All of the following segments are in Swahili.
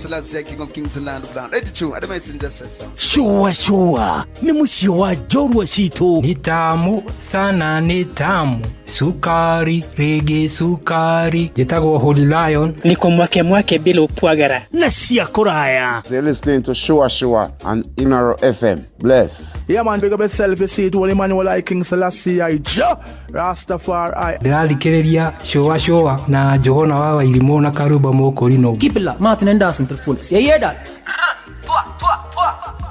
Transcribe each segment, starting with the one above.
Selassie, King of Kings and Land of Land. Let it true. Adama Messenger says so. Shua ni musio wa Jorwa Shitu. Ni tamu sana, ni tamu. Sukari, rege sukari. Jitagwa Holy Lion. Niko mwake bila upwagara. Na siya kuraya. You're listening to Shua on Inaro FM. Bless. Yeah man, big up yourself. You see it, Holy Emmanuel I King Selassie I Rastafari. Dirali kereria Shua na Johona wawa ilimona karuba moko rino. Keep it up, Martin and Dawson to the fullest. You hear that?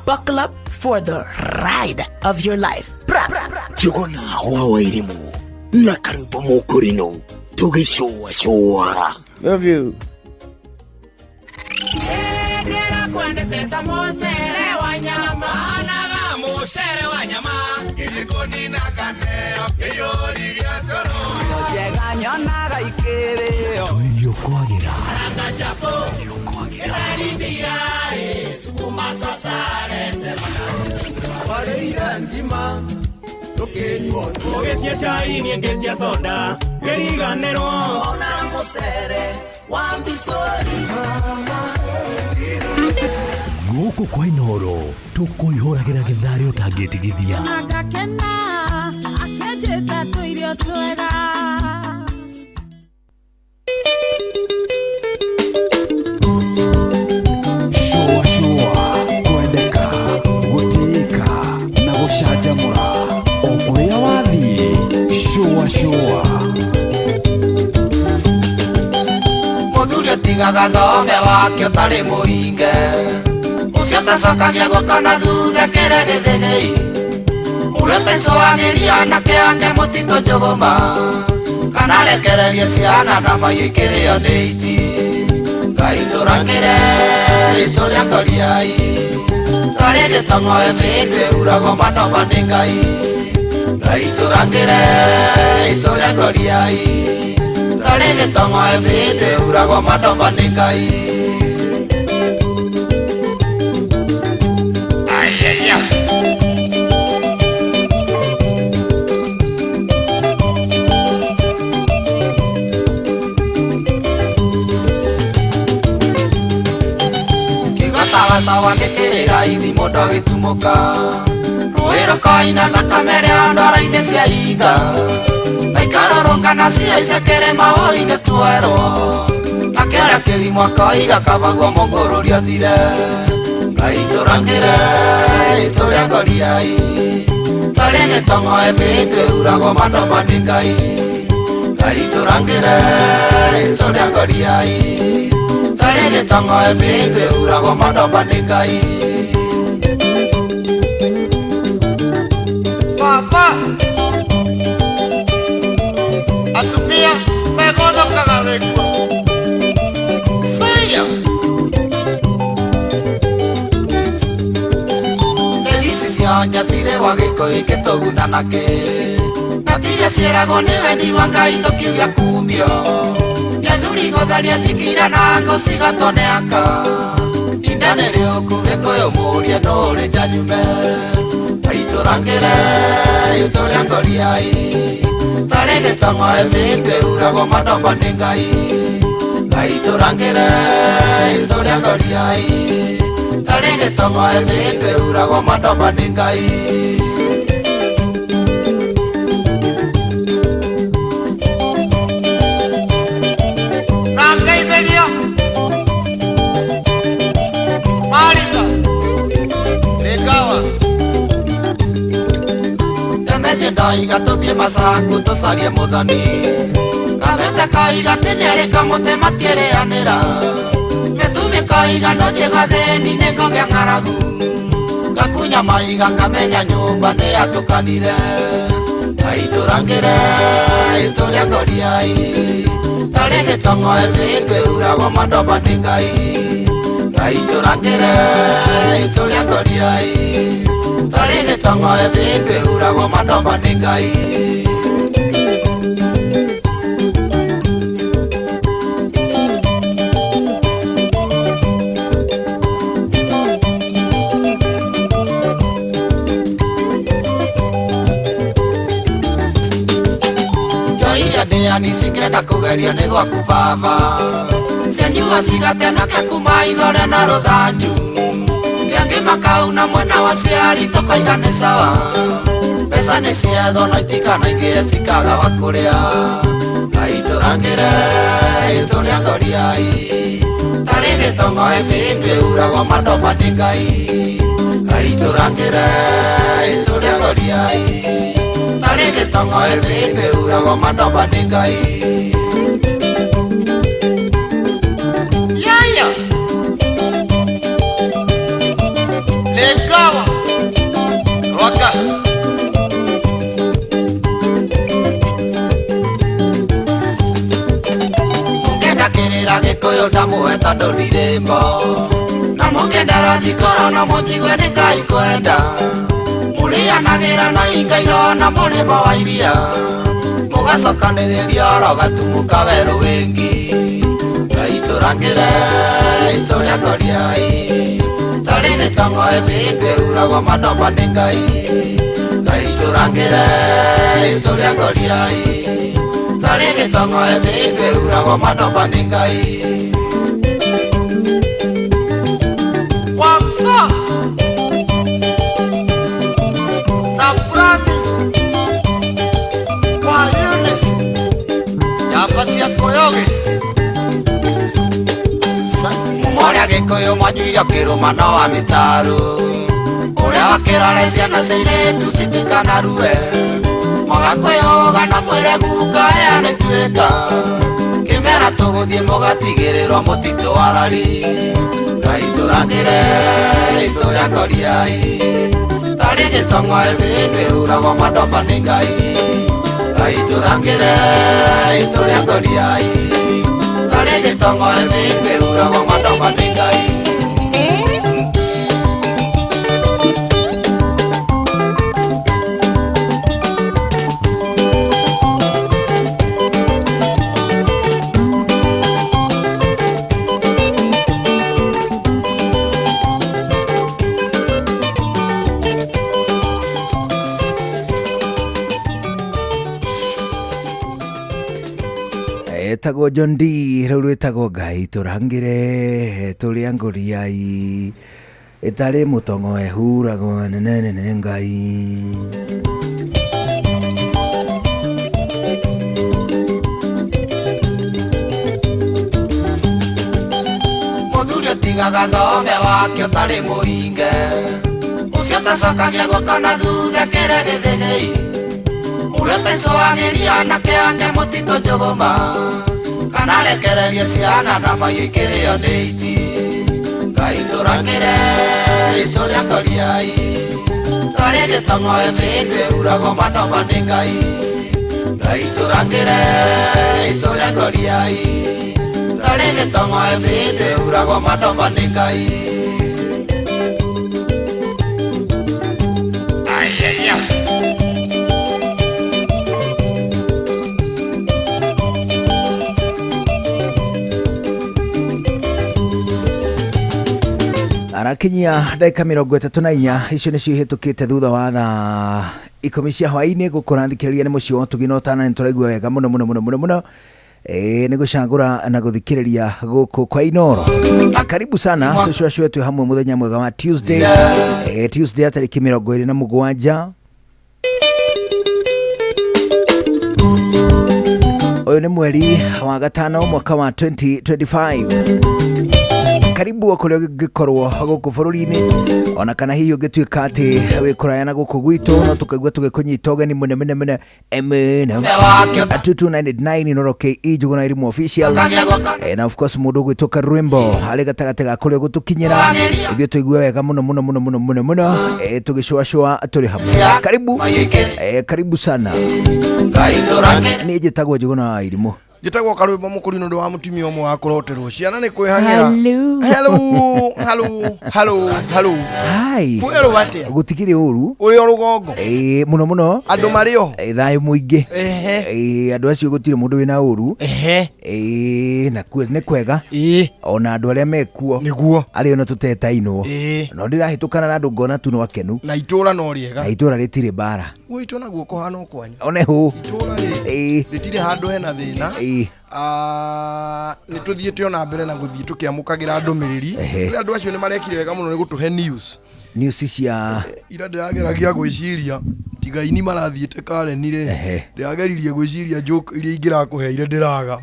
Buckle up for the ride of your life. Johona wawa ilimu na karuba moko rino. Tuge Shua. Love you. Ogetia chai ni ngetia soda geriganero ona musere wambisori Guku kwa Inoro tukuihuragira githari utangitigithia Nagakena akejeta tuirio twega Shua kwendeka gutika na gucanjamura okuria wathie Shua Muthurio tigaga thome wake utari muhinge ucio tacokagia gukana thutha kire githigei urete coagiria na kiake mutito njuguma kana rekererie ciana na maikirio ni iti Ngai turangire ituria koriai tari gitongoe bindwe urago manoma ni Ngai Ngai turangire ituria koriai tari gitongoe bindwe urago manoma ni Ngai Sawa mikirira ithi mundu agitumuka Ruiro koina thakame ria ndwara-ini cia inga Na ikarorongana cia icekere maũi-inĩ twerwo Na kĩrĩa kĩrimũ koiga kabagwo mũngũrũrio thire Ngai tũrangĩre itũrĩa ngoriai Tarĩ gĩtongoe bĩndũ uragwo manoma nĩ Ngai Ngai tũrangĩre itũrĩa ngoriai Tari gitongoe bindwe urago manoma ni Ngai Papa Atumia megonokaga wĩguo Saya Nĩgĩci cia nyacire wa gĩkũyũ gĩtũguna nakĩ Na tiria ciĩragwo nĩ wendi wa Ngai tũkiuga kumio Nĩathuri gũtharia thingira na ngũci gatoneaka Indane rĩũku gĩkũyũ mũria nũrĩ njanyume Ngai tũrangĩre itũrĩa ngoriai Tarĩ gĩtongoe bĩndwe uragwo manoma nĩ Ngai Ngai tũrangĩre itũrĩa ngoriai Tarĩ gĩtongoe bĩndwe uragwo manoma nĩ Ngai Ndaiga tuthie masaku tucarie muthoni Kamete kaiga tineri kamute matiereanira Metumi kaiga nothie gatheni nikogea ng'aragu Gakunya maiga kamenya nyumba ni atukanire Ngai tũrangĩre itũrĩa ngoriai Tarĩ gĩtongoe bĩndwe uragwo manoma nĩ Ngai Ngai tũrangĩre itũrĩa ngoriai Tarĩ gĩtongoe bĩndwe uragwo manoma nĩ Ngai Njoiria ndĩani cingĩenda kũgeria nĩ gwaku baba cianyua cigatenoke kuma ithore na ruthanju rĩangĩ makauna mwena wa ciari tũkaiga nĩ sawa mbeca nĩ cietho no itikanaingĩhe cikaga wa kũrĩa Ngai tũrangĩre tũrĩa ngoriai tarĩ gĩtongoe mbĩndũ ĩuragwo mandoma nĩ Ngai Ngai tũrangĩre tũrĩa ngoriai tarĩ gĩtongoe mbĩndũ ĩuragwo mandoma nĩ Ngai Lengawa Waka Mungenda kirira gikuyu ndamuhe tondu ndirimo na mungenda rathikoro na munjigwe ni Ngai kwenda murianagira na ingairo na murimo wa iria mugacokanĩrĩria oro gatumuka werũ wĩngi Ngai tũrangĩre tũrĩa ngoriai tarĩ gĩtongoe mbĩndũ ĩuragwo mandoma nĩ Ngai Ngai tũrangĩre tũrĩa ngoriai tarĩ gĩtongoe mbĩndũ ĩuragwo mandoma nĩ Ngai Wamsa na Pramis Wayune Jamba cia Koyoge Ũrĩa gĩkũyũ mwanyuire kĩrũmano wa mĩtaro ũrĩa wakĩrore ciana cia airĩtu citikanarue mũgakũyũga na mwĩre guka yanĩtuĩka kĩmera tũgũthiĩ mũgatigĩrĩrwo mũtitũ wa rari Ngai tũrangĩre tũrĩa ngoriai tarĩ gĩtongoe mbĩndũ ĩuragwo mandoma nĩ Ngai Ngai tũrangĩre tũrĩa ngoriai tarĩ gĩtongoe mbĩndũ ĩuragwo mandoma nĩ Ngai etagwo John D rĩu rwĩtagwo Ngai tũrangĩre tũrĩa ngoriai ĩtarĩ mũtongoe huragwo nene Ngai mũthuri ũtigaga thome wake ũtarĩ mũhinge ũcio tacokagia guoko na thutha kĩrĩa gĩthĩgĩi ũrĩa taicũagĩria anake ake mũtitũ njũgũma kana rekererie ciana na mahiũ ikĩrĩo nĩ iti Ngai tũrangĩre tũrĩa ngoriai tarĩ gĩtongoe mbĩndũ ĩuragwo mandoma nĩ Ngai Ngai tũrangĩre tũrĩa ngoriai tarĩ gĩtongoe mbĩndũ ĩuragwo mandoma nĩ Ngai Ayaya arakinyia ndagĩka 34 icio nĩcio ihĩtũkĩte thutha wa thaa 10 cia hwaĩ-inĩ gũkũrathikĩrĩria nĩ mũciĩ wa ũtugi no tana nĩ tũraigua wega mũno nĩ gũcangũra na gũthikĩrĩria gũkũ kwa Inoro karibu sana tũcũacũe twĩ hamwe mũthenya mwega wa Tuesday Tuesday tarĩki 27 ũyũ nĩ mweri wa gatano mwaka wa 2025 karibu wakũrĩa gĩkorwo gũkũ bũrũri-inĩ ona kana hihi ũngĩtuĩka atĩ wĩ kũraya na gũkũ gwitũ no tũkaigua tũgĩkũnyita ũgeni mũnene 2299 Inoro KE Njũgũna Irimũ official na of course mũndũ ũgwĩtũka Rwĩmbo harĩ gatagatĩ ga kũrĩa gũtũkinyĩra ithuĩ tũigue wega mũno tũgĩcũacũa tũrĩ hamwe karibu sana niĩ njĩtagwo Njũgũna Irimũ Jitagwo Karwĩmbo mũkũrinũ ndĩ wa mũtumia ũmwe wa kũroterwo ciana nĩ kwĩhang'ĩra hello hi kwĩrwo atĩa gũtikĩrĩ ũru ũrĩ o rũgongo mũno andũ marĩ o thayũ mũingĩ andũ acio gũtirĩ mũndũ wĩna ũru na nĩ kwega ona andũ arĩa mekuo nĩguo arĩa ona tũtetainwo no ndĩrahĩtũkana na andũ ngona tu no akenu na itũra no rĩega na itũra rĩtirĩ mbara gwitũ naguo kũhana o kwanya one hũ itũra rĩtirĩ handũ hena thĩna nĩ tũthiĩte ona mbere na gũthiĩ tũkĩamũkagĩra ndũmĩrĩri andũ acio nĩ marekire wega mũno nĩ gũtũhe news cia ira ndĩrageragia gwĩciria tiga ini marathiĩte Karen-rĩ ndĩrageririe gwĩciria joke iria ingĩrakũheire ndĩraga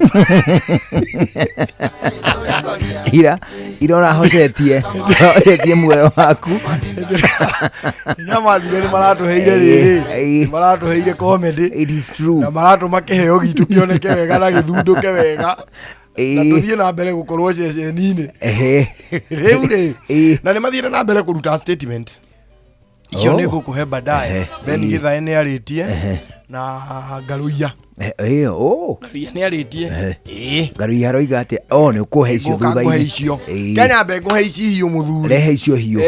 ira ũrahocetie muoyo waku nyamathire nĩ maratũheire rĩrĩ maratũheire comedy it is true na maratũma kĩheo gitu kĩoneke wega na gĩthundũke wega na tũthiĩ na mbere gũkorwo ceceni-inĩ rĩu na nĩ mathiĩte na mbere kũruta statement icio nĩ ngũkũhe baadaye Ben Githae nĩ arĩtie na Ngaruiya Ngaruiya nĩ arĩtie Ngaruiya aroiga atĩ nĩ ũkũhe icio thutha-inĩ Kenya mbe ngũhe ici hiũ mũthuri rehe icio hiũ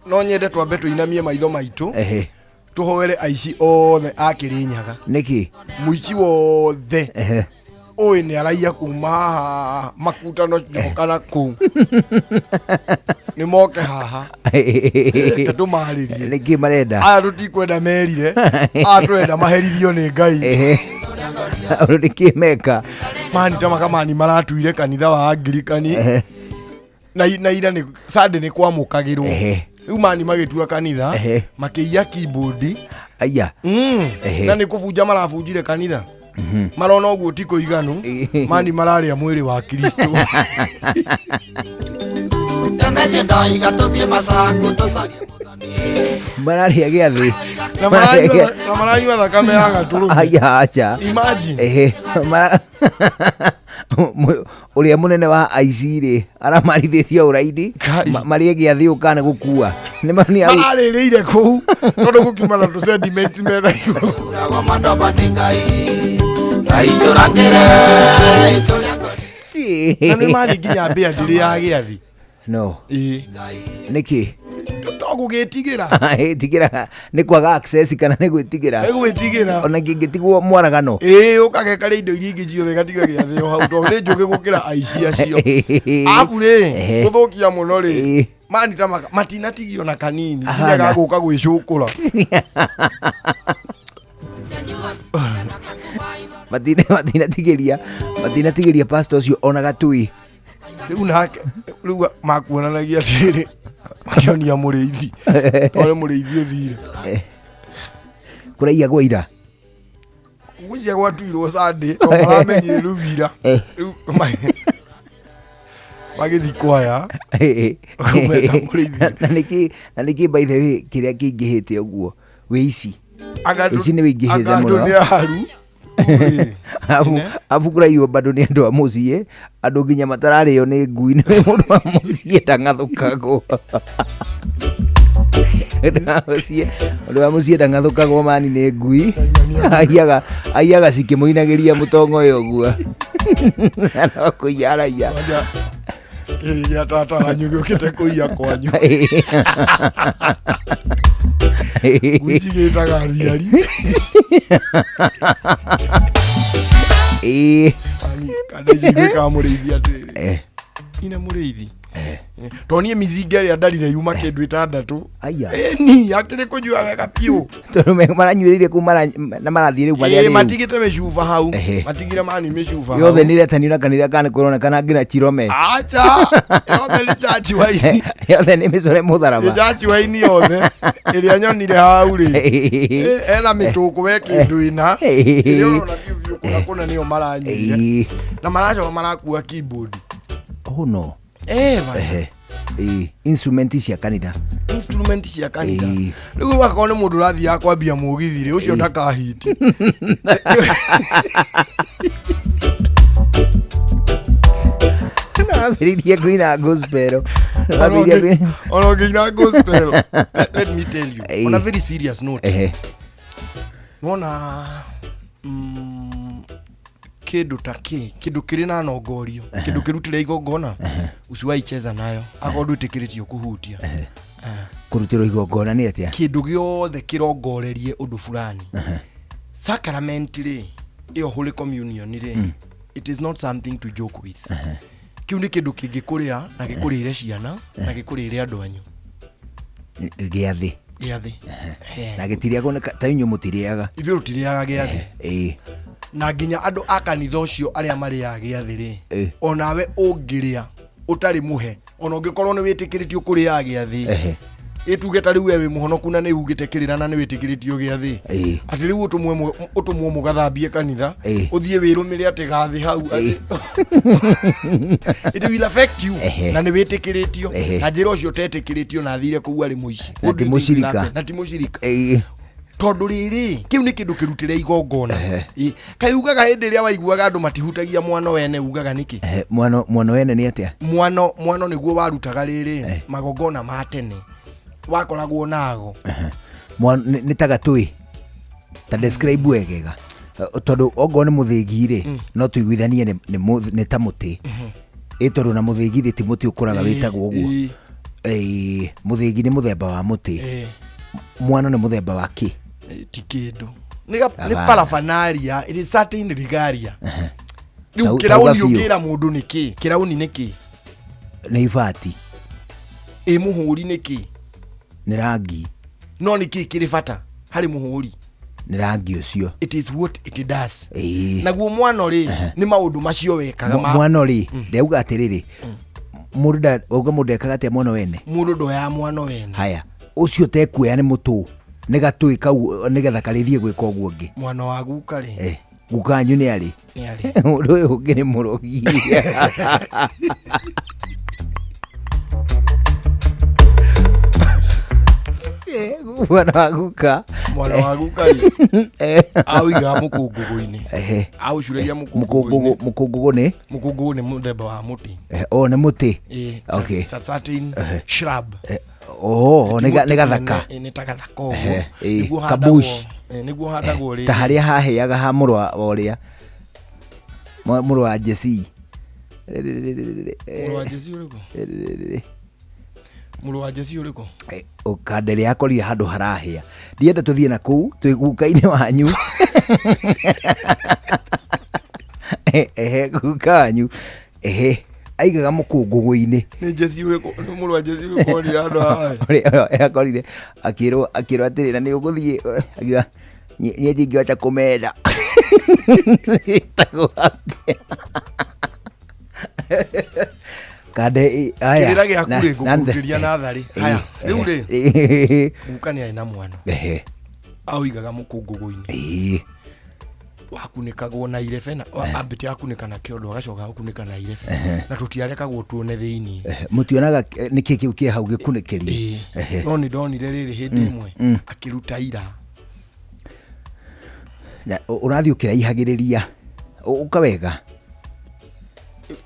no nyende twambe tũinamie maitho maitũ tũhoere aici othe a Kĩrĩnyaga nĩkĩ mũici wothe oĩ nĩ araia kuma haha makutano njokana kũu nĩ moke haha tũmarĩrie nĩkĩ marenda aya tũtikwenda merire atwenda maherithio nĩ Ngai nĩkĩ meka manita makamani maratuire kanitha wa Anglikani na ira nĩ Sunday nĩ kwamũkagĩrwo rĩu mani magĩtua kanitha makĩiya keyboard aya na nĩ kũbunja marabunjire kanitha marona ũguo ti kũiganu mani mararĩa mwĩrĩ wa Kristo mararĩa gĩathĩ na maranyua thakame ya gatũrũme aya acha imagine ũrĩa mũnene wa IC-rĩ aramarithĩtie ũraidi marĩe gĩathĩ ũkane gũkua mararĩrĩire kũu tondũ gũkiuma na tũ-sentiments metha igũrũ na nĩ mari nginya mbĩa ndĩrĩ ya gĩathĩ no nĩkĩ tũgũgĩtigĩra tigĩra nĩ kwaga access kana nĩ gwĩtigĩra ona ngĩtigwo mwaragano ũkagekaria indo iria ingĩ ciothe gatiga gĩathĩ o hau tondũ nĩ njũgĩ gũkĩra aici acio abu-rĩ gũthũkia mũno-rĩ manita matinatigio na kanini nginya gagũka gwĩcũkũra matinatigĩria pastor ũcio ona gatui rĩu makuonanagia atĩrĩ makĩonia mũrĩithi tore mũrĩithi ũthire kũraiya gwa ira gũcia gwatuirwo Sunday to maramenyire rĩu ira rĩu magĩthi kwaya na nĩkĩ by the way kĩrĩa kĩingĩhĩte ũguo wĩici nĩ wĩingĩhĩte mũno abu kũraiywo bado nĩ andũ a mũciĩ andũ nginya matararĩo nĩ ngui nĩ mũndũ wa mũciĩ ndangathũkagwo ũndũ wa mũciĩ ndangathũkagwo mani nĩ ngui aiyaga cikĩmũinagĩria mũtongoyo ũguo no kũiya araiya ya tata hanyu gĩũkĩte kũiya kwanyu gwĩci gĩtaga riari kandeci gwĩkaga mũrĩithi atĩrĩ ina mũrĩithi to niĩ mizinga ĩrĩa ndarire yuma kĩndũ 6 ni akĩrĩ kũnyua wega piũ tondũ maranyuĩrĩire kũu na marathiĩ rĩu marĩa matigĩte mĩcuba hau matigire mani mĩcuba hau yothe nĩ retanio na kanitha kana kũronekana ngina Chirome acha yothe nĩ chachi waini yothe nĩ mĩcore mũtharaba chachi waini yothe ĩrĩa nyonire hau rĩ ena mĩtũkũ we kĩndũ ina ĩrĩa ũrona biũ kuna nĩo maranyuire na maracoka marakua keyboard no instrument cia kanitha rĩu wakorwo nĩ mũndũ ũrathiaga kwambia mũgithi-rĩ ũcio ndakahiti ambĩrĩirie kũina gospel ona ũngĩina gospel let me tell you on a very serious note nona kĩndũ ta kĩndũ kĩrĩ na nongorio kĩndũ kĩrutĩre igongona usiwaicheza nayo akorwo ndwĩtĩkĩrĩtio kũhutia kũrutĩrwo igongona nĩ atĩa kĩndũ gĩothe kĩrongorerie ũndũ fulani sacrament-rĩ ĩyo Holy Communion-rĩ it is not something to joke with kĩu nĩ kĩndũ kĩngĩkũrĩa na gĩkũrĩre ciana na gĩkũrĩre andũ anyu gĩathĩ na gĩtirĩagwo ta inyuĩ mũtirĩaga ithuĩ tũtirĩaga gĩathĩ na nginya andu akanitha ucio aria mari ya giathi ri onawe ungiria utari muhe ona ungikorwo ni witikiritio kuri ya giathi ituge tari we muhonoku na ni ugite kirira na ni witikiritio giathi ati riu utumwe mugathambie kanitha uthie wirumire ati gathi hau it will affect you na ni witikiritio na njira ucio tetikiritio na thire ku ari muici na ti mushirika tondu riri kiu ni kindu kirutire igongona kaiugaga hindi ria waiguaga andu matihutagia mwano wene ugaga niki mwano wene ni atia mwano niguo warutaga riri magongona ma tene wakoragwo nago ni tagatui ta describe wegega tondu ongo ni muthigi ri no tuiguithanie ni ta muti itoru na muthigi ti muti ukuraga witagwo uguo muthigi ni muthemba wa muti mwano ni muthemba wa ki ti kindu ni paraphernalia, it is certain regalia riu kirauni ugira mundu niki kirauni niki ni ibati muhuri niki ni rangi no niki kiri bata hari muhuri ni rangi ucio it is what it does naguo mwano ri ni maundu macio wekaga mwano ri ndeuga atiriri murda oga mudeka gate mwono wene mundu ndo ya mwano wene haya ucio tekuya ni mutu ni gatui kau nigetha karithie gwika uguo ngi mwana wa guka ri gukanyu ni ari undu uyu ungi ni murogi mwana wa guka auiga mukungugu-ini aucuragia mukungugu ni muthemba wa muti ni muti okay certain shrub ni gathaka ni tagathaka uguo kabush niguo handagwo ri ta haria haheaga ha murwa uria murwa Jesse muru wa Jesse uriko ukandele yakorire handu harahia ndienda tuthie na kuu twiguka-ini wanyu gukanyu aigaga mukungugu-ini ni Jesse uriko muru wa Jesse uriko ni handu haha yakorire akirwo atiri na ni uguthie akiga nie ndingihota kumenda kade aya kirira gya kure gukukiria na thari haya riu ri gukania ina mwana auigaga mukungugu-ini wakunikagwo na irebe na ambiti akunika na kiondo agacoka akunika na irebe na tutiarekagwo tuone thiini mutionaga niki kiu ki hau gikunikirie no ni ndonire riri hindi imwe akiruta ira na urathi ukiraihagiriria ukawega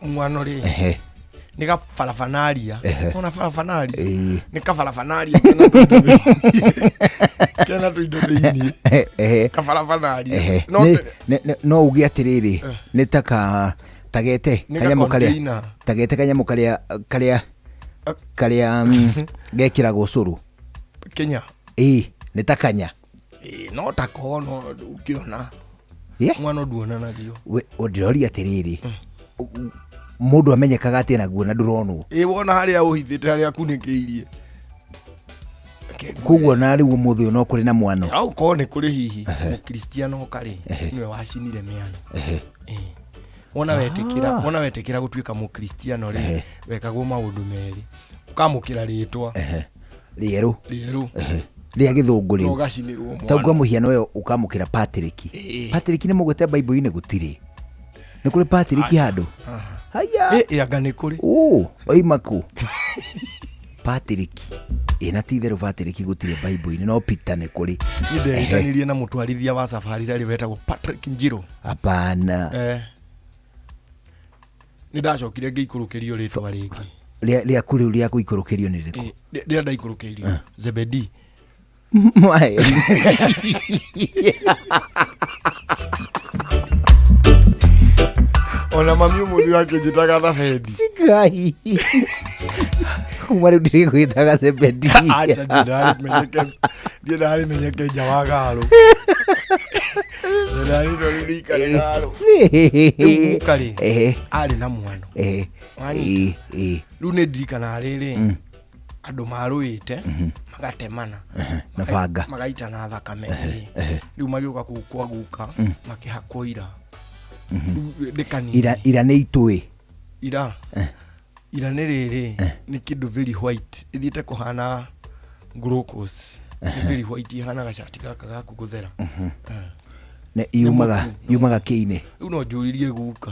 mwana ri ni ka paraphernalia ona paraphernalia ni ka paraphernalia kena tuindo thiini ka paraphernalia no ugi atiriri ni taka tagete kanyamu karia gekira gocuru Kenya ni takanya no takono ukiona mwana duona nadio ndirori atiriri mundu amenyekaga atia naguo na nduronwo wona haria uhithite haria kunikiirie kuguo na riu muthu no kuri na mwano au ko ni kuri hihi mukristiano kari niwe wacinire miano wona wetikira gutuika mukristiano ri wekagwo maundu meri ukamukira ritwa rieru ria githunguri no gacinirwo tauga muhiano we ukamukira Patrick ni mugwete Bible-ini gutiri ni kuri Patrick handu haya anga ni kuri oimaku Patrick na titherũ Patrick gutire Bible-ini no Peter ni kuri ndetanirie na mutwarithia wa safari rari wetagwo Patrick Njiro hapana ni ndacokire ngiikurukirio ritwa ringi ria kuri ria guikurukirio ni riku ria ndaikurukirio Zebedi mai ona mami umuthi wake njitaga Thafedi sikai umari ndiri gwitaga Zebedi acha ndari menyeke jawagalo ndari ndori kale kale ali na mwana wani rune ndikana riri andu maruite magatemana na banga magaita na thakame riu magiuka kwa guka makihakwo ira dekani ira nĩ itũĩ ira nĩ rĩrĩ nĩ kĩndũ very white ithiĩte kũhana glucose nĩ very white ihana gacati gaka gaku gũthera nĩ yumaga kĩine rĩu no njũririe guka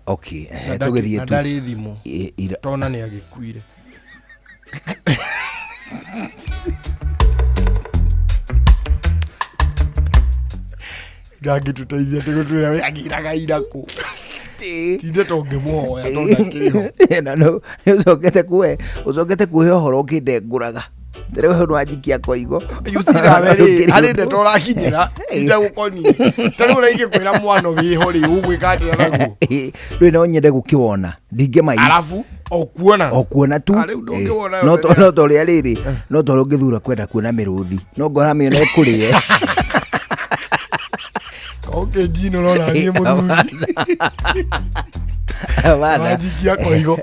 okay tũgĩthiĩ tu ndarĩ thimũ tona nĩ agĩkuire ngangĩtũteithia tũgũtwĩra we agĩraga iraku tinde tũngĩmuoya tona kĩrĩho na no ũcokete kuhe ũhoro ũkĩndengũraga tere wewe nwanjikia koigo yusira weri ari nde torakinyira ite gukoni tere uraige kwira mwana wiho ri ugwikatira naguo rwe no nyende gukiwona ndingema alafu okuona tu no to ria riri no to rungithura kwenda kuona miruthi no ngora miona ikurie okay dino no ni muthuri abana jikia koigo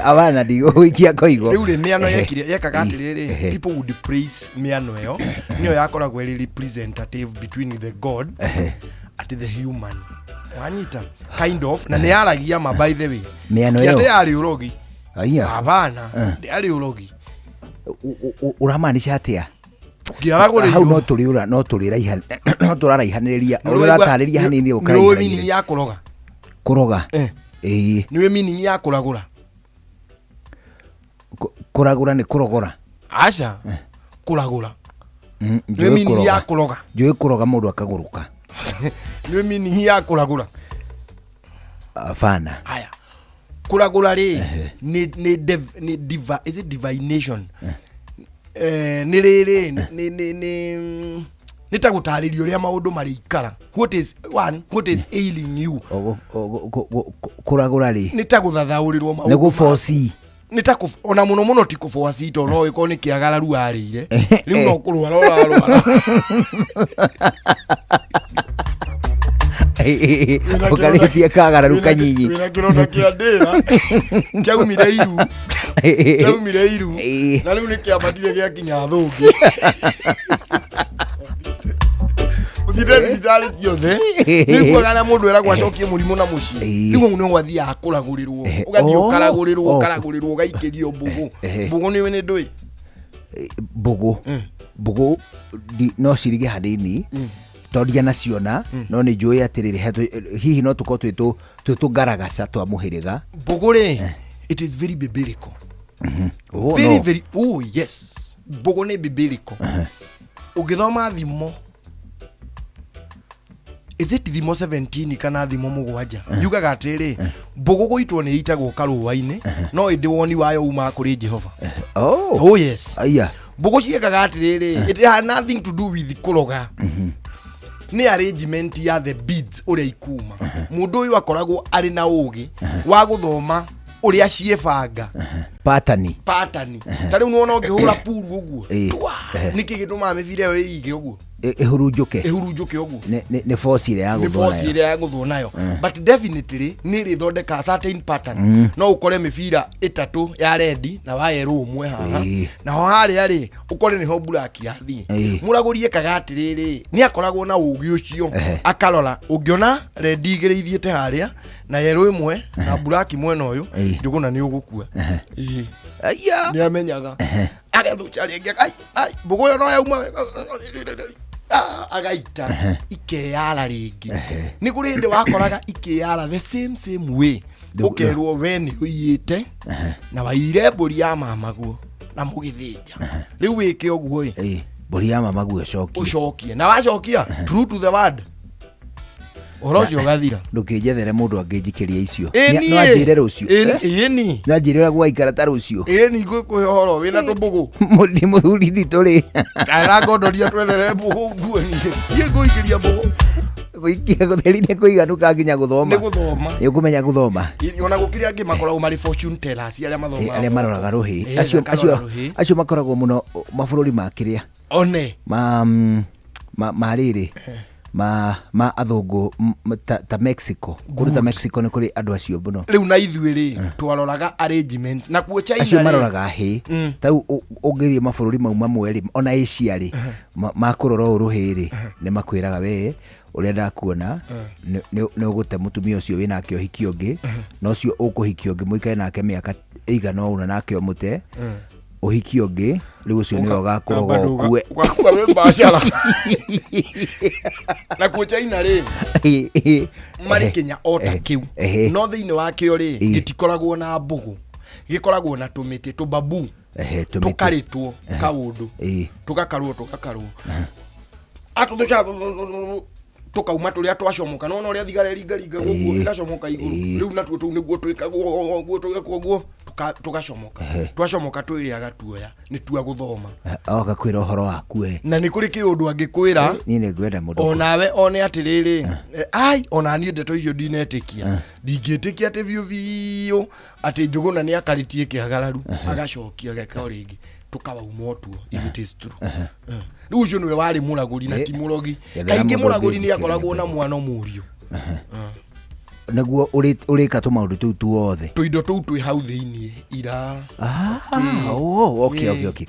abana ndigo ikia koigo riu ri miano yekaga atiriri people would praise miano yo niyo yakoragwo iri representative between the god and the human wanyita kind of na ni aragia ma by the way miano yo yari urogi aya abana yari urogi uramaanisha atia kiaragore hau no turira ihan no turara ihaniriria uratarĩria hanini ukai no mini ya kuroga niwe meaning ya kuragura kuragura ni kurogora acha kuragura niwe meaning ya kuroga njui kuroga mundu akaguruka niwe meaning ya kuragura afana haya kuragura ri ni is it divination ni riri ni tagutaririo ria maundu marikara what is ailing you kuragura ri ni taguthathaurirwo maundu ni gufosi ni taku ona muno ti kufosi to no iko ni kiagararu arire riu no kurwara ukaritie kagararu kanyinyi wina kironda kia ndira kiaumire iru na riu ni kiabatire gia kinya thungi utire bizarre tiothe ni kuagana mundu era gwacokie murimu na muci riu no gwathia akuragurirwo ugathii ukaragurirwo gaikirio mbugu ni ndui mbugu no cirige hanini tondia naciona no ni njui atiriri hihi no tuko twitu garagaca twa muhiriga mbugu it is very biblical very yes mbugu ni biblical ugithoma thimo is it thimo 17 kana thimo mugwanja yugaga atiri mbugu guitwo ni itagwo karuwa-ini no indi woni wayo uma kuri Jehova oh yes aya mbugu ciekaga atiri it has nothing to do with kuroga ni arrangement ya the beads uria ikuma mundu uyu akoragwo ari na ugi wa guthoma uria ciebanga pattern tari uno no ngihura puru uguo niki gituma mibire yo ige uguo ehurunjuke uguo ni force ile ya guthwo nayo but definitely ni rithondeka certain pattern no ukore mibira itatu ya red na wa yellow umwe haha na ho hari ari ukore ni ho black yathi muragurie kagatiriri ni akoragwo na ugi ucio akarora ungiona red igireithiete haria na yellow imwe na black mwena uyu njuguna ni ugukua aya ni amenyaga agathucha ringi ai mbugu yo no yauma agaita ikeyara ringi ni kuri ndi wakoraga ikeyara the same way ukerwo we ni uyite na waire mburi ya mamaguo na mugithinja riu wike uguo mburi ya mamaguo ucokie na wacokia true to the word orocio gathira ndukijethere mundu angijikiria icio no ajire rucio ni no ajire gwa ikara ta rucio ni gukuhoro wina tumbugu muthuri ni turi ara gondoria twethere mbugu nguoni ye guikiria mbugu guikia gutheri-ini kuiganu nginya guthoma ni guthoma ni ukumenya guthoma ona gukiria angi makoragwo mari fortune tellers aria mathoma aria maroraga ruhi acio makoragwo muno mabururi makiria one mariri ma athungu ta Mexico kuruta Mexico ni kuri andu acio muno riu na ithuĩ ri twaroraga arrangements na kuo China acio maroraga hi tau ungithie mabururi mau mamwe ri ona Asia ri makurora uruhi ri ni makwiraga we uria ndakuona ni ugute mutumia ucio wina ke uhiki ungi no cio ukuhiki ungi muikae nake miaka igana una nake omute uhiki ungi riu ucio ni ugakorwo gukue gukua we mbashara na kuchaina ri mari Kenya ota kiu no thiini wa kio ri gitikoragwo na mbugu gikoragwo na tumiti tubabu tukaritwo kaundu tugakarwo atuthusha tukauma turia twacomoka no uria thigara ringaringa guo iracomoka iguru riu natuo tu niguo twikagwo guo tugekwo tugacomoka twacomoka twiriaga tuoya ni tua guthoma gakwira uhoro waku na ni kuri kiundu angikwira ni ngwenda mundu onawe one atiriri ona ni ndeto icio ndinetikia ndingitikia ati viu ati Njuguna ni akaritie kihagararu agacokia geka ringi tukawa umotuo if it is true riu ucio niwe wari muraguri na ti murogi kaingi muraguri ni akoragwo na mwana murio naguo urika tu maundu tu tuothe tuindo tu twi hau thiini ira okay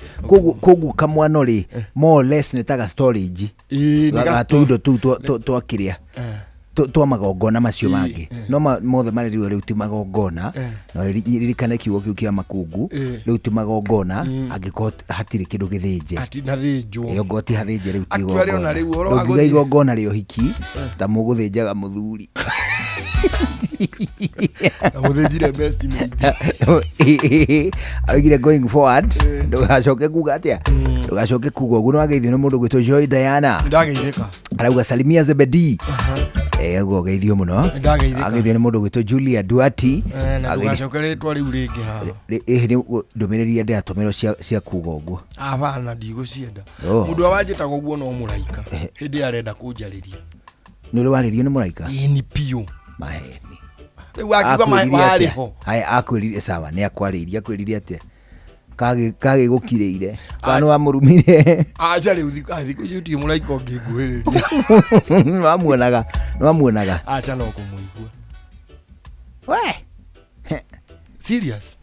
kogu kamwana ri more or less netaga storage ga tuindo tu twakiria twa magongona macio mangi no mothe mari riu ti magongona no ririkane kiugo kiu kia makungu riu ti magongona angiko hatiri kindu githinje ati na thinjwo yo goti hathinje riu ti gongona riu igongona rio hiki ta muguthinjaga muthuri amudhijire best media agire going forward ndugacoke kuga atia ndugacoke kuga uguo no ageithio ni mundu gwitwo Joy Diana ndageithika arauga salimia Zebedi ego geithio muno ageithio ni mundu gwitwo Julia Duati agacokeretwa riu ringi ha ni ndumiriri ande atomero cia kuga uguo abana ndigocienda mundu awanjitaga uguo no muraika hindi arenda kunjariria ni uri waririo ni muraika ni pio maheni riu akiuga mahari ho haya akwirire sawa ni akwariria akwirire atia kage gukireire kana wa murumire acha riu thiku yuti muraika ngiguhiriria no amuonaga acha no kumuigua we serious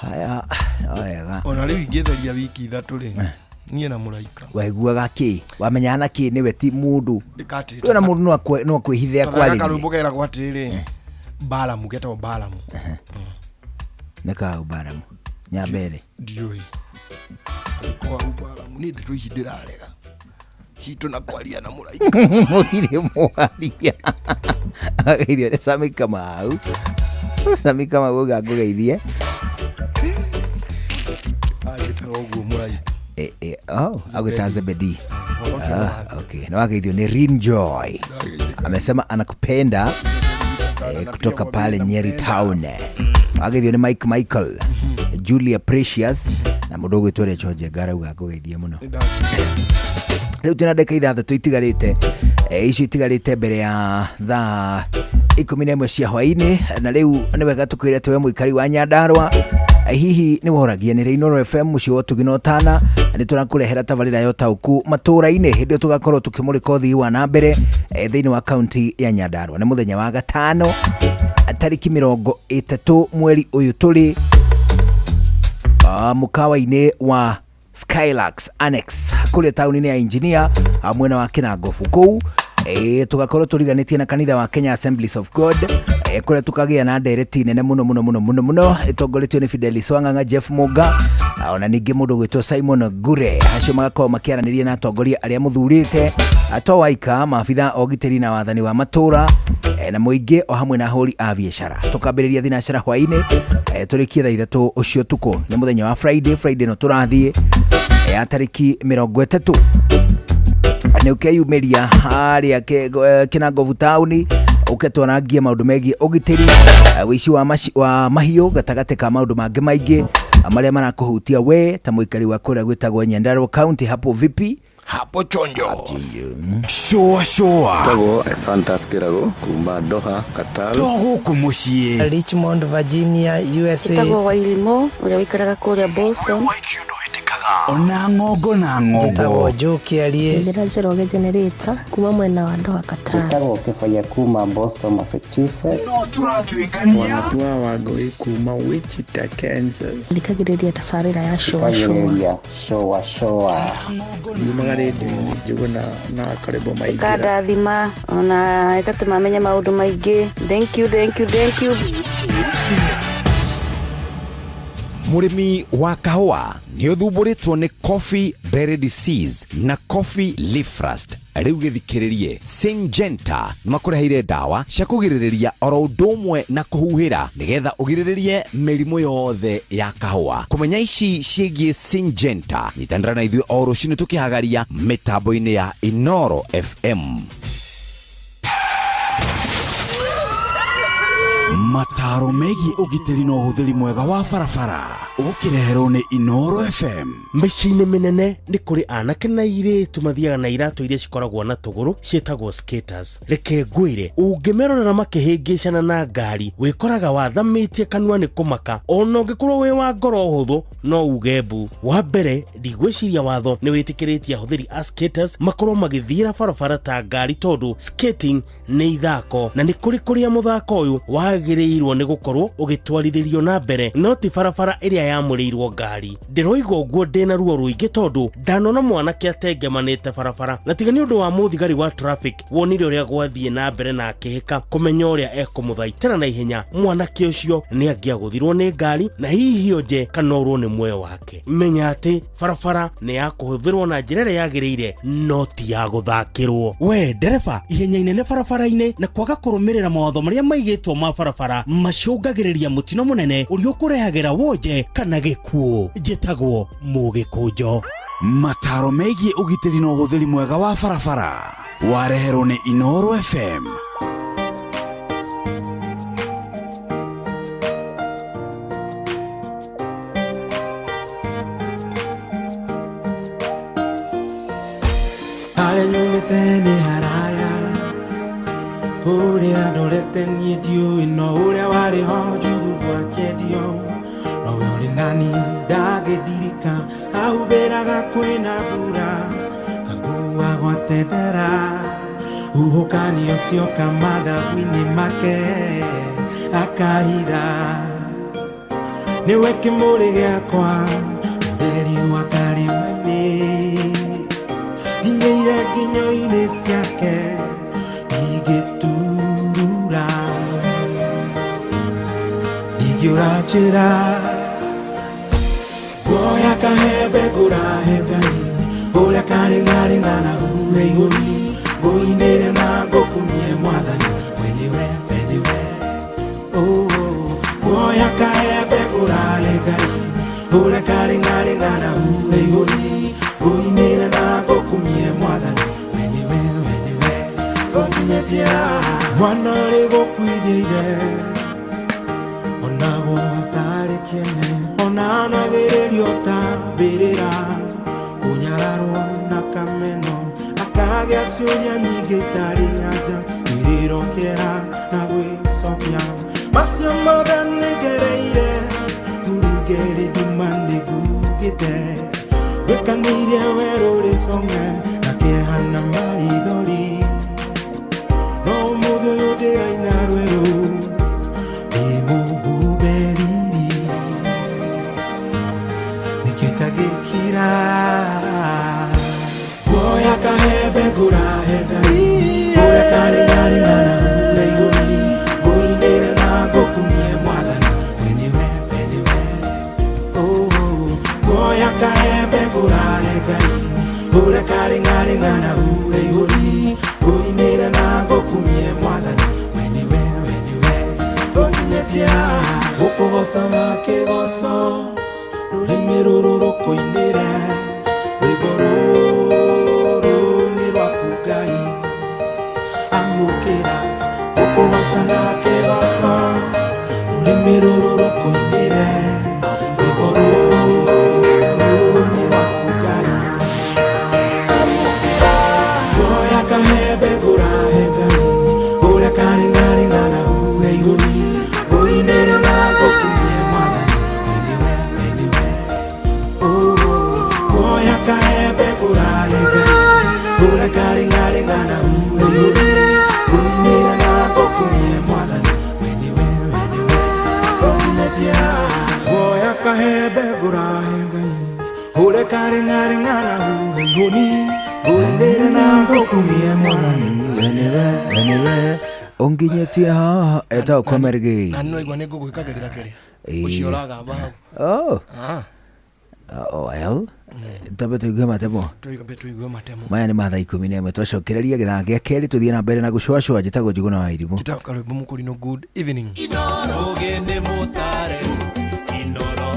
haya ona riu ingetheria wiki ithatu ri nie na muraika waiguaga ki wamenyana ki niwe ti mundu na mundu no kwihithia kwali karubukera gwatiri balamu getwa balamu neka balamu nyabere ndioi kwa balamu ni ndeto ici ndirarega citu na kwaria na muraika mutire mwaria agaithio ni Sami Kamau gagugeithie agitaga uguo muraika agwita Zebedi okay na wageithio ni Rin Joy amesema anakupenda kutoka pale Nyeri Town wageithio ni Mike Michael Julia Precious na mudogo twere George Garauga kugeithia muno riu tena ndeka ithathatũ itigarite ici itigarite mbere ya thaa 11 cia hwaini na riu ni wega tukwire twe muikari wa Nyandarua hihi ni woragia ni Reino FM mucio tuginotana ni turakurehera tabarira yo tauku matura-ini hindi tugakorwo tukimurika uthii wa na mbere thiini wa county ya Nyandarua ni muthenya wa gatano tariki 30 mweri uyu turi mukawa-ini wa Skylax Annex kule tauni ya Engineer mwena wa Kinangofu kou tugakorwo turiganitie na kanitha wa Kenya Assemblies of God kule tukagia na ndereti nene muno itongoretio ni Fidelis Wanganga, Jeff Muga ona ningi mundu gwitwo Simon Gure acio magakorwo makiaraniria na atongoria aria muthurite atowaika maabitha ogiteri na wathani wa matura na muingi o hamwe na hori a biashara tukambiriria thinacara hwaini turikie thaa 3 ucio tuko ni muthenya wa Friday no turathie ya tariki 30 ni ukeyumeria haria Kinangofu tauni uketwanangia maundu megie ugitiri wici wa mahiu gatagate ka maundu mangi maingi maria marakuhutia we ta muikari wa kuria gwitagwo Nyandarua County hapo vipi hapo chonjo shoa tago fantaskirago kumba Doha Qatar togo kumushie Richmond Virginia USA tago wailimo uria wikaraga kuria Boston waikio no hitikaga ona ngongo na ngongo Njoki alie Ndira Njoroge generator kuma mwena wa Ndoa Katara Nditago Kefaya kuma Boston Massachusetts no turatwikania Wanatua Wagoi kuma Wichita Kansas ndikagiriria tafarira ya showa Nimagarete juguna na karibu maigira Kada thima ona itatumamenya maundu maingi. Thank you. Murimi wa kahua ni uthuburitwo ni coffee berry disease na coffee leaf rust. Riu githikiririe Syngenta nimakureheire dawa cia kugiririria oro ndumwe na kuhuhira nigetha ugiriririe mirimu yothe ya kahua. Kumenya ici ciegie Syngenta nyitandara na ithuĩ o rũciinĩ tukihagaria mitambo-ini ya Inoro FM. mataro megi ugiteri no huthiri mwega wa barabara ukireherwo ni Inoro FM. Mĩciĩ-inĩ mĩnene nĩ kũrĩ anake na airĩtu mathiaga na iratũ iria cikoragwo na tũgũrũ ciĩtagwo skaters. Reke ngwĩre ũngĩmerorera makĩhĩngĩcana na ngari wĩkoraga wathamĩtie kanua nĩ kũmaka, ona ũngĩkorwo wĩ wa ngoro hũthũ no uge mbu. Wa mbere ndigwĩciria watho nĩ wĩtĩkĩrĩtie ahũthĩri a skaters makorwo magĩthiĩra barabara ta ngari, tondũ skating nĩ ithako na nĩ kũrĩa mũthako ũyũ wagĩrĩirwo nĩ gũkorwo ũgĩtwarithĩrio na mbere, no ti barabara ĩrĩa yamũrĩirwo ngari. Ndĩroiga ũguo ndĩna ruo rũingĩ tondũ ndanona mwanake atengemanĩte barabara, na tiga nĩ ũndũ wa mũthigari wa traffic wonire ũrĩa gwathiĩ na mbere na akĩhĩka kũmenya ũrĩa ekũmũthaitĩra na ihenya. Mwanake ũcio nĩ angĩagũthirwo nĩ ngari na hihi onje kanorwo nĩ muoyo wake. Menya atĩ barabara nĩ ya kũhũthĩrwo na njĩra ĩrĩa yagĩrĩire, no ti ya gũthakĩrwo. We ndereba, ihenya inene barabara-inĩ na kwaga kũrũmĩrĩra mawatho marĩa maigĩtwo ma barabara macũngagĩrĩria mũtino mũnene ũrĩa ũkũrehagĩra wonje kana gĩkuũ. Njĩtagwo Mũgĩkũnjo. Mataro megiĩ ũgitĩri na ũhũthĩri mwega wa barabara wareherwo nĩ Inoro FM. Hallelujah ni haraya Kuria ndorete niĩ ndiũĩ no ũrĩa warĩ ho njuthu wakendio no we ũrĩ nani ndagĩndirika ahumbĩraga kwĩna mbura kakua gwatendera uhukanio cioka mathagu-inĩ make akahitha nĩwe kĩmũrĩ gĩakwa ũtheri wa karĩma-inĩ nginyĩire nginyo-inĩ ciake igĩtura ingĩũra njĩra guoya kahembe ngũrahe Ngai ũrĩa karĩng'arĩng'a na huhe igũrũ ngũinĩre na ngũkumie Mwathani we nĩwe guoya kahembe ngũrahe Ngai ũrĩa karĩng'arĩng'a na huhe igũrũ ngũinĩre na ngũkumie Mwathani we nĩwe gũkinyĩkia mwana ũrĩ gũkuithia ithe onagwo hatarĩ kĩene ona anagĩrĩrio ta mbĩrĩra kũnyararwo na kameno akagĩa ciũria nyingĩ itarĩ anja irĩro kĩera na gwĩcokia macio mothe nĩgereire ngurungĩrĩ nduma nĩgugĩte wĩkanĩire werũ rĩcong'e na kĩeha na maithori no mũthĩ ũyũ ndĩraina rwerũ ndĩmũhumberiri nĩkĩtagĩkira guoya kahembe ngũrahe Ngai ũrĩa karĩng'arĩng'a na huhe igũrũ ngũinĩre na ngũkumie Mwathani we nĩwe guoya kahembe ngũrahe Ngai ũrĩa karĩng'arĩng'a na huhe igũrũ ngũinĩre na ngũkumie Mwathani we nĩwe gũkinyĩkia gũkũgoca na kĩgoco rũrĩmĩ rũrũ rũkũinĩre rwĩmbo rũrũ nĩ rwaku Ngai amũkĩra gũkũgoca na kĩgoco rũrĩmĩ rũrũ rũkũinĩre rwĩmbo rũrũ nĩ rwaku Ngai guoya kahembe ngũrahe Ngai ũrĩa karĩng'arĩng'a na huhe igũrũ ngũinĩre na ngũkumie Mwathani we nĩwe kahembe ngũrahe Ngai hũre karĩng'arĩng'a na huhe ihũni ngũendere na ngũkumie mwanani wenewe onginyetie haha eta ukomerge no igwa nĩ ngũgwĩkagĩrĩra kĩrĩa ũcio ũragamba hau well tabe tuigue matemo maya nĩ mathaa 11 twacokereria gĩthaa gĩa kerĩ tũthiĩ na mbere na gũcũacũa njĩtagwo Njuguna wa Irimũ njĩtagwo Karwĩmbo Mũkũrinũ. Good evening. Rũgĩnĩ mũtare Inoro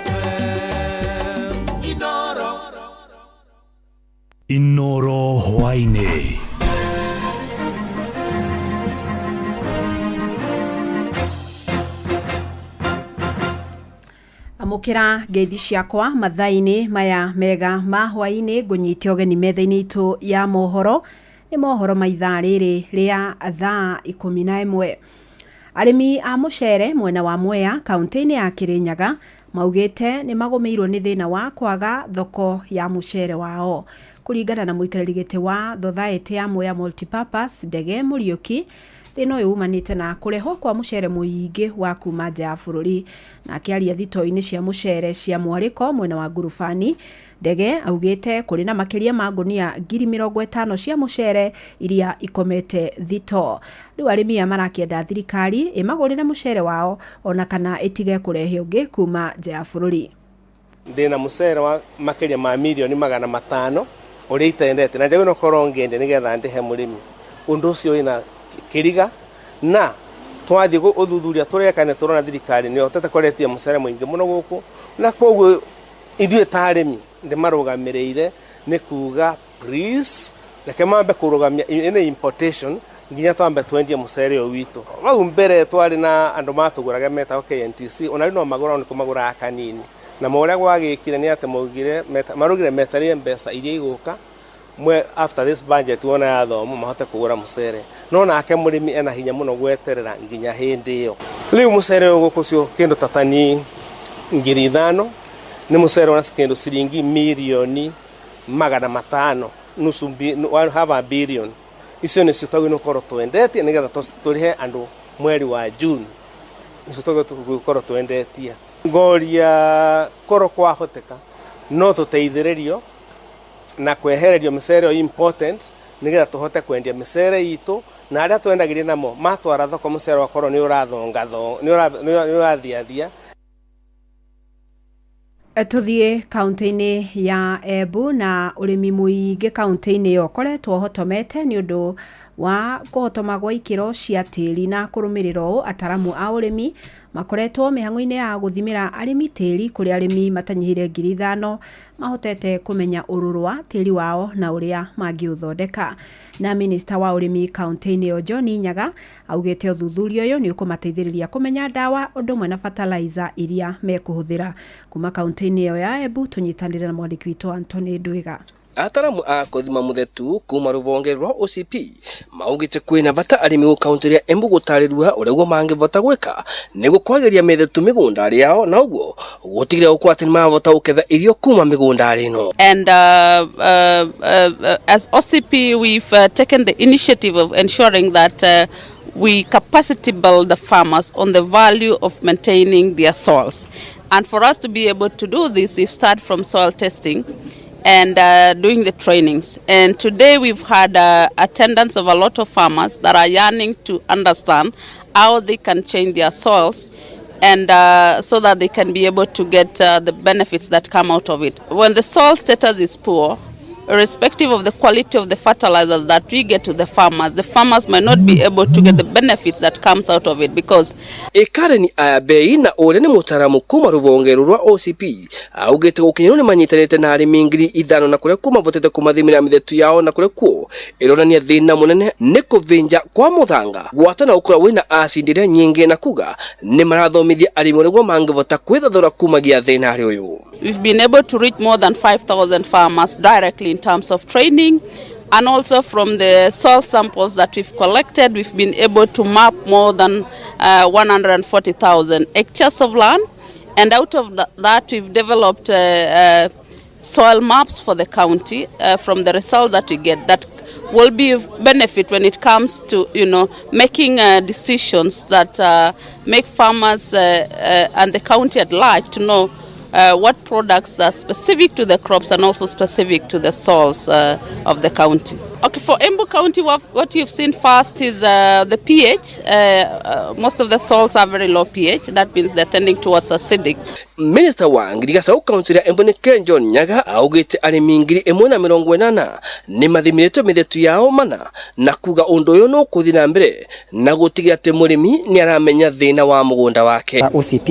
FM Inoro hwainĩ. Amukira ngeithi ciakwa mathaini maya mega ma hwaini ngunyite ogeni metha-ini itu ya mohoro ni mohoro maithaa riri ria thaa 11. Arimi a mucere mwena wa Mwea kaunti-ini ya Kirinyaga maugite ni magomeirwo ni thina wa kwaga thoko ya mucere wao. Kuringana na muikarĩri gĩtĩ wa Society ya Mwea Multipurpose Ndege Muriuki, thina uyu umanite na kureho kwa mucere muingi wa kuma nja ya bururi. Na akiaria thito-ini cia mucere cia Mwariko mwena wa Ngurubani, Ndege augite kuri na makiria ma ngunia 50,000 cia mucere iria ikomete thito. Riu arimi marakienda thirikari imagurire mucere wao ona kana itige kurehe ungi kuma nja ya bururi. Ndina mucere wa makiria ma milioni 500 uria itendete na njagĩrĩirwo korwo ngende nigetha ndihe murimi undu ucio ina kiriga na twathi uthuthuria turekane turona thirikari ni otete koretie mucere muingi muno guku na koguo ithuĩ ta arimi ndimarũgamĩrĩire ni kuga please reke mambe kurugamia ine importation nginya twambe twendie mucere ũyũ witũ. Vau mbere twari na andu matuguraga metagwo KNTC ona rĩu no magũra ni kumagũra kanini na moria gwagĩkire ni ate maugire marugire metarie mbeca iria iguka mwe after this budget wona yathomo mahote kugura mucere no nake murimi ena hinya muno gweterera nginya hindi iyo. Riu mucere ũyũ gukucio kindu tatani 5,000 ni mucere wa kindu ciringi milioni 500 nusu half a billion. Icio nĩ citagwo nokoro twendetie nigetha turihe andu mweri wa June icio tugũkorwo twendetie ngoria koro kwa hoteka no tuteithĩrĩrio na kwehererio mĩcere important nigetha tuhote kwendia mĩcere itu na aria twendagĩria namo matwara thoko mũcere wakorwo ni urathonga ni urathiathia. Tuthie kaunti-ini ya Embu na urimi muingi kaunti-ini yo koretwo hotomete ni undu wa kuhotoma gwa ikiro cia tiri na kurumiriro ataramu a urimi makoretwo mihango-ini ya guthimira arimi tiri kuri arimi matanyihire 5,000 mahotete kumenya ururu wa tiri wao na uria mangiuthondeka. Na minister wa urimi kaunti-ini yo John Nyaga augite uthuthuria uyu ni ukumateithĩrĩria kumenya dawa undu mwe na fertilizer iria mekuhuthira. Kuma kaunti-ini yo ya Embu tunyitanire na mwandiki witu Anthony Ndwiga. Ataramu a kuthima muthetu kuma ruvonge rwa OCP maugite kwina bata arimi gu kaunti ya Embu gutarirua uria mangivota gwika niguo kwageria methetu migunda yao na uguo gutigire ukwati ni mavota uketha irio kuma migunda ino. And as OCP we've taken the initiative of ensuring that we capacity build the farmers on the value of maintaining their soils. And for us to be able to do this, we've started from soil testing and doing the trainings. And today we've had attendance of a lot of farmers that are yearning to understand how they can change their soils and so that they can be able to get the benefits that come out of it. When the soil status is poor, irrespective of the quality of the fertilizers that we get to the farmers might not be able to get the benefits that comes out of it because Ekareni Ayabei na ule ni mutaramu kuma ruvonge rwa OCP augite gukinyirwo ni manyitanite na arimi 5,000 na kuria kuma votete kumathimira mithetu yao na kuria kuo ironania thina munene ni kuvinja kwa muthanga gwatana ukura wina acid iria nyingi na kuga ni marathomithia arimi uria mangivota kwithathura kumagia thina ri uyu. We've been able to reach more than 5,000 farmers directly in terms of training, and also from the soil samples that we've collected, we've been able to map more than 140,000 hectares of land, and out of that we've developed soil maps for the county from the results that we get that will be of benefit when it comes to, making decisions that make farmers and the county at large to know what products are specific to the crops and also specific to the soils of the county. Okay, for Embu County, what you've seen first is the pH. Most of the soils are very low pH. That means they're tending towards acidic. Minister wa ngirigaca kaunti ya Embu ni Ken John Nyaga augite arimi ngiri 180 ni mathimiritwe mithetu yao mana na kuga undu uyu no kuthi na mbere na gutiga ati murimi ni aramenya thina wa mugunda wake. OCP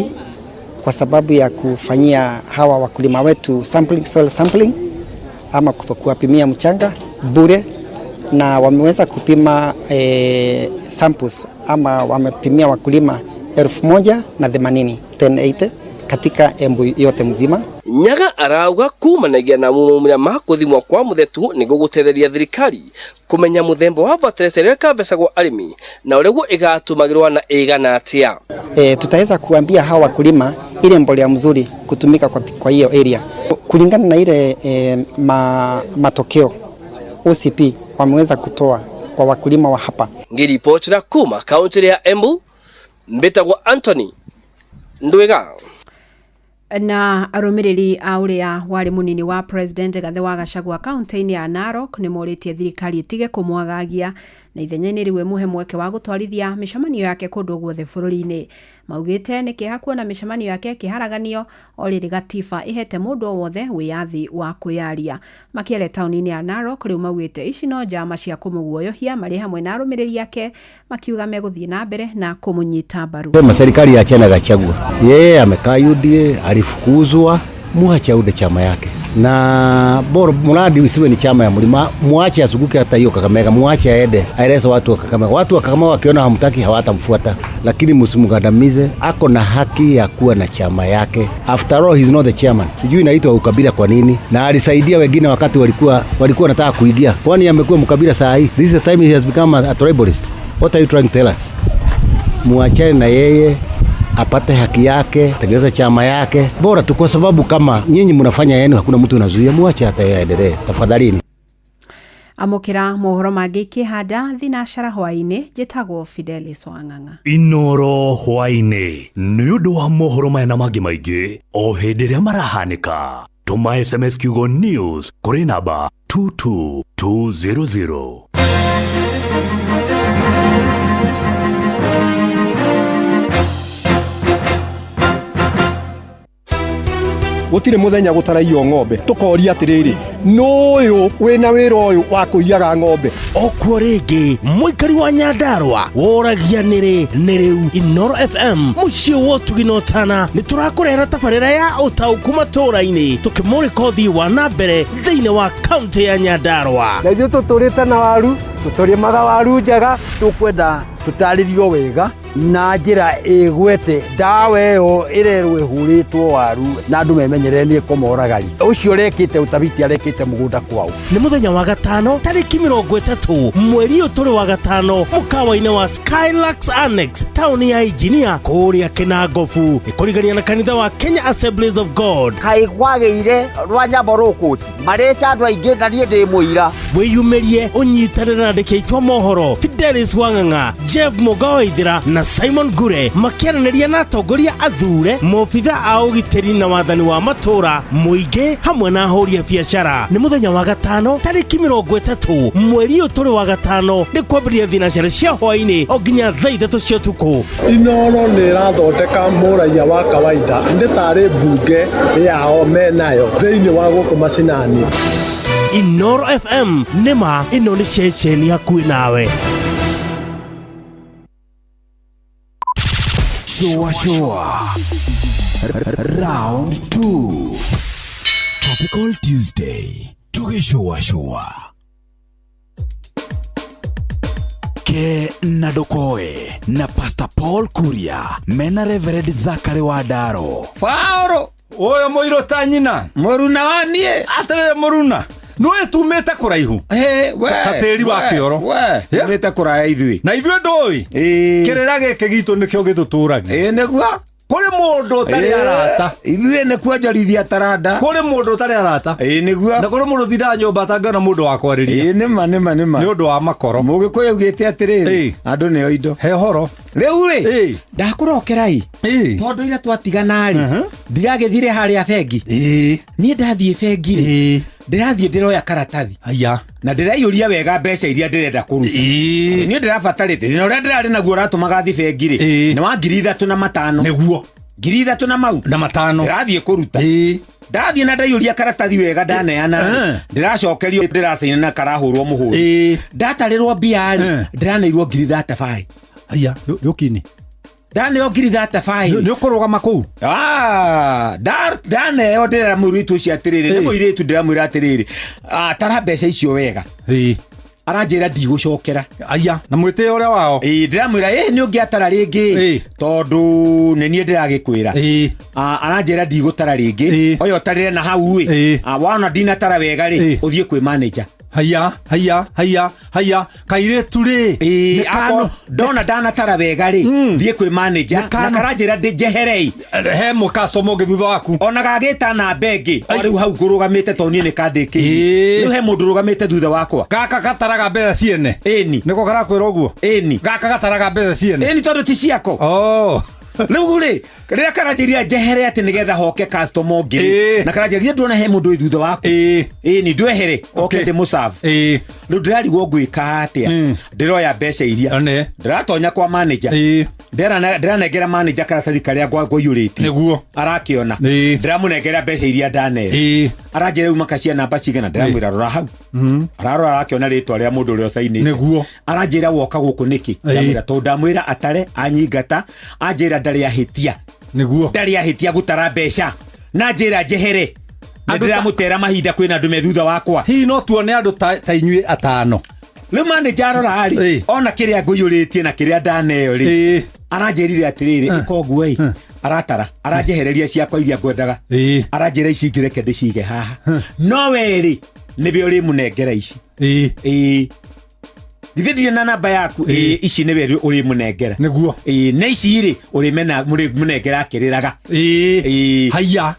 kwa sababu ya kufanyia hawa wakulima wetu soil sampling ama kuwapimia mchanga bure, na wameweza kupima samples ama wamepimia wakulima 1,080 katika Embu yote mzima. Nyaga arauga kumanagia na mumurama kuthimwa kwa muthetu ni gugutetheria thirikari kumenya muthemba wa fertilizer kabesa kwa arimi na ureguo igatumagirwa na igana atia. Tutaweza kuambia hawa wakulima ile mbolea mzuri kutumika kwa hiyo area kulingana na ile matokeo OCP wameweza kutoa kwa wakulima wa hapa. Ngiripotira kuma kaunti ya Embu, mbetagwa Anthony Ndwega. Na arumiriri auria wari munini wa president Gathe wa Gachagua kaunti-ini ya Narok ni moritie thirikari itige kumwagagia na ithenya-ini riwe muhe mweke wa gutwarithia mishamanio yake kundu guothe bururi-ini. Maugite ni kihakuo na mishamanio yake kiharaganio oriri gatiba ihete mundu wothe wiyathi wa kwiyaria. Makiere tauni-ini ya Narok riu maugite ici no njama cia kumuguoyohia mari hamwe na arumiriri yake makiuga meguthie na mbere na kumunyita mbaru. Serikali ya China Gachagua yeye amekaa UDA, alifukuzwa, muache aude chama yake na bora mradi usiwe ni chama ya mlima, muache azunguke hata hiyo Kakamega, muache aende aeleze watu wa Kakamega. Watu wa Kakamega wakiona hamtaki hawatamfuata, lakini msimgandamize. Ako na haki ya kuwa na chama yake. After all, he's not the chairman. Sijui inaitwa ukabila kwa nini, na alisaidia wengine wakati walikuwa wanataka kuingia. Kwani amekuwa mkabila saa hii? This is the time he has become a tribalist. What are you trying to tell us? Muachane na yeye apate haki yake, tengeneza chama yake bora tu, kwa sababu kama nyinyi mnafanya yenu hakuna mtu anazuia, muache hata yeye aendelee tafadhalini. Amukira mohoro mangi kihanda thinashara hwaini jitagwo Fidelis Wang'ang'a. Inoro hwaini ni undu wa mohoro maya na mangi maingi o hindi ria marahanika. Tuma SMS kiugo news kuri namba 22200. Gutire muthenya gutaraio ng'ombe tukoria atiriri nuyu wina wira uyu wa kuiyaga ng'ombe okwo ringi muikari wa Nyandarua woragia niri riu Inoro FM mucie wotuginotana ni turakurehera tabarira ya utauku matura-ini tukimurika uthii wa nambere thiini wa kaunti ya Nyandarua. Na ithuĩ tũtũrĩte na waru tũtũrĩmaga waru njega tũkwenda tũtarĩrio wega na njĩra ĩgwete ndawa ĩyo ĩrerwo ĩhũrĩtwo waru na andũ memenyerere nĩ kũmoragari ũcio rekĩte ũtabiti arekĩte mũgũnda kwao. Nĩ mũthenya wa gatano tarĩki 30 mweri ũyũ tũrĩ wa gatano mũkawa-inĩ wa Skylux Annex taũni ya Engineer kũrĩa Kinangofu nĩ kũrigania na kanitha wa Kenya Assemblies of God. Kaĩ kwagĩire rwa nyambo rũkũti marĩta andũ aingĩ na niĩ ndĩ mũira. Wĩyumĩrie ũnyitanĩre na andĩki aitũ mohoro Fidelis Wang'ang'a, Jeff Mugoithira na Simon Gure makiaranĩria na atongoria athure mobitha a ũgitĩri na wathani wa matũra mũingĩ hamwe na ahũri a biacara. Nĩ mũthenya wa gatano tarĩki 30 mweri ũyũ tũrĩ wa gatano nĩ kwambĩrĩria thinacara cia hwaĩ-inĩ o nginya thaa 3 cia ũtukũ. Inoro nĩ ĩrathondeka mũraia wa kawaida nĩ tarĩ mbunge yao menayo thĩinĩ wa gũkũ macinani. Inoro FM nĩma ĩno nĩ ceceni hakuhĩ nawe. Shua Round 2 Tropical Tuesday Shua Ke Nadokoe na Pastor Paul Kuria mena Reverend Zachary Wadaro Faoro oyo moiro tanyina moruna wanie atare moruna noe tumeta kuraihu we tateri wa kioro we tumeta kuraya ithui na ithui ndoi kirera geke gitu nikyo gituturagia neguo kuri mundu tari arata ithuĩ nĩ kuonjorithia taranda kuri mundu tari arata nĩguo na kuri mundu thira nyumba tangana mundu wa kwarĩria nĩma nĩ ũndũ wa makoro mũgĩkũyũ ũgĩte atĩrĩrĩ andũ nĩo indo he horo rĩu ndakũrokerai tondũ ira twatigana-rĩ ndiragĩthire harĩa bengi niĩ ndathiĩ bengi ndirathiĩ ndiroya karatathi na ndĩraiyũria wega mbeca iria ndĩrenda kũruta niĩ ndĩrabatarĩte na ũrĩa ndĩrarĩ naguo ũratũmaga thiĩ bengi-rĩ nĩ wa 3,500 nĩguo 3,000 na mau na 5 ndirathiĩ kũruta ndathiĩ na ndaiyũria karatathi wega ndaneana ndĩracokerio ndĩracaina na karahũrwo mũhũri ndatarĩrwo mbia-rĩ ndĩraneirwo 35,000 yũkini ndaneo 35,000 nĩ ũkũrũgama kũu ndaneo ndĩrera mũirĩtu ũcio atĩrĩrĩ nĩ mũirĩtu ndĩramwĩra atĩrĩrĩ tara mbeca icio wega aranjĩra ndigũcokera na mwĩtĩo ũrĩa wao ndĩramwĩra nĩ ũngĩatara rĩngĩ tondũ nĩ niĩ ndĩragĩkwĩra aranjĩra ndigũtara rĩngĩ oyo tarĩre na hau-ĩ wona ndinatara wega-rĩ ũthiĩ kwĩ manager haya kairĩtu rĩ ndona ndanatara wega-rĩ thiĩ kwĩ manager na karanjĩra njeherei he mũcustomer ũngĩ thutha waku ona gagĩta namba ĩngĩ o rĩu hau ngũrũgamĩte tondũ niĩ nĩ kandĩkĩire rĩu he mũndũ ũrũgamĩte thutha wakwa gaka gataraga mbeca ciene nĩko karakwĩra ũguo gaka gataraga mbeca ciene tondũ ti ciako rĩu-rĩ rĩrĩa karanjĩria njehere atĩ nĩgetha hoke customer ũngĩ na karanjĩria ndũona he mũndũ wĩ thutha waku ni ndwehere oke ndĩmũserve rĩu ndĩrarigwo ngwĩka atĩa ndĩroya mbeca iria ndĩratonya kwa manager ndĩranengera manager karatathi karĩa ngũiyũrĩtie nĩguo arakĩona ndĩramũnengera mbeca iria ndanere aranjĩra uma kacia namba cigana ndĩramwĩra rora hau ararora arakĩona rĩtwa rĩa mũndũ ũrĩa ũcainĩte nĩguo aranjĩra woka gũkũ nĩkĩ ndamwĩra tondũ ndamwĩra atare anyingata anjĩra ndarĩ ahĩtia nĩguo ndarĩ ahĩtia gũtara mbeca na njĩra njehere ndĩramũtera mahinda kwĩna andũ me thutha wakwa hihi no tuone andũ ta inyuĩ atano rĩu manager arora-rĩ ona kĩrĩa ngũiyũrĩtie na kĩrĩa ndaneo-rĩ aranjĩrire atĩrĩrĩ koguo-ĩ aratara aranjehereria ciakwa iria ngwendaga aranjĩra ici ngĩreke ndĩcige haha no we-rĩ nĩwe ũrĩmũnengera ici githĩ ndirĩ na namba yaku ici nĩwe ũrĩmũnengera nĩguo na ici-rĩ ũrĩmũnengera akĩrĩraga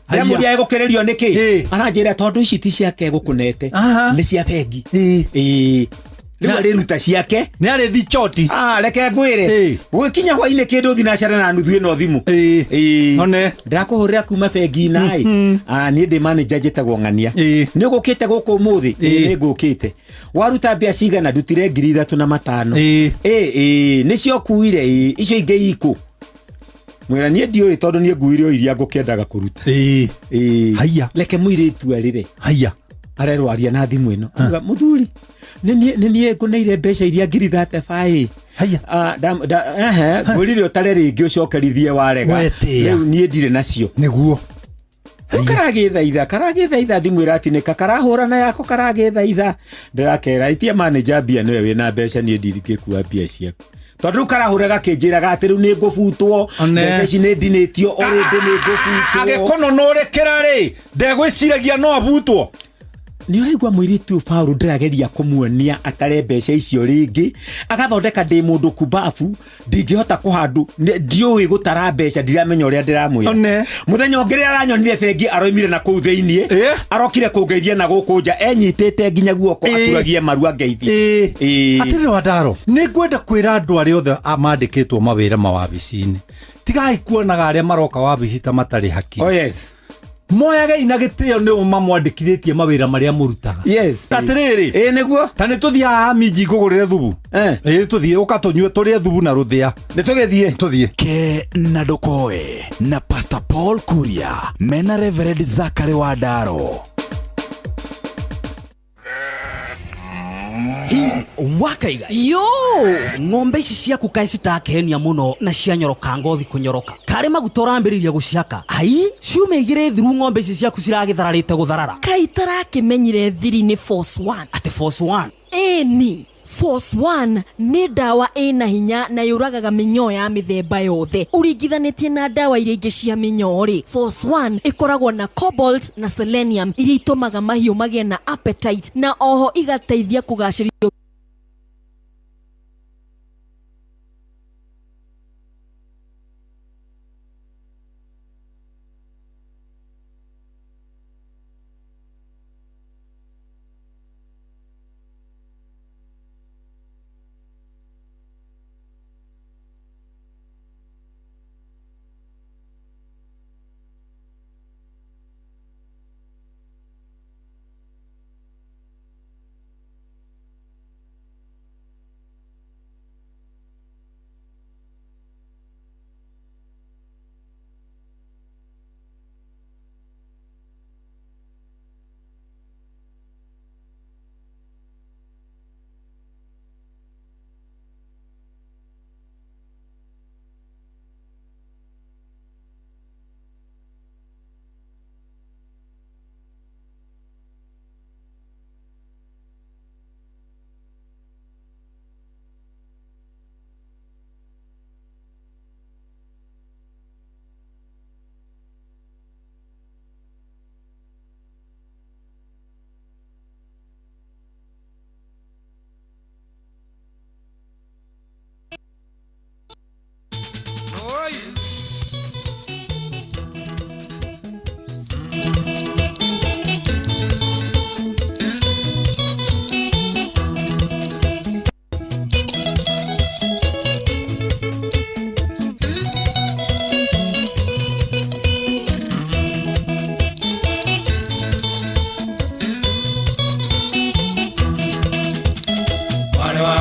haya mũthia egũkĩrĩrio nĩkĩ aranjĩra tondũ ici ti ciake egũkũnete nĩ cia bengi rĩu arĩruta ciake nĩ arĩ thichoti reke ngwĩre gwĩkinya hwainĩ kĩndũ ũthi nacara na nuthu ĩno thimũ ndĩrakũhũrĩra kuma bengi naĩ niĩ ndĩ manager njĩtagwo ng'ania nĩ ũgũkĩte gũkũ ũmũthĩ nĩ ngũkĩte waruta mbia cigana ndutire 3,500 nĩcio kuire icio ingĩ ikũ mwĩra niĩ ndiũĩ tondũ niĩ nguire o iria ngũkĩendaga kũruta reke mũirĩtu arĩre arerwaria na thimũ ĩno auga mũthuri nĩ niĩ ngũneire mbeca iria 35,000 ngwĩrire ũtare rĩngĩ ũcokerithie warega rĩu niĩ ndirĩ nacio nĩguo karagĩthaitha thimũ ĩratinĩka karahũra na yako karagĩthaitha ndĩrakera itia manager mbia nĩwe wĩna mbeca niĩ ndirigĩkua mbia ciaku tondũ rĩu karahũra gakĩnjĩraga atĩ rĩu nĩ ngũbutwo mbeca ici nĩ ndinĩtio o rĩngĩ nĩ ngũbutwo agĩkũnonorekera-rĩ ndegwĩciragia no abutwo nĩ ũraigua mũirĩtu ũyũ Paul ndĩrageria kũmuonia atare mbeca icio rĩngĩ agathondeka ndĩ mũndũ kumbabu ndingĩhota kũhandũ ndiũĩ gũtara mbeca ndiramenya ũrĩa ndĩramwĩra mũthenya ũngĩ rĩrĩa aranyonire bengi aroimire na kũu thĩiniĩ arokire kũngeithia na gũkũ nja enyitĩte nginya guoko aturagie maru angeithie atĩrĩ Wandaro nĩ ngwenda kwĩra andũ arĩa othe amandĩkĩtwo mawĩra mawabici-inĩ tigai kuonaga arĩa maroka wabici ta matarĩ hakiri moyage ina gĩtĩo nĩ mamwandĩkithĩtie mawĩra marĩa mũrutaga atĩrĩrĩ nĩguo ta nĩ tũthiĩ haha minji ngũgũrĩre thubu tũthiĩ ũkatũnyue tũrĩe thubu na rũthĩa nĩ tũgĩthiĩ ke na ndũkoe na Pastor Paul Kuria mena Reverend Zachary Wandaro wakaiga yo ng'ombe ici ciaku kaĩ citakenia mũno na cianyoroka ngothi kũnyoroka karĩ maguta ũrambĩrĩria gũcihaka ai ciumia igĩrĩ thiru ng'ombe ici ciaku ciragĩthararĩte gũtharara kaĩ itarakĩmenyire thiri nĩ Force 1 atĩ Force 1 ĩni Force 1 nĩ ndawa ĩna hinya na yũragaga mĩnyoo ya mĩthemba yothe ũringithanĩtie na ndawa iria ingĩ cia mĩnyoo-rĩ. Force 1 ĩkoragwo na cobalt na selenium iria itũmaga mahiũ magĩe na appetite na oho igateithia kũgacĩrithia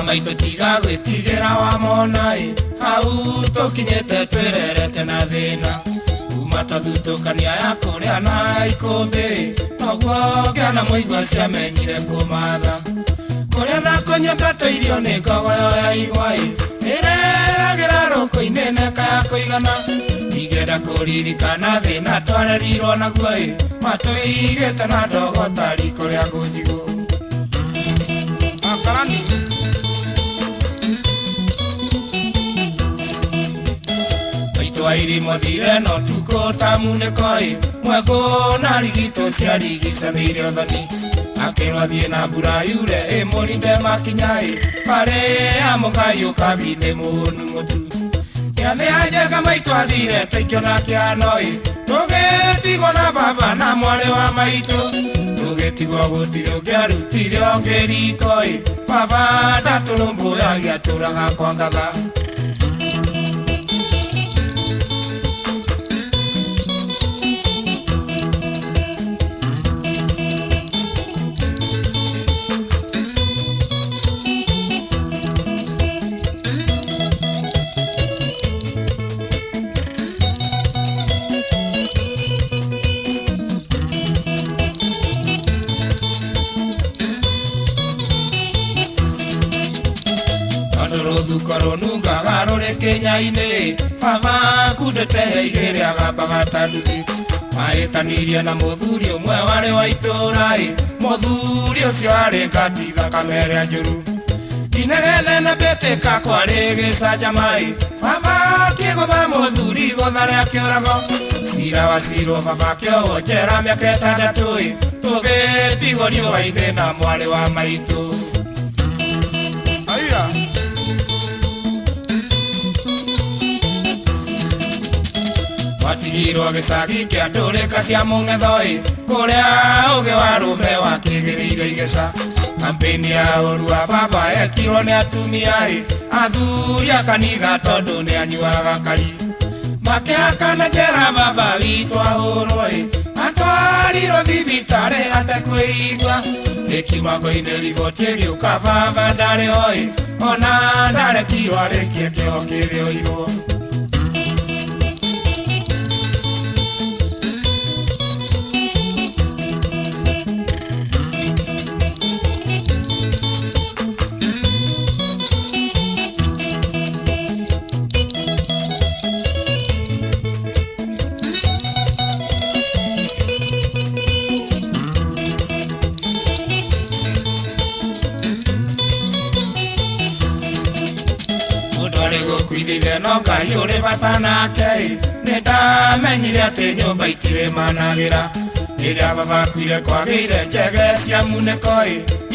maitũ tiga gwĩtigĩra wa mona hau tũkinyĩte twĩrerete na thĩna kuma twathutũkania ya kũrĩa na ikũmbĩ noguo ngĩona mũigua ciamenyire kũmatha kũrĩa na kũnyua irio nĩ ngogoyo ya igwa ĩreragĩra rũkũ-inĩ neka ya kũigana igenda kũririkana thĩna twarerirwo naguo matũigĩte na ndogo ta riko rĩa ngũnjigũ Akarani Maitũ airimo thire no tuko tamunĩko mweko na rigito ciarigicanĩire ũthoni akĩrwo thiĩ na mbura yure mũrinde makinya parĩa mũkaiũ kabinĩ mũnu mũtu Kĩathĩ anjega maitũ athire taikio na kĩano tũgĩtigwo na baba na mwarĩ wa maitũ tũgĩtigwo gũtirĩ ũngĩarutire ũngĩriko baba ndatũrũmbũyagia tũraga kwa ngatha Koronu gagarore Kenya-inĩ baba kundete igĩrĩ agambaga tanduthi maĩtanirie na mũthuri ũmwe warĩ wa itũũra mũthuri ũcio arĩ ngati thakame ĩrĩa njũru inegene na mbĩtĩka kwarĩ gĩcanjama baba akĩgũtha mũthuri igũtha rĩa kĩũrago cira wa cirwo baba akĩohwo njera mĩaka 6 tũgĩtigwo riũa-inĩ na mwarĩ wa maitũ Watigirwo gĩcagi kĩa ndũrĩka cia mũng'etho kũrĩa ũgĩ wa rũme wakĩgĩrĩire igeca kampeni ya ũru wa baba ekirwo nĩ atumia athuri a kanitha tondũ nĩ anyuaga kari makĩhakana njera baba witũ ahũrwo atwarirwo thibitarĩ atekwĩigua rĩkiumango-inĩ riboti ĩgĩũka baba ndarĩ ho ona ndarekirwo arĩkie kĩoho kĩrĩoirwo Kuithire no Ngai ũrĩ bata nake nĩndamenyire atĩ nyũmba itirĩ managĩra rĩrĩa baba akuire kwagĩire njege cia munĩko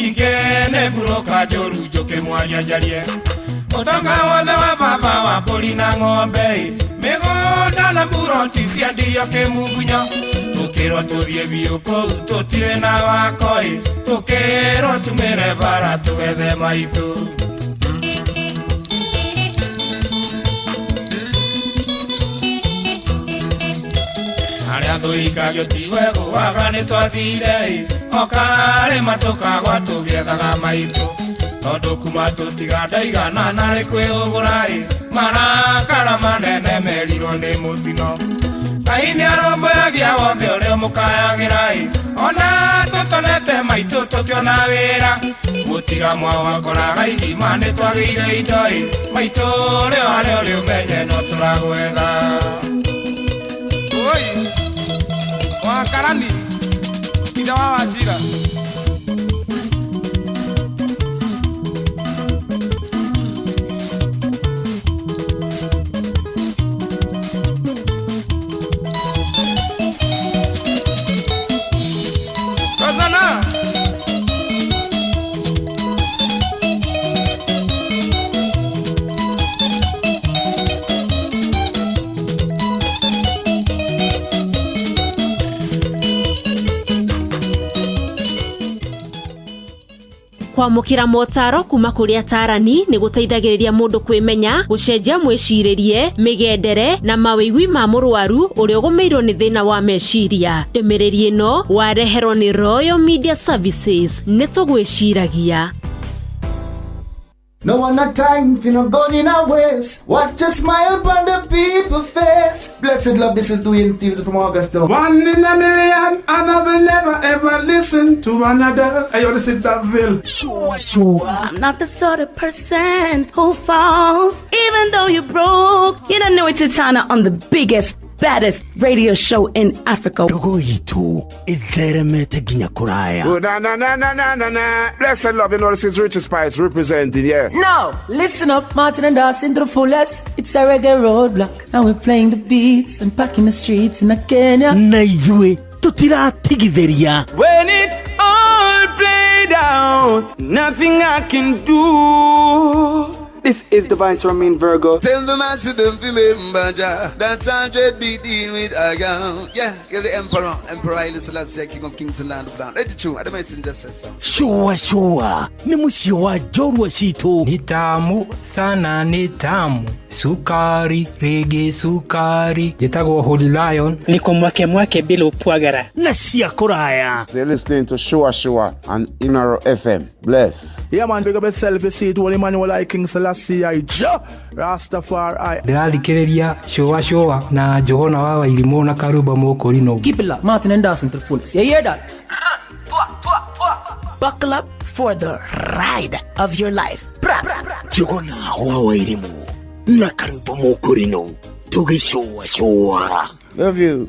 ingĩ nĩ ngurũka njũru njũkĩmwaria njarie ũtonga wothe wa baba wa mbũri na ng'ombe mĩgũnda na mburoti ciendirio kĩmungunyo tũkĩrwo tũthiĩ biũ kũu tũtirĩ na wako tũkĩrwo tumĩre bara tũgethe maitũ Arĩa thũikagio tiwe gũaga nĩ twathire okarĩma tũkagwa tũgĩethaga maitũ tondũ kuma tũtiga ndaigana narĩ kwĩũgũra marakara manene merirwo nĩ mũtino Ngai nĩarũmbũyagia wothe ũrĩa mũkayagĩra ona tũtonete maitũ tũkĩona wĩra gũtiga mwawakoraga igima nĩ twagĩire indo maitũ ũrĩa harĩa ũrĩ ũmenye no tũragwetha Wakarani Ida wa Wazira Kazana Kwamũkĩra motaro kuma kũrĩ atarani nĩ gũteithagĩrĩria mũndũ kwĩmenya, gũcenjia mwĩcirĩrie, mĩgendere na mawĩigwi ma mũrwaru ũrĩa ũgũmĩirwo nĩ thĩna wa meciria. Ndũmĩrĩri ĩno wareherwo nĩ Royal Media Services. Nĩ tũgwĩciragia. No one a time for no gun in a waist. Watch a smile upon the people face. Blessed love, this is Dwayne Stevens from Augusta. 1 in a million, and I will never ever listen to another. I only sit that Bill. Sure. I'm not the sort of person who falls. Even though you broke, you don't know it's Titana on the biggest, baddest radio show in Africa. Dogo itu itheremete ginya kuraya. Oh, na. Blessed love, you know this is Richard Spice representing, yeah. No, listen up, Martin and Dawson to the fullest. It's a reggae roadblock. Now we're playing the beats and packing the streets in Kenya. Naijue tutiratigithiria. When it's all played out, nothing I can do. This is Divine Sermon Virgo. Tell the master don't remember that's 100 BD with a gown. Yeah, you're the emperor. Emperor Haile Selassie, king of kings and land of land. Let you, the messenger says so. Shua. Ni musio wa jorwa shito. Ni tamu sana, ni tamu. Sukari, rege sukari. Jitago Holy Lion. Niko mwake bila upwagara. Nasia kuraya. So you're listening to Shua on Inaro FM. Bless. Yeah man, big up yourself. You see it, Holy Emmanuel I King Selassie I Rastafari. Ndĩrathikĩrĩria Shua na Johana wa Wairimu na Karuba Mokorino. Keep it locked, Martin and Dawson to the fullest. You hear that? Buckle up for the ride of your life. Johana wa Wairimu na Karuba Mokorino. Tugi Shua. Love you.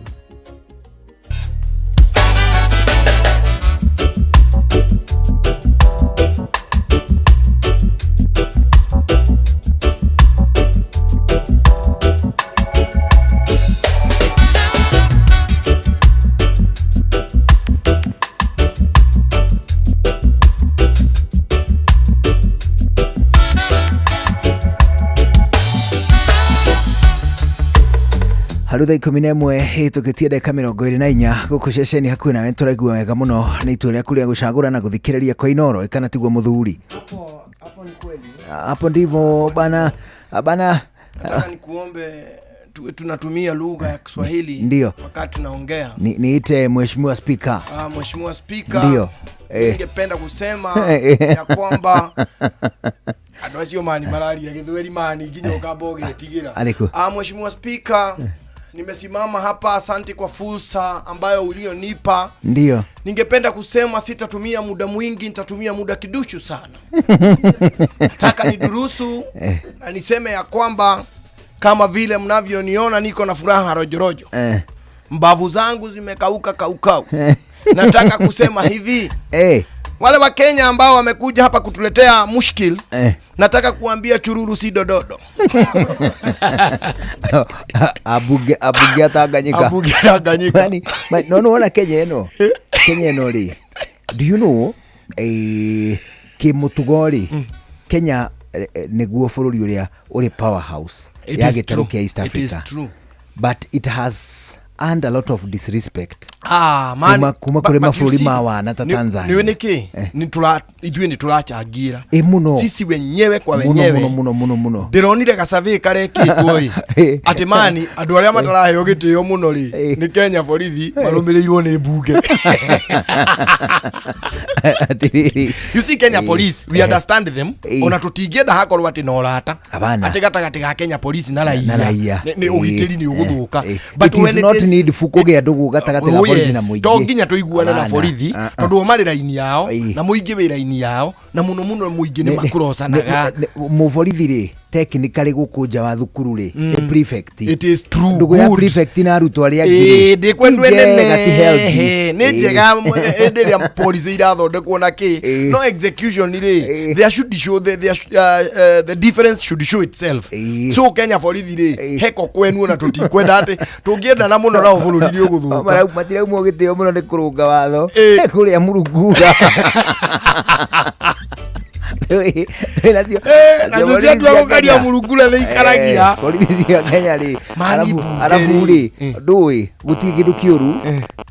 Harutha 11 hitukitie ndeka 24 guku ceceni hakuhi nawe turaigua wega muno ni itua rĩaku rĩa gucagura na guthikĩrĩria kwa Inoro ikana tiguo muthuri. Hapo ni kweli. Hapo ndivyo bana. Nataka nikuombe tunatumia lugha ya Kiswahili ndio wakati tunaongea. Niite Mheshimiwa Speaker. Mheshimiwa Speaker. Ndio. Ningependa kusema ya kwamba adwachio mani malaria githweri mani ginyo kaboge tigira. Mheshimiwa Speaker, nimesimama hapa, asante kwa fursa ambayo ulionipa. Ndio. Ningependa kusema sitatumia muda mwingi, nitatumia muda kiduchu sana. Nataka nidurusu na niseme ya kwamba kama vile mnavyoniona niko na furaha rojorojo. Mbavu zangu zimekauka kaukau. Nataka kusema hivi. Wale wa Kenya ambao wamekuja hapa kutuletea mushkil, nataka kuambia chururu si dododo. Abuge Tanganyika. No wana Kenya eno. Kenya eno ri. Do you know kimutugori Kenya neguo bururi uria uri powerhouse ya gitaro kia East Africa. It is true. But it has and a lot of disrespect. Man, kuma kure mafuri mawa na Tanzania. Niwe niki ni tulachagira. Muno. Sisi wenyewe kwa wenyewe. Muno. Ndironire gasavi kare kigoi. Ati mani andu aria matarahe ogitio muno ri ni Kenya borithi marumirirwo ni mbunge. You see Kenya police, we understand them. Ona tutingienda hakorwo ati no rata. Ati gatagati ga Kenya police na raia. Ni ugitiri ni uguthuka. But when it is need fukuge ndugu gatagati ga borithi na muingi. To nginya tuiguane na borithi tondu o mari raini yao na muingi we raini yao na muno muingi ni makurosanaga. Mu borithi ri technically gukunja wa thukuru ri prefect. It is true. Ndugu ya prefect na arutwo aria ngiri. Ndi kwendwe nene. Ni njega enderia police irathondekwo na ki. No execution ri. They should show the difference should show itself. So Kenya borithi ri heko kwenu na tutikwenda ati tungienda na muno na bũrũri ri ũgũthũka. Matira mu gitio muno ni kurunga watho. Kuria Murunguga. Na ndio tuagokaria Murungura ni ikaragia. Borithi ya Kenya ri. Arabu ri ndui guti kindu kiuru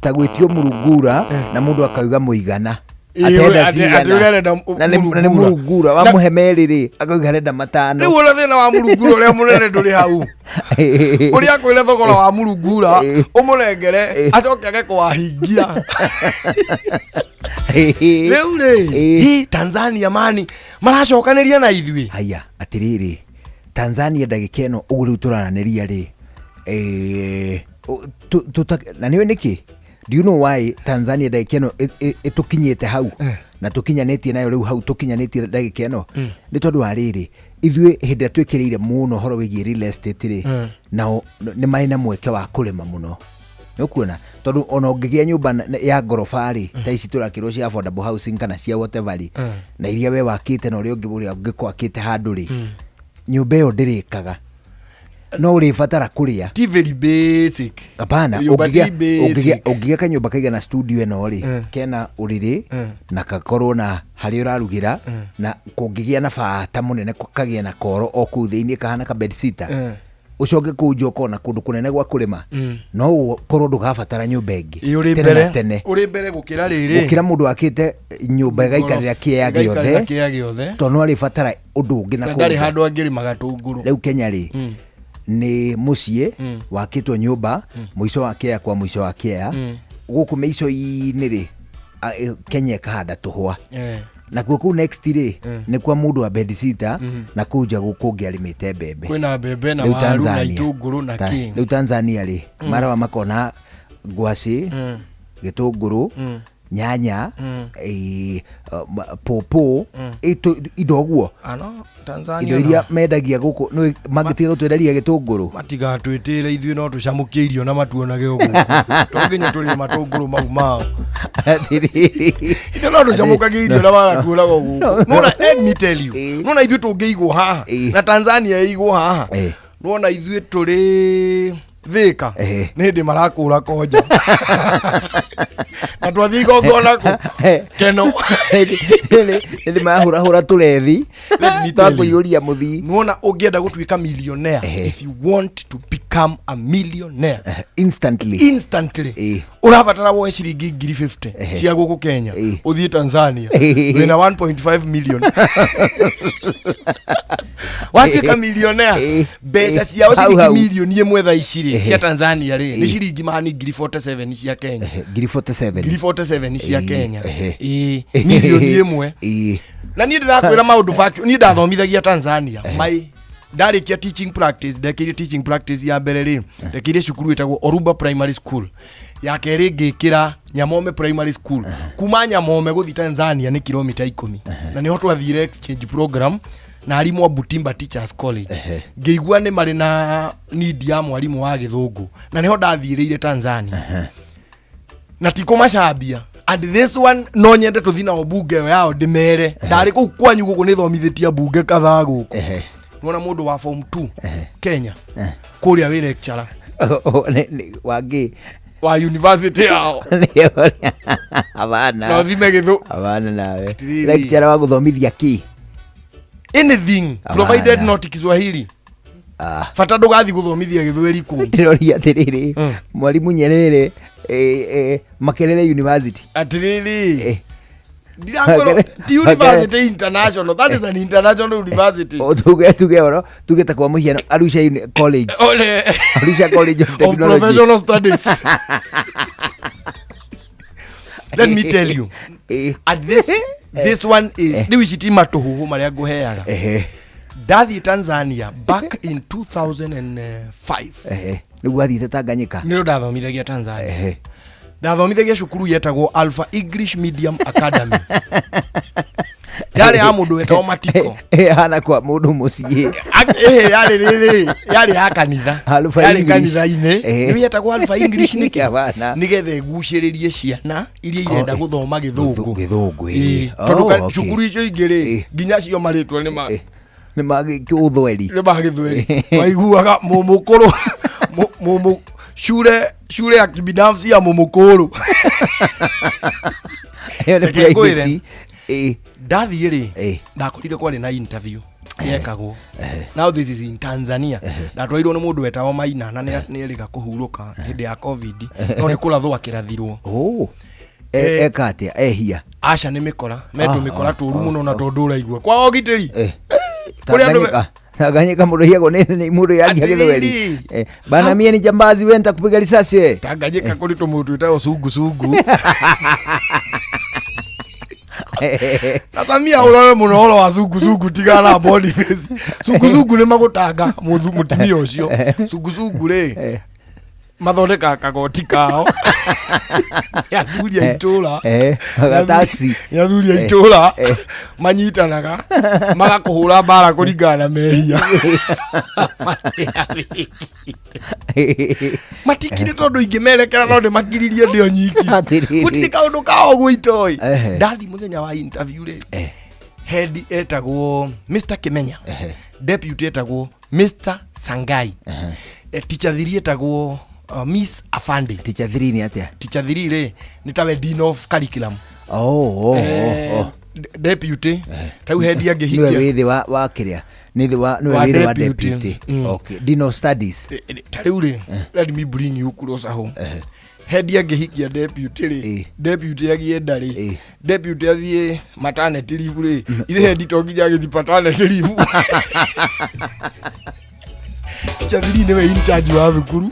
ta gwitio Murungura na mundu akauga muigana. atenda cigana na nĩ mũrungura wa mũhe merĩ rĩ akauga arenda matano. Rĩu ona thĩna wa mũrungura ũrĩa mũnene ndũrĩ hau ũrĩa kwĩre thogora wa mũrungura ũmũnengere acoke age kũwahingia. Rĩu rĩ Tanzania mani maracokanĩria na ithuĩ. Haya atirĩrĩ Tanzania ndagĩka ĩno ũguo rĩu tũraranĩria rĩ na nĩwe nĩkĩ? Do you know why Tanzania ndagĩka ĩno ĩtũkinyĩte hau na tũkinyanĩtie nayo rĩu hau tũkinyanĩtie ndagĩka ĩno nĩ tondũ wa rĩrĩ ithuĩ hĩndĩ twĩkĩrĩire mũno horo wĩgiĩ real estate rĩ nao nĩ marĩ na mweke wa kũrĩma mũno. Nĩ ũkuona tondũ ona ũngĩgĩa nyũmba ya ngoroba rĩ ta ici tũrakĩrwo cia affordable housing kana cia whatever rĩ na iria we wakĩte na ũrĩa ũngĩkwakĩte handũ rĩ nyũmba ĩyo ndĩrĩkaga no ũrĩbatara kũrĩa ti very basic. Hapana, ũngĩgĩa kanyũmba kaigana studio ĩno rĩ kena ũrĩrĩ na gakorwo na harĩa ũrarugĩra na kũngĩgĩa na bata mũnene kagĩa na koro o kũu thĩinĩ kahana ka bed sitter ucoke kũu njoko na kũndũ kũnene gwa kũrĩma no ũkorwo ndũgabatara nyũmba ĩngĩ tene ũrĩ mbere gũkĩra rĩrĩ gũkĩra mũndũ akĩte nyũmba ĩgaikarĩra kĩea gĩothe tondũ no arĩbatara ũndũ ũngĩ na ndarĩ handũ angĩrĩmaga tũngũrũ. Rĩu Kenya rĩ nĩ mũciĩ wakĩtwo nyũmba mũico wa kĩea kwa mũico wa kĩea gũkũ mĩico-inĩ rĩ Kenya ĩkahanda tũhũa na kũu next rĩ nĩ kwa mũndũ wa bed sitter na kũu nja gũkũ ngĩarĩmĩte mbembe. Kwĩna mbembe na waru na itũngũrũ na kĩ. Rĩu Tanzania rĩ marawa makona ngwacĩ gĩtũngũrũ nyanya popo indo guo indo iria mendagia gũkũ no magĩtiga gũtwenderia gĩtũngũrũ matigatwĩtĩre ithuĩ no tũcamũkie irio na matuonage ũguo to nginya tũrĩ matũngũrũ mau mao ithuĩ no tũcamũkagie irio na magatuonaga ũguo. No let me tell you no na ithuĩ tũngĩigwo haha na Tanzania ĩigwo haha no na ithuĩ tũrĩ Thika nĩ hĩndĩ marakũra koja na twathiĩ igongona keno hĩndĩ marahũrahũra tũrethi twakũiyũria mũthii. Nuona ũngĩenda gũtuĩka millionaire if you want to become a millionaire instantly ũrabatara woe ciringi 50 cia gũkũ Kenya ũthiĩ Tanzania wĩna 1.5 million watuĩka millionaire mbeca ciao ciringi milioni ĩmwe thaa ici cia Tanzania rĩ nĩ ciringi mani 47 cia Kenya 47 cia Kenya milioni ĩmwe. Na niĩ ndĩrakwĩra maũndũ factual niĩ ndathomithagia Tanzania ndarĩkia teaching practice ndekĩire teaching practice ya mbere rĩ ndekĩire cukuru ĩtagwo Oruba Primary School ya kerĩ ngĩkĩra Nyamome Primary School kuma Nyamome gũthiĩ Tanzania nĩ kilomita 10 na nĩho twathire exchange program na arimũ a Butimba Teachers College ngĩigua nĩ marĩ na need ya mwarimũ wa gĩthũngũ na nĩho ndathirĩire Tanzania na tikũmacambia and this one no nyende tũthi na bunge yao ndĩmere ndarĩ kũu kwanyu gũkũ nĩ thomithĩtie bunge kadhaa gũkũ nona mũndũ wa form 2 Kenya kũrĩa wĩ lecturer wangĩ wa university yao abana no thime gĩthũ abana nawe lecturer wa gũthomithia kĩ anything provided not Kiswahili fata ndũgathi gũthomithia gĩthweri kũu ndĩroria atĩrĩrĩ mwarimu Nyerere Makerere University atĩrĩrĩ the university international that is an international university tuge oro tugeta kwa muhiano Arusha College Arusha College of Technology of Professional Studies. Let me tell you at this one is niwicitima tuhuhu maria nguheaga ndathi Tanzania back in 2005 nĩguo athire Tanganyika nĩrĩo ndathomithagia Tanzania ndathomithagia cukuru yetagwo Alpha English Medium Academy yarĩ ya mũndũ wetagwo Matiko hana kwa mũndũ mũciĩ yarĩ rĩrĩ yarĩ ya kanitha yarĩ kanitha-inĩ nĩ yetagwo Alpha English nĩgetha ĩgucĩrĩrie ciana iria irenda gũthoma gĩthũngũ tondũ cukuru icio ingĩ rĩ nginya cio marĩtwo nĩ magĩũthweri waiguaga mũmũkũrũ shule ya kibinafsi ya mũmũkũrũ ndathi rĩ ndakorire kwarĩ na interview yekagwo now this is in Tanzania ndatwairwo nĩ mũndũ wetagwo Maina na nĩ erĩga kũhurũka hĩndĩ ya covid no nĩ kũrathwo akĩrathirwo ekatia ehia Aca nĩ mĩkora metũ mĩkora tũru mũno na tondũ ũraigua kwa ogitĩri Tanganyika mũndũ hiago nĩ mũndũ yaria gĩthweri bana mie ni jambazi wenda kupiga risasi Tanganyika kũrĩ tũmũndũ twĩtagwo sungu na Samia ũrore mũno ũhoro wa sungu tigana body face sungu nĩ magũtanga mũtumia ũcio sungu rĩ mathondeka kagoti kao yathuria itũra taxi yathuria itũra manyitanaga magakũhũra mbara kũringana na mehia matikire tondũ ingĩmerekera no ndĩmakiririe ndĩo nyiki gũtirĩ kaũndũ kao gwĩtoi ndathi mũthenya wa interview rĩ head etagwo Mr. Kimenya deputy etagwo Mr. Sangai teacher 3 etagwo Miss Afande. Teacher 3 ni atia? Teacher 3 re ni tawe dean of curriculum. Deputy. Tau head ya gehikia. Niwe withi wa kiria. Niwe withi wa deputy. Okay. Dean of studies. Tau re. Let me bring you closer home. Head ya gehikia deputy re. Deputy ya gienda re. Deputy athie maternity leave re. Ile head tonginya githi paternity leave. Teacher 3 never in charge wa thukuru.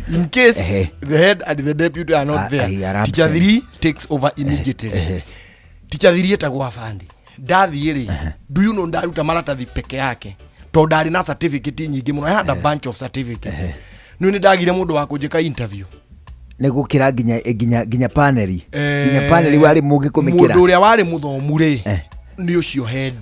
In case the head and the deputy are not there, teacher 3 takes over immediately. Teacher 3 etagwo Afande. Ndathi ri, do you know ndaruta maratathi peke yake? To ndari na certificate nyingi muno. I had a bunch of certificates. Nĩ ndagire mũndũ wa kũnjĩka interview. Nĩgũkĩra ginya paneli. Ginya paneli wari mũngĩ kũmĩkĩra. Mũndũ ũrĩa warĩ mũthomu rĩ. Ni ucio head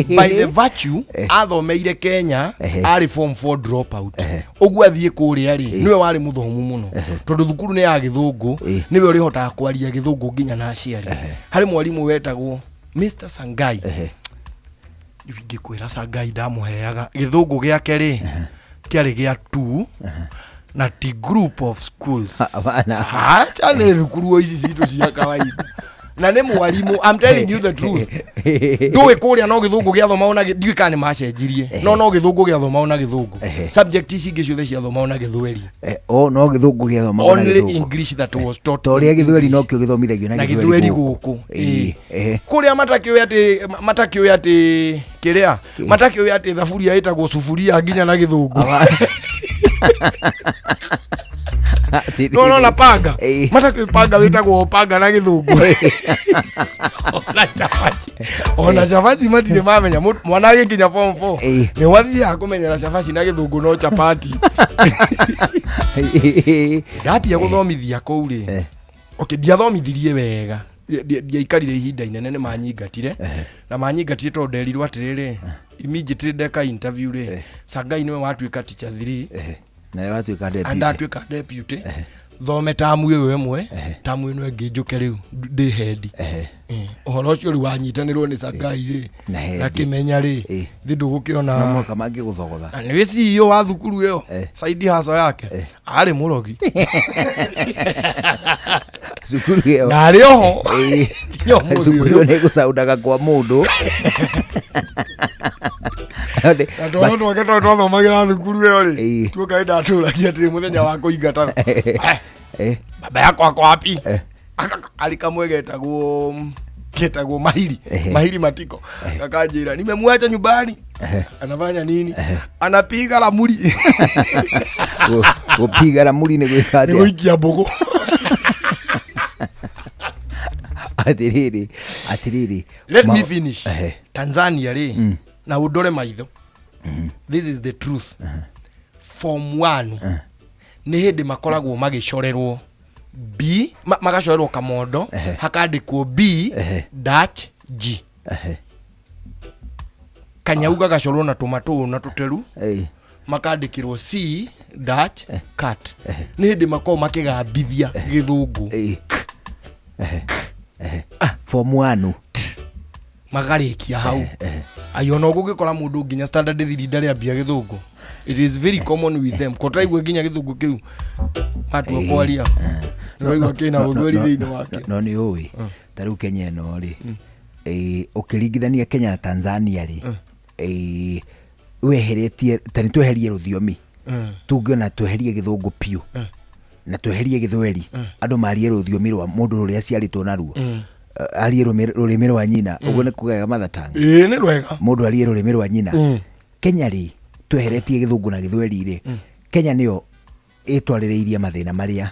by the virtue athomeire Kenya ari form 4 dropout ugu athie kuria ri niwe wari muthomu muno tondu thukuru ni ya githungu niwe uri hotaga kwaria githungu nginya na aciari hari mwarimu wetagwo Mr. Sangai ngikwira Sangai ndamuheaga githungu giake ri kiari gia 2 na ti group of schools acha ni thukuru ici citu cia kawaida na nĩ mwarimu. I'm telling you the truth. Ndũĩ kũrĩa no gĩthũngũ gĩathoma ona ndiũĩ kana macenjirie no gĩthũngũ gĩathoma ona gĩthũngũ subject ici ingĩ ciothe ciathoma ona gĩthweri no gĩthũngũ gĩathoma ona gĩthũngũ only English that was taught toria gĩthweri no kĩo gĩthomithagio na gĩthweri gũkũ kũrĩa matakĩoĩ atĩ kĩrĩa matakĩoĩ atĩ thaburia ĩtagwo sufuria nginya na gĩthũngũ no na panga matakĩoĩ panga wĩtagwo panga na gĩthũngũ ona chapati matire mamenya mwana agĩkinya form 4 nĩ wathiaga kũmenyera chapati na gĩthũngũ no chapati ndatia gũthomithia kũu rĩ okay ndiathomithirie wega ndiaikarire ihinda inene nĩ manyingatire na manyingatire tondũ nderirwo atĩrĩrĩ immediately ndeka interview rĩ Sangai nĩwe watuĩka teacher 3 na watuĩka deputy andatuĩka deputy thome tamu ĩyo ĩmwe tamu ĩno ĩngĩ njũke rĩu ndĩ head ũhoro ũcio rĩu wanyitanĩrwo nĩ Sangai rĩ na Kimenya rĩ thĩ ndũgũkĩona na mwaka mangĩ gũthogotha na nĩ CEO wa thukuru ĩyo Saidi Haso yake arĩ mũrogi cukuru ĩyo na arĩ oho cukuru nĩ gũcaundaga kwa mũndũ Atono twake twathomagira thukuru ĩyo rĩ tuoka ndatũragia atĩ mũthenya wa kũingatana baba yakwa kwapi alikamwe getagwo mahiri matiko kakanjira nimemwacha nyumbani anafanya nini anapiga ramuri kupiga ramuri ni gwikaje ni guikia mbogo atiriri let me finish Tanzania ri na udore maitho this is the truth form 1 ni hindi makoragwo magicorerwo B magacorerwo kamondo hakandikwo B dash G kanyauga gacorwo na tomato na tuteru makandikirwo C dash cat ni hindi makoo makigambithia githungu form 1 magarikia hau ayona gũgĩkora mũndũ nginya standard 3 ndarĩ ambia gĩthũngũ it is very common with them kotraigwe nginya gĩthũngũ kĩu matua kwaria no kina ũthweri thĩinĩ wake no nĩ ũĩ tarĩu Kenya ĩno rĩ ũkĩringithania Kenya na Tanzania rĩ weheretie tani tweherie rũthiomi tungĩona tweherie gĩthũngũ piũ na tweherie gĩthweri andũ marie rũthiomi rwa mũndũ rũrĩa aciarĩtwo naruo arie rurimi rwa nyina uguo ni kugega mathatangi ni rwega mundu arie rurimi rwa nyina Kenya ri tweheretie githungu na githweri ri Kenya niyo itwaririirie mathina maria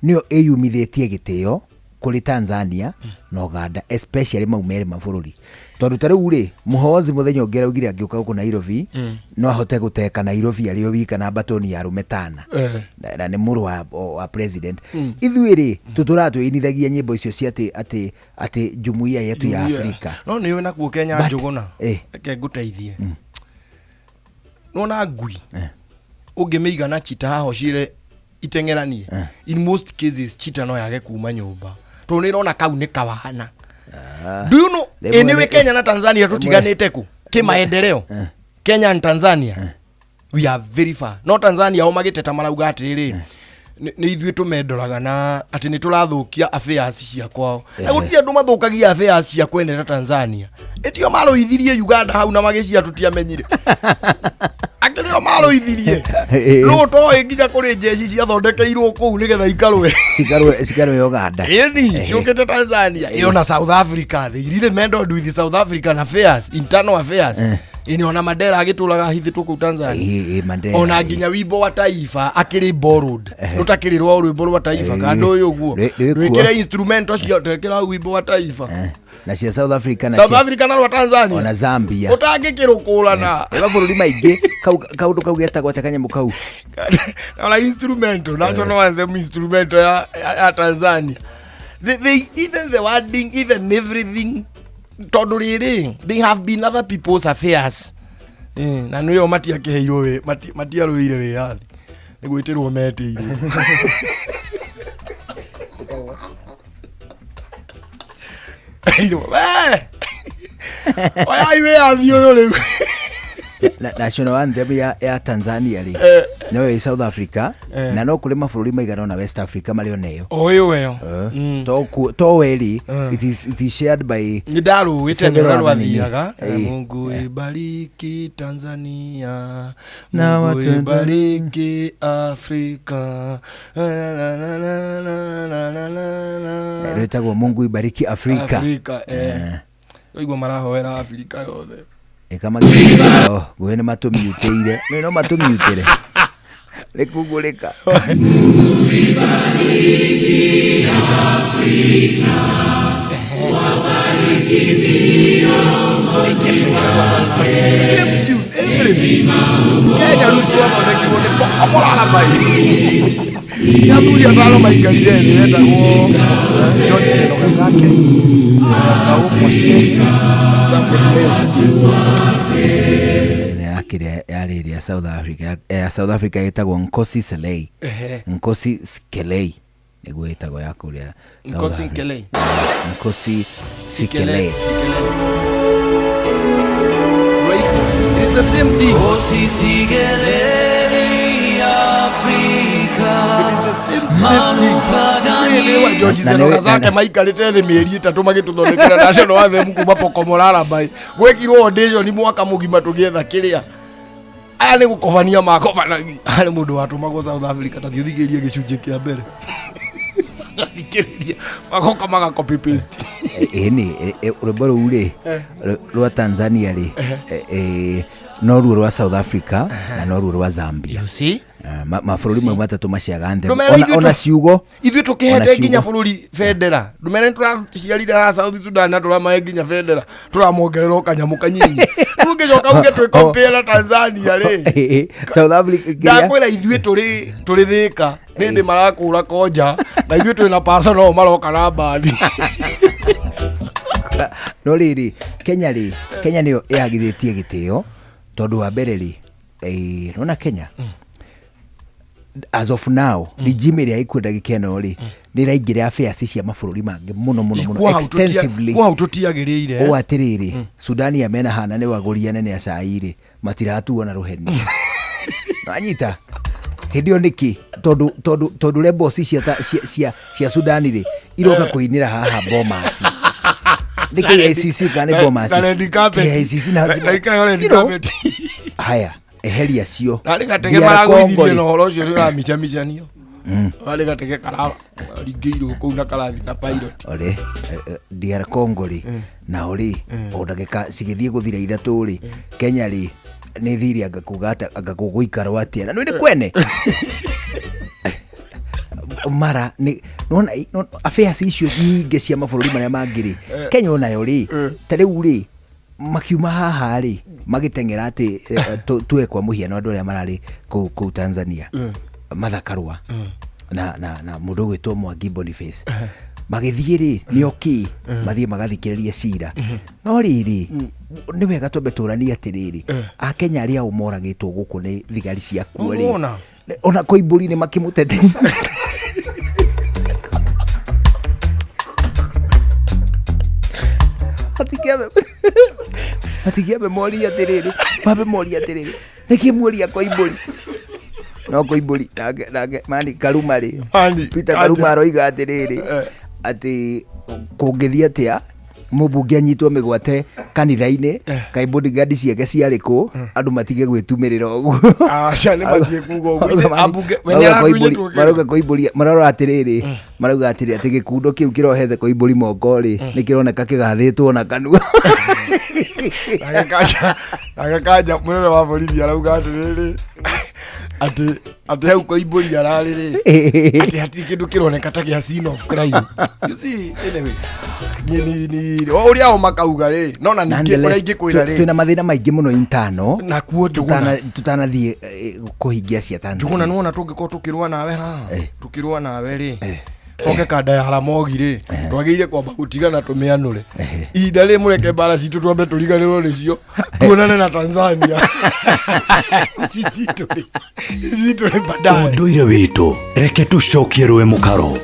niyo iyumithitie gitio kuri Tanzania na Uganda especially maumere mabururi tondu tariu ri Muhoozi muthenya ungera ugire angiuka guku Nairobi no ahote guteka Nairobi ari wika na batoni ya rumetana na ni muru wa president ithuiri tuturatu inithagia nyimbo icio cia ati jumuiya yetu ya Afrika no niwe na ku Kenya njuguna reke nguteithie no na ngui ungimiiga na chita haho cire itengeranie in most cases chita no yage kuma nyumba to ni rona kau ni kawana do you know anyway Kenya na Tanzania tutiganite ku kimaendeleo Kenya and Tanzania we are very far no Tanzania o magiteta marauga atiriri ni ithuĩ tumendoraga na ati ni turathukia affairs cia kwao na gutia andu mathukagia affairs cia kwendera Tanzania etio maroithirie Uganda hau na magicia tutiamenyire akilio maroithirie no to inginya kuri jeshi cia thondekeirwo kuu nigetha cikarwe Uganda eni ciukite Tanzania iyo na South Africa they really meddled with the South African affairs internal affairs ini ona Mandela agitulaga hithitwo ku Tanzania ona nginya wimbo wa taifa akiri borrowed tutakirirwo wimbo wa taifa kando uyu guo wikire instrumento cio tekira wimbo wa taifa na cia South Africa na wa Tanzania ona Zambia utangikirukula bururi maingi kaundu kau getagwo tekanyemu kau ona instrumento national anthem instrumento ya Tanzania they even the wording even everything tondu riri they have been other people's affairs na niyo mati akiheirwo we mati aruire we yathi nigwitirwo metirwo oya iwe yathi uyu riu national anthem ya Tanzania ri no ya South Africa na no kuri mabũrũri maigana na West Africa mari oneyo oyo weyo to weli it is shared by Nidaru witendera wathiaga Mungu ibariki Tanzania Mungu ibariki Afrika retagwo Mungu ibariki Afrika oigwa marahoera Afrika yothe ekamagiro gwene matumiuteire no matumiutere rekuguleka Ibariki Afrika wabariki viongozi Kenya rutu wathondekirwo ni amorala mai yathuri atano maikarire thĩ wetagwo John Senogazake Kaumwa Chenya yari ya South Africa yetagwo Nkosi Selei Nkosi Sikelei niguo yetagwo ya kuria Nkosi Sikelei Nkosi Sikelei it is the same thing Nkosi Sikelei Afrika Elewa George Senogazake maikarite thĩ mĩeri 3 magituthondekera national anthem kuma Pokomorala bai gwekirwo audition ni mwaka mugima tugietha kiria aya ni gukobania makobanagi ari mundu watumagwo South Africa ta thiuthigirie gicunje kia mbere thikiriria magoka maga copy paste ni rwimbo uri rwa Tanzania ri no ruo rwa South Africa na no ruo rwa Zambia you see mabũrũri mau matatu maciaga anthem ona ciugo ithuĩ tukihete nginya bũrũri federa ndumene turaciarire ha South Sudan na turamahe nginya federa turamongerera kanyamu kanyinyi ungecoka uge twi compare na Tanzania ri South Africa ndakwira ithuĩ turi thika nindi marakura koja na ithuĩ twi na pasa no maroka na bandi no riri Kenya niyo yagithitie gitio tondu wa mbere ri nona Kenya as of now regime ria ikwenda gikeno ri niraingira affairs cia mabũrũri mangi muno extensively kwa tutiagirire o atiriri Sudani amena hana ni waguria nene acairi matiratuo na ruheni anyita hindio niki tondu rebels cia Sudani ri iroka kuinira haha Bomas ndike ICC kane Bomas ICC na ikayoredi carpet haya eheria cio na rĩgatege maragũithirie no horo ũcio rĩramicamicania wale gatege karaba ringĩirwo kũu na karathi na pilot ole DR Congo ri na ori odageka cigithie guthira ithatu ri Kenya ri ni thiri anga kuguikara atia na ni kwene mara ni nona affairs issues nyingi cia mabũrũri marĩa mangĩ Kenya onayo ri tarĩu ri makiuma haha ri magitengera ati tuwe kwa muhiano andu aria marari ku Tanzania mathakarwa na mundu gwitwo Mwangi Boniface magithie ri ni oki mathie magathikiriria cira no riri ni wega twambe turania atiriri a Kenya aria umoragitwo guku ni thigari cia kuo ri ona Koimburi ni makimutete Hatikiabe mori atiriri mabe mori atiriri nikimuoria Koimburi no Koimburi nage mani Karumari Peter Karuma roiga atiriri ati kungithia atia mubunge anyitwo migwate kanitha-ini kai bodyguard ciake ciariko andu matige gwitumirira uguo acha ni matie kugo uguo abunge maroga Koimburi marora atiriri marauga atiri ati gikundo kiu kirohethe Koimburi mongori ni kironeka kigathitwo na kanua agakaja munene wa borithi arauga atiriri ati hau Koimburi arariri ati kindu kironeka ta gia scene of crime you see anyway ni oria o makauga ri nona ningi oria ingikwira ri twina mathina maingi muno intano na kuo tutanathie kuhingia cia Tanzania nduguna nuona tungiko tukirwa nawe ha tukirwa nawe ri oke kada ya Haramogi ri twageire kwamba gutigana tumianure ida ri mureke bara citu twambe turiganirwo nicio tuonane na Tanzania citu ri badai unduire witu reke tucokie rwe mukaro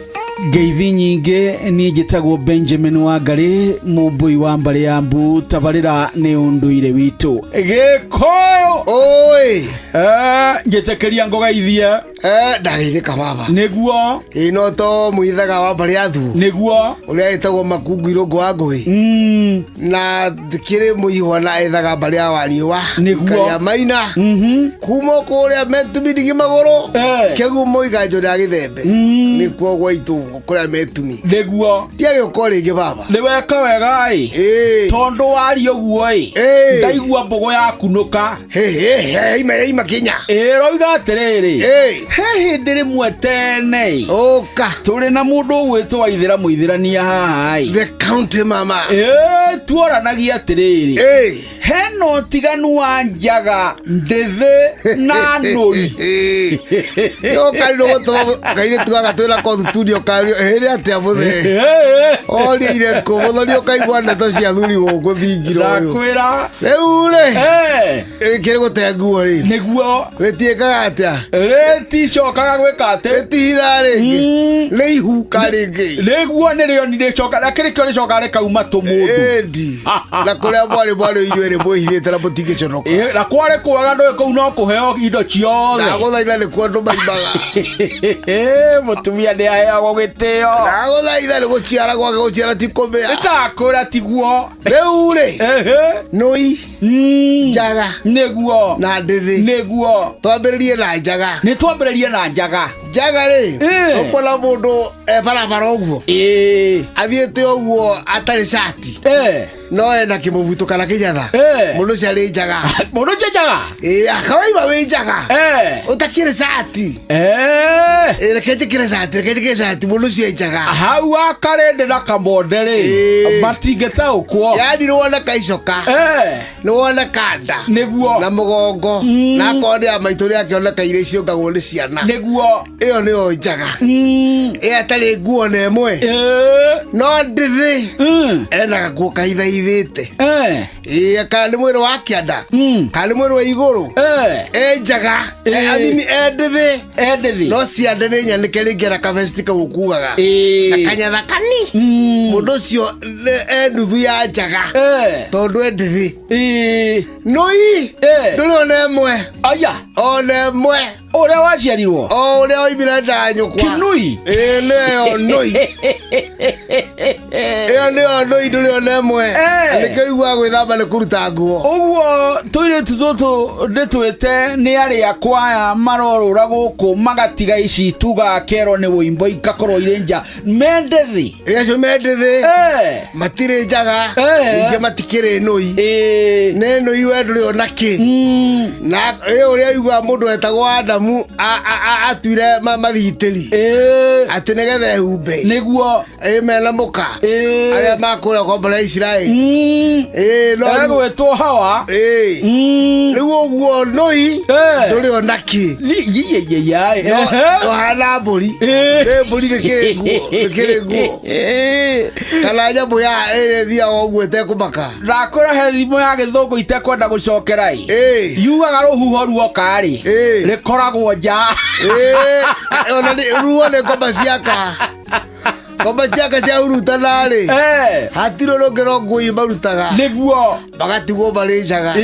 ngeithi nyingi ni njitagwo Benjamin Wangari mumbui wa mbari ya Mbu tabarira ni unduire witu gikoyo oi ngitekeria ngogaithia ndageithika baba niguo ino to muithaga wa mbari ya Thu niguo uria etagwo Makungu Irungu wa Ngui na ndikiri muihwa na ethaga mbari ya Wariwa niguo ya Maina kumo kuria metumi maguru kegumo iganjo ya Githembe nikuo gwaitu kuria metumi niguo ndiage ukore ngi baba ni weka wega ai tondu wari uguo ai ndaigua mbogo ya kunuka ima Kenya roiga atiriri he ndiri mwetene oka turi na mundu gwitwo Waithira Muithirania haha ai the county mama tuoranagia atiriri heno tiganu wa Njaga Ndithe na Nui yo kari no to kaire tugaga twira ko studio kari here atia muthe orire ko muthe kaigwa ndeto cia thuri guku thingiro uyu ndakwira riu ri kiri gutenguo ri niguo ritiekaga atia riticokaga gwika ati ritihira ringi riihuka ringi niguo nirio ni ricoka na kiri kio ricoka rikauma tumundu endi na kuria mwari inyuere mwihirite na mutingiconoka na kware kwaga ndo ko no kuheo indo ciothe na guthaitha ni kwandu maibaga mutumia ni aheagwo gitio na guthaitha ni guciara gwake guciara ti kumea ndakura tiguo riu ri Nui Njaga niguo na Ndithi niguo twambiririe na Njaga ni twambiririe na Njaga ri ukona mundu barabara uguo athiete uguo atari shati no ena kimubuto kana kinyatha mundu ciari Njaga mundu Njaga akawaiba wi Njaga utakire shati rekejikire shati mundu cia Njaga hau akarende na kamonde ri matingeta ukwo yani ruona kaicoka ruona kanda niguo na mugongo na kodi ya maituri akiona kaire icio ngagwo ni ciana niguo iyo ni o Njaga atari nguo na emwe no Ndithi ena gakuo kahithaithite kana ni mwiri wa kianda kana ni mwiri wa iguru Njaga amini Ndithi no ciande ni nyanike ringera kavesti kagukugaga na kanyatha kani mundu ucio nuthu ya Njaga tondu Ndithi Nui nduri ona emwe aya ona emwe uria waciarirwo uria oimira ndanyukwa Kinui leo Nui Ĩyo nĩyo ndũ indũ nemwe. Nĩkĩigua gwĩthamba nĩ kũruta nguo. Ũguo tũirĩtu tũtũ ndĩtwĩte nĩ arĩa kwaya marorũra gũkũ magatiga ici tugakerwo nĩ wũimbo ikakorwo irĩ nja mende thĩ. Acio mende thĩ matirĩ njaga ingĩ matikĩrĩ nũi. Nĩ nũi we ndũrĩ ona kĩ. Na ũrĩa aigua mũndũ etagwo Adamu atuire mathitĩri atĩ nĩgetha ehumbe nĩguo mena mũka arĩa makũrĩa kwambara Israeli no gwĩtwo Hawa nĩguo ũguo nũi ndũrĩ ona kĩ no hana mbũri mbũri gĩkĩrĩ nguo kana nyamũ ya ĩrĩthiaga ũguo ĩtekũmaka. Ndakwĩra he thimũ ya gĩthũngũ itekwenda gũcokera yugaga rũhuho ruoka-rĩ rĩkoragwo nja ona ruo nĩ ngoma ciaka ngoma ciaka cia hurutana-rĩ hatirĩ rũngĩ no ngũi marutaga nĩguo magatigwo marĩ njaga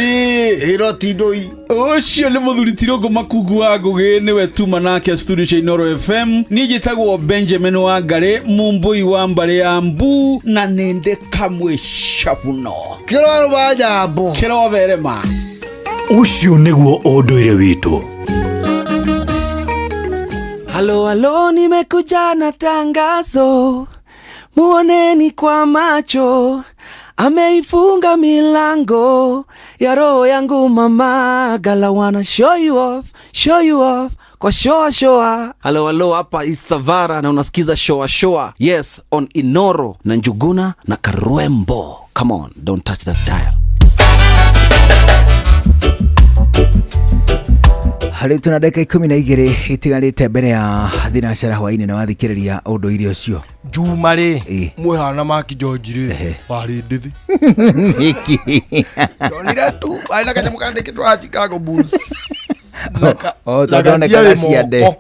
no ti ndũi. Ũcio nĩ mũthuri Tirũngũ Makungu wa Ngũgĩ nĩwe tuma nake studio cia Inooro FM. Niĩ njĩtagwo Benjamin Wangari Mumbui wa Mbarĩ ya Mbu na nĩndĩ kamwe cabuno kĩrorwa nyambo kĩroverema. Ũcio nĩguo ũndũire witũ. Halo halo, nimekuja na tangazo, muoneni kwa macho, ameifunga milango ya roho yangu mama Gala, wanna show you off kwa showa. Halo halo, hapa Isavara na unasikiza showa. Yes, on Inooro na Njuguna na Karwembo. Come on, don't touch that dial. Harĩ tuna dakika 12 itigarĩte mbere ya thinacara hwainĩ na wathikĩrĩria ũndũire ũcio. Juma rĩ mwĩhana Maki George rĩ warĩ ndithi ndonire tu aina kanyamũ kandĩkĩtwo Chicago Bulls tondonekana ciande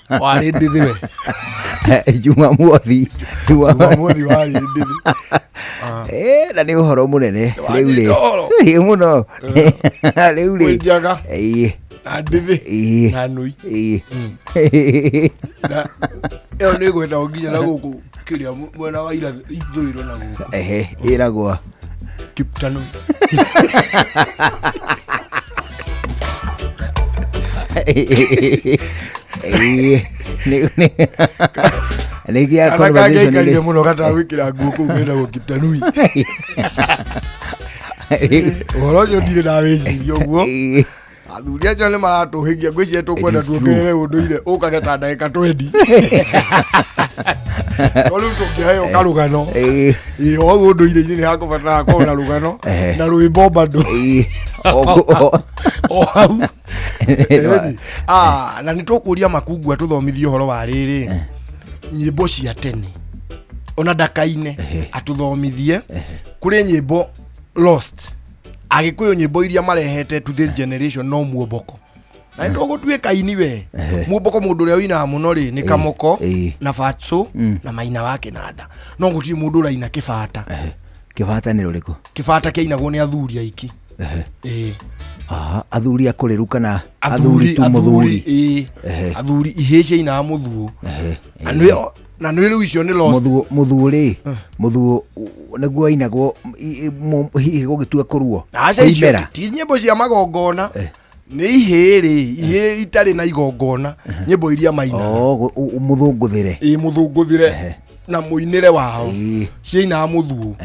warĩ ndithi we Juma Mwothi warĩ ndithi na nĩ ũhoro mũnene rĩu rĩ mũno rĩu rĩ na ndithi na nui na eo nĩ gwenda nginya na gũkũ kĩrĩa mwena wa ithũĩro na gũkũ ĩragwo Kiptanui nĩgĩa conversation nĩ mũno gatagwĩkĩra nguo kũu wĩragwo Kiptanui. Ũhoro ũcio ndirĩ ndawĩciria ũguo. Athuri acio nĩ maratũhĩgia ngwĩciria tũkwenda tuongerere ũndũire ũkage ta ndagĩka 20 rĩu tũngĩheo karũgano o ũndũire-inĩ nĩ hakũbatara korwo na rũgano na rwĩmbo bado o hau na nĩ tũkũria Makungu atũthomithie ũhoro wa rĩrĩ nyĩmbo cia tene ona ndaka-inĩ atũthomithie kũrĩ nyĩmbo lost Agĩkũyũ nyĩmbo iria marehete to this generation no muomboko na nĩ tũgũtuĩka ini we muomboko mũndũ ũrĩa wĩnaga mũno rĩ nĩ Kamoko na Fatso na Maina wa Kĩnanda no gũtirĩ mũndũ ũraina Kĩbata. Kĩbata nĩ rũrĩkũ? Kĩbata kĩinagwo nĩ athuri aiki athuri akũrĩru kana athuri tu mũthuri athuri ihĩcia inaga mũthuo na nĩ rĩu icio nĩ lost mũthuri nĩguo ainagwo hihi gũgĩtua kũruo imera ti nyĩmbo cia magongona nĩ ihĩrĩ itarĩ na igongona nyĩmbo iria maina mũthũngũthĩre na mũinĩre wao ciainaga mũthuo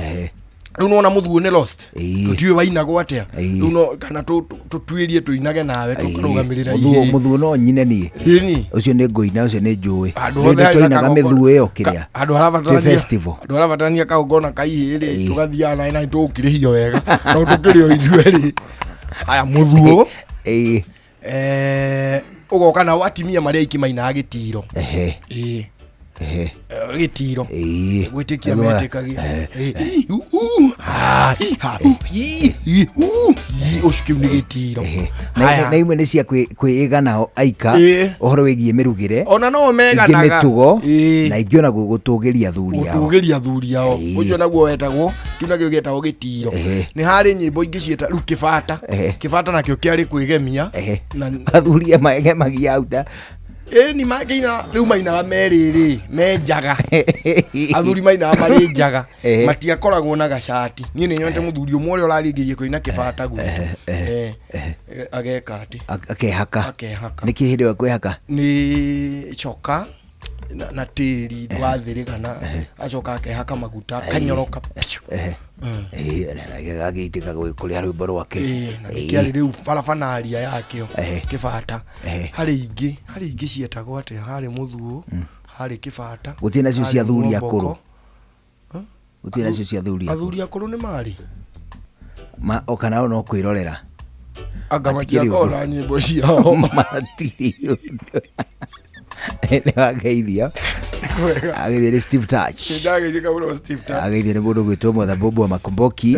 rĩu nona mũthuo nĩ lost tũtiũĩ wainagwo atĩa rĩu no kana tũtuĩrie tũinage nawe tũkarũgamĩrĩra ihĩĩ mũthuo no nyine niĩ ũcio nĩ ngũina ũcio nĩ njũĩ tũinaga mĩthuo ĩyo kĩrĩa andũ harabatarania kaũngona ka ihĩĩ tũgathiaga naĩ na tũgũkirĩhio wega no tũkĩrĩo ithuĩ aya mũthuo ũgoka nao atimia marĩa aiki mainaga gĩtiro gĩtiro gwĩtĩkia metĩkagia ũcio kĩu nĩ gĩtiro na imwe nĩ cia kwĩĩgana aika ũhoro wĩgiĩ mĩrugĩre ona no meganaga mĩtugo na ingĩ ona gũtũgĩria athuri ao ũcio naguo wetagwo kĩu nakĩo gĩetagwo gĩtiro nĩ harĩ nyĩmbo ingĩ ciĩta rĩu Kĩbata nakĩo kĩarĩ kwĩgemia athuri magemagia auta ni magina riu maina meriri menjaga athuri maina mari njaga matia koragwo na gacati ni nyonte muthuri umwe uraringirie koina kibata gu ageka ati akehaka niki hindi wa kwehaka ni choka na tiri wathirigana acoka akehaka maguta kanyoroka agiitika gwikuria rwimbo rwake kiari riu barabanaria yakio kibata hari ingi cietagwo ate hari muthuo hari kibata gutina cio cia thuri akuru gutina cio cia thuri athuri akuru ni mari okana no kwirorera agabatia kora nyimbo ciao matiri ne wageithia ageithia Steve Touch ageithia ni mundu gwitwo Mother Bobo wa Makomboki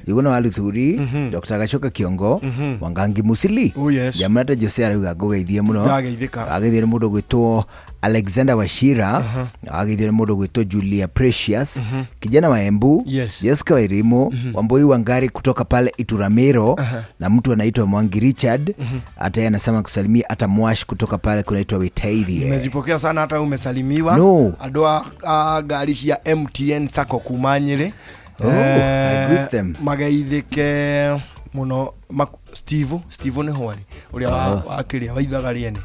yugona wa Luthuri Dr. Gachoka Kiongo Wangangi Musili Jamata Jose arauga ngugeithia muno ageithia ni mundu gwitwo Alexander Washira ageithia ni mundu gwitwo Julia Precious kijana wa Embu Jessica Wairimu Wamboi Wangari kutoka pale Ituramero na mtu anaitwa Mwangi Richard hata anasema kusalimia hata Mwash kutoka pale kunaitwa Witaidhi. Nimezipokea sana hata umesalimiwa adwa gari cia MTN Sacco kumanyire I greet them magaithike muno Steve ne hwari uria wakiria waithaga riene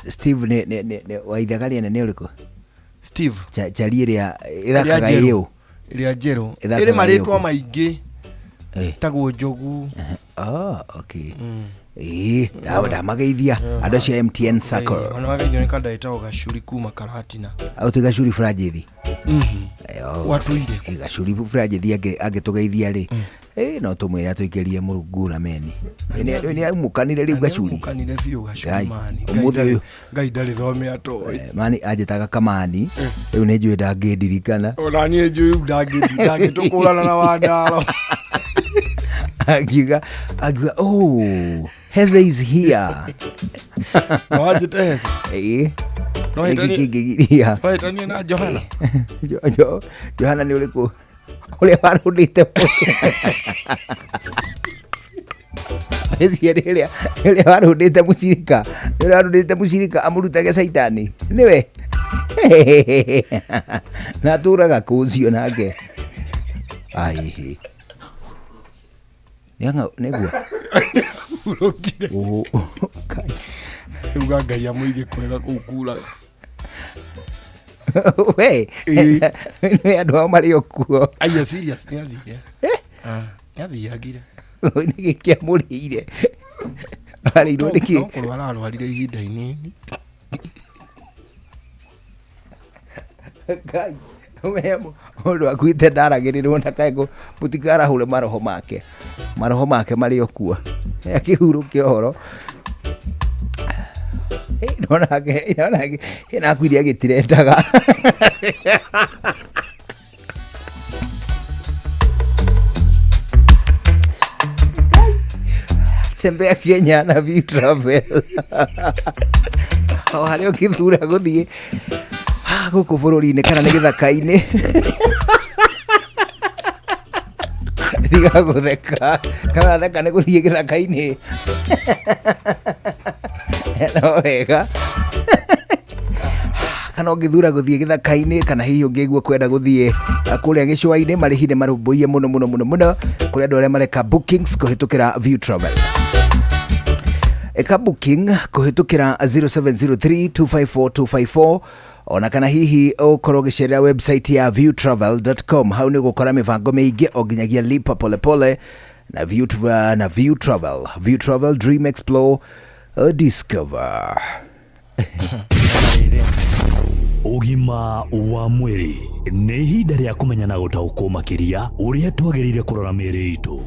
Steve ne waithaga riene ne uriko Steve chali iria ithakaga iyo iria jeru ire maritwa maingi tagwo Njogu okay da magaithia ando cia MTN Sacco ona magaithio ni kada itago Gacuri kuma Karatina au tiga Gacuri Frajethi watuire Gacuri Frajethi agitugeithia ri no tumwira tuikerie Murungu na meni ni amukanire riu Gacuri mukanire fiu Gacuri mani umuthi ngai ndari thome atoi mani ajetaga kamani riu ni njui ndangidirikana ona ni njui ndangitukũrana na Wandaro agiga Heze is here wajite Heze no higigiria paitania na Johana Johana ni uliku ule warudite Heze ile warudite musirika amurutage saitani niwe naturaga kucio nake ai Yanga negua urokire uga ngai ya muige kwega kukura we ni andu ao mari okuo aya serious ni athire athiagire ni kia murire ari ndiki no kurwara arwarire ihinda inini ngai mundu akuite ndaragirirwo na kaego mutikara hure maroho make mari okua akihurukia horo nonake ina kwiria gitirendaga Sembea Kenya na View Travel hario kithura guthie guku bururi-ini kana ni githaka-ini diga gutheka kana theka ni guthie githaka-ini no wega kana ngithura guthie githaka-ini kana hihi ungigua kwenda guthie kuria gicua-ini marihine marumbuiye muno kuri andu aria mareka bookings kuhitukira View Travel eka booking kuhitukira 0703254254 ona kana hihi ukorwo gicerera website ya viewtravel.com hau ni gukora mibango mingi o nginyagia lipa polepole na View Travel Dream Explore Discover Ugima wa mwiri ni ihinda ria kumenya na gutaũkwo makiria uria twagĩrĩire kũrora mĩĩrĩ itũ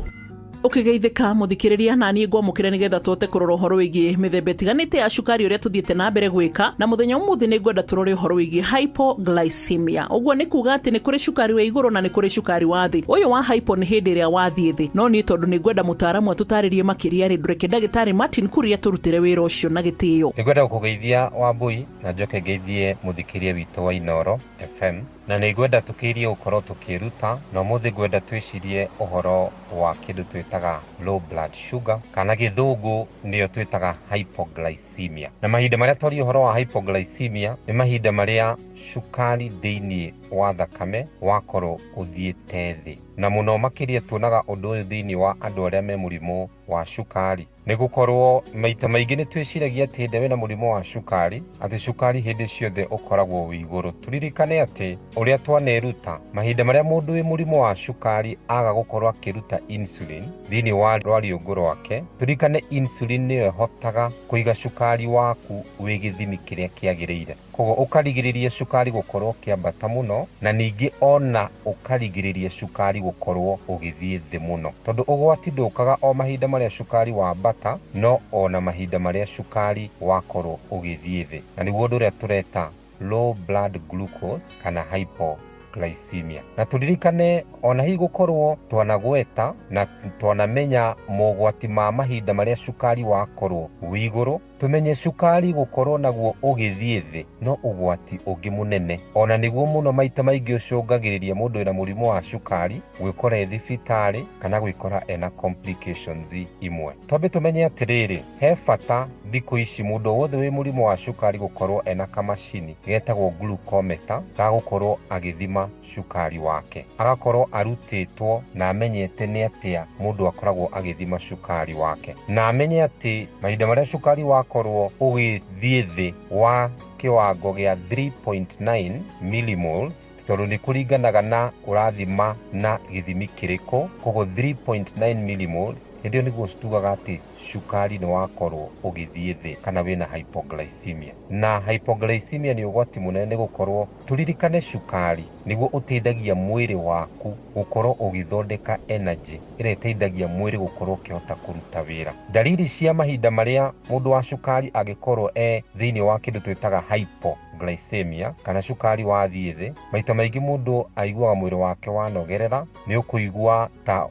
ukigeithika muthikiriria na ni ngwamukire nigetha tuote kurora uhoro wigie mithembe tiganite ya cukari uria tuthiete na mbere gwika na muthenya umuthi ni ngwenda turore uhoro wigie hypoglycemia uguo ni kuga ati ni kuri cukari wa iguru na ni kuri cukari wa thi uyu wa hypo ni hindi ria wathie thi no ni tondu ni ngwenda mutaaramu atutaririe makiria ri ndureke ndagitari Martin Kuria turutire wira ucio na gitio ni ngwenda kugeithia Wambui na njoke ngeithie muthikiria witu wa Inoro FM na ni ngwenda tukirie ukorwo tukiruta na muthi ngwenda twicirie uhoro wa kindu twita twitaga low blood sugar kana githungu niyo twitaga hypoglycemia. Na mahinda maria twari uhoro wa hypoglycemia ni mahinda maria cukari thiini wa thakame wakorwo uthiite thi, na muno makiria tuonaga undu uyu thiini wa andu aria me murimu wa cukari ni gukorwo maita maingi ni twiciragia ati hinde wina murimu wa cukari ati cukari hindi ciothe ukoragwo wi iguru. Turirikane ati uria twaneruta mahinda maria mundu wi murimu wa cukari aga gukorwo akiruta insulin thiini wa rwariungu rwake, turirikane insulin niyo ihotaga kuiga cukari waku wi githimi kiria kiagirire, koguo ukarigiriria cukari gukorwo kiambata muno na ningi ona ukarigiriria cukari gukorwo ugithie thi muno, tondu ugwati ndukaga o mahinda maria cukari wa bata no ona mahinda maria cukari wakorwo ugithie thi, na niguo undu uria tureta low blood glucose kana hypoglycemia. Na turirikane ona hi gukorwo twanagweta na twanamenya mogwati ma mahinda maria cukari wakorwo wi iguru, tumenye cukari gukorwo naguo ugithie thi no ugwati ungi munene, ona niguo muno maita maingi ucungagiriria mundu wina murimu wa cukari gwikora thibitari kana gwikora ena complications imwe. Twambe tumenye atiriri, he bata thiku ici mundu wothe wi murimu wa cukari gukorwo ena kamacini getagwo glucometer ga gukorwo agithima cukari wake, agakorwo arutitwo na amenyete ni atia mundu akoragwo agithima cukari wake, na amenye ati mahinda maria cukari wakorwo ugithie thi wa kiwango gia 3.9 millimoles, tondu ni kuringanaga na urathima na githimi kiriko, koguo 3.9 millimoles ndio niguo tugaga ati cukari ni wakorwo ugithie thi kana wina hypoglycemia. Na hypoglycemia ni ugwati munene gukorwo turirikane cukari niguo uteithagia mwiri waku gukorwo ugithondeka energy ire teithagia mwiri gukorwo kihota kuruta wira. Dalili cia mahinda maria mundu wa cukari agikorwo thiini wa kindu twitaga hypoglycemia kana cukari wathie thi, maita maingi mundu aiguaga mwiri wake wanogerera, ni ukuigua ta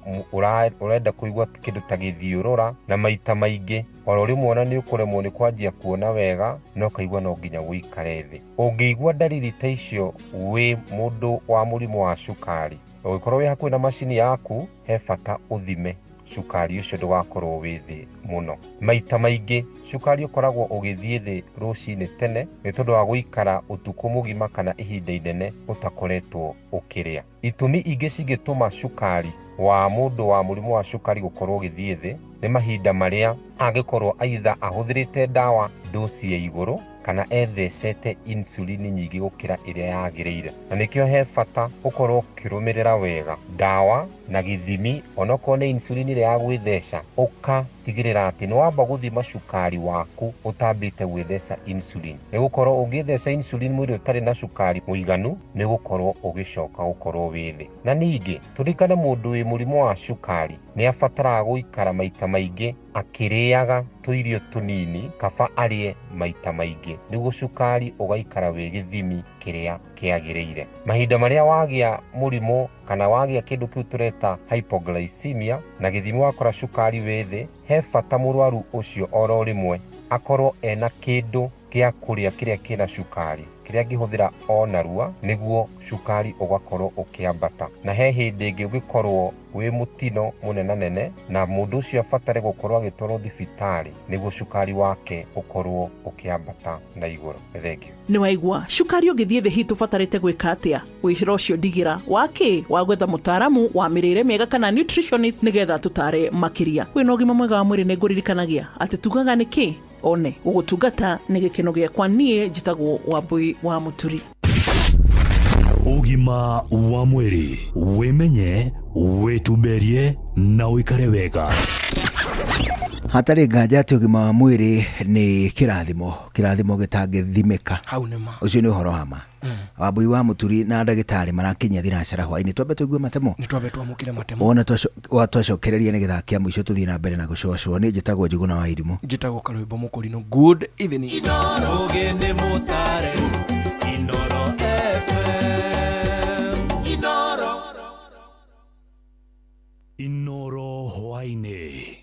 urenda kuigua kindu ta githiurura, na maita maingi oro rimwe ona ni ukuremwo ni kwanjia kuona wega no kaigua no nginya wikare thi. Ungiigua dalili ta icio wi mundu wa murimu wa cukari, ugikorwo wi hakuhi na macini yaku, he bata uthime cukari ucio ndugakorwo wi thi muno. Maita maingi cukari ukoragwo ugithie thi rucini tene ni tondu wa guikara utuku mugima kana ihinda inene utakoretwo ukiria. Itumi ingi cingituma cukari wa mundu wa murimu wa cukari gukorwo ugithie thi ni mahinda maria angikorwo aitha ahuthirite dawa dosi ya iguru kana ethecete insulin nyingi gukira iria yagiriire, na nikio he bata ukorwo ukirumirira wega dawa na githimi onoko ne insulin iria yagwitheca, ukatigirira ati ni wamba guthima cukari waku utambite gwitheca insulin, ni gukorwo ungitheca insulin mwiri utari na cukari muiganu ni gukorwo ugicoka gukorwo withi. Na ningi turikane mundu wi murimu wa cukari ni abataraga guikara maita maingi akiriaga tuirio tunini kaba arie maita maingi niguo cukari ugaikara wi githimi kiria kiagiriire. Mahinda maria wagia murimu kana wagia kindu kiu tureta hypoglycemia na githimi wakora cukari wi thi, he bata murwaru ucio oro rimwe akorwo ena kindu gia kuria kiria kina cukari kiria gihuthira onarua niguo cukari ugakorwo ukiambata. Na he hindi ingi ugikorwo wi mutino munenanene na mundu ucio abatare gukorwo agitwarwo thibitari niguo cukari wake ukorwo ukiambata na iguru. Thengio. Ni waigua cukari ugithie thi hitu fatarite gwika atia? Wicira ucio ndigira waki wa gwetha mutaaramu wa mirire miega kana nutritionist nigetha tutare makiria. Wina ugima mwega wa mwiri ni nguririkanagia ati tugaga niki one ugutungata ni gikeno giakwa nie njitagwo Wambui wa Muturi. Ugima wa mwiri wimenye wituberie na uikare wega. Hatari nganja ati ugima wa mwiri ni kirathimo gitangithimika. Hau nima ucio ni uhoro hama. Wambui wa Muturi na ndagitari marakinya thinacara hwaini twambe tuigue matemo. Ni twambe twamukire matemo. Ona twacokereria nigetha kia muico tuthii na mbere na gucocwo. Ni njitagwo Njuguna wa Irimu. Njitagwo Karwimbo Mukurino. Good evening. Rugende mutare Inoro FM. Inoro hwaini.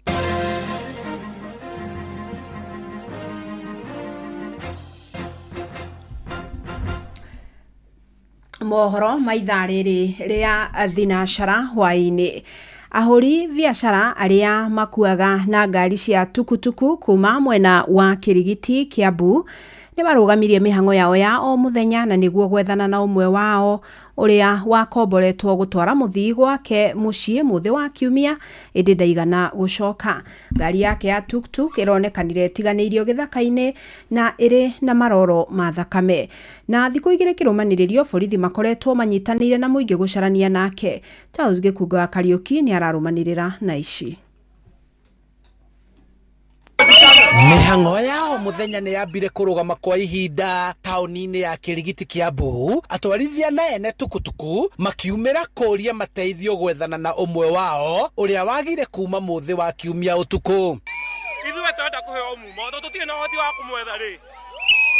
Mohoro maitha riri ria thinacara hwaini. Ahũri biacara arĩa makuaga na ngari cia tukutuku kuma mwena wa Kirigiti, Kiambu nĩ marũgamirie mĩhang'o yao ya o mũthenya na nĩguo gwethana na ũmwe wao ũrĩa wakomboretwo gũtwara mũthii gwake mũciĩ mũthĩ wa Kiumia ĩndĩ ndaigana gũcoka. Ngari yake ya tuktuk ĩronekanire ĩtiganĩirio gĩthaka-inĩ na ĩrĩ na maroro ma thakame. Na thikũ igĩrĩ kĩrũmanĩrĩrio borithi makoretwo manyitanĩire na mũingĩ gũcarania nake. Charles Gĩkunga wa Kariuki nĩ ararũmanĩrĩra na ici. Mĩhang'o yao mũthenya nĩ yambire kũrũgama kwa ihinda taũni-inĩ ya Kirigiti, Kiambu. Atwarithia na ene tukutuku makiumĩra kũria mateithio gwethana na ũmwe wao ũrĩa wagire kuma mũthĩ wa Kiumia ũtukũ. Ithuĩ twenda kũheo mumo, tũtirĩ na ũhoti wa kũmwetha rĩ.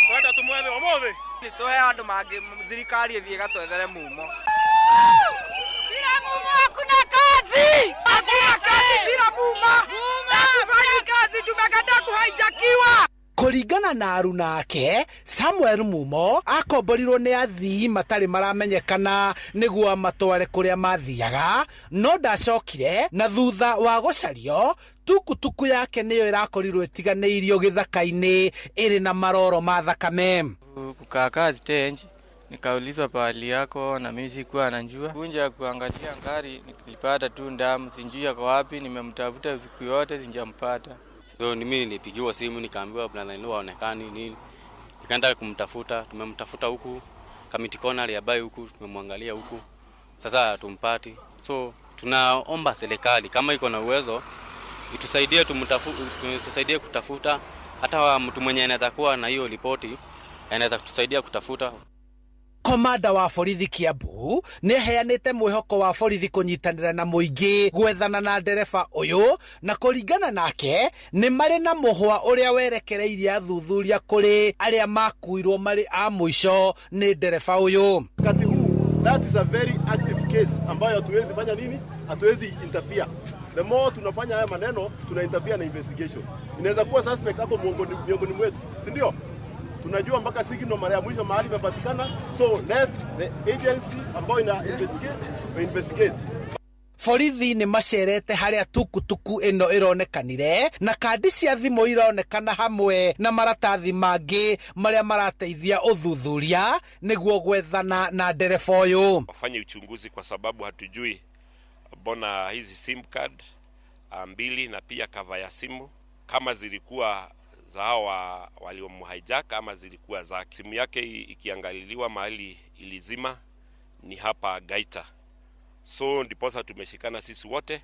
Twenda tũmwethe ũmũthĩ. Tũhe andũ mangĩ thirikari ĩthiĩ ĩgatwethere mumo. Bila mumo hakuna kazi. Hakuna kazi bila mumo. Hatufanyi kazi, tumekataa kuhaijakiwa. Kũringana na aruna ake, Samuel Mumo akomborirwo nĩ athii matarĩ maramenyekana nĩguo matware kũrĩa mathiaga, no ndacokire na thutha wa gũcario tukutuku yake nĩyo ĩrakorirwo ĩtiganĩirio gĩthaka-inĩ ĩrĩ na maroro ma thakame. Kukaa kazi stage nikaulizwa pahali yako na mimi sikuwa najua. Kunja kuangalia ngari nilipata tu ndamu, sijui yako wapi, nimemtafuta usiku yote sijampata. So mimi nilipigiwa simu nikaambiwa bwana ndio haonekani nini. Nikaenda kumtafuta, tumemtafuta huku Kamiti Corner ya Bai huku, tumemwangalia huku. Sasa tumpati. So tunaomba serikali kama iko na uwezo itusaidie tusaidie kutafuta, hata mtu mwenye anaweza kuwa na hiyo ripoti anaweza kutusaidia kutafuta. Komanda wa borithi Kiambu nĩ aheanĩte mwĩhoko wa borithi kũnyitanĩra na mũingĩ gwethana na ndereba ũyũ, na kũringana nake nĩ marĩ na mũhwa ũrĩa werekereirie athuthuria kũrĩ arĩa makuirwo marĩ a mũico nĩ ndereba ũyũ. Wakati huu, that is a very active case ambayo hatuwezi fanya nini? Hatuwezi interfere. The more tunafanya haya maneno, tuna interfere na investigation. Inaweza kuwa suspect hapo miongoni mwetu, si ndio? Tunajua mpaka signal mara ya mwisho mahali imepatikana, so let the agency ambayo ina investigate. Borithi nĩ macerete harĩa tukutuku ĩno ĩronekanire na kandi cia thimũ ironekana hamwe na maratathi mangĩ marĩa marateithia ũthuthuria nĩguo gwethana na ndereba ũyũ. Wafanye uchunguzi kwa sababu hatujui bona hizi sim card mbili na pia cover ya simu kama zilikuwa za hawa waliomhijack ama zilikuwa za simu yake ikiangaliliwa mahali ilizima ni hapa Gaita. So ndiposa tumeshikana sisi wote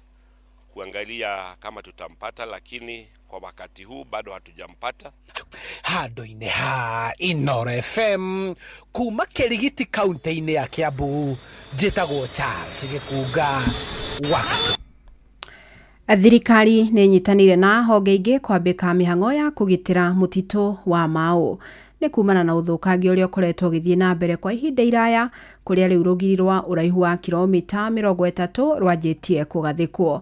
kuangalia kama tutampata, lakini kwa wakati huu bado hatujampata. Handũ-inĩ ha Inooro FM kuma Kirigiti kaunti-inĩ ya Kiambu, njĩtagwo Charles Gĩkunga wa Thirikari nĩ nyitanĩire na honge ingĩ kwambĩka mĩhang'o ya kũgitĩra mũtitũ wa Mau. Nĩ kumana na ũthũkangia ũrĩa ũkoretwo ũgĩthiĩ na mbere kwa ihinda iraya, kũrĩa rĩu rũgiri rwa ũraihu wa kilomita 30 rwanjĩtie kũgathĩkwo.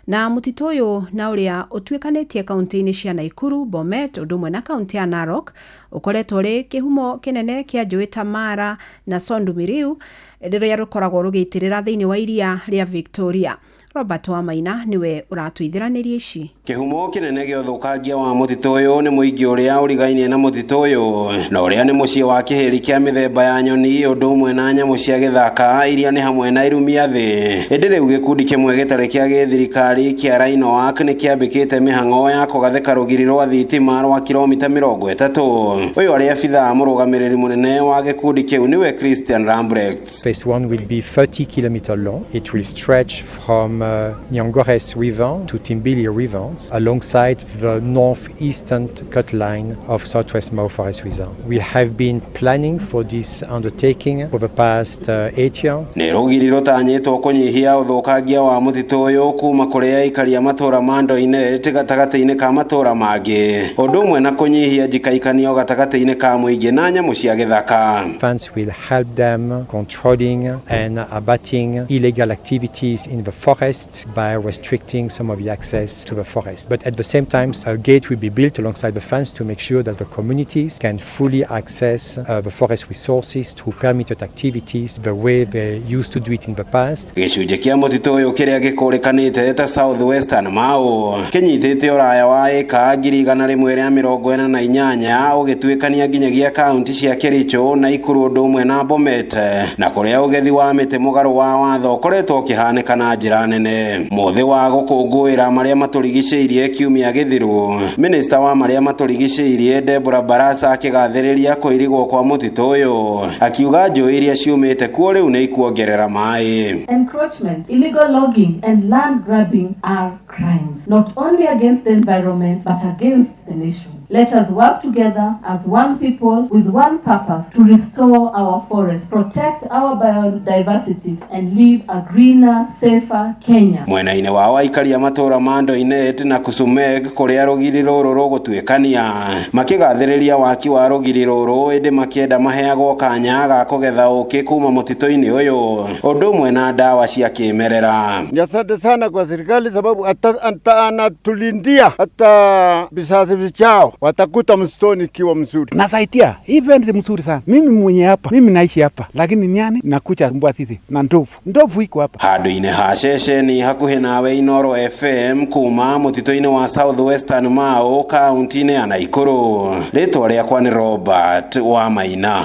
Na mũtitũ ũyũ na ũrĩa ũtuĩkanĩtie kaunti-inĩ cia Nakuru, Bomet, ũndũ ũmwe na kaunti ya Narok, ũkoretwo ũrĩ kĩhumo kĩnene kĩa njũĩ ta Mara na Sondu Miriu, rĩrĩa rũkoragwo rũgĩitĩrĩra thĩinĩ wa iria rĩa Victoria. Robert Wamaina niwe ũratũithĩranĩria ici. Kĩhumo kĩnene gĩa ũthũkangia wa mũtitũ ũyũ nĩ mũingĩ ũrĩa ũrigainie na mũtitũ ũyũ, na ũrĩa nĩ mũciĩ wa kĩheri kĩa mĩthemba ya nyoni, ũndũ ũmwe na nyamũ cia gĩthaka iria nĩ hamwe na irumia thĩ. Hĩndĩ rĩu gĩkundi kĩmwe gĩtarĩ kĩa gĩthirikari kĩa Rhino Ark nĩ kĩambĩkĩte mĩhang'o ya kũgathĩka rũgiri rwa thitima rwa kilomita 30. Ũyũ arĩ abithaa mũrũgamĩrĩri mũnene wa gĩkundi kĩu nĩwe Christian Lambrecht. Phase 1 will be 30 km long. It will stretch from Nyangores River to Timbili Rivers alongside the northeastern cut line of Southwest Mau Forest Reserve. We have been planning for this undertaking for the past 8 years. Nĩ rũgiri rũtanyĩtwo kũnyihia ũthũkangia wa mũtitũ ũyũ kuma kũrĩ aikari a matũũra ma Ndoi-inĩ gatagatĩ-inĩ ka matũũra mangĩ, ũndũ ũmwe na kũnyihia njikaikanio gatagatĩ-inĩ ka mũingĩ na nyamũ cia gĩthaka. Funds will help them controlling and abating illegal activities in the forest forest by restricting some of the access to the forest. But at the same time, a gate will be built alongside the fence to make sure that the communities can fully access the forest resources through permitted activities the way they used to do it in the past. Gicunjĩ kia mũtitũ ũyũ kĩrĩa gĩkũrĩkanĩte ta Southwestern Mau kĩnyitĩte ũraya wa ĩka 148 ũgĩtuĩkania nginyagia kaunti cia Kericho na Ikuru ũndũ ũmwe na Bomet na kũrĩa ũgethi wa mĩtĩ mũgarũ wa watho ũkoretwo ũkĩhanĩka na njĩra nene. Mũthĩ wa gũkũngũĩra marĩa matũrigicĩirie kiumia gĩthiru, Minister wa marĩa matũrigicĩirie Deborah Barasa akĩgathĩrĩria kũirigwo kwa mũtitũ ũyũ akiuga njũĩ iria ciumĩte kuo rĩu nĩ ikuongerera maĩ. Encroachment, illegal logging and land grabbing are crimes, not only against the environment but against the nation. Let us work together as one people with one purpose to restore our forests, protect our biodiversity and live a greener, safer Kenya. Mwena-inĩ wao aikari a matũra ma Ndoinet na Kusumek kũrĩa rũgiri rũrũ rũgũtuĩkania makĩgathĩrĩria waki wa rũgiri rũrũ ĩndĩ makĩenda maheagwo kanya ga kũgetha ũkĩ kuma mũtitũ-inĩ ũyũ ũndũ ũmwe na ndawa cia kĩmerera. Asante sana kwa serikali sababu anatulindia hata vizazi vijao watakuta msituni ikiwa mzuri. Nasaidia event ni mzuri sana. Mimi mwenye hapa, mimi naishi hapa, lakini nyani nakuja mbwa sisi na ndovu iko hapa. Handũ-inĩ ha ceceni hakuhĩ nawe Inoro FM kuma mũtitũ-inĩ wa Southwestern Mau kaunti-inĩ ya Naikuru. Rĩtwa rĩakwa nĩ Robert wa Maina.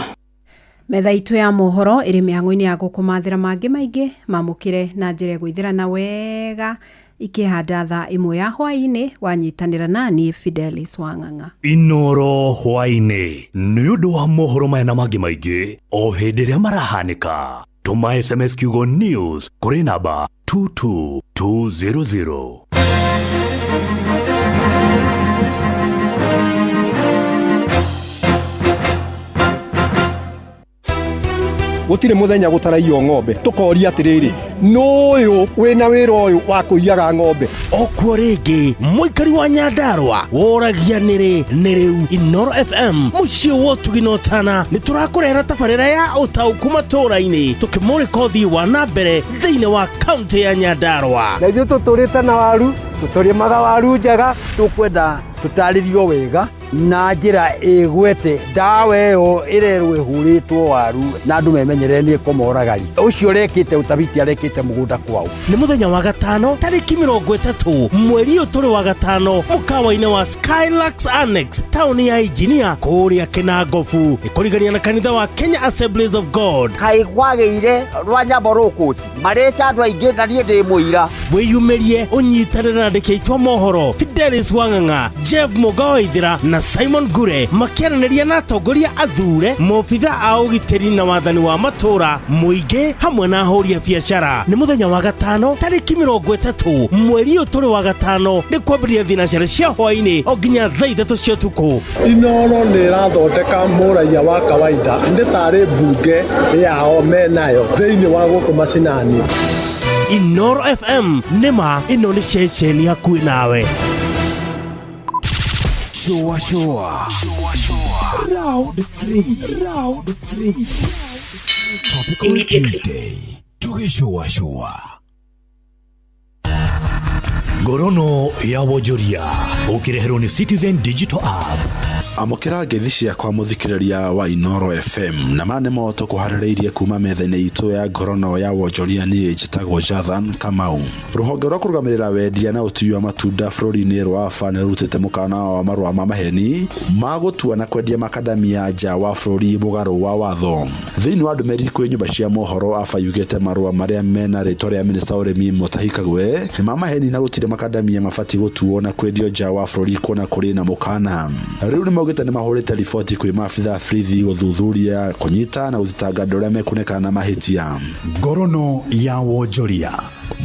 Metha itu ya mohoro ĩrĩ mĩhang'o-inĩ ya gũkũmathĩra mangĩ maingĩ mamũkĩre na njĩra gwĩthĩrana wega ikihanda thaa 1 ya hwaĩ-inĩ wanyitanĩra nani Fidelis Wang'ang'a. Inoro hwaĩ-inĩ nĩ ũndũ wa mohoro maya na mangĩ maingĩ o hĩndĩ ĩrĩa marahanĩka. Tũma SMS kiugo news kũrĩ namba 22200. Gutire muthenya gutaraio ng'ombe tukoria atiriri noyo wina wira uyu wa kuiyaga ng'ombe okwo ringi muikari wa Nyandarua woragia niri niriu Inoro FM mucio wotuginotana ni turakurehera tabarira ya utauku matura-ini tukimurika uthii wa nambere thiini wa kaunti ya Nyandarua na ithuĩ tũtũrĩte na waru tũtũrĩmaga waru njega tũkwenda tũtarĩrio wega na njĩra ĩgwete ndawa ĩyo ĩrerwo ĩhũrĩtwo waru na andũ memenyerere nĩ ĩkũmoragari ũcio ũrekĩte ũtabiti arekĩte mũgũnda kwao. Nĩ mũthenya wa gatano tarĩki 30 mweri ũyũ tũrĩ wa gatano mũkawa-inĩ wa Skylux Annex taũni ya Engineer kũrĩa Kinangofu nĩ kũrigania na kanitha wa Kenya Assemblies of God. Kaĩ kwagĩire rwa nyambo rũkũti marĩta andũ aingĩ na niĩ ndĩ mũira. Wĩyumĩrie ũnyitanĩre na andĩki aitũ a mohoro Fidelis Wang'ang'a, Jeff Mugoithira na Simon Gure makiaranĩria na atongoria athure mobitha a ũgitĩri na wathani wa matũra mũingĩ hamwe na ahũri a biacara. Nĩ mũthenya wa gatano tarĩki 30 mweri ũyũ tũrĩ wa gatano nĩ kwambĩrĩria thinacara cia hwaĩ-inĩ o nginya thaa 3 cia ũtukũ. Inoro nĩ ĩrathondeka mũraia wa kawaida ndĩ tarĩ mbunge yao menayo thĩinĩ wa gũkũ macinani. Inoro FM nĩma ĩno nĩ ceceni hakuhĩ nawe. Showa. Round 3. Topical Tuesday. Showa. Ngorono ya wonjoria ukireherwo ni Citizen Digital App. Amukira ngethi ciakwa muthikiriria wa Inoro FM na mane moto kuharĩrĩirie kuma metha-inĩ itũ ya ngorono ya wonjoria niĩ njĩtagwo Jathan Kamau. Rũhonge rwa kũrũgamĩrĩra wendia na ũtui wa matunda bũrũri-inĩ rwa AFA nĩ rũrutĩte mũkana wa marũa ma maheni ma gũtua na kwendia makadamia nja wa bũrũri mũgarũ wa watho. Thĩinĩ wa ndũmĩrĩri kwĩ nyũmba cia mohoro AFA yugĩte marũa marĩa mena rĩtwa rĩa minista ũrĩmi Mutahi Kagwe nĩ ma maheni na gũtirĩ makadamia mabatiĩ gũtuo na kwendio nja wa bũrũri kuona kũrĩ na mũkana. Rĩu nĩ maugĩte nĩ mahũrĩte riboti kwĩ maabitha borithi gũthuthuria kũnyita na gũthitanga andũ arĩa mekunĩkana na mahĩtia. Ngorono ya wonjoria.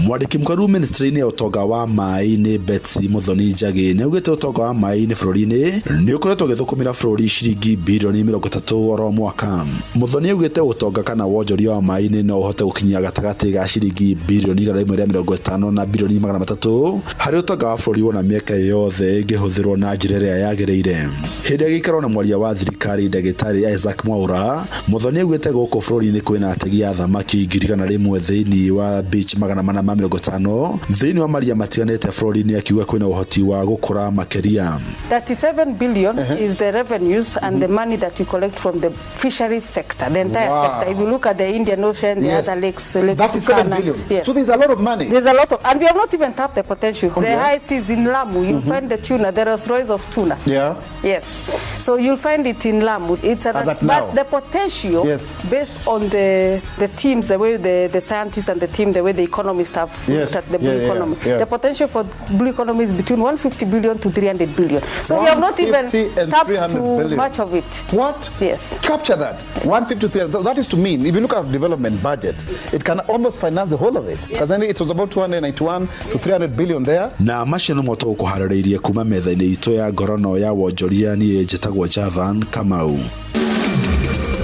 Mwandĩki mũkaru ministry-inĩ ya ũtonga wa maĩ nĩ Betsy Muthoni Njagi nĩ augĩte ũtonga wa maĩ nĩ bũrũri-inĩ nĩ ũkoretwo ũgĩthũkũmĩra bũrũri ciringi birioni 30 oro mwaka. Muthoni augĩte ũtonga kana wonjoria wa maĩ no ũhote gũkinyia gatagatĩ ga ciringi birioni 150 na birioni 300 harĩ ũtonga wa bũrũri wona mĩaka yothe ĩngĩhũthĩrwo na njĩra ĩrĩa yagĩrĩire. Hĩndĩ ya gĩikaro na mwaria wa thirikari ndagĩtarĩ Isaac Mwaura, Muthoni augĩte gũkũ bũrũri-inĩ kwĩna ategi a thamaki 100,000 thĩinĩ wa beach 400 850 thĩinĩ wa maria matiganĩte bũrũri-inĩ akiuga kwĩna ũhoti wa gũkũra makĩria. 37 billion is the revenues and the money that we collect from the fisheries sector, the entire sector. If you look at the Indian Ocean, the other lakes, Lake 37 billion. Yes. So there's a lot of money. There's a lot of, and we have not even tapped the potential. The high seas in Lamu, you'll find the tuna, the Rolls Royce of tuna. Yeah. Yes. So you'll find it in Lamu. It's but the potential, based on the teams, the way the scientists and the team, the way the economists have looked at the blue economy. The potential for blue economy is between 150 billion to 300 billion. So we have not even tapped too much of it. What? Yes. Capture that. 150 to 300. That is to mean, if you look at development budget, it can almost finance the whole of it. Because then it was about 291 to 300 billion there. Na macio no moto kuharĩrĩirie kuma metha-inĩ itũ ya ngorono ya wonjoria niĩ njĩtagwo Jathan Kamau.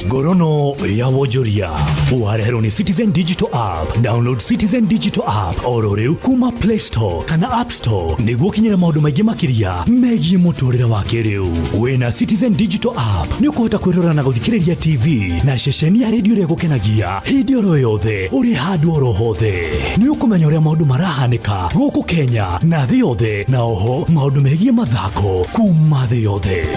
Ngorono ya wonjoria wareherwo ni Citizen Digital App. Download Citizen Digital App oro rĩu kuma Play Store kana App Store nĩguo kinyĩra maũndũ maingĩ makĩria megiĩ mũtũrĩre wa kĩrĩu. Wĩna Citizen Digital App nĩ ũkũhota kwĩrora na gũthikĩrĩria TV na ceceni ya redio ĩrĩa gũkenagia hĩndĩ oro yothe ũrĩ handũ oro hothe. Nĩ ũkũmenya ũrĩa maũndũ marahanĩka gũkũ Kenya na thĩ yothe, na oho maũndũ megiĩ mathako kuma thĩ yothe.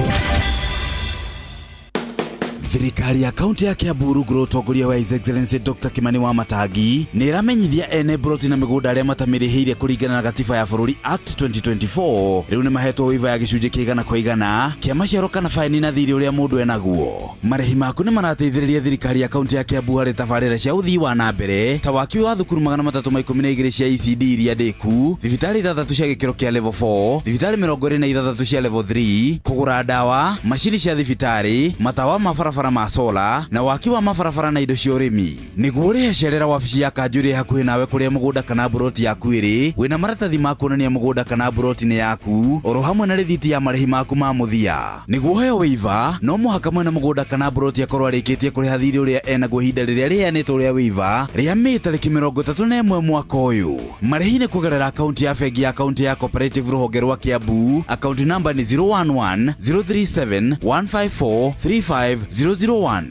Thirikari ya kaunti ya Kiambu rungu utongoria wa His Excellency Dr. Kimani Wamatangi nĩ ĩramenyithia ene broti na mĩgũnda arĩa matamĩrĩhĩire kũringana na gatiba ya bũrũri Act 2024 rĩu nĩ mahetwo waiva ya gĩcunjĩ kĩa 100% kĩa maciaro kana faini na thirĩ ũrĩa mũndũ enaguo. Marĩhi maku nĩ marateithĩrĩria thirikari ya kaunti ya Kiambu harĩ tabarĩra cia ũthii wa na mbere ta waki wa thukuru 312 cia ECD iria ndĩku, thibitarĩ 3 cia gĩkĩro kĩa level 4, thibitarĩ 23 cia level 3, kũgũra ndawa, macini cia thibitarĩ, matawa mabarabara ma sola na waki wa mabarabara na indo cia ũrĩmi. Nĩguo ũrĩhe cerera wabici ya kanjũ ĩrĩ hakuhĩ nawe kũrĩa mũgũnda kana broti yaku ĩrĩ, wĩna maratathi ma kuonania mũgũnda kana broti nĩ yaku, oro hamwe na rĩthiti ya marĩhi maku ma mũthia. Nĩguo ũheo waiva, no mũhaka mwena mũgũnda kana broti akorwo arĩkĩtie kũrĩha thirĩ ũrĩa enaguo ihinda rĩrĩa rĩheanĩtwo rĩa waiva rĩa Mĩĩ tarĩki 31 mwaka ũyũ. Marĩhi nĩ kũgerera akaunti ya bengi ya akaunti ya Cooperative rũhonge rwa Kiambu. Akaunti namba nĩ 011 037 154 3500 01.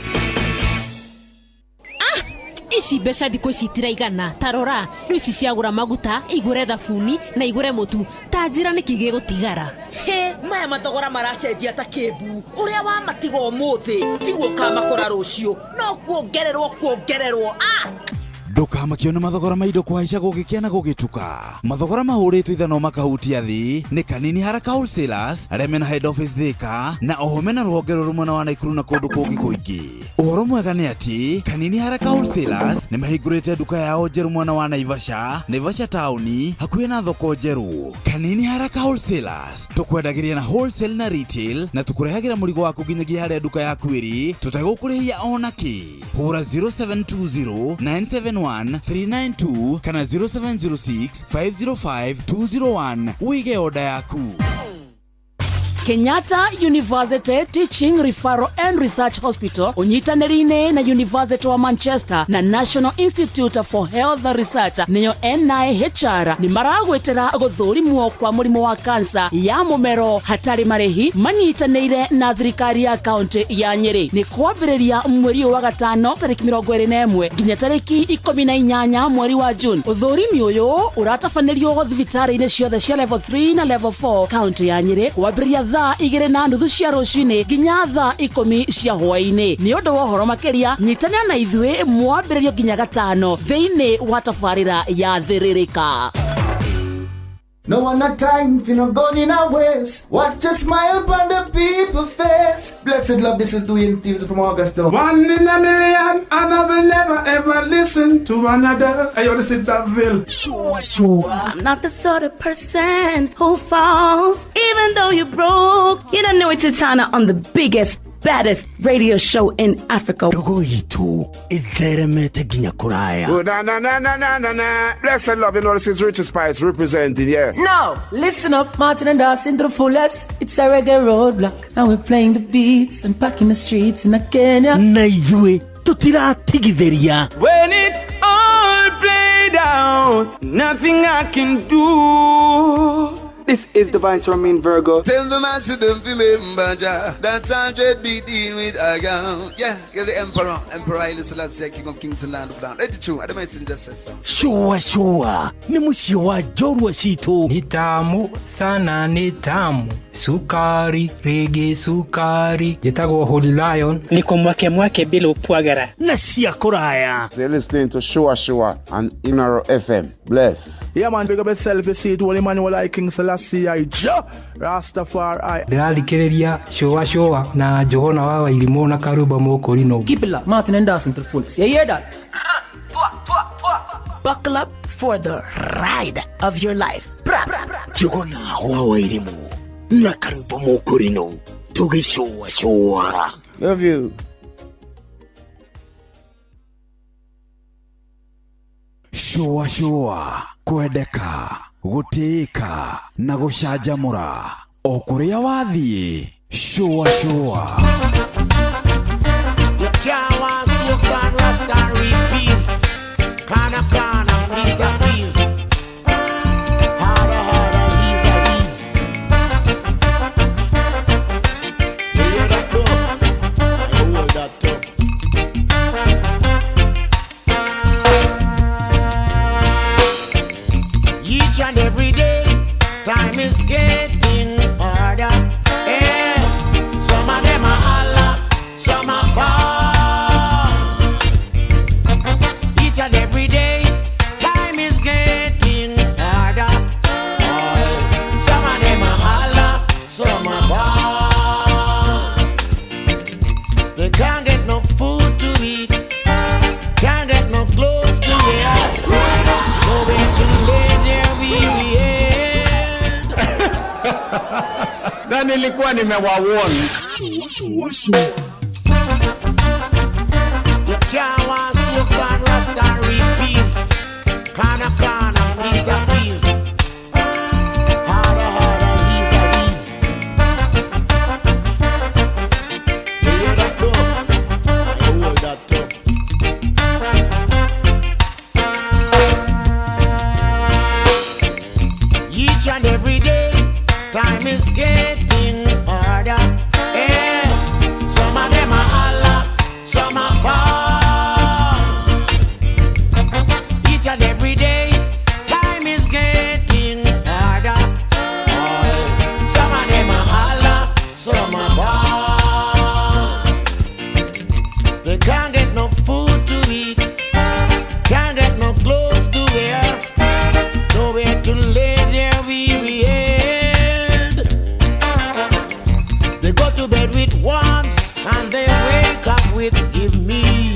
Ici mbeca thikũ ici itiraigana. Tarora rĩu ici ciagũra maguta, igũre thabuni na igũre mũtu. Ta njĩra nĩkĩ gĩgũtigara? Maya mathogora maracenjia ta kĩmbu. Ũrĩa wa matiga ũmũthĩ tiguo kamakora rũciũ. No kuongererwo. Ndũkamakiona mathogora ma indo kũhaica gũgĩkĩa na gũgĩtuka. Mathogora mahũrĩtwo ithano makahutia thĩ nĩ Kanini Haraka Wholesalers arĩa mena head office Thika na oho mena rũhonge rũmwe wa Naikuru na kũndũ kũngĩ kũingĩ. Ũhoro mwega nĩ atĩ Kanini Haraka Wholesalers nĩ mahingũrĩte nduka yao njerũ mwena wa Naivasha taũni hakuhĩ na thoko njerũ. Kanini Haraka Wholesalers tũkwendagĩria na wholesale na retail na tũkũrehagĩra mũrigo waku nginyagia harĩa nduka yaku ĩrĩ, tũtegũkũrĩhia ona kĩ. Hũra 0720 971 392 kana 0706 505 201 uige oda yaku. Kenyatta University Teaching Referral and Research Hospital unyitanĩri-inĩ na University wa Manchester na National Institute for Health Research nĩyo NIHR nĩ maragwetera gũthũrimwo kwa mũrimũ wa kansa ya mũmero hatarĩ marĩhi manyitanĩire na thirikari ya kaunti ya Nyeri. Nĩ kwambĩrĩria mweri wa gatano tarĩki 21 nginya tarĩki 18 mweri wa June. Ũthũrimi ũyũ uratabanĩrio thibitarĩ-inĩ ciothe cia level 3 na level 4 kaunti ya Nyeri kwambĩrĩria thaa 2:30 cia rũcinĩ nginya thaa 10 cia hwaĩ-inĩ. Nĩ ũndũ wa ũhoro makĩria nyitanĩra na ithuĩ mwambĩrĩrio nginya gatano thĩinĩ wa tabarĩra ya Thĩrĩrĩka. No one a time if you not going in our ways. Watch a smile upon the people's face. Blessed love, this is Dwayne Stevenson from Augusta. 1 in a million, and I will never ever listen to another. I ought to sit that Ville. Sure. I'm not the sort of person who falls. Even though you broke, you don't know it's Tana on the biggest, baddest radio show in Africa. Dogo itu itheremete ginya kuraya. Oh, na. Blessed love, you know this is Richard Spice representing, yeah. No, listen up, Martin and Dawson to the fullest. It's a reggae roadblock. Now we're playing the beats and packing the streets in Kenya. Na ithue tutiratigithĩria. When it's all played out, nothing I can do. This is Divine Sermon Virgo. Tell them I see them remember that's 100 BD with Aga. Yeah, you're the Emperor Haile Selassie, King of Kings and Land of Down. Let the true, I don't mind just say so. Shua, ni musio wa Jorwa Shitu. Ni tamu sana, ni tamu. Sukari, rege sukari. Jitago Holy Lion. Niko mwake bila upwagara. Nasia Koraya. You're listening to Shua on Inaro FM. Bless. Yeah man, big up yourself, you see it, Holy Emmanuel I King Selassie I Rastafari. Ndalikereria Shua na Johona wawa ilimo na karuba mokorino. Keep it locked, Martin and Dawson to the fullest. You hear that? Buckle up for the ride of your life. Johona wawa ilimo na karuba mokorino. Tuge Shua. Love you. Shua kwendeka gutiika na gucanjamura o kuria wathie. Shua you can't want so can rasta and repeats kana please and please harder ease you hear that though? You hold that though. Each and every day, time is getting harder. Yeah. Some of them are Allah, some are God. Each and every day, time is getting harder. Some of them are Allah, some are God. They can't get no food to eat, can't get no clothes to wear, nowhere to lay their weary head. Na nilikuwa nimewawarn. You can't want so can rasta and repeats kana please and please harder ease you hear that though? You hold that though. Each and every day, time is getting harder. Yeah. Some of them are Allah, some are God. Each and every day, time is getting harder. Some of them are Allah, some are God. They can't get no food to eat, can't get no clothes to wear, nowhere to lay their weary head. They go to bed with wants and they wake up with give me.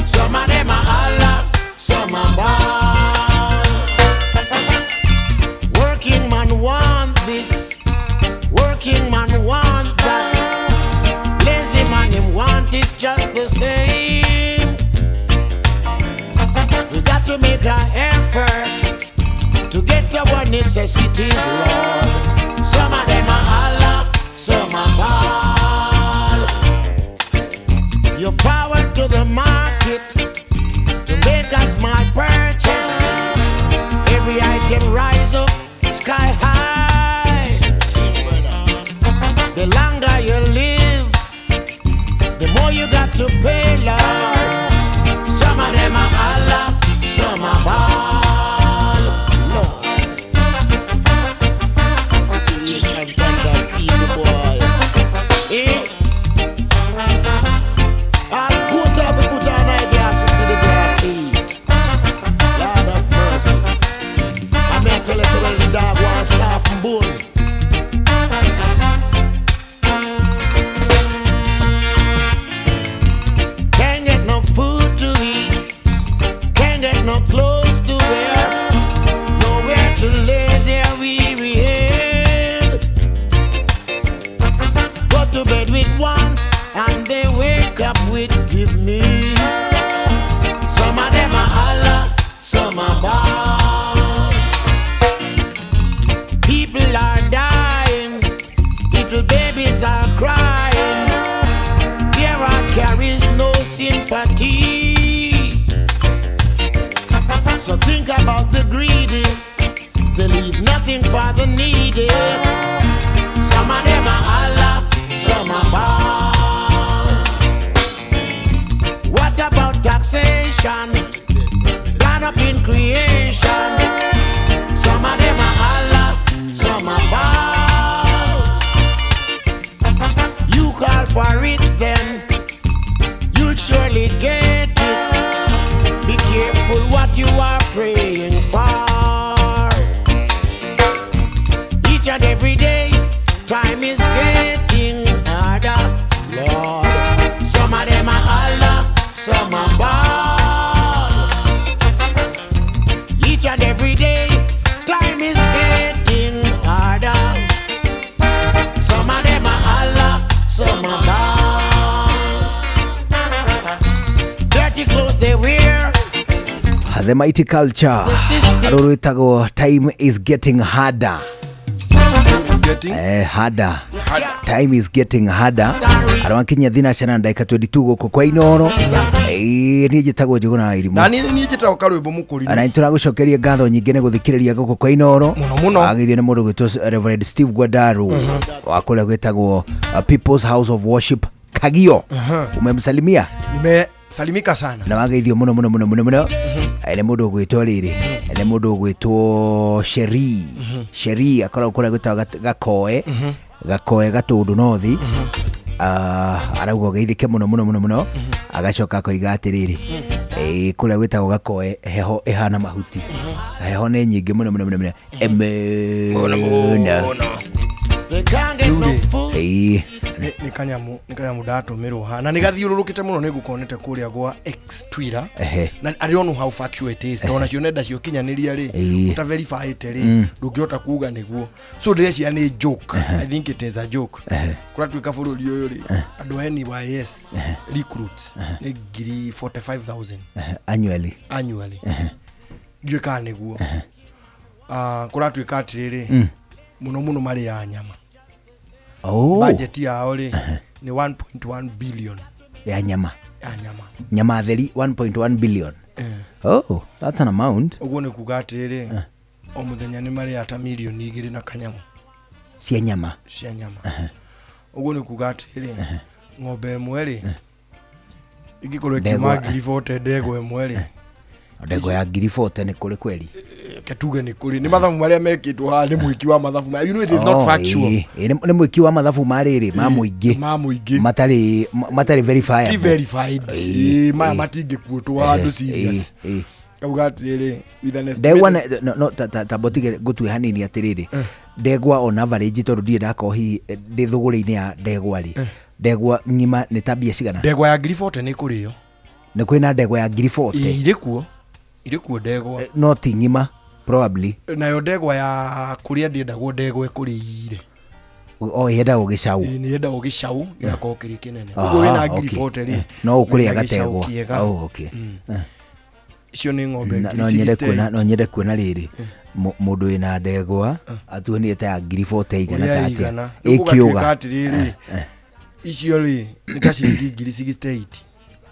Some of them are Allah, some are Baal. Working man want this, working man want that. Lazy man him want it just the same. We got to make an effort to get our necessities, Lord. Some of them are Allah, some are Baal. You forward to the market to make a small purchase. Every item rise up sky high. The longer you live, the more you got to pay, Lord. Some of them are Allah, some are Baal. Lord. Situation from that evil boy. Eh? I'll put on night glass to see the grass feet. Lord of mercy. I may tell us when the dog wants soft bone. Can't get no food to eat, can't get no clothes to wear, nowhere to lay their weary head. Go to bed with wants and they wake up with give me. Some of them are Allah, some are Baal. People are dying, little babies are crying. Their heart carries no sympathy. So think about the greedy, they leave nothing for the needy. Some of them are Allah, some are ball. What about taxation? Gone up in creation. Some of them are Allah, some are ball. You call for it then, you'll surely get it. Be careful what you are praying for. Each and every day, time is getting harder, Lord. Some of them are Allah, some are ball. Each and every day, time is getting harder. Some of them are Allah, some are ball. Dirty clothes they wear. The mighty culture. Aroritago, time is getting harder. Harder. Time is getting harder. Arawakinya thina shana ndaika 22 goko kwa Inoro. Ni jitagwo jigona irimu. Na ni jitagwo karwimbo mukuri. Ana nituragucokeria ngatho nyingi ne guthikiriria goko kwa Inoro. Muno. Agithio ni mundu gwitwo Reverend Steve Gwadaru. Wakole gwitagwo People's House of Worship Kagio. Umemsalimia? Salimika sana. Na wageithio muno. Ene mundu gwitwo riri. Ene mundu gwitwo Sheri akora kula gwitwa gakoe. Gakoe gatundu nothi. Araugo geithike muno. Agacoka koiga atiriri. Kula gwitwa gakoe heho ehana mahuti. Heho ne nyingi muno. Ni kanyamu ndatumirwo ha na nigathiururukite muno nigukonete kuria gwa X Twitter na I don't know how factual it is tona cionenda cio kinyaniria ri uta verify it ri ndungiota kuga niguo so ndeciria ni joke. I think it is a joke. Kura twika bururi uyu ri andu NYS recruits ni 45,000 annually ngika niguo kura twika atiriri muno mari ya nyama. Budget yao ni 1.1 billion ya nyama. Nyama theri 1.1 billion. Oh, that's an amount. Ugo ni kugatire o muthenya ni mari ata milioni 2 na kanyamu cia nyama. Ugo ni kugatire ng'ombe mweri igikorwe kimagiri 40 ndego mweri. Ndego ya ngiri 40 ni kuri kweli. Ketuge ni kuri ni mathafu maria mekitwo ha ni mwiki wa mathafu. You know it is not factual. Ni mwiki wa mathafu mariri ma muingi matari verified. Verified. Ma matinge kuotwa andu serious. Kaugatire with an estimate. No tabotige gutwe hanini atiriri. Ndegwa on average tondu ndie ndakohi ndi thuguri-ini ya ndegwa ri. Ndegwa ngima ni tabia cigana. Ndegwa ya ngiri 40 ni kuriyo. Ni kwina ndegwa ya ngiri 40. Irikuo ndegwa. Not ngima probably. Na yo ndegwa ya kuria ndiendagwo ndegwa ekurire. Yenda gugicau. Ni yenda gugicau ya kokiri kinene. Ugo wina ngiri 40 ri. No ukuria gategwa. Okay. Icio ni ng'ombe no nyende kuona riri mundu wina ndegwa atuonie ta ngiri 40 igana tatia ikiuga icio ri ni ta ciringi ngiri 68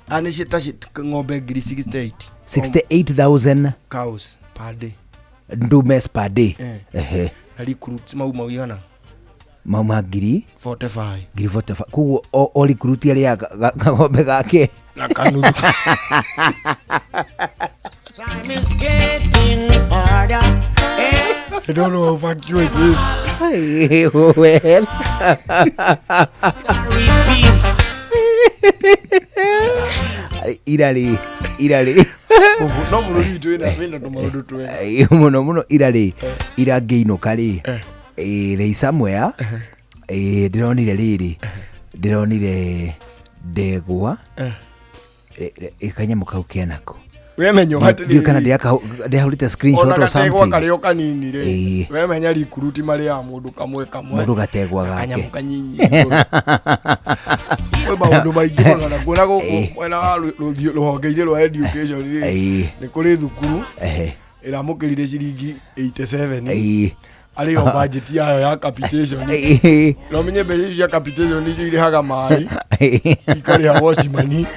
ani citaci ng'ombe ngiri 68 68,000 cows per day ndumes per day recruits mau igana mauma ngiri 45 kuguo o recruit aria ng'ombe gake na kanuthu. Time is getting harder. I don't know how factual it is. Well. Irari. No bururi twina ndo maundu twina. Muno irari irangiinuka ri. They somewhere. Ndironire riri. Ndironire ndegwa. Ikanyamu kau kenako. Wemenyo hatiri kana ndihurite screenshot or something. Ona kategwa kanini re. Wemenya recruit mari ya mundu kamwe. Mundu gategwa gake. Kanyamu kanyinyi. We baundu baingi bangana kuona guku wena ruhonge-ini rwa education ni kuri thukuru iramukirire ciringi 87 ariyo budget yayo ya capitation. No menye mbeca ya capitation icio irihaga mai ikariha washimani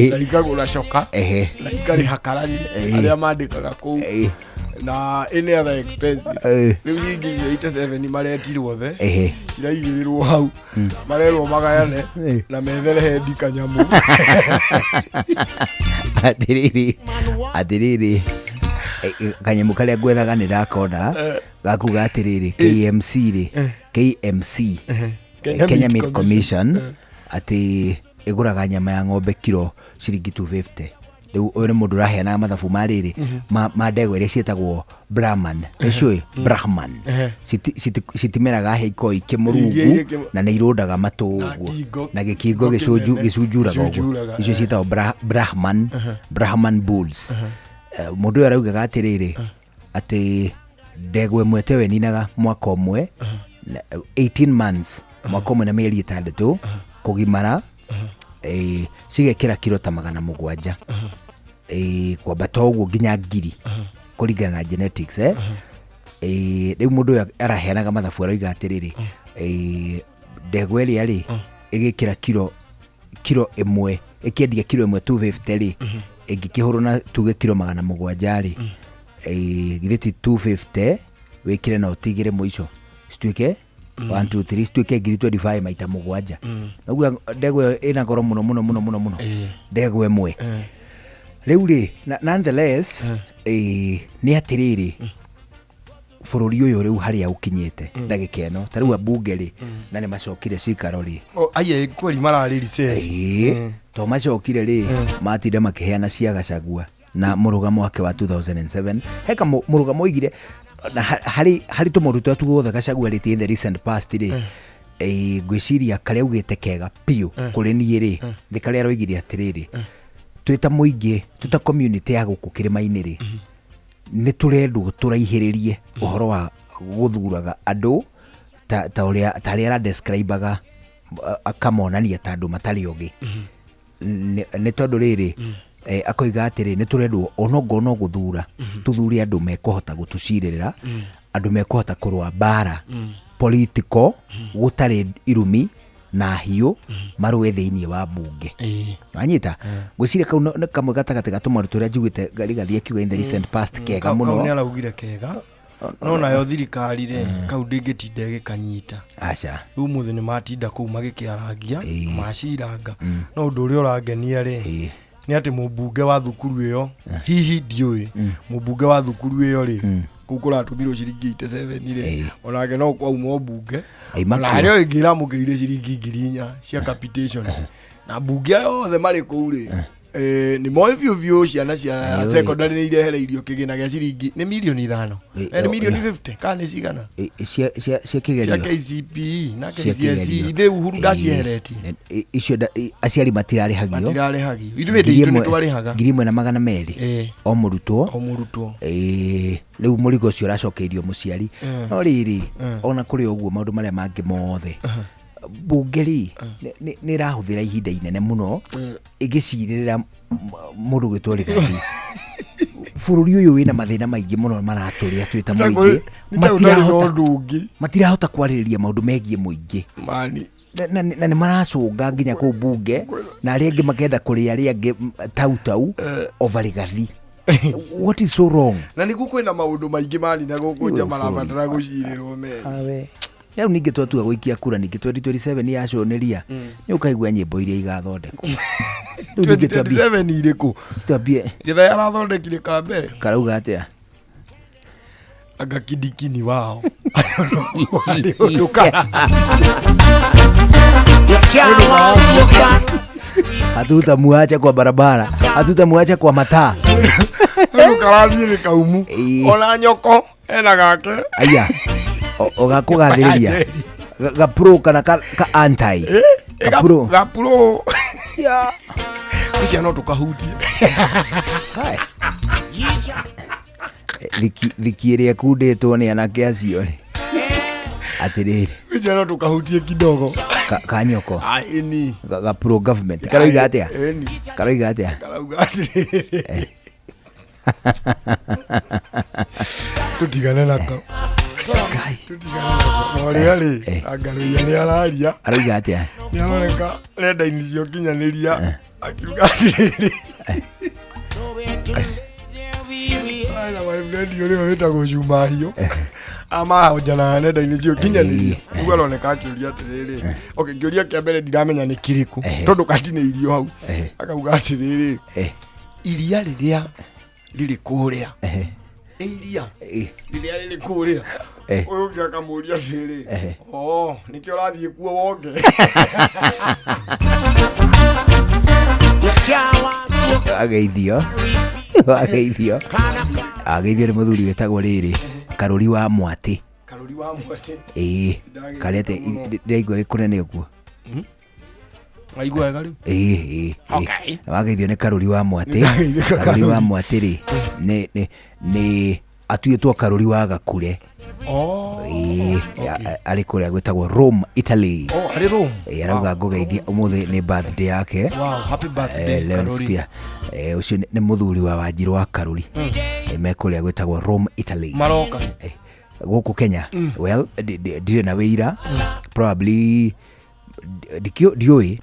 na ikagura coka na ikariha karani aria mandikaga kuu na any other expenses riu ringi 87 maretirwo the ciraigirirwo hau marerwo magayane na methere hendi kanyamu atiriri kanyamu karia gwethaga nä ndakona gakuga atiriri KMC Kenya Meat Commission ati iguraga nyama ya ng'ombe kilo ciringi 250. Riu uyu ni mundu raheana mathabu mariri ma ndegwa iria cietagwo Brahman Brahman citimeraga heiko ikimurungu na nä irundaga matå guo na gikingo gicunjuraga uguo icio cietagwo Brahman bulls. Mundu araugaga atiriri ati ndegwa imwe te we ninaga mwaka umwe 18 months mwaka umwe na mieri 6 kugimara cigekira kilo ta 700 kwambata uguo nginya ngiri kuringana na genetics riu mundu araheanaga mathabu arauga atiriri ndegwa iria ri igikira kilo imwe ikiendia kilo imwe 250 ri ingikihurwo na tuge kilo 700 ri githiti 250 wikire na utigire muico cituike 1 2 3 cituike ngiri 25 maita 7 naguo ndegwa ina goro muno ndegwa imwe riu ri nonetheless ni atiriri bururi uyu riu haria ukinyite ndagika ino ta riu abunge ri na ni macokire cikaro ri aye kweli marari recess to macokire ri matinde makiheana cia Gachagua na murugamo wake wa 2007 heka murugamo igire na hari tumuruto tuguothe Gachagua ri in the recent past ri gwiciria karia ugite kega piu kuri ni ri thikaria roigire atiriri twita muingi tuta community ya guku kirima-ini ri ni turendwo turaihiririe uhoro wa guthuraga andu ta uria ara describeaga akamonania ta andu matari ogi ni tondu riri akoiga atiri ni turendwo onongo no guthura tuthure andu mekuhota gutucirira andu mekuhota kurwa bara political gutari irumi na hiyo marwe thiini wa bunge anyita gwiciria kau na kamwe gatagati gatuma ruturia njugite garigathie kiuga in the recent past kega muno ni araugire kega no nayo thirikari ri kau ndingitinde gikanyita aca riu muthe ni matinda kuu magikiaragia maciranga no undu uria urangenia ri ni ati mubunge wa thukuru iyo hihi ndiui mubunge wa thukuru iyo ri kukura tumirwo ciringi 7 ri onake no kwa umo bunge na ario ingira mugire ciringi 4,000 cia capitation na bunge yothe mari kuu ri ni moi view ciana cia secondary ni irehereirio kigina gia ciringi ni milioni 5 ni milioni 50 kana cigana cia kigerio cia KCPE na KCSE ide uhuru ndaciereti icio aciari matirarihagio ithuĩ nditũ nĩ twarĩhaga 1,200 o mũrutwo riu mũrigo ũcio ũracokeirio mũciari no rĩrĩ ona kũrĩ ũguo maũndũ marĩa mangĩ mothe bunge ri nĩ rahũthĩra ihinda inene mũno ĩgĩcirĩrĩra mũndũ gwĩtwo Rigathi bururi uyu wina mathina maingi muno maratũria twita muingi matirahota kwarĩrĩria maũndũ megiĩ muingi na nĩ maracũnga nginya kũu bunge na arĩa angĩ makenda kũrĩa arĩa angĩ tau over Rigathi. What is so wrong? Na nĩ kwĩna maũndũ maingĩ manina gũkũ nja marabatara gũcirĩrwo me Yau ningĩ twatua gũikia kura ningĩ 2027 yaconeria nĩ ũkaigua nyĩmbo iria igathondekwo 2027 irĩkũ citambie githa yarathondekire ka mbere karauga atĩa anga kidikini wao hatutamuacha kwa barabara, hatutamuacha kwa mataa. Karathi ni kaumu ona nyoko ena gake aya ogakugathiriria gapro kana ka anti gapro ya kuja no tukahutie thikiria kundetwo ni anake acio ri atiriri kuja no tukahutie kidogo kanyoko ni ga pro government karoiga atia karoiga atia tutigane nako Moriari agaruia ni araria aroiga atia ni aroreka renda inicio kinyaniria akiuga atiri na my friend yule wetagwo Juma hiyo ama hojana nenda inijio kinyanĩria ugo aloneka akiuria atiriri okay ngiuria kia mbere ndiramenya ni kiriku tondu katine irio hau akauga atiriri iria riria riri kuria iria riria riri kuria uyu ungi akamuria atiriri nikio rathie kuo wonge ageithio ni muthuri wetagwo riri Karuri wa Mwati. Karete ndiraigua gikunene guo. Waigua wega riu? Okay. Wageithio ni Karuri wa Mwati. Karuri wa Mwati ri ni atuitwo Karuri wa Gakure. Ari kuria gwetagwo Rome, Italy. Ari Rome. Arauga ngugeithia umuthi ni birthday yake. Wow, happy birthday Karuri. Ucio ni muthuri wa Wanjiru wa Karuri. Mekuria gwetagwo Rome, Italy. Maroka. Guku Kenya. Well, dire na wira. Probably dioi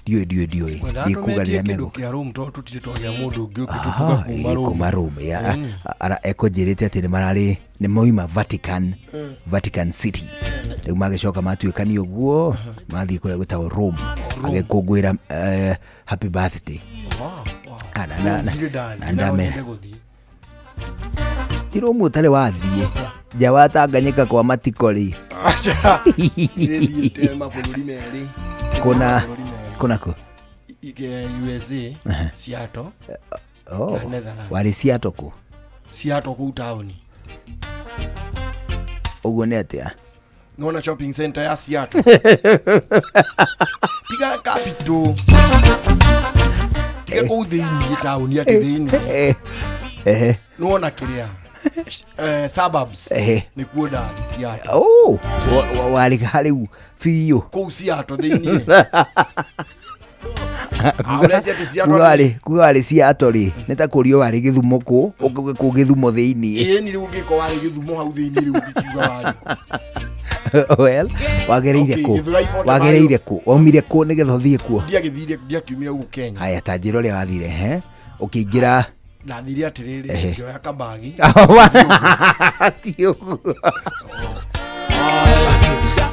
dikugaria mego kia Rome to tutitwagia mundu ungi ukitutuga kuma Rome ya ara ekojirite ati ni marari ni moima Vatican City riu magicoka matuikani uguo mathii kuria gwetagwo Rome agekungwira happy birthday na ndamera tiro mutare wathie jawa Tanganyika kwa matikori kuna ko USA Seattle wali Seattle ku town uguo ni atia nona shopping center ya Seattle tiga capital tiga ko thini town ya thini nona kiria suburbs ni kuoda Seattle wali haliu fiyo ko Seattle thini kugali Seattle neta kurio wali Githumo ku Githumo thiini ni riu ngiko wali Githumo hau thiini riu ngikiuga wali well wagereire ku omire ku nigetho thie ku ndiakiumire ugu Kenya haya tajiro ria wathire ukiingira ndathire atiriri ngioya kabagi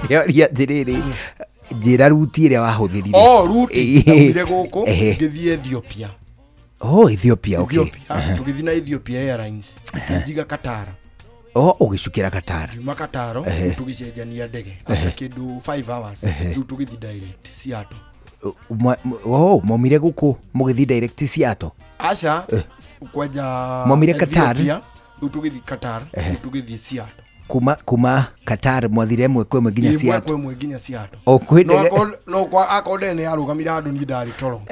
ya atiriri njira ruti ria wahuthirire ruti ngire guku ngithie Ethiopia Ethiopia okay tugithie na Ethiopia Airlines njiga Qatar ugicukira Qatar juma Qatar tugicenjania ndege kindu 5 hours tu tugithi direct Seattle momire guku mugithi direct Seattle acha kwaja momire Qatar tugithi Qatar tugithi Seattle kuma Qatar mwathire mwe kwe nginya Seattle kwe mwe nginya Seattle no kwa akode ni arugamira andu ni ndari toro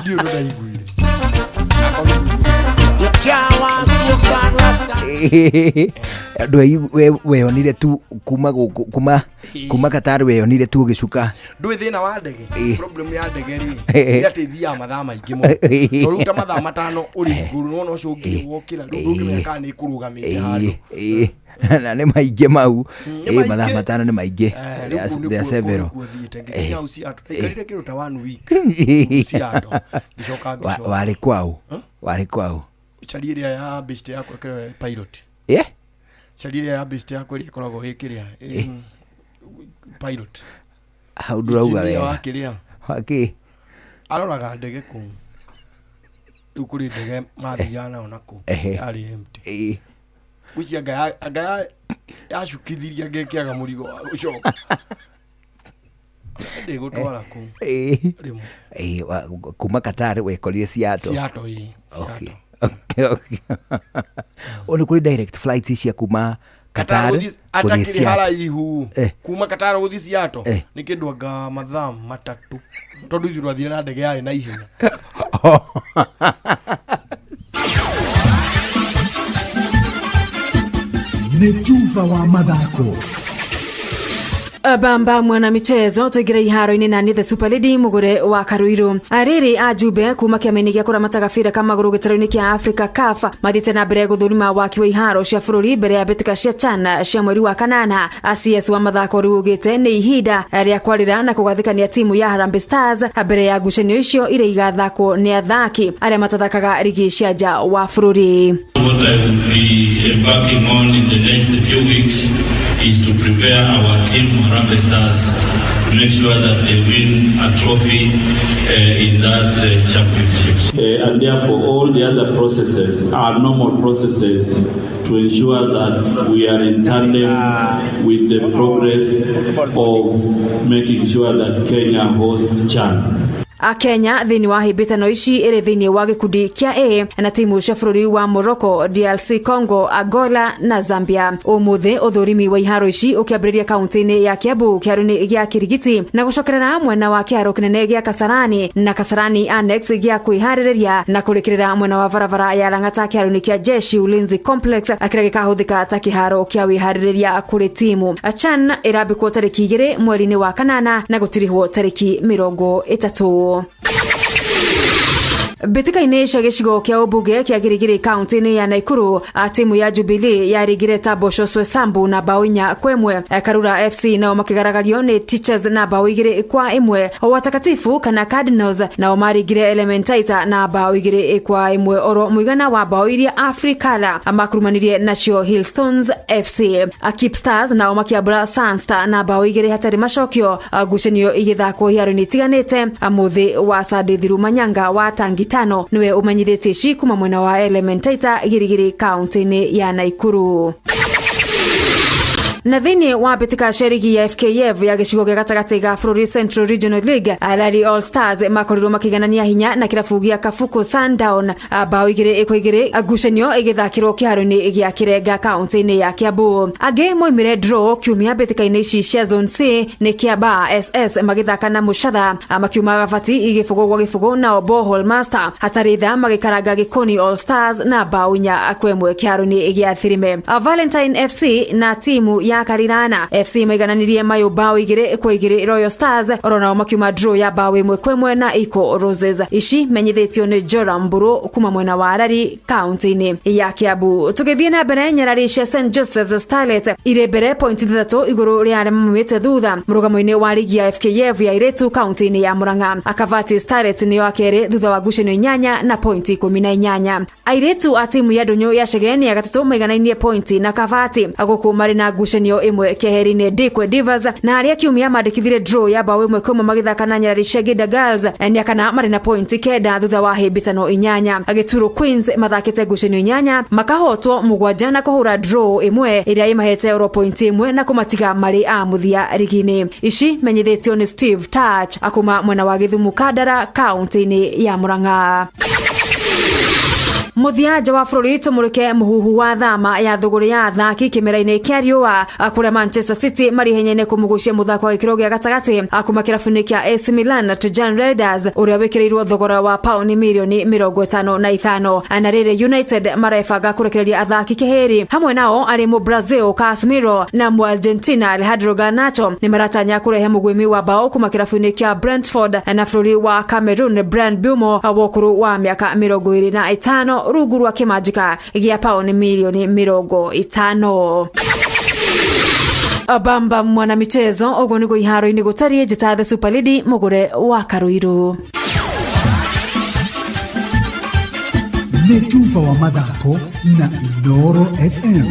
ndio ndo ndaiguire andu weyonire tu kuma Qatar weyonire tu gicuka ndwi thina wa ndege problem ya ndege ri yateithia mathaa maingi mo no ruta mathaa matano uri nguru no cungi wokira ndungimeka ni kurugamite handu na ni maingi mau mathaa matano ni maingi ya severo ya usi atukaire kiruta 1 week Seattle gicoka wali kwao chaliria ya best yako kile pilot chaliria ya best yako ile koragwo ikiria pilot how do you know wakiria aroraga ndege ku ukuri ndege mathiana onako ari empty gucia aga yashukithiria ngekiaga murigo ucoka ndego twara ku kuma Qatar wekorire Seattle okay oni kuri direct flights cia kuma Qatar kuthi Seattle kuma Qatar kuthi Seattle ni kindu anga mathaa matatu tondu ithu twathire na ndege yae na ihenya ni tuva wa mathako Bamba mwana michezo tugira iharo-ini nani the Super Lady mugure wa Karuiru. Ariri ajube kuma kiameni gya kuramata gabira kamaguru gitaro-ini kia Africa CAF mathite na mbere guthurima waki wa iharo cia bururi mbere ya bitika cia CHAN cia mweri wa kanana. CS wa mathako riugite ni ihinda ria kwarira na kugathikania timu ya Harambee Stars mbere ya ngucanio icio ire igathako ni athaki aria matathakaga rigi cia nja wa bururi. What I will be embarking on in the next few weeks is to prepare our team, Harambee Stars, to make sure that they win a trophy in that championship. And therefore, all the other processes are normal processes to ensure that we are in tandem with the progress of making sure that Kenya hosts CHAN. Kenya thini wa hibitano ici ire thini wa gikundi kia A na timu cia bururi wa Morocco, DRC Congo, Angola na Zambia. Umuthe uthurimi wa iharo ici ukiambiriria kaunti-ini ya Kiambu kiaro-ini gia Kirigiti na gucokerera mwena wa kiaro kinene gia Kasarani na Kasarani Annex gia kwihariria na kurikirira mwena wa varavara ya Lang'ata kiaro-ini kia Jeshi Ulinzi Complex akira gikahuthika ta kiharo kia wihariria kuri timu. CHAN irambikwo tariki 2 mweri-ini wa kanana na gutirihwo tariki 30. Bitika inesha gicigo kia Ubuge kia Girigiri kaunti-ini ya Naikuru, timu ya Jubilee ya rigire Tabosho Sambu na Bawinya kwemwe. Karura FC nao makigaragario ni Teachers na Bawigire kwa imwe. Watakatifu kana Cardinals nao marigire Elementaita na Bawigire kwa imwe. Oro muigana wa Bawiria Afrikala makurumanirie nacio Hillstones FC. Keep Stars nao makiabura Sunstar na Bawigire hatari macokio. Gucenio igithako hiaro-ini tiganite muthi wa Sadithiru Manyanga wa Tangi tano niwe umanyithĩtie ci kuma mwena wa Elementaita Girigiri kaunti-ini ya Naikuru. Na thini wa bitika sherigi ya FKF ya gicigo gia gatagati ga Bururi Central Regional League, Alari All Stars makorirwo makiganania hinya na kirabu gia Kafuku Sundown bao 2-2 agucanio igithakirwo kiharo-ini gia Kirenga kaunti-ini ya Kiambu. Age moimire draw kiumia bitika-ini ici cia Zone C ni Kiamba SS magithaka na Mushatha makiuma gabati igifugo gwa gifugo na Bohol Master hataritha magikaranga Gikoni All Stars na bao 4-1 kiharo-ini gia Thirime. Valentine FC na timu ya Karirana FC maigananirie mayo bao 2-2 Royal Stars orona makiuma draw ya bao 1-1 na Iko Roses. Ici menyithitio ni Joram Mburu kuma mwena wa Arari kaunti-ini ya Kiambu. Tugithie na mbere Nyarari cia St Joseph's Starlet ire mbere point 3 iguru ria mamite thutha murugamo-ini wa ligi ya FKF ya iretu kaunti-ini ya Murang'a. Akavati Starlet niyo akere thutha wa ngucanio 8 na point 18. Airetu a timu ya Ndonyo ya Shegeni ya gatatu maiganainie point na Kavati aguku mari na ngucanio imwe keheri-ini Dikwe Divas na aria kiumia mandikithire draw ya bao 1-1 magithaka na Nyarari cia Gida Girls ni kana mari na point 9 thutha wa hibitano 8. Agituro Queens mathakite ngucanio 8 makahotwo 7 na kuhura draw imwe iria imahete euro point 1 na kumatiga mari a muthia rigini. Ici menyithitio ni Steve Touch akuma mwena wa Githumu Kandara kaunti-ini ya Murang'a. Muthianja wa bururi tumurike muhuhu wa thama ya thuguri ya athaki kimera-ini kia riua kuria Manchester City mari henyaine kumugucia muthako wa gikiro gia gatagati kuma kirabu-ini kia AC Milan na Tijan Raiders uria wikirirwo thogora wa pauni milioni 55. Na riri United marefanga kurekereria athaki kiheri hamwe nao ari mu Brazil Casemiro na mu Argentina Alejandro Garnacho ni maratanya kurehe mugwimi wa bao kuma kirabu-ini kia Brentford na bururi wa Cameroon Brand Bumo awokuru wa miaka 25 ruguru wa kimajika gia pauni milioni 50. Bamba mwana michezo ogonigo iharo-ini gutarie jita the Super Lady mugure wa Karuiru. Netumba wa mathako na Ndoro FM.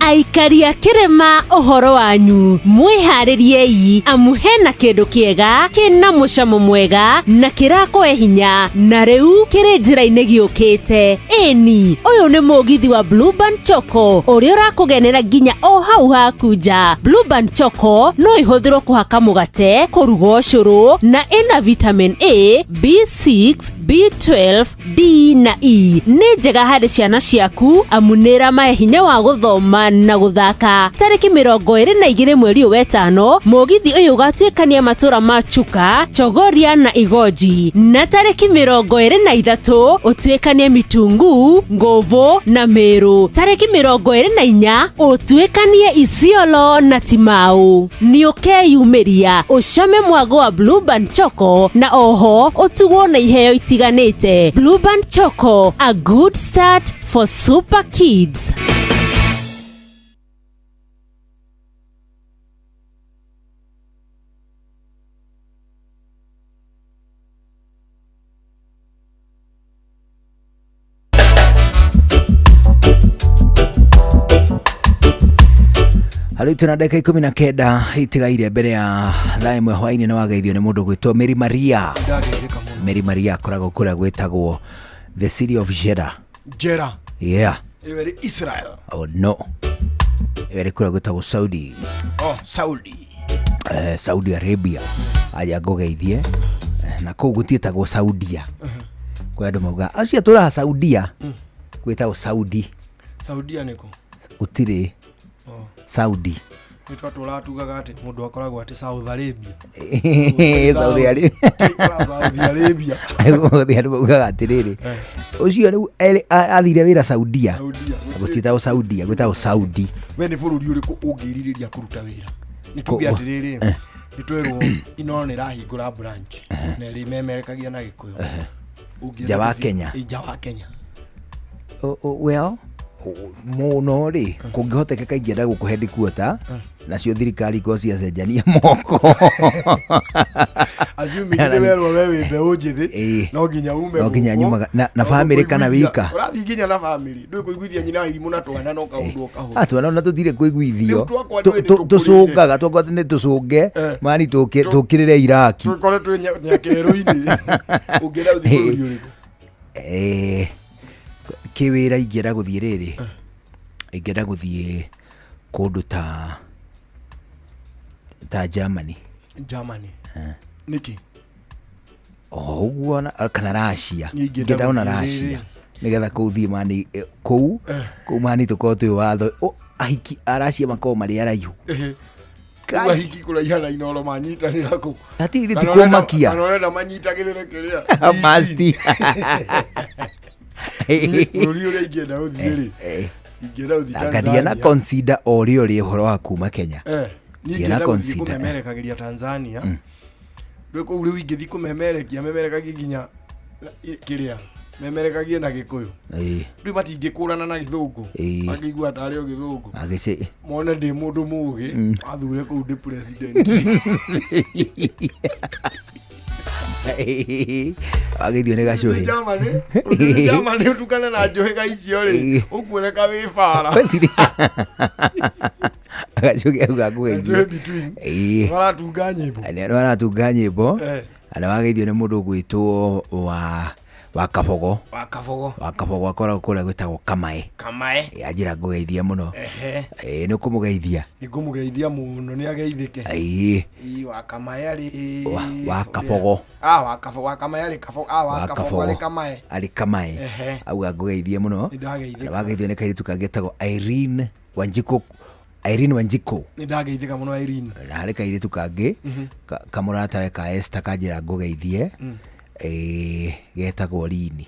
Aikaria kirema ohoro wanyu mwihaririei amu hena kindu kiega kina mucamo mwega na kirakwe hinya na riu kiri njira-ini giukite. Eni uyu ni mugithi wa Blueband Choco uria urakugenera nginya o hau hakunja. Blueband Choco no ihuthirwo kuhaka mugate kuruga ucuru na ina vitamin A, B6, B12, D na E nĩ njega harĩ ciana ciaku amu nĩramahe hinya wa gũthoma na gũthaka. Tarĩki 22 mweri wa 5 mũgithi ũyũ ũgatuĩkania matũra ma Chuka, Chogoria na Igoji, na tarĩki 23 ũtuĩkanie Mitungu, Ngovo na Meru. Tarĩki 24 ũtuĩkanie Isiolo na Timau. Nĩ ũkeyumĩria ũcame mwago wa Blueband Choco na oho ũtugwo na iheo itiganĩte. Blueband Choco, a good start for super kids. Hali tuna dakika 19 itigaire mbere ya thaa imwe hwaini na wageithio ni mundu gwitwo Mary Maria. Mary Maria akoragwo kuria gwitagwo the city of Jeddah. Jeddah. Yeah. Iwe Israel. Oh no. Iwe kuria gwitagwo Saudi. Oh, Saudi. Saudi Arabia. Aja ngogeithie. Na kuu gutietagwo Saudia. Kwa andu mauga acio tura Saudia. Gwitagwo Saudi. Saudia niko. Utire. Saudi. Nitwa turatugaga ati mundu akoragwo ati Saudi Arabia. Saudi Arabia. Saudi Arabia. Ngo andu mauga atiriri. Ucio riu athire wira Saudia. Gutitao Saudia, gutao Saudi. We ni bururi uriku ungiririria kuruta wira. Nituge atiriri. Nitwerwo ino ni rahingura branch. Na ri memerekagia na Gikuyu. Jawa Kenya. Jawa Kenya. Well, muno ri kungihotekeka ingienda guku headquarter nacio thirikari ko cia cenjania moko azumi ni werwo wewe be ujithi no ginya ume no ginya nyuma na family kana wika urathi ginya na family ndui kuiguithia nyina irimu na twana no kaundu kaho atwana na tutire kuiguithio tucungaga twakwa ni tucunge mani tukirire Iraki tukore tu nyakeroini ungira uthikuri uriku kiwira ingera guthie riri ingera guthie kundu ta Germany niki uguo kana Russia ngenda ona Russia nigetha kuthie mani kuu mani tukotu watho ahiki Russia makao mari araihu Kwa hiki kula yana inolo manyita ni lako ati ithi tikumakia anorenda manyita kirire kiria masti Ruri uri ingenda uthiri ingenda uthi Tanzania akadia na consider orio ri horo wa kuma Kenya ingenda consider kumemerekagiria Tanzania rweko uri ingithi kumemerekia ginya kiria memerekagie na Gikuyu rĩu matingĩkũrana na Gĩthũngũ makĩigua tarĩ o Gĩthũngũ agĩce mona ndĩ mũndũ mũũgĩ athure kũu ndĩ president agĩthio nĩ gacuhĩ Germany ũtukane na njohĩga icio rĩ ũkuoneka wĩ bara agacuhĩ auga ngũgeithio maratunga nyĩmbo ana wagĩithio nĩ mũndũ gwĩtwo Wakabogo akoragwo kuria gwitagwo Kamae ajira ngugeithia muno ni kumugeithia muno ni ageithike Wakamae ari Wakabogo Wakamae ari Wakabogo ari Kamae auga ngugeithia muno wageithio ni kairitu kagetagwo Irene Wanjiko ni ndageithika muno Irene na hari kairitu kangi kamurata we ka Esther kanjira ngugeithie getagwo Lini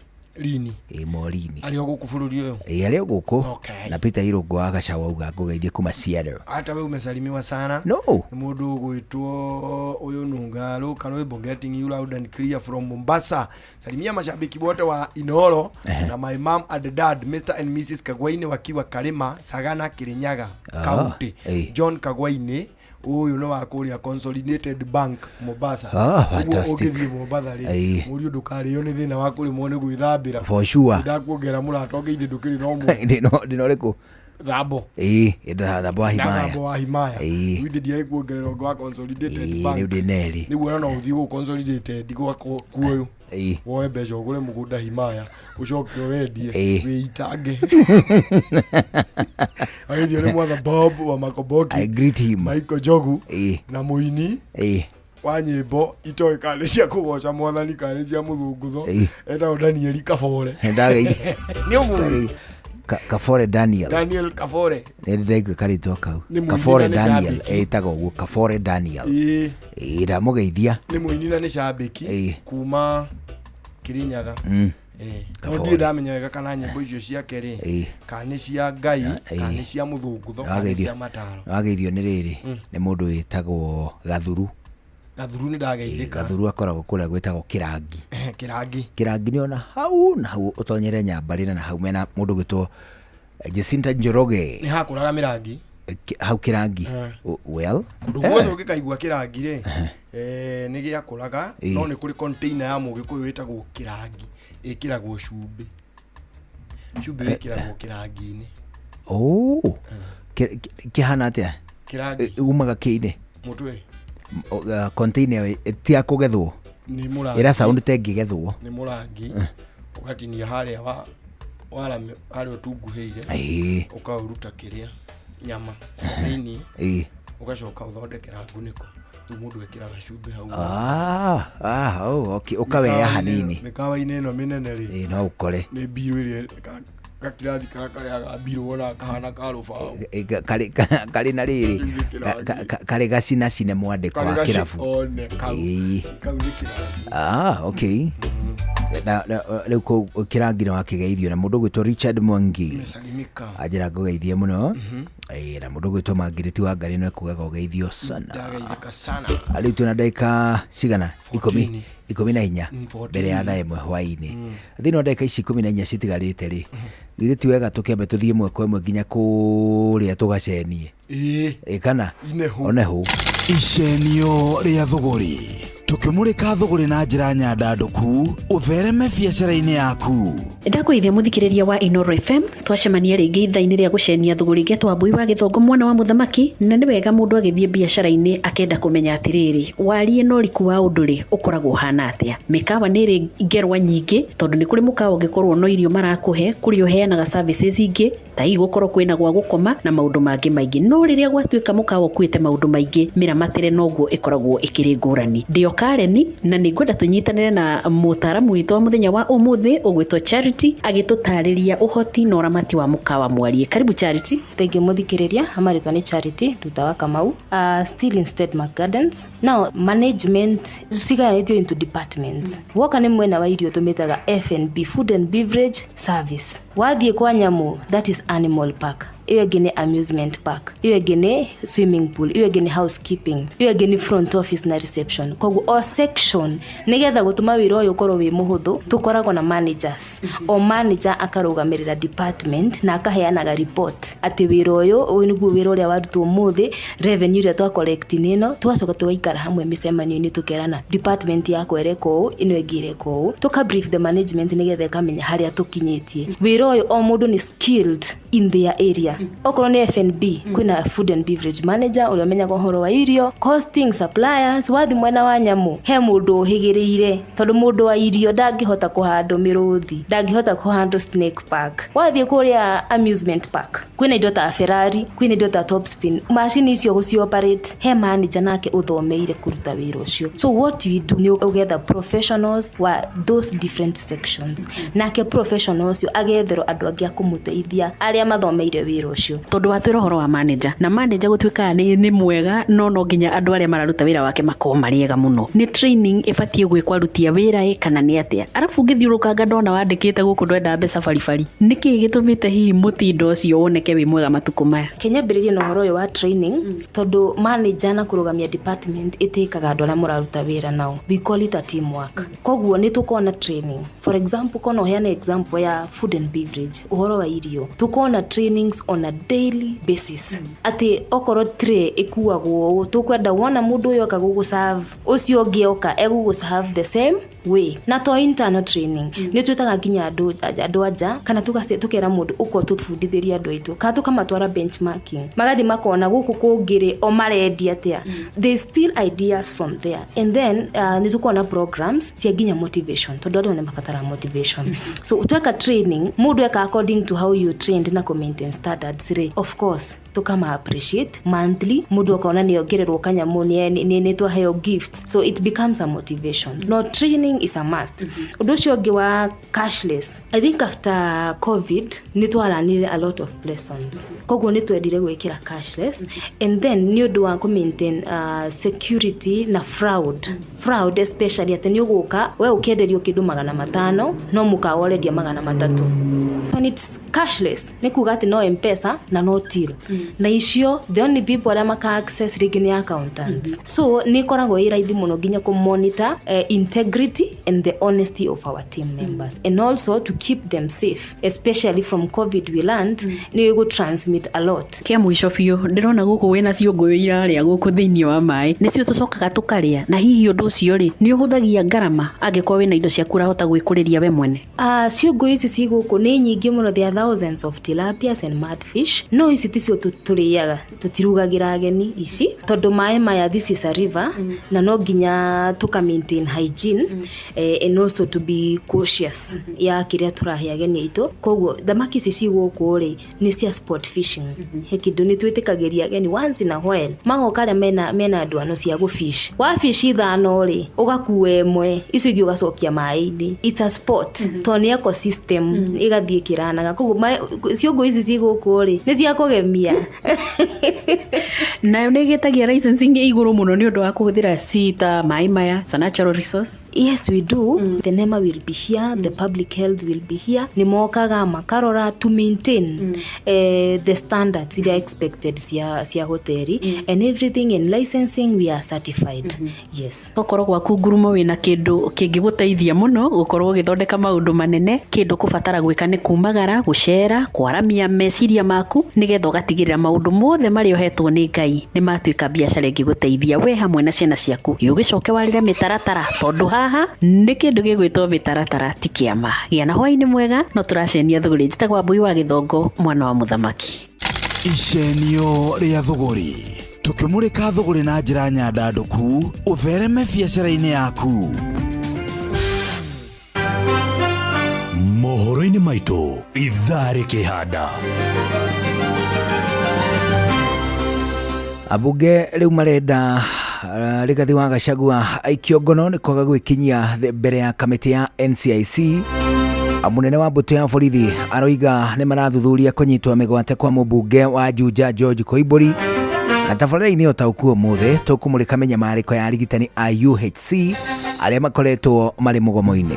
Morini ari oguku bururi uyu ari oguku na Peter Irungu agacawa uga ngugeithie kuma Seattle hata we umesalimiwa sana no mundu gwitwo uyu Nungaru kana we getting you loud and clear from Mombasa salimia mashabiki wote wa Inoro na my mom and dad Mr and Mrs Kagwaine wakiwa Karima Sagana Kirinyaga County John Kagwaine uyu no wakuria Consolidated Bank Mombasa fantastic Mombasa ri muri ndukari ni thina wakuri mone gwithambira for sure ndakuongera murato ngithi ndukiri no mu ndino riku thabo thabo wa himaya withi dia kuongerera gwa Consolidated Bank ni ndineri ni guona no uthi go Consolidated gwa kuoyo woe mbeca ugure mugunda himaya ucoke wendie wiitange aithio ni mwatha Bob wa Makoboki I greet him Michael Jogu na Muini wa nyimbo itoe kale cia kugoca mwathani kale cia muthungutho eta Daniel Kafore ndageire ni umumu Kafore Daniel Kafore ni ndaigue karito kau Kafore Daniel etaga uguo Kafore Daniel ndamugeithia ni muini na ni shabiki kuma Kirinyaga Kaudi ndamenya wega kana nyimbo icio ciake ri kana cia Ngai kana cia muthungutho kana cia mataro ageithio ni riri ni mundu witagwo Gathuru ni ndageithika Gathuru akoragwo kuria gwitagwo Kirangi ni ona hau na hau utonyere Nyambari na hau mena mundu gwitwo Jacinta Njoroge ni hakuraga Mirangi hau Kirangi well ndugwo ngikaigua Kirangi ri ni giakuraga no ni kuri container ya mugikuyu witagwo Kirangi ikiragwo cumbi ikiragwo Kirangi-ini kihana atia Kirangi umaga kiine mutwe container tia kugethwo ni murangi ira sound tengigethwo ni murangi ukatinia haria wala haria utunguheire ukauruta kiria nyama nini ugacoka uthondekera nguniko mundu ekiraga cumbi hau okay ukaweya hanini mikawa-ini ino minene ri no ukore ni biru iri gakirathi karaga biru wona kahana karubao kari na riri kari gacina cine mwandiko wa kirabu okay na leo Kirangi na wakigeithio na mundu gwitwo Richard Mwangi ajira kugeithie muno na mundu gwitwo Magiriti wa Ngari no kugaga ugeithio sana ali tuna dakika cigana 14 mbere ya thaa 1 hwaini thino dakika ici 14 citigarite ri githiti wega tukembe tuthie mwe kwa mwe nginya kuria tugacenie kana oneho icenio ria thuguri tukimurika thuguri na njira nyandanduku uthereme biacara-ini yaku ndakwithia muthikiriria wa Inoro FM twacemania ringi ithaini ria gucenia thuguri getwa Mbui wa Githongo mwana wa muthamaki na ni wega mundu agithie biacara-ini akenda kumenya atiriri wari ino riku wa unduri ukoragwo hana atia mikawa ni ri ngerwa nyingi tondu ni kuri mukawa ungikorwo no irio marakuhe kuri uheanaga services ingi ta igukorwo kwina gwa gukoma na maundu mangi maingi no riria gwatuika mukawa kwite maundu maingi miramatire noguo ikoragwo ikiri ngurani ndio Kareni na ningwenda tunyitanire na mutaramu witwa muthenya wa umuthi ugwitwo Charity agitutariria uhoti na uramati wa mukawa mwarie karibu Charity thank you muthikiriria amaritwa ni Charity Dutawa Kamau still in Stedmark Gardens now management sigaretio into departments woka ni mwena wa irio tumitaga F&B food and beverage service wathie kwa nyamu that is animal park iwe gene amusement park iwe gene swimming pool iwe gene housekeeping iwe gene front office na reception koguo all section nigetha gutuma wira uyu ukorwo wi muhuthu tukoragwo na managers o manager akarugamirira department na akaheanaga report ati wira uyu niguo wira uria warutwo muthi revenue ria twa collect nino twacoka tugaikara hamwe micemanio-ini tukerana department yako ereko ino egireko tuka brief the management nigetha kamenya haria tukinyitie wira uyu o mundu ni skilled in their area okorwo ni F&B kwina food and beverage manager uria menyaga uhoro wa irio costing suppliers wathi mwena wa nyamu he mundu uhigiriire tondu mundu wa irio ndangihota kuhandle miruthi ndangihota kuhandle snake park wathi kuria amusement park kwina indo ta Ferrari kwina indo ta top spin machine icio guci operate he manager nake uthomeire kuruta wira ucio so what we do ni ugether professionals wa those different sections nake professionals yo agethero andu angi akumuteithia aria mathomeire wira ucio tondu watwira horo wa manager na manager gutwika ni mwega no nginya andu aria mararuta wira wake makoo mariega muno ni training ifatie gwikwa rutia wira kana ni atia arafu ngithiurukanga ndona wandikite guku ndwenda mbeca baribari niki gitumite hihi mutindo ucio woneke wi mwega matuku maya kenyambiririe no horo wa training tondu manager na kurugamia department itikaga andu aria mararuta wira nao we call it a teamwork koguo ni tukona training for example kono heana example ya food and beverage uhoro wa irio tukona trainings on a daily basis ati okoro tray ikuagwo tukwenda wona mundu uyo akagugu serve ucio ngioka egugu serve the same way na to internal training ni twitaga nginya andu aja kana tukera mundu uko tutufundithiria andu aitu kana tukamatwara benchmarking magathi makona guku kungire o maredia atia they still ideas from there and then ni tukona programs cia nginya motivation tondu andu ni mapatara motivation so utweka training mundu eka according to how you trained na maintain standards of course tukama appreciate monthly mudu akaona niongererwo kanyamu ni twaheo gifts, so it becomes a motivation. No, training is a must. Undu ucio ungi wa cashless, I think after COVID ni twaranire a lot of lessons, koguo ni twendire gwikira cashless, and then ni undu wa ku maintain security na fraud especially at ni uguka we ukenderio kindu 500 no mukaworedia 300. When it's cashless ni kuga ati no M-Pesa na no till na icio the only people that maka access rigini accountants. So ni korago iraithi muno ginya ku monitor integrity and the honesty of our team members, and also to keep them safe, especially from COVID we learned ni go transmit a lot. Kia mwisho biu ndirona guku wina ciongo iraria guku thiini wa mai nicio tucokaga tukaria, na hihi undu ucio ri ni uhuthagia ngarama angikwa wina indo cia kurahota gwikuriria we mwene. Ciongo ici ci guku ni nyingi muno, there are thousands of tilapias and mudfish. No ici ticio tuturiaga, tutirugagira ageni ici tondu mai maya, this is a river na no ginya tuka maintain hygiene and also to be cautious ya kiria turahe ageni itu. Koguo thamaki ici ci guku ri ni cia sport fishing. He kindu ni twitikagiria ageni once in a while magoka mena ndwano cia go fish, wa fish ithano ri ugakuwe mwe icio ingi ugacokia mai-ini. It's a sport to ni ecosystem igathie kiranaga. Koguo ciongo ici ci guku ri ni cia kugemia na ni getagia licensing iguru muno ni undu wa kuhuthira sita mai maya sa natural resource. Yes, we do. The NEMA will be here, the public health will be here. Ni mokaga makarora to maintain the standards that are expected cia hoteli and everything in licensing we are certified. Yes. Okorwo gwaku ngurumo wina kindu kingiguteithia muno gukorwo githondeka maundu manene, kindu kubatara gwika ni kumagara, gucera, kwaramia meciria maku nigetha ugatigirira maundu mothe mari ohetwo ni Ngai ni matuika biashara ingiguteithia we hamwe na ciana ciaku. Yugicoke warire mitaratara tondu haha ni kindu gigwitwo mitaratara ti kiama. Gia na hwaini mwega no turacenia thuguri njitagwa Mbui wa Githongo mwana wa muthamaki. Icenio ria thuguri tukimurika thuguri na njira nyandanduku uthereme biashara-ini yaku. Mohoro-ini maitu ithari kihanda. Abunge riu marenda Rigathi wa Gachagua aikio ngono ni kwaga gwikinyia mbere ya kamiti ya NCIC. Munene wa mbuto ya borithi aroiga ni marathuthuria kunyitwa migwate kwa mubunge wa Juja George Koimburi, na tabarĩra-inĩ ũtaũku ũmũthĩ tũkũmũrĩka menyamarĩko ya arigitani a UHC arĩa makoretwo marĩ mũgomo-inĩ.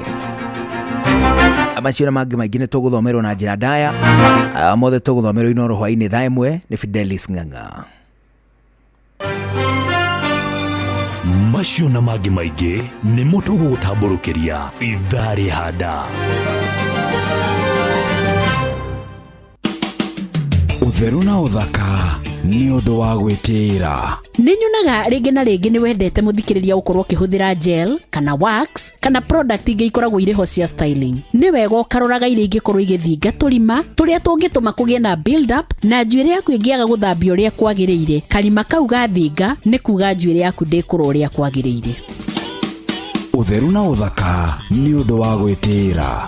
Amacio na mangĩ maingĩ nĩ tũgũthomerwo na njĩra ndaya, mothe tũgũthomerwo Inooro hwainĩ thaa ĩmwe nĩ Fidelis Ng'ang'a. Macio na mangĩ maingĩ nĩ mũtũgũtambũrũkĩria ithari handa. Utheru na uthaka ni undu wa gwitira. Ninyonaga ringi na ringi ni wendete muthikiriria ukorwo kihuthira gel kana wax kana product ingi ikoragwo iriho cia styling. Ni wega ukaroraga iria ingikorwo igithinga turima turia tungituma kugie na build up na njuire yaku ingiaga guthambia uria kwagiriire. Karima kau gathinga ni kuga njuire yaku ndikoro uria kwagiriire. Utheru na uthaka ni undu wa gwitira.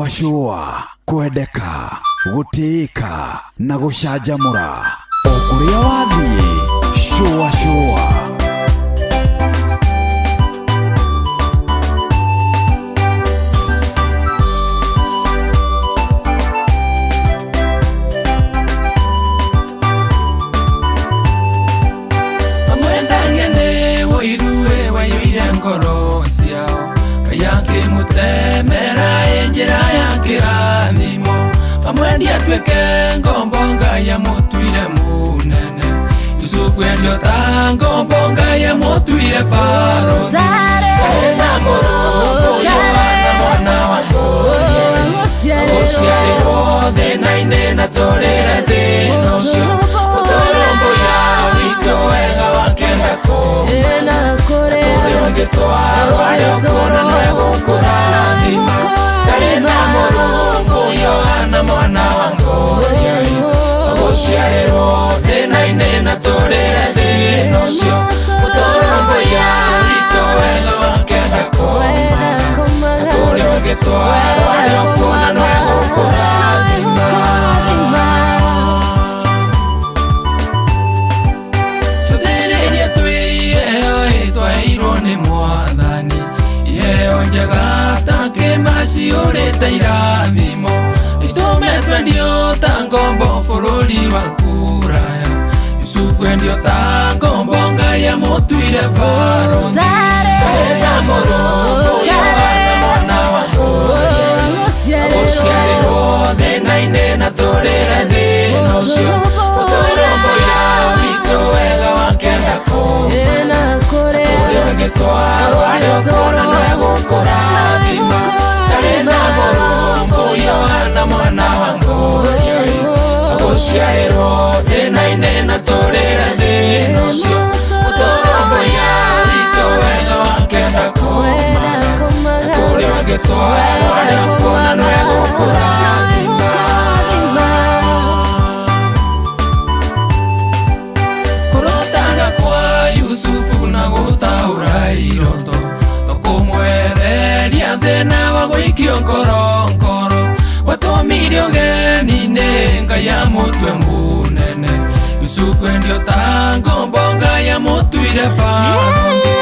Shua kwendeka guteka na gucanjamura okuria wathie shua amwendagia ne woirue wayoire ngoro ciao kayake mutemera enjera ya kirathimo amwendia tweke ngombonga ya mutuire munene Yusufu endio ta ngombonga ya mutuire faro na moro Yohana mwana wa Gosiarĩrwo thĩna-inĩ na tũrĩre thĩna ũcio ũtũrũmbũ ya witũ wega wakenda kũma na kũrĩa ũngĩtwarwo arĩa ũkuona nĩwe gũkũrathima tarĩ na Mũrungu Yohana mwana wa Ngoriai gũciarĩrwo thĩna-inĩ na tũrĩre thĩna ũcio ũtũrũmbũ ya witũ wega wakenda kũma ũngĩtwarwo arĩa ũkuona no egũkũrathima. Cũthĩrĩria twĩ iheo twaheirwo nĩ Mwathani, iheo njega ta kĩmaci ũrĩte irathimo, itume twendio ta ngombo bũrũri wa kũraya. Yusufu endio ta ngombo Ngai amũtuire Barũthi, Zarĩ na Mũrũngũ Yohana mwana wa Kũria, gũciarĩrwo thĩna-inĩ na tũrĩre thĩna ũcio, ũtũrũmbũiya witũ wega wakenda kũmana, kũrĩa ũngĩtwarwo arĩa ũkuona no egũkũrathima. Zarĩ na Mũrũngũ Yohana mwana wa Kũria, gũciarĩrwo thĩna-inĩ na tũrĩre thĩna ũcio, ũtũrũmbũiya witũ wega wakenda kũmana, kũrĩa ũngĩtwarwo arĩa ũkuona no egũkũrathima. Kũrotaga kwa Yusufu na gũtaũra iroto, tũkũmwereria thĩna wa gũikio ngoronkoro, watũmire ũgeni-inĩ Ngai amũtue mũnene. Yusufu endio ta ngombo Ngai amũtuire Barũthi,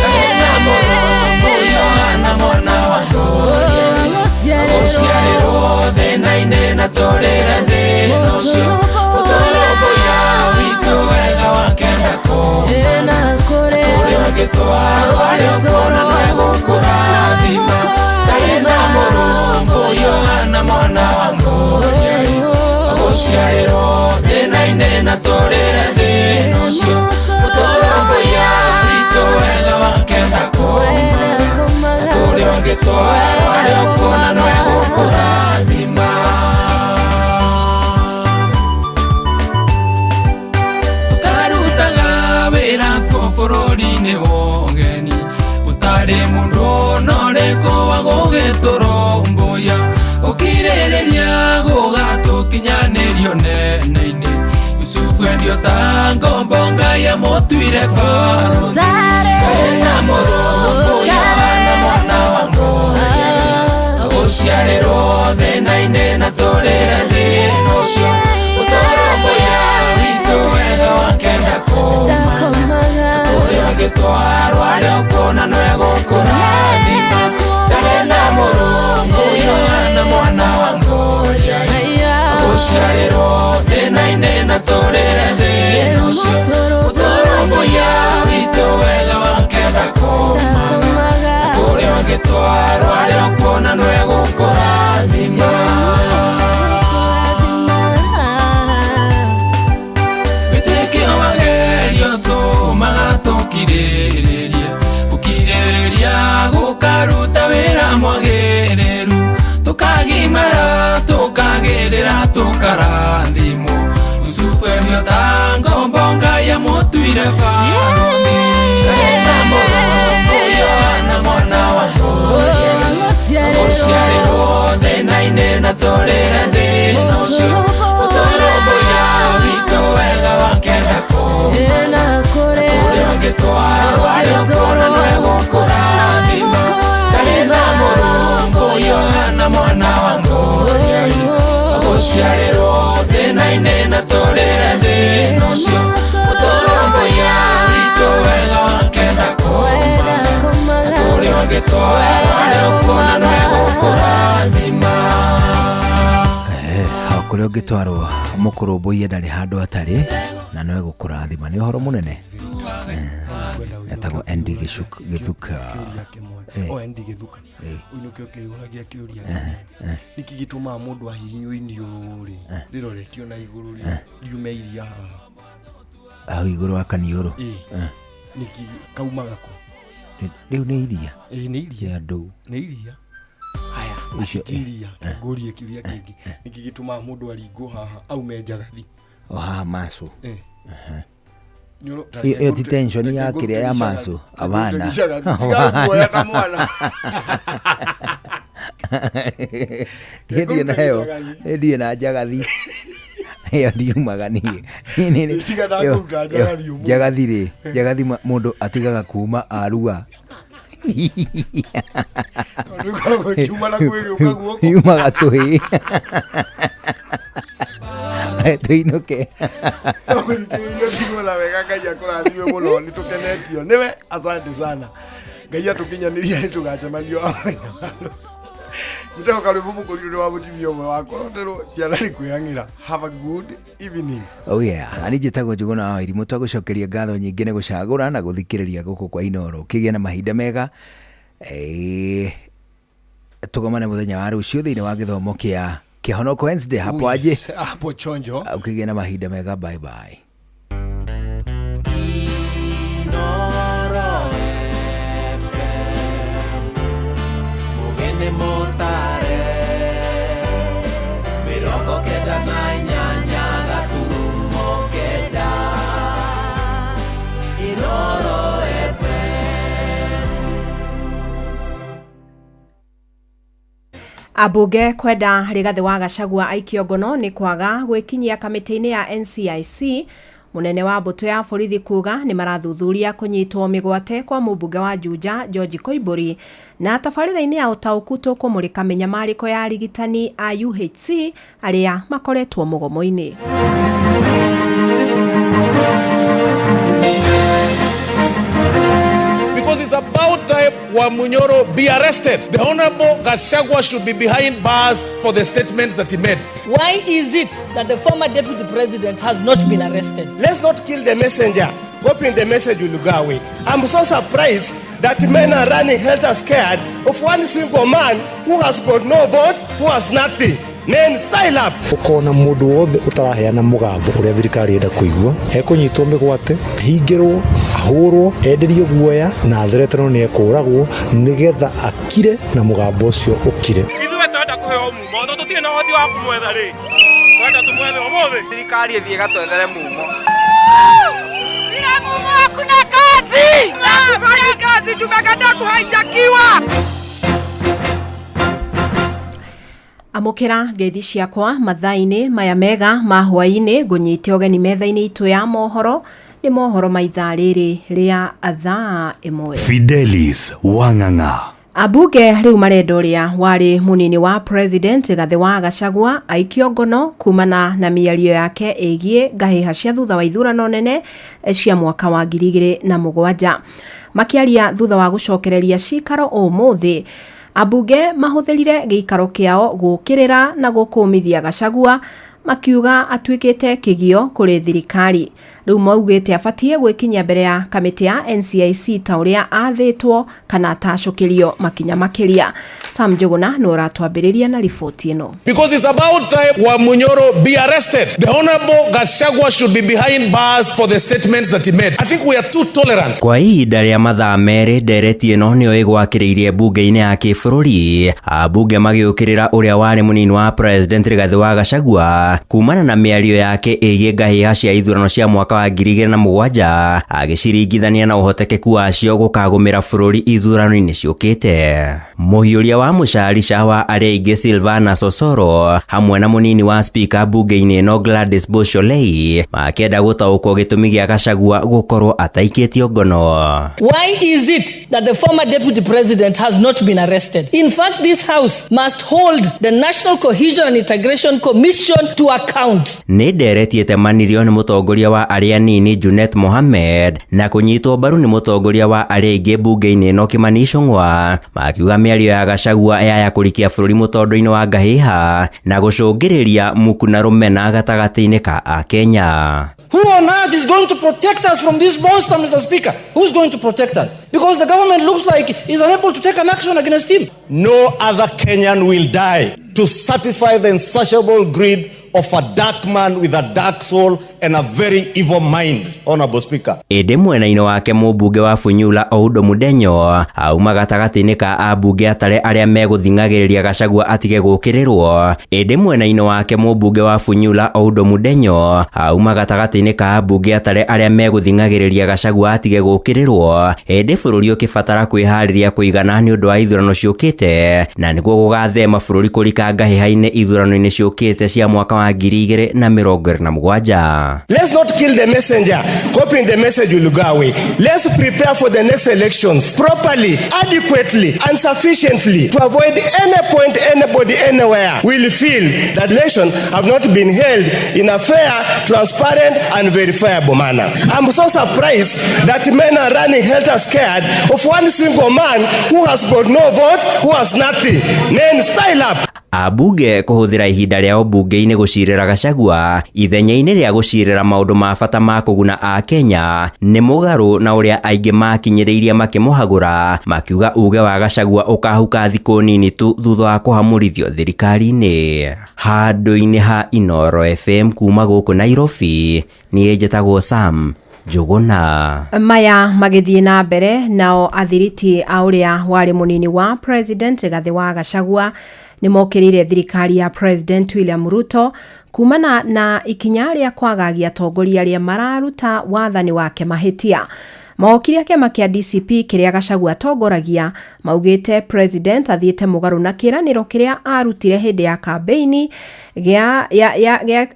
Zarĩ na Mũrũngũ Yohana mwana wa Kũria, gũciarĩrwo thĩna-inĩ na tũrĩre thĩna ũcio, ũtũrũmbũiya witũ wega wakenda kũmana, kũrĩa ũngĩtwarwo arĩa ũkuona no egũkũrathima. Zarĩ na Mũrũngũ Yohana mwana wa Kũria, gũciarĩrwo thĩna-inĩ na tũrĩre thĩna ũcio, ũtũrũmbũiya witũ wega wakenda kũmana, kũrĩa ũngĩtwarwo arĩa ũkuona no egũkũrathima. Tũkarutaga wĩra kuo bũrũri-inĩ wa ũgeni, gũtarĩ mũndũ ona ũrĩkũ wa gũgĩtũrũmbũiya, ũkirĩrĩria gũgatũkinyanĩrio nene-inĩ. Yusufu endio ta ngombo Ngai amũtuire Barũthi, Zarĩ na Mũrũngũ Yohana mwana wa Kũria, gũciarĩrwo thĩna-inĩ na tũrĩre thĩna ũcio, ũtũrũmbũiya witũ wega wakenda kũmana, kũrĩa ũngĩtwarwo arĩa ũkuona no egũkũrathima. Zarĩ na Mũrũngũ Yohana mwana wa Kũria, gũciarĩrwo thĩna-inĩ na tũrĩre thĩna ũcio, ũtũrũmbũiya witũ wega wakenda kũmana, kũrĩa ũngĩtwarwo arĩa ũkuona no egũkũrathima. Wĩtĩkio wagerio tũmaga tũkirĩrĩrie, gũkirĩrĩria gũkaruta wĩra mwagĩrĩru, tũkagimara tũkagĩrĩra tũkarathimwo. Yusufu endio ta ngombo Ngai amũtuire Barũthi, Zarĩ na Mũrũngũ Yohana mwana wa Kũria, gũciarĩrwo thĩna-inĩ na tũrĩre thĩna ũcio, ũtũrũmbũiya witũ wega wakenda kũmana, kũrĩa ũngĩtwarwo arĩa ũkuona no egũkũrathima. Zarĩ na Mũrũngũ Yohana mwana wa Kũria, gũciarĩrwo thĩna-inĩ na tũrĩre thĩna ũcio, ũtũrũmbũiya witũ wega wakenda kũmana, kũrĩa ũngĩtwarwo arĩa ũkuona no egũkũrathima. Kũrĩa ũngĩtwarwo mũkũrũmbũiye ndarĩ handũ atarĩ na no egũkũrathima. Nĩ ũhoro mũnene. Etagwo Andy Gĩthuka. Andy Gĩthuka ũyũ nĩkĩo kĩũragia kĩũria nĩkĩ gĩtũmaga mũndũ ahihinywo iniũrũ-rĩ rĩroretio na igũrũ riume iria haha hau igũrũ wa kaniũrũ, nĩkĩ kaumaga kũ? Rĩu nĩ iria, nĩ iria ndũu, nĩ iria. Haya, iria ngũrie kĩũria kĩngĩ, nĩkĩ gĩtũmaga mũndũ aringwo haha aume njagathi haha macu? Iyo ti tension ya kĩrĩa ya macu, abana ndiye nayo, ndiye na njagathi iyo ndiumaga niĩ njagathi-rĩ, njagathi mũndũ atigaga kuma Arua Yumaga tui. Tuinuke. Asante sana. Gaya tukinyaniria tugacemanio Nitaka karibu mukuri wa butimio wako rotero ciarari kuyangira. Have a good evening. Oh yeah, ani jitagwo Njuguna iri mutagucokeria ngatho nyingi ne gucagura na guthikiriria guku kwa Inoro. Kigia na mahinda mega. Tugomane muthenya wa rucio thiini wa githomo kia Kihonoko Wednesday hapo aje. Hapo chonjo. Ukigia na mahinda mega, bye bye. Motare mirongo kenda na inyanya gaturumo kenda Inoro FM. Abunge kwenda Rigathi wa Gachagua aikio ngono ni kwaga gwikinyia kamiti-ini ya NCIC. Munene wa mbuto ya borithi kuga ni marathuthuria kunyitwo migwate kwa mubunge wa Juja George Koimburi na tabarĩra-inĩ ya ũtaũku tũkũmũrĩka mĩnyamarĩko ya arigitani a UHC arĩa makoretwo mũgomo-inĩ. Because it's about time Wamunyoro be arrested. The Honorable Gachagua should be behind bars for the statements that he made. Why is it that the former deputy president has not been arrested? Let's not kill the messenger, hoping the message will go away. I'm so surprised that men are running helter-scared of one single man who has got no vote, who has nothing. Men, style up. Ukona mundu wothe utaraheana mugambo uria thirikari enda kuigua ekunyitwo migwate hingirwo ahurwo enderio guoya na atheretero ni ekuragwo nigetha akire na mugambo ucio ukire. Ithuĩ twenda kuheo mumo no tutirĩ na ũhoti wa kumwetha rĩ twenda tumwethe ũmũthĩ thirikari ĩthiĩ gatwethere mumo. Bila mumo hakuna kazi. Hatufanyi kazi, tumekataa kuhaijakiwa. Amukira ngeithi ciakwa mathaa-inĩ maya mega ma hwaĩ-inĩ ngunyite ũgeni metha-inĩ itu ya mohoro ni mohoro ma ithaa rĩrĩ rĩa thaa ĩmwe. Fidelis Wang'ang'a. Abunge riu marenda ũrĩa warĩ munini wa president Rigathi wa Gachagua aikio ngono kumana na mĩario yake ĩgiĩ ngahĩha cia thutha wa ithurano nene cia mwaka wa 2007 makiaria thutha wa gucokereria cikaro ũmũthĩ. Abunge mahũthĩrire gĩikaro kĩao gũkĩrĩra na gũkũmithia Gachagua makiuga atuĩkĩte kĩgio kũrĩ thirikari. Rĩu maugĩte abatie gwĩkinyia mbere ya kamĩtĩ ya NCIC ta ũrĩa athĩtwo kana atacũkĩrio makinya makĩria. Sam Njuguna no ratwambĩrĩria na riboti ĩno. Because it's about time Wamunyoro be arrested. The Honorable Gachagua should be behind bars for the statements that he made. I think we are too tolerant. Kwa ihinda rĩa mathaa merĩ ndereti ĩno nĩyo ĩgwakĩrĩirie bunge-inĩ ya kĩbũrũri. Abunge magĩũkĩrĩra ũrĩa warĩ mũnini wa president Rigathi wa Gachagua kumana na mĩario yake ĩgiĩ ngahĩha cia ithurano cia mwaka wa 2007 agĩciringithania na ũhotekeku wacio gũkagũmĩra bũrũri ithurano-inĩ ciũkĩte. Mũhiũria wa mũcarica wa arĩa aingĩ Silvana Sosoro hamwe na mũnini wa speaker bunge-inĩ ĩno Gladys Bosholei makĩenda gũtaũkwo gĩtũmi gĩa Gachagua gũkorwo ataikĩtio ngono. Why is it that the former deputy president has not been arrested? In fact, this house must hold the National Cohesion and Integration Commission to account. Nĩ nderetiĩte manirio nĩ mũtongoria wa arĩa nini Junet Mohamed na kũnyitwo mbaru nĩ mũtongoria wa arĩa aingĩ bunge-inĩ ĩno Kimani Ichung'wah makiuga mĩario ya Gachagua yaya kũrikia bũrũri mũtondo-inĩ wa ngahĩha na gũcũngĩrĩria muku na rũmena gatagatĩ-inĩ ka a Kenya. Who on earth is going to protect us from this monster, Mr. Speaker? Who's going to protect us? Because the government looks like is unable to take an action against him. No other Kenyan will die to satisfy the insatiable greed of a dark man with a dark soul and a very evil mind, Honorable Speaker. Ĩndĩ mwena-inĩ wake mũmbunge wa Funyula Oundo Mudenyo auma gatagatĩ-inĩ ka abunge atare arĩa megũthing'agĩrĩria Gachagua atige gũkĩrĩrwo. Ĩndĩ mwena-inĩ wake mũmbunge wa Funyula Oundo Mudenyo auma gatagatĩ-inĩ ka abunge atare arĩa megũthing'agĩrĩria Gachagua atige gũkĩrĩrwo. Ĩndĩ bũrũri ũkĩbatara kwĩharĩria kũigana nĩ ũndũ wa ithurano ciũkĩte na nĩguo gũgathema bũrũri kũrika ngahĩha-inĩ ithurano-inĩ ciũkĩte cia mwaka wa 2027. Let's not kill the messenger, hoping the message will go away. Let's prepare for the next elections properly, adequately, and sufficiently to avoid any point anybody anywhere will feel that elections have not been held in a fair, transparent, and verifiable manner. I'm so surprised that men are running helter-scared of one single man who has got no vote, who has nothing. Men, style up. Abunge kuhuthira ihinda riao bunge-ini gucirira Gachagua ithenya-ini ria gucirira maundu ma bata ma kuguna a Kenya ni mugaru na uria aingi makinyiriirie makimuhagura makiuga uge wa Gachagua ukahuka thikũ nini tu thutha wa kuhamurithio thirikari-ini. Handu-ini ha Inoro FM kuma guku Nairobi ni njĩtagwo Sam Njuguna. Maya magithie na mbere nao athiriti a uria wari munini wa President Rigathi wa Gachagua ni mokirire thirikari ya President William Ruto kumana na ikinya ria kwagagia atongoria aria mararuta wathani wake mahitia. Maokiria kema kia DCP kiria Gachagua atongoragia maugite President athiete mugaru na kiraniro kiria arutire hindi ya kampeini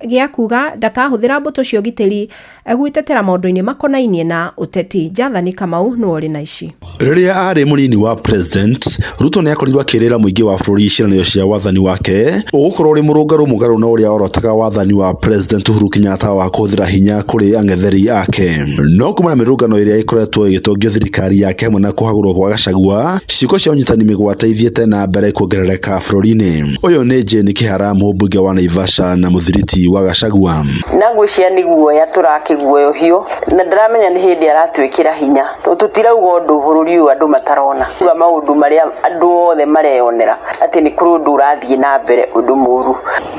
gya kuga ndakahuthira mbuto cio gitiri egwitetera maundu-ini makonainie na uteti. Jathani Kamau no ori na ici. Riria ari munini wa President Ruto ni akorirwo akirira muingi wa bururi ciranio cia wathani wake ugukorwo uri mugaru na uria orotaga wathani wa President Uhuru Kenyatta wa kuthira hinya kuri ang'etheri ake. No kumana mirungano iria ikoretwo igitongio thirikari yake hamwe na kuhagurwo kwa Gachagua ciiko cia unyitani migwata ithiete na mbere kuongerereka bururi-ini. Uyu ni Jane Kihara, mbunge wa Naivasha na muthiriti wa Gachagua. Nagwiciria ni guoya turakiguoyo hiyo na ndiramenya ni hindi aratwikira hinya tutirauga undu bururi uyu andu matarona uga maundu maria andu othe mareyonera ati ni kuri undu urathie na mbere undu muru.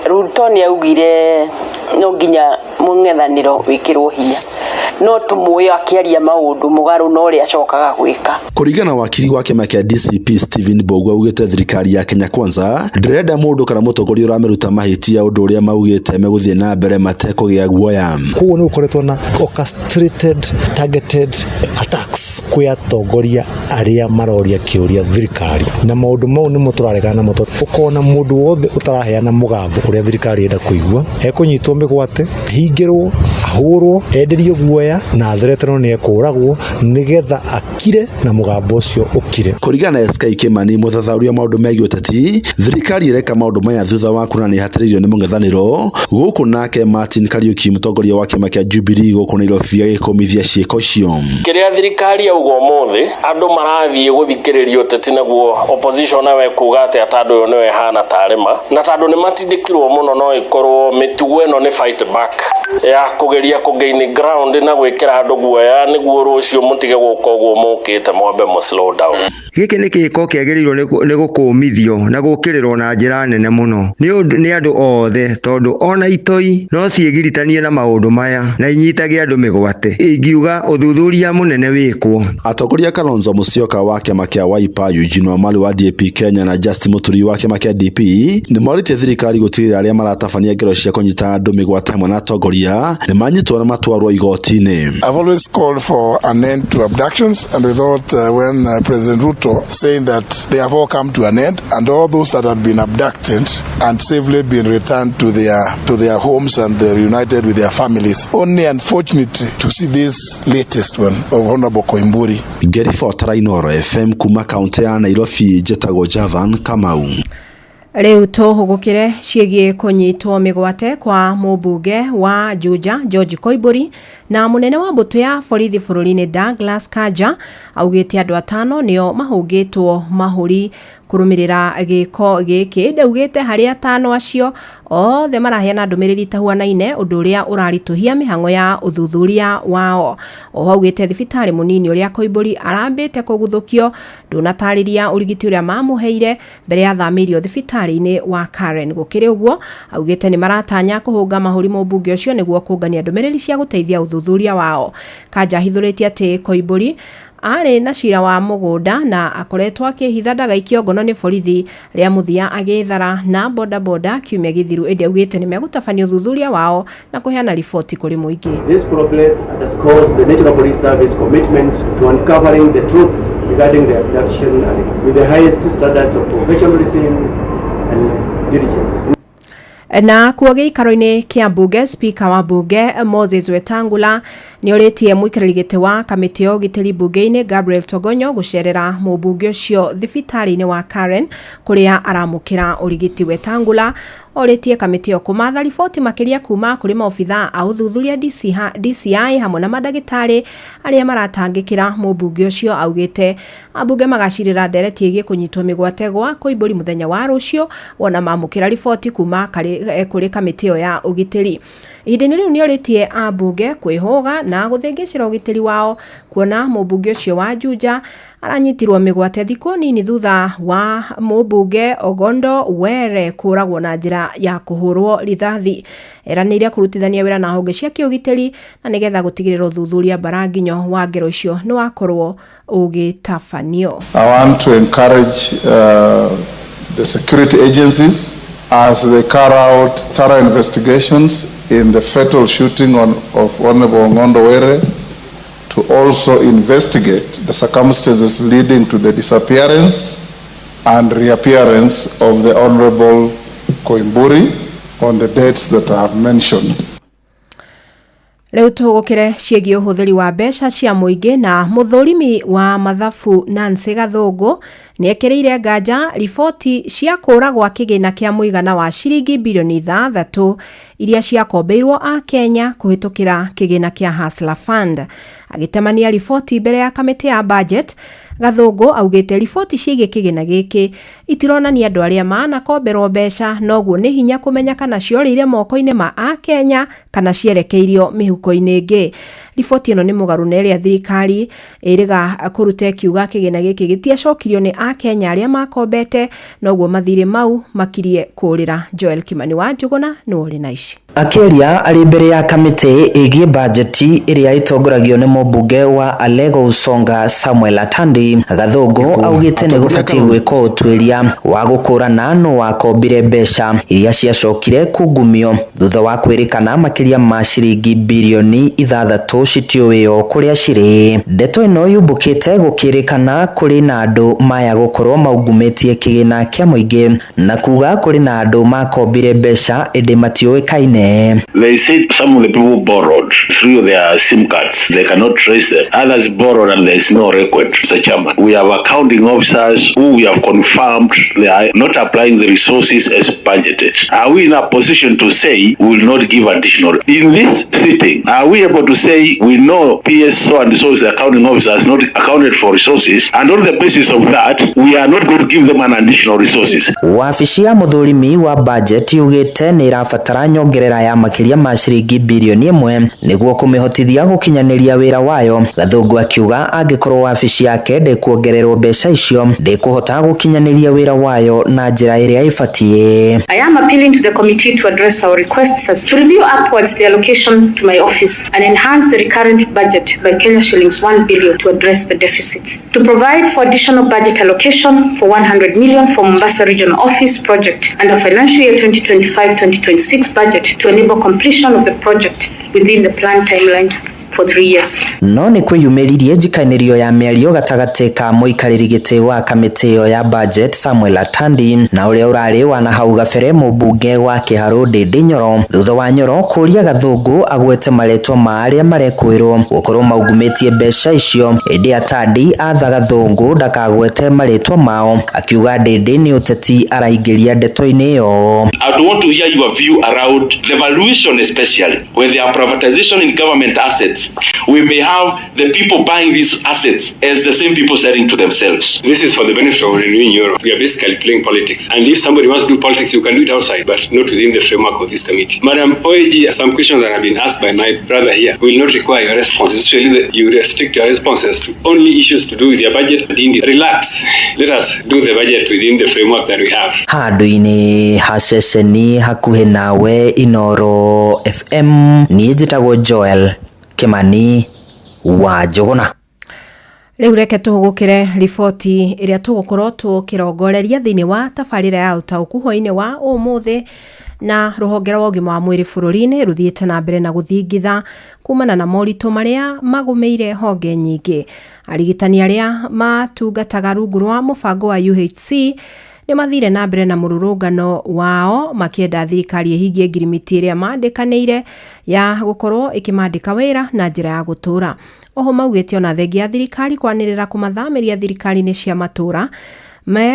Ruto ni augire no nginya mung'ethaniro wikirwo hinya no tumuoyo akiaria maundu mugaru no ria acokaga gwika. Kuringana wakiri wa kiama kia DCP Stephen Bogu augite thirikari ya Kenya Kwanza ndirenda mundu kana mutongoria urameruta mahitia undu uria maugite meguthie na mbere matekugia guoya. Kuo ni ukoretwo na orchestrated targeted attacks kwi atongoria aria maroria kiuria thirikari na maundu mau ni muturaregana na muto ukona mundu wothe utaraheana mugambo uria thirikari enda kuigua ekunyitwo migwate hingirwo ahurwo enderio guoya na atheretero ni ekuragwo nigetha akire na mugambo ucio ukire. Kuringana na SK Kimani muthatharuria maundu megie uteti thirikari ireka maundu maya thutha wa kuna ni hatiririo ni mung'ethaniro guku nake Martin Kariuki mutongoria wa kiama kia Jubilee guku Nairobi agikomithia ciiko cio. Kiria thirikari auga umuthi andu marathie guthikiririo uteti naguo opposition nawe kuga ati atandu uyu niwe hana tarima na tandu ni matindikirwo muno no ikorwo mitugo eno ni fight back ya kugeria kugain ground na gwikira andu guoya niguo rucio mutige guka uguo mukite mwambe mu slow down. Giki ni kiiko kiagiriirwo ni gukumithio na gukirirwo na njira nene muno ni andu othe tondu ona itoi no ciegiritanie na maundu maya na inyitage andu migwate ingiuga uthuthuria munene wikwo. Atongoria Kalonzo Musyoka wa kiama kia Wiper, Eugene Wamalwa wa DAP Kenya na Justin Muturi wa kiama kia DP ni morite thirikari gutirira aria maratabania ngero cia kunyita andu migwate hamwe na atongoria ni manyitwo na matwarwo igoti-ini. I've always called for an end to abductions, and we thought when President Ruto saying that they have all come to an end and all those that have been abducted and safely been returned to their homes and reunited with their families. Only unfortunately to see this latest one of Honorable Koimburi. Gary Fotara, Inoro FM kuma kaunti ya Nairobi, njĩtagwo Javan Kamau. Riu tuhugukire ciĩgie kunyitwo migwate kwa mubunge wa Juja George Koimburi na munene wa mbutu ya borithi bururi-ini Douglas Kanja augite andu atano nio mahungitwo mahuri kurumirira giko giki ndaugite hari atano acio othe maraheana ndumiriri tahuanaine undu uria urarituhia mihango ya uthuthuria wao. Augite thibitari munini uria Koimburi arambite kuguthukio ndunatariria urigiti uria mamuheire mbere ya thamirio thibitari-ini wa Karen. Gukiri uguo augite ni maratanya kuhunga mahuri mubunge ucio niguo kungania ndumiriri cia guteithia uthuthuria wao. Kanja hithuritie ati Koimburi ari na cira wa mugunda na akoretwo akihitha ndagaikio ngono ni borithi ria muthia agithara na boda kiumia githiru ende augite ni megutafania uthuthuria wao na kuheana riboti kuri muingi. This progress underscores the National Police Service commitment to uncovering the truth regarding the abduction and with the highest standards of professionalism and diligence. Na kuo giikaro-ini kia mbunge spika wa mbunge Moses Wetangula ni oritie mwikiriri giti wa kamiti ya ugitiri mbunge-ini Gabriel Togonyo gucerera mubunge ucio thibitari-ini wa Karen kuria aramukira urigiti. Wetangula oritie kamiti yo kumatha riboti makiria kuma kuri maobitha a uthuthuria DCI hamwe na madagitari aria maratangikira mubunge ucio. Augite ambunge magacirira ndereti igie kunyitwo migwate gwa kuimburi muthenya wa rucio wona mamukira riboti kuma kuri kamiti yo ya ugitiri. Ihinda-ini riu ni oritie ambunge kwihoga na guthingicira ugitiri wao kuona mubunge ucio wa Juja aranyitirwo migwate thiku nini thutha wa mubunge Ogondo Were kuragwo na njira ya kuhurwo rithathi. Eranire kurutithania wira na honge cia kiugitiri na nigetha gutigirira uthuthuria baranginyo wa ngero icio ni wakorwo ugitafanio. I want to encourage the security agencies as they carry out thorough investigations in the fatal shooting of Honorable Ogondo Were to also investigate the circumstances leading to the disappearance and reappearance of the Honorable Koimburi on the dates that I have mentioned. Leo tugukire ciegi uhuthiri wa mbeca cia muingi na muthurimi wa mathabu Nancy Gathungu ni ekiriire nganja riboti cia kura gwa kigina kia muigana wa ciringi bilioni 6 iria ciakombeirwo a Kenya kuhitukira kigina kia Hustler Fund. Agitemania riboti mbere ya kamiti ya budget, Gathungu augite riboti ciige kigina giki itironania andu aria manakomberwo mbeca, noguo ni hinya kumenya kana ciorire moko-ini ma a Kenya kana cierekeirio mihuko-ini ingi. Riboti ino ni mugaru na iria thirikari iriga kuruta kiuga kigina giki gitiacokirio ni a Kenya aria makombete, noguo mathire mau makirie kurira. Joel Kimani wa Njuguna no uri na ici. Akeria ari mbere ya kamiti igie bajeti iria itongoragio ni mubunge wa Alego Usonga Samuel Atandi. Gathungu augite ni gubatie gwika utwiria wa gukurana no wakombire mbeca iria ciacokire kungumio thutha wa kwirikana makiria ma ciringi bilioni 6 citioyo kuria ciri. Ndeto ino yubukite gukirikana kuri na andu maya gukorwo maugumetie kigina kia muingi na kuga kuri na andu makombire mbeca indi matioikaine. They said some of the people borrowed through their SIM cards. They cannot trace them. Others borrowed and there is no record. Mr. Chairman, we have accounting officers who we have confirmed they are not applying the resources as budgeted. Are we in a position to say we will not give additional? In this sitting, are we able to say we know PS so and so is the accounting officer has not accounted for resources, and on the basis of that, we are not going to give them an additional resources? Wabici ya muthurimi wa budget yugite ni irabatara nyongerera ya makiria ma ciringi bilioni 1 niguo kumihotithia gukinyaniria wira wayo. Gathungu akiuga angikorwo wabici yake ndikuongererwo mbeca icio ndikuhota gukinyaniria wira wayo na njira iria ifatie. I am appealing to the committee to address our requests as to review upwards the allocation to my office and enhance the recurrent budget by Kenya shillings 1 billion to address the deficits. To provide for additional budget allocation for 100 million for Mombasa Regional Office project and a financial year 2025-2026 budget to enable completion of the project within the planned timelines for 3 years. No ni kwiyumiririe njikanirio ya miario gatagati ka muikariri giti wa kamiti yo ya budget Samuel Atandi na uria urari wana hau gabere mubunge wa Kiharu Ndindi Nyoro thutha wa Nyoro kuria Gathungu agwete maretwa ma aria marekwirwo gukorwo maugumetie mbeca icio. Indi Atandi atha Gathungu ndakagwete maretwa mao akiuga Ndindi ni uteti araingiria ndeto-ini yo. I want to hear your view around the valuation, especially when there are privatization in government assets. We may have the people buying these assets as the same people selling to themselves. This is for the benefit of renewing Europe. We are basically playing politics. And if somebody wants to do politics, you can do it outside, but not within the framework of this committee. Madam OAG, some questions that have been asked by my brother here will not require your response. Especially you restrict your responses to only issues to do with your budget. Relax. Let us do the budget within the framework that we have. Handu-ini haceceni hakuhi nawe Inoro FM ni njitagwo Joel Kimani wa Njuguna. Riu reke tugukire riboti iria tugukorwo tukirongoreria thiini wa tabarira ya utauku hwaini wa umuthi na ruhonge rwa ugima wa mwiri bururi-ini ruthiite na mbere na guthingitha kumana na morito maria magumeire honge nyingi. Arigitani aria matungataga rungu rwa mubango wa UHC nĩ mathire na mbere na mũrũrũngano wao makĩenda thirikari ĩhingie ngirimiti ĩrĩa mandĩkanĩire ya gũkorwo ĩkĩmandĩka wĩra na njĩra ya gũtũũra. Oho maugĩte ona thengia ya thirikari kwanĩrĩra kũmathamĩria thirikari-inĩ cia matũũra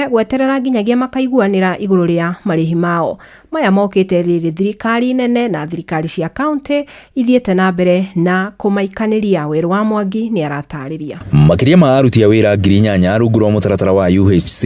gweterera nginyagia makaiguanĩra igũrũ rĩa marĩhi mao. Maya mokĩte rĩrĩ thirikari nene na thirikari cia kaunti ithiĩte na mbere na kũmaikanĩria. Werũ wa Mwangi nĩ aratarĩria. Makĩria ma aruti a wĩra 8,000 rungu rwa mũtaratara wa UHC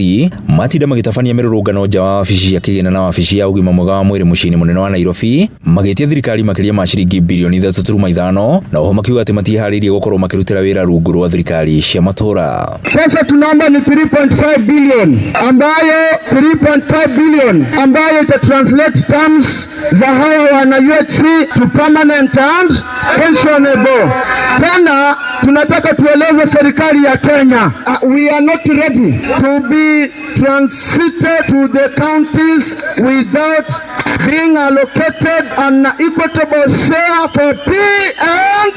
matinda magĩtabania mĩrũrũngano nja wa wabici cia kĩgĩna na wabici ya ũgima mwega wa mwĩrĩ mũciĩ-inĩ mũnene wa Nairobi, magĩtia thirikari makĩria ma ciringi bilioni 3.5 na oho makiuga atĩ matiharĩirie gũkorwo makĩrutĩra wĩra rungu rwa thirikari cia matũũra. Pesa tunaomba ni 3.5 billion ambayo 3.5 billion ambayo ita terms za hawa wana UHC to permanent and pensionable. Tena tunataka tueleze serikali ya Kenya, we are not ready to be transited to the counties without being allocated an equitable share for P&P.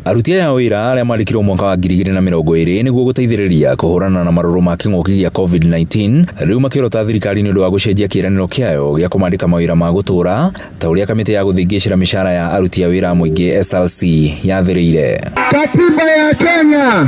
Aruti a wĩra arĩa marĩkirwo mwaka wa 2020 nĩguo gũteithĩrĩria kũhũrana na marũrũ ma kĩng'ũki gĩa COVID-19 rĩu makĩrota thirikari nĩ ũndũ wa gũcenjia kĩĩranĩro kĩayo gĩa kũmandĩka mawĩra ma gũtũũra ta ũrĩa kamĩtĩ ya gũthingĩcĩra mĩcara ya aruti a wĩra mũingĩ SLC yathĩrĩire. Katiba ya Kenya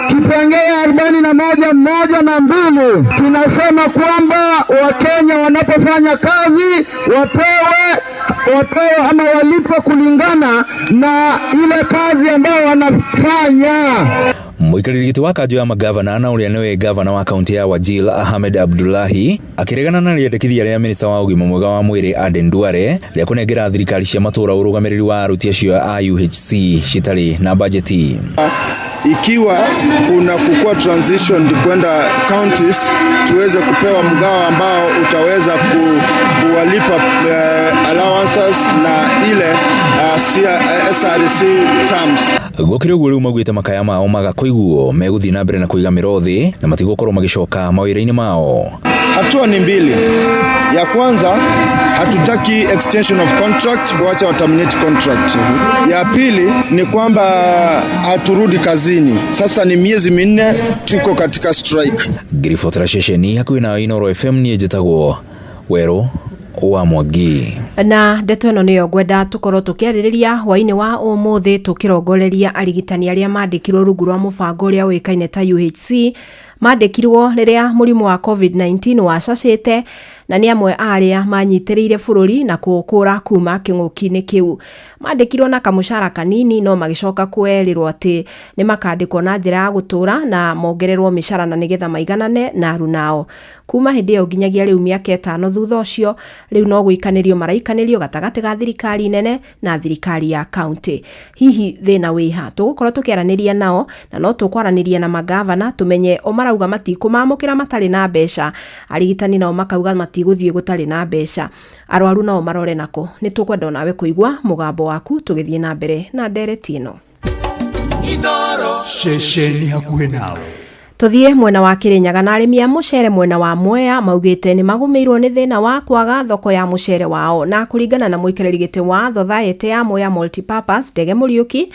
kipengele 41(1) kinasema kwamba Wakenya wanapofanya kazi wapewe ama walipwe kulingana na ile kazi ambayo wanafanya. Mũikarĩri gĩtĩ wa kanjũ ya magavana na ũrĩa nĩwe gavana wa kaunti ya Wajir Ahmed Abdullahi akĩregana na rĩendekithia rĩa minista wa ũgima mwega wa mwĩrĩ Aden Duale rĩa kũnengera thirikari cia matũũra ũrũgamĩrĩri wa aruti acio a UHC citarĩ na bajeti. Ikiwa kuna kukua transition kwenda counties, tuweze kupewa mgao ambao utaweza kuwalipa allowances na ile SRC terms. Gũkĩrĩ ũguo rĩu maugĩte makaya mao magakũiguo megũthiĩ na mbere na kũiga mĩro na matigũkorwo magĩcoka mawĩra-inĩ mao. Hatua ni mbili. Ya kwanza, hatutaki extension of contract, wacha terminate contract. Ya pili ni kwamba haturudi kazini. Sasa ni miezi 4 tuko katika strike. Grifotra Shesheni hakuhĩ na Inooro FM niĩ njĩtagwo Werũ wa Mwangi. Na ndeto ĩno nĩyo ngwenda tukorwo tukĩarĩrĩria hwainĩ wa ũmũthĩ tukĩrongoreria arigitani arĩa mandĩkirwo rungu rwa mũbango ũrĩa ũĩkaine ta UHC mandĩkirwo rĩrĩa mũrimũ wa COVID-19 wacacĩte na nĩ amwe arĩa manyitĩrĩire bũrũri na kũũkũra kuma kĩng'ũki-inĩ kĩu. Mandĩkirwo na kamũcara kanini no magĩcoka kwerirwo atĩ nĩ makandĩkwo na njĩra ya gũtũũra na mongererwo mĩcara na nĩgetha maiganane na arunao. Kuma hĩndĩ ĩyo nginyagia rĩu mĩaka 5 thutha ũcio rĩu no gũikanĩrio maraikanĩrio gatagatĩ ga thirikari nene na thirikari ya kaunti. Hihi thĩna wĩha tũgũkorwo tũkĩaranĩria nao na no tũkwaranĩria na magavana tumenye o marauga matikũmamũkĩra matarĩ na mbeca, arigitani nao makauga matigũthiĩ gũtarĩ na mbeca, arwaru nao marore nako. Nĩ tũkwenda nawe kũigua mũgambo waku tũgĩthiĩ na mbere na ndereti ĩno. Inooro Shesheni hakuhĩ nawe. Tuthie mwena wa Kirinyaga na arĩmi a mũcere mwena wa Mwea maugĩte nĩ magũmĩirwo nĩ thĩna wa kwaga thoko ya mũcere wao, na kũringana na mũikarĩri gĩtĩ wa Society ya Mwea Multipurpose Ndege Mũriũki,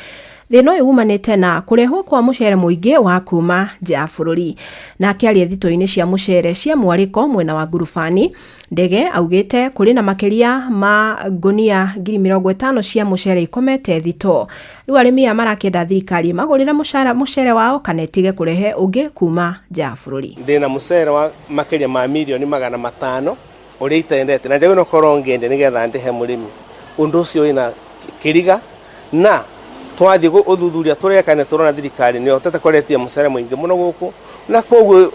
thĩna ũyũ umanĩte na kũrehwo kwa mũcere mũingĩ wa kuma nja ya bũrũri. Na akĩaria thitoo-inĩ cia mũcere cia Mwarĩko mwena wa Ngurubani, Ndege augĩte kũrĩ na makĩria ma ngunia 50,000 cia mũcere ikomete thitoo. Rĩu arĩmi aya marakĩenda thirikari magũrĩre mũcere wao kana ĩtige kũrehe ũngĩ kuma nja ya bũrũri. Ndĩna mũcere wa makĩria ma milioni 500 ũrĩa itendete na njagĩrĩirwo gũkorwo ngende nĩgetha ndĩhe mũrĩmi. Ũndũ ũcio wĩna kĩriga na twathiĩ ũthuthuria tũrekane tũrona thirikari nĩ hotete kũretia mũcere mũingĩ mũno gũkũ, na koguo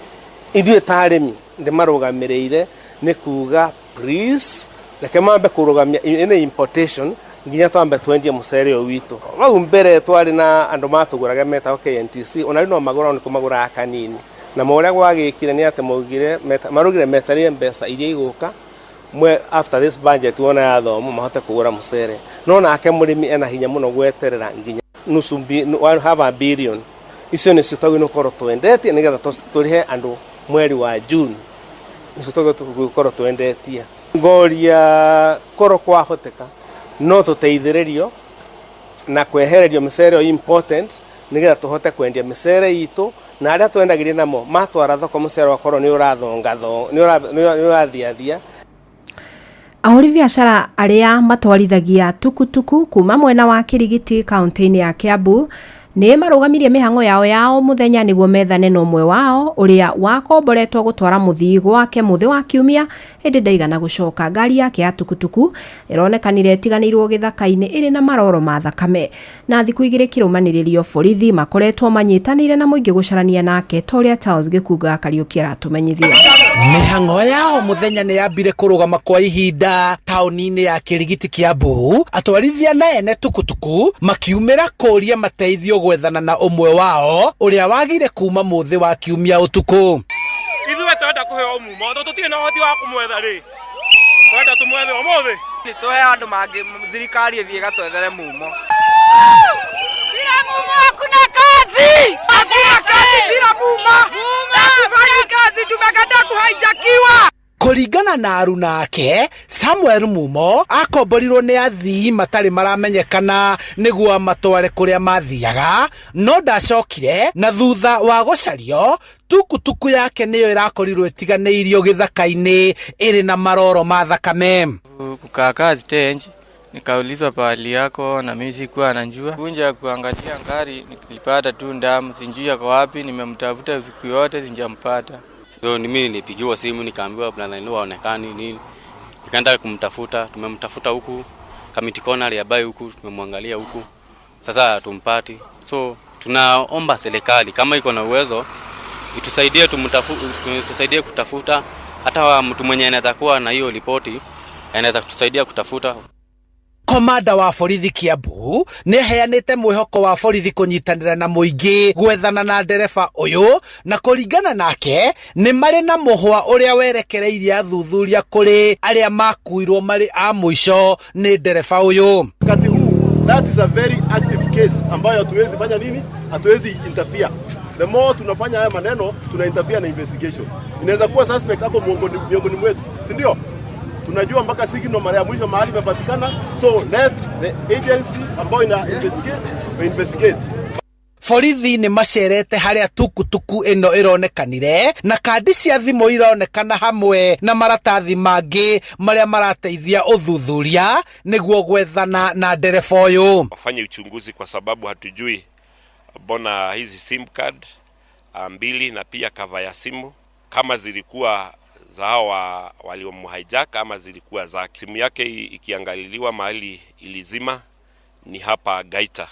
ithuĩ ta arĩmi ndĩmarũgamĩrĩire nĩ kuga please reke mambe kũrũgamia ĩnĩ importation nginya twambe twendie mũcere ũyũ witũ. Hau mbere twarĩ na andũ matũgũraga metagwo KNTC, ona rĩu no magũra nĩ kũmagũra kanini, na ũrĩa gwagĩkire nĩ atĩ marugire meterie mbeca iria igũka after this budget wona yathomo mahote kũgũra mũcere. No nake mũrĩmi ena hinya mũno gweterera nginya nusu half a billion icio nĩ citagwo gũkorwo twendetie nĩgetha tũrĩhe andũ mweri wa June, nĩ citagwo gũkorwo twendetie. Ngoria korwo kwahoteka no tũteithĩrĩrio na kwehererio mĩcere important nĩgetha tũhote kwendia mĩcere itũ na aria twendagirie namo matwara thoko mucere wakorwo ni urathonga ni urathiathia. Ahũri biacara arĩa matwarithagia tukutuku kuma mwena wa Kirigiti kaunti-inĩ ya Kiambu nĩ marũgamirie mĩhang'o yao mũthenya nĩguo methane na ũmwe wao ũrĩa wakomboretwo gũtwara mũthii gwake mũthĩ wa kiumia hĩndĩ ndaigana gũcoka. Ngari yake ya tukutuku ĩronekanire ĩtiganĩirwo gĩthaka-inĩ ĩrĩ na maroro ma thakame, na thikũ igĩrĩ kĩrũmanĩrĩrio borithi makoretwo manyitanĩire na mũingĩ gũcarania nake ta ũrĩa Charles Gĩkunga Kariũki aratumenyithia. Mĩhang'o yao mũthenya nĩ yambire kũrũgama kwa ihinda taũni-inĩ ya Kirigiti Kiambu, atwarithia na ene tukutuku makiumĩra kũria mateithio gwethana na ũmwe wao ũrĩa wagire kuma mũthĩ wa kiumia ũtukũ. Ithuĩ twenda kũheo mumo tũtirĩ na ũhoti wa kũmwetha rĩ, twenda tũmwethe ũmũthĩ nĩ tũhe andũ mangĩ thirikari ĩthiĩ ĩgatwethere mumo. Bila mumo hakuna kazi, bila mumo hatufanyi kazi, tumekataa kuhaijakiwa. Kũringana na aruna ake, Samuel Mumo akomborirwo nĩ athii matarĩ maramenyekana nĩguo matware kũrĩa mathiaga, no ndacokire na thutha wa gũcario tukutuku yake nĩyo ĩrakorirwo ĩtiganĩirio gĩthaka-inĩ ĩrĩ na maroro ma thakame. Kukaa kazi tenji nikaulizwa pahali yako na mimi sikuwa najua. Kunja kuangalia ngari nilipata tu ndamu, sijui yako wapi, nimemtafuta siku yote sijampata. So mimi nilipigiwa simu nikaambiwa brother ni waonekani nini. Nikaenda kumtafuta, tumemtafuta huku Kamiti Corner ya Bai huku, tumemwangalia huku. Sasa tumpati. So tunaomba serikali kama iko na uwezo itusaidie tusaidie kutafuta, hata mtu mwenye anaweza kuwa na hiyo ripoti anaweza kutusaidia kutafuta. Komanda wa borithi Kiambu nĩ aheanĩte mwĩhoko wa borithi kũnyitanĩra na mũingĩ gwethana na ndereba ũyũ, na kũringana nake nĩ marĩ na mũhwa ũrĩa werekereirie athuthuria kũrĩ arĩa makuirwo marĩ a mũico nĩ ndereba ũyũ. Wakati huu that is a very active case ambayo hatuwezi fanya nini, hatuwezi interfere. The more tunafanya haya maneno tuna interfere na investigation. Inaweza kuwa suspect hapo miongoni mwetu, si ndio? Tunajua mpaka signal mara ya mwisho mahali imepatikana, so let the agency ambayo ina investigate. Borithi nĩ macerete harĩa tukutuku ĩno ĩronekanire, na kandi cia thimũ ironekana hamwe na maratathi mangĩ marĩa marateithia ũthuthuria nĩguo gwethana na ndereba ũyũ. Wafanye uchunguzi kwa sababu hatujui bona hizi sim card mbili na pia cover ya simu kama zilikuwa za hawa waliomhijack ama zilikuwa za simu yake. Ikiangaliliwa mahali ilizima ni hapa Gaita,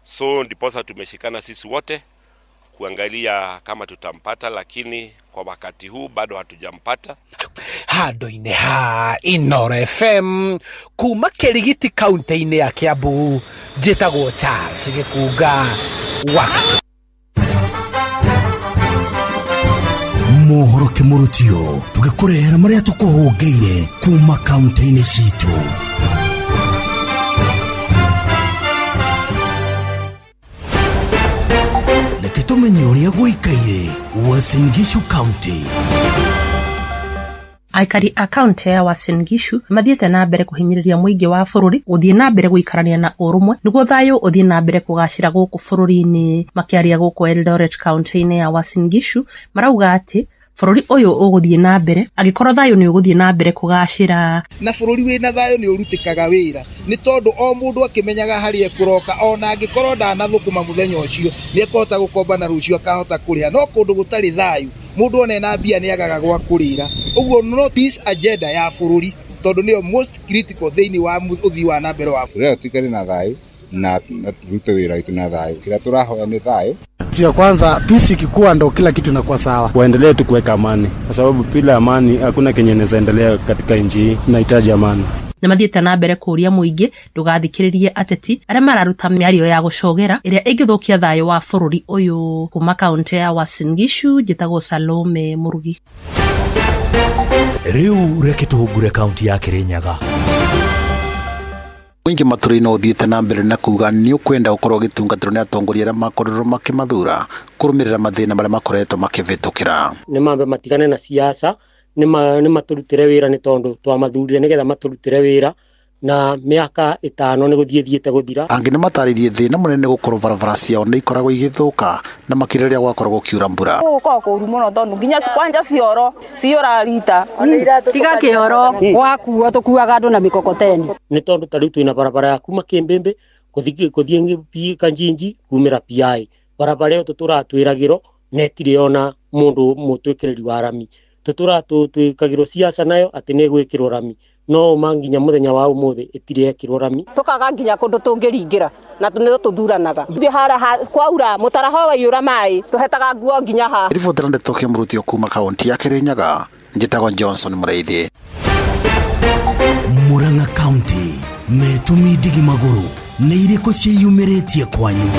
so ndiposa tumeshikana sisi wote kuangalia kama tutampata, lakini kwa wakati huu bado hatujampata. Handũ-inĩ ha Inooro FM kuma Kirigiti kaunti-inĩ ya Kiambu, njĩtagwo Charles Gĩkunga wa mohoro kimurutio tugikurehera maria tukuhungeire kuma kaunti-inĩ citũ. Reke tumenye ũrĩa gũikaire Uasin Gishu County. Aikari a kaunti ya Uasin Gishu mathiĩte na mbere kũhinyĩrĩria mũingĩ wa bũrũri gũthiĩ na mbere gũikarania na ũrũmwe nĩguo thayũ ũthiĩ na mbere kũgacĩra gũkũ bũrũri-inĩ. Makĩaria gũkũ Eldoret kaunti-inĩ ya Uasin Gishu marauga atĩ bũrũri ũyũ ũgũthiĩ na mbere angĩkorwo thayũ nĩ ũgũthiĩ na mbere kũgacĩra. Na bũrũri wĩna thayũ nĩ ũrutĩkaga wĩra, nĩ tondũ o mũndũ akĩmenyaga harĩa ekũroka, ona angĩkorwo ndanathũkũma mũthenya ũcio nĩ ekũhota gũkomba na rũciũ akahota kũrĩha. No kũndũ gũtarĩ thayũ mũndũ ona ena mbia nĩ agaga gwa kũrĩra. Ũguo no peace agenda ya bũrũri tondũ nĩyo most critical thĩinĩ wa ũthii wa na mbere wa bũrũri. Tuikare na thayũ na turute wĩra witũ na thayũ. Kila turahoya ni thayũ. Ya kwanza peace ikikuwa ndo kila kitu inakuwa sawa. Waendelee tu kuweka amani kwa sababu bila amani hakuna kenye inaweza endelea katika nchi hii. Tunahitaji amani. Na mathiĩte na mbere kũria mũingĩ ndũgathikĩrĩrie ateti arĩa mararuta mĩario ya gũcogera ĩrĩa ĩngĩthũkia thayũ wa bũrũri ũyũ. Kuma kaunti ya Uasin Gishu, njĩtagwo Salome Murugi. Rĩu reke tũhungure kaunti ya Kirinyaga. Mwingi matũra-inĩ ũthiĩte na mbere na kuga nĩ ũkwenda gũkorwo gĩtungatĩrwo nĩ atongoria arĩa makorirwo makĩmathura kũrũmĩrĩra mathĩna marĩa makoretwo makĩvĩtũkĩra. Nĩ mambe matigane na siasa, nĩ maturutire wĩra nĩ tondũ twamathurire nĩgetha maturutire wĩra na miaka 5 ni guthiethiete guthira. Angi ni mataririe thina munene gukorwo barabara ciao ni ikoragwo igithuka na makiriria gwakoragwo kiura mbura. Ko rumo tondu nginya kwanja cioro ciora rita tiga kioro wakuwa tukuaga andu na mikokoteni ni tondu tariu twina barabara ya kuma Kimbembe kuthie Kanjinji kumira PI barabara yo tuturatwiragiro netire ona mundu mutwikiriri wa rami tuturatwikagiro siasa nayo ati ne gwikirwo rami no manginya muthenya wa umuthi itire ekirwo rami tukaga nginya kundu tungiringira na tunetho tuthuranaga thi hara kwaura mutaraho wa yura mai tuhetaga nguo nginya ha ribotera ndetoke murutio kuma kaunti ya Kirinyaga njitagwo Johnson Mureithi. Murang'a County metumi ndigi maguru nĩ irĩkũ ciĩyumĩrĩtie kwanyu?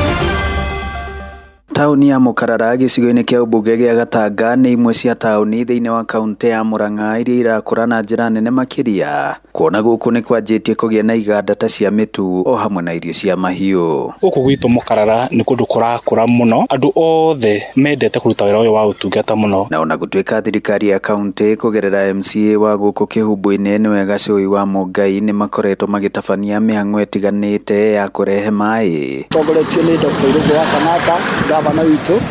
Tauni ya Mukarara gĩcigo-inĩ kĩa ũmbunge gĩa Gatanga nĩ imwe cia tauni thĩinĩ wa kaunti ya Murang'a iria irakũra na njĩra nene makĩria. Kuona gũkũ nĩ kwanjĩtie kũgĩa na iganda ta cia mĩtu o hamwe na irio cia mahiũ. Gũkũ gwitũ Mukarara nĩ kũndũ kũrakũra mũno, andũ othe mendete kũruta wĩra ũyũ wa ũtungata mũno. Na ona gũtuĩka thirikari ya kaunti kũgerera MCA wa gũkũ kĩhumbu-inĩ nĩwe Gacũi wa Mũngai nĩ makoretwo magĩtabania mĩhang'o ĩtiganĩte ya kũrehe maĩ. Tongoretio nĩ Dr. Irungu wa Kanata gavana witu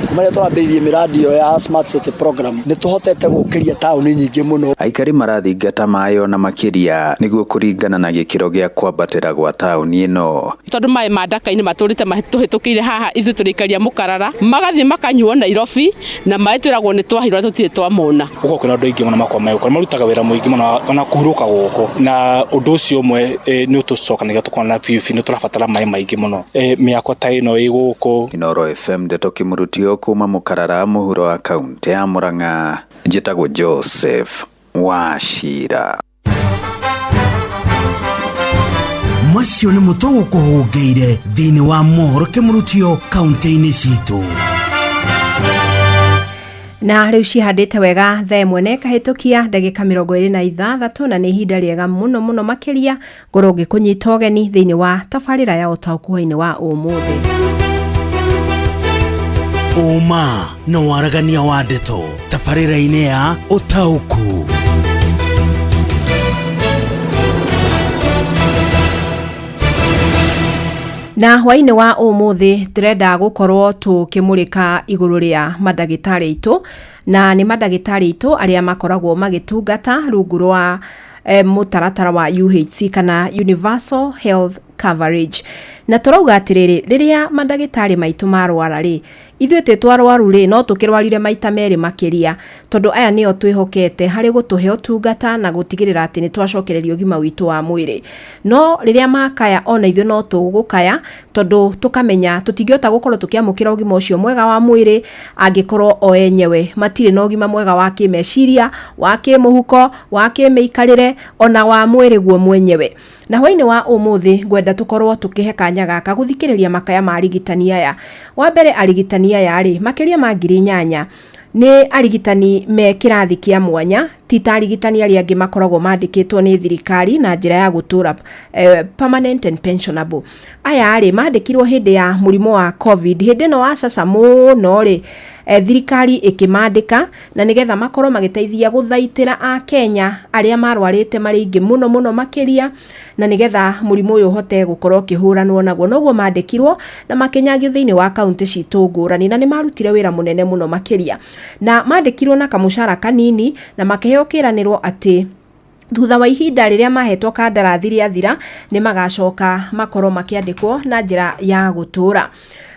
kumaya twambĩrĩirie miradi yo ya Smart City program nĩ tuhotete gũkĩria tauni nyingĩ mũno. Aikari marathingata maĩ ona makĩria nĩguo kũringana na gĩkĩro gĩa kwambatĩra gwa tauni ĩno. Tondũ maĩ ma Ndaka-inĩ matũrĩte mahĩtũkĩire haha ithuĩ tũrĩkaria Mukarara magathiĩ makanyuo Nairobi na maĩ twĩragwo nĩ twahirwo tũtirĩ twamona. Gũkũ kwĩna andũ aingĩ mũno makwamayo marutaga wĩra mũingĩ mũno ona kũhurũka gũkũ na ũndũ ũcio ũmwe nĩ ũtũcokanagia tũkona biũ nĩ tũrabatara maĩ maingĩ mũno mĩako ta ĩno ĩ gũkũ. Inooro FM Ndeto Kimurutio kuma Mukarara mũhuro wa kaunti ya Murang'a njĩtagwo Joseph Wachira. Macio nĩ mũtugo kũhũngeire thĩinĩ wa mohoro Kimurutio kaunti-inĩ citũ. Na rĩu cihandĩte wega thaa ĩmwe na ĩkahĩtũkia ndagĩka 26 na nĩ ihinda rĩega mũno makĩria ngorwo ngĩkũnyita ũgeni thĩinĩ wa tabarĩra ya ũtaũku-inĩ wa ũmũthĩ. Uma na waragania wa ndeto tabarĩra-inĩ ya ũtaũku. Na hwainĩ wa ũmũthĩ tũrenda gũkorwo tũkĩmũrĩka igũrũ rĩa mandagĩtarĩ aitũ na nĩ mandagĩtarĩ aitũ arĩa makoragwo magĩtungata rungu rwa mũtaratara wa UHC kana Universal Health Coverage. Na tũrauga atĩrĩrĩ, rĩrĩa mandagĩtarĩ maitũ marwara rĩ, ithuĩ twarwaru rĩ no tũkĩrwarire maita merĩ makĩria tondũ aya nĩo twĩhokete harĩ gũtũhe ũtungata na gũtigĩrĩra atĩ nĩ twacokereria ũgima witũ wa mwĩrĩ. No rĩrĩa makaya ona ithuĩ no tũgũkaya tondũ tũkamenya tũtingĩhota gũkorwo tũkĩamũkĩra ũgima ũcio mwega wa mwĩrĩ angĩkorwo o enyewe matirĩ na ũgima mwega wa kĩmeciria, wa kĩmũhuko, wa kĩmĩikarĩre ona wa mwĩrĩ guo mwenyewe. Na hwainĩ wa ũmũthĩ ngwenda tũkorwo tũkĩhe kanya gaka gũthikĩrĩria makaya ma arigitani aya. Wa mbere arigitani aya rĩ makĩria ma 8,000 nĩ arigitani me kĩrathi kĩa mwanya, ti ta arigitani arĩa angĩ makoragwo mandĩkĩtwo nĩ thirikari na njĩra ya gũtũra permanent and pensionable. Aya rĩ mandĩkirwo hĩndĩ ya mũrimũ wa COVID, hĩndĩ ĩno wa caca mũno rĩ thirikari ĩkĩmandĩka na nĩgetha makorwo magĩteithia gũthaitĩra a Kenya arĩa marwarĩte marĩ aingĩ mũno makĩria na nĩgetha mũrimũ ũyũ ũhote gũkorwo kĩhũranwo naguo. Noguo mandĩkirwo na makĩnyagio thĩinĩ wa kaunti citũ ngũrani na nĩ marutire wĩra mũnene mũno makĩria. Na mandĩkirwo na kamũcara kanini na makĩheo kĩranĩrwo atĩ thutha wa ihinda rĩrĩa mahetwo kandarathi rĩathira nĩ magacoka makorwo makĩandĩkwo na njĩra ya gũtũra.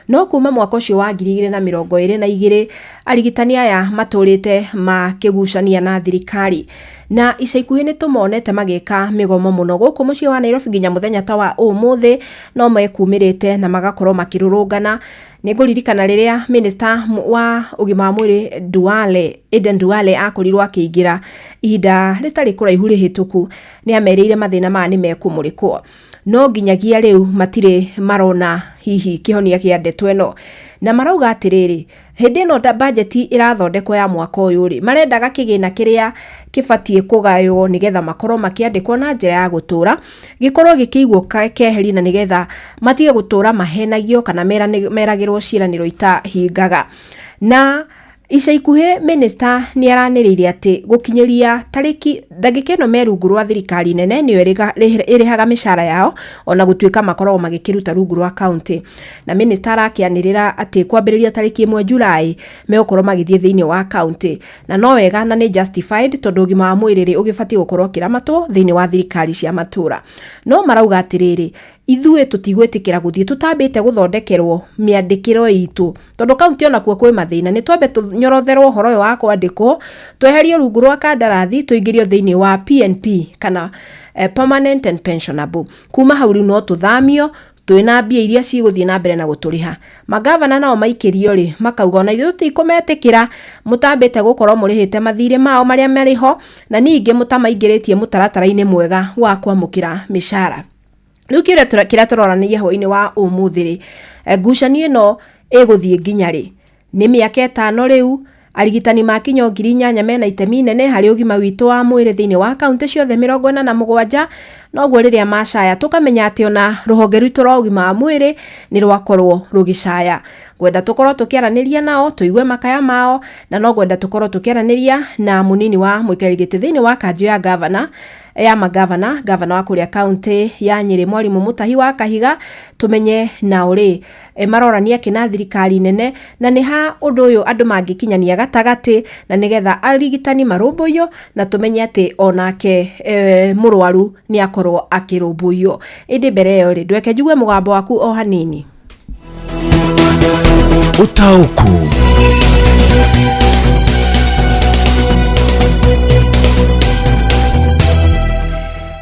No kuma mwaka ũcio wa 2022 arigitani aya matũrĩte makĩgucania na thirikari na ica ikuhĩ nĩ tũmonete magĩka mĩgomo mũno gũkũ mũciĩ wa Nairobi nginya mũthenya ta wa ũmũthĩ no mekumĩrĩte na magakorwo makĩrũrũngana. Nĩ ngũririkana rĩrĩa minister wa ũgima wa mwĩrĩ Aden Duale akorirwo akĩingĩra ihinda rĩtarĩ kũraihu rĩhĩtũku nĩ amerĩire mathĩna maya nĩ mekũmũrĩkwo. No nginyagia rĩu matirĩ marona hihi kĩhonia kĩa ndeto ĩno na marauga atĩrĩrĩ, hĩndĩ ĩno bajeti ĩrathondekwo ya mwaka ũyũ rĩ marendaga kĩgĩna kĩrĩa kĩbatiĩ kũgaywo nĩgetha makorwo makĩandĩkwo na njĩra ya gũtũra gĩkorwo gĩkĩigwo keheri na nĩgetha matige gũtũra mahenagio kana meragĩrwo ciĩranĩro itahingaga. Na Ica ikuhe minister ni araniririe ati gukinyiria tariki ndagika ino merungu rwa thirikari nene niyo irihaga mishara yao ona gutuika makoragwo magikiruta rungu rwa county, na minister arakianirira ati kwambiriria tariki 1 Julai megukorwo magithie thiini wa county, na no wega na ni justified tondu ugima wa mwiriri ugibati gukorwo kiramatwo thiini wa thirikari cia matura. No marauga atiriri ithuĩ tutigwetikira guthie tutambite guthondekerwo miandikiro itu tondu county ona kuo kwi mathina, ni twambe tunyorotherwo horo wa kwandikwo tweherio rungu rwa kandarathi tuingirio thiini wa PNP kana permanent and pensionable. Kuma hau riu no tuthamio twina mbia iria ciguthie na mbere na guturiha. Magavana nao maikirio ri makauga na ithuĩ tutikumetikira mutambite gukorwo murihite mathire mao maria mariho na ningi mutamaingiritie mutaratara-ini mwega wa kwamukira mishara. Riu kiria turoranirie hwaini wa umuthiri ngucanio ino iguthie nginya ri ni miaka 5 riu arigitani makinyo 8,000 mena itemi nene hari ugima witu wa mwiri thiini wa kaunti ciothe 47 noguo riria macaya tukamenya ati ona ruhonge rwitu rwa ugima wa mwiri ni rwakorwo rugicaya. Gwenda tukorwo tukiaraniria nao tuigue makaya mao, na no gwenda tukorwo tukiaraniria na munini wa muikarigiti thiini wa kanjo ya gavana gavana wa kuria kaunti ya Nyeri Mwalimu Mutahi wa Kahiga tumenye na uri marorania kina thirikari nene na ni ha undu uyu andu mangikinyania gatagati na nigetha arigitani marumbuyo na tumenye ati onake murwaru ni akorwo akirumbuyo. Indi mbere yo ri ndweke njugue mugambo waku o hanini. Utauku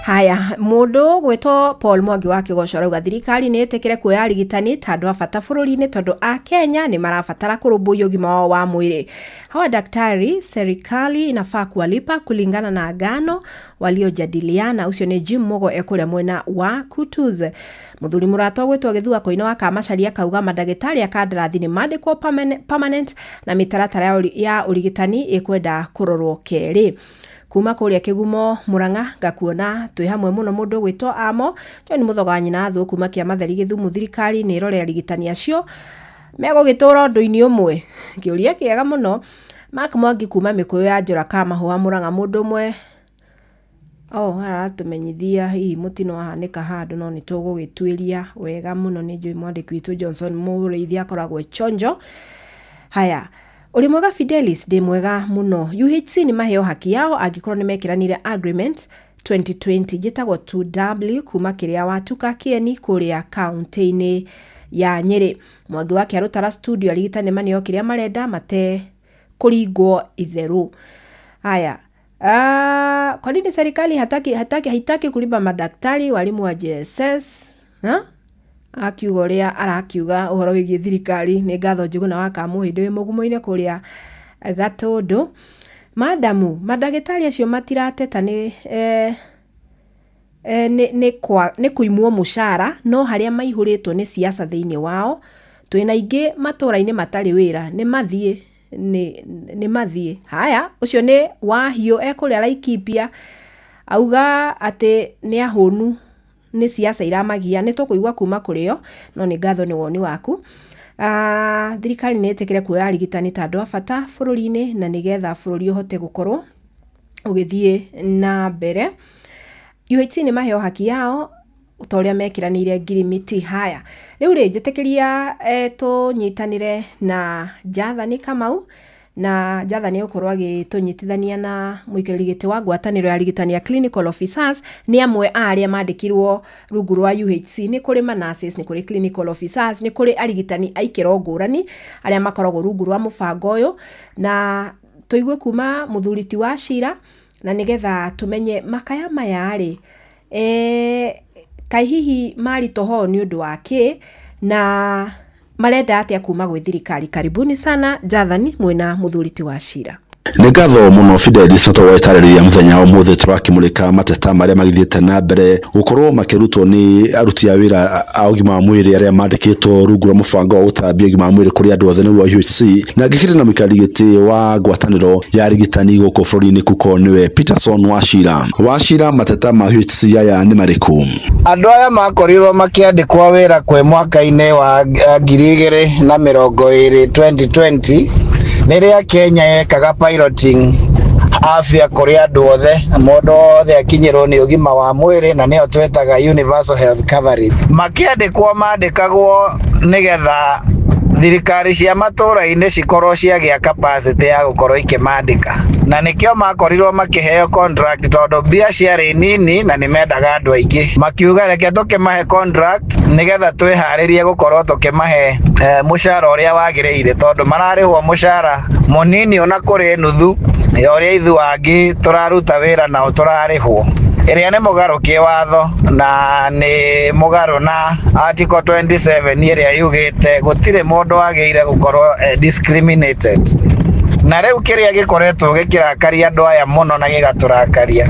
Haya, mundu gwetwo Paul Mwangi wa Kigosho rauga thirikari ni itikire kuoya arigitani tandu abata bururi-ini tondu a Kenya ni marabatara kurumbuyo ugima wao wa mwiri. Hawa daktari serikali inafaa kuwalipa kulingana na agano waliojadiliana. Ucio ni Jim Mogo ekuria mwena wa Kutuze. Muthuri murato gwetwo githua koina wa Kamacharia kauga madagitari ya kandarathi ni mandikwo permanent na mitaratara ya urigitani ikwenda kurorwo keri. Kuma kuria Kigumo Muranga ngakuona twi hamwe muno mundu gwitwo Amo John Muthoga nyina thu kuma kia matheri Githumu thirikari ni irore arigitani acio mego gitura ndu-ini umwe kiuria kiega muno. Mark Mwangi kuma Mikuyu ya Njora kama hoa Muranga mundu umwe aratumenyithia hihi mutino wahanika handu no ni tugugitwiria wega muno ni njui mwandiki witu Johnson Muriithi akoragwo chonjo. Haya, uri mwega Fidelis de mwega muno. UHC ni maheo haki yao agikorwo ni mekiranire agreement 2020 jitagwo 2W kuma kiria watuka kieni kuria county-ini ya Nyeri. Mwangi wake arutara studio arigitane manio kiria marenda mate kuringwo itheru. Haya, kwa nini serikali hataki kulipa madaktari walimu wa JSS? Akiuga ria arakiuga uhoro wigie thirikari ni ngatho njuguna wa Kamuhinde mugumo-ine kuria Gatundu. Madamu madagitari acio matirateta ni kuimwo mushara no haria maihuritwo ni siasa thiini wao. Twina ingi matura-ini matari wira ni mathie. Haya, ucio ni Wahio ekuria Laikipia auga ati ni ahunu ni siasa iramagia ni tukuigwa kuma kurio no ni ngatho ni woni waku. Thirikari ni itikire kuoya arigitani tandu abata bururi-ini na nigetha bururi uhote gukorwo ugithie na mbere. UHC ni maheo haki yao utoria mekiranire ngirimiti. Haya, riu ri njitikiria tunyitanire na Jathani Kamau na Jathani ukorwo agitunyitithania na muikarigiti wa ngwataniro ya arigitani ya clinical officers ni amwe aria mandikirwo rungu rwa UHC. Ni kuri nurses, ni kuri clinical officers, ni kuri arigitani aikiro ngurani aria makoragwo rungu rwa mubango uyu, na tuigue kuma muthuriti wa Shira na nigetha tumenye makaya maya ri kai hihi mari toho ni undu wake na marenda atia kuma gwi thirikari. Karibuni sana Jathani mwena muthuriti wa Shira. Nĩ ngatho mũno Fidelis tũgwetarĩria mũthenya ũmũthĩ tũrakĩmũrĩka mateta marĩa magithiĩte na mbere gũkorwo makĩrutwo nĩ aruti a wĩra a ũgima wa mwĩrĩ arĩa mandĩkĩtwo rungu rwa mũbango wa gũtambia ũgima wa mwĩrĩ kũrĩ andũ othe nĩguo UHC, na ngĩkĩrĩ na mũikarĩgĩtĩ wa ngwatanĩro ya arigitani gũkũ bũrũri-inĩ kuko nĩwe Peterson Wachira. Mateta ma UHC aya nĩ marĩkũ? Andũ aya makorirwo makĩandĩkwo wĩra kwĩ mwaka-inĩ wa 2020 Riria Kenya yekaga piloting afya kuri andu othe mundu othe akinyirwo ni ugima wa mwiri na nio twetaga universal health coverage. Makiandikwo mandikagwo nigetha thirikari cia matura-ini cikorwo ciagia capacity ya gukorwo ikimandika, na nikio makorirwo makiheo contract tondu mbia ciari nini na nimendaga andu aingi. Makiuga reke tukimahe contract nigetha twiharirie gukorwo tukimahe mushara uria wagiriire tondu mararihwo mushara munini ona kuri nuthu ya uria ithu angi turaruta wira nao turarihwo, iria ni mugarukie watho na ni mugaru na article 27 iria yugite gutire mundu ageire gukorwo discriminated. Na riu kiria gikoretwo gikirakaria andu aya muno na gigaturakaria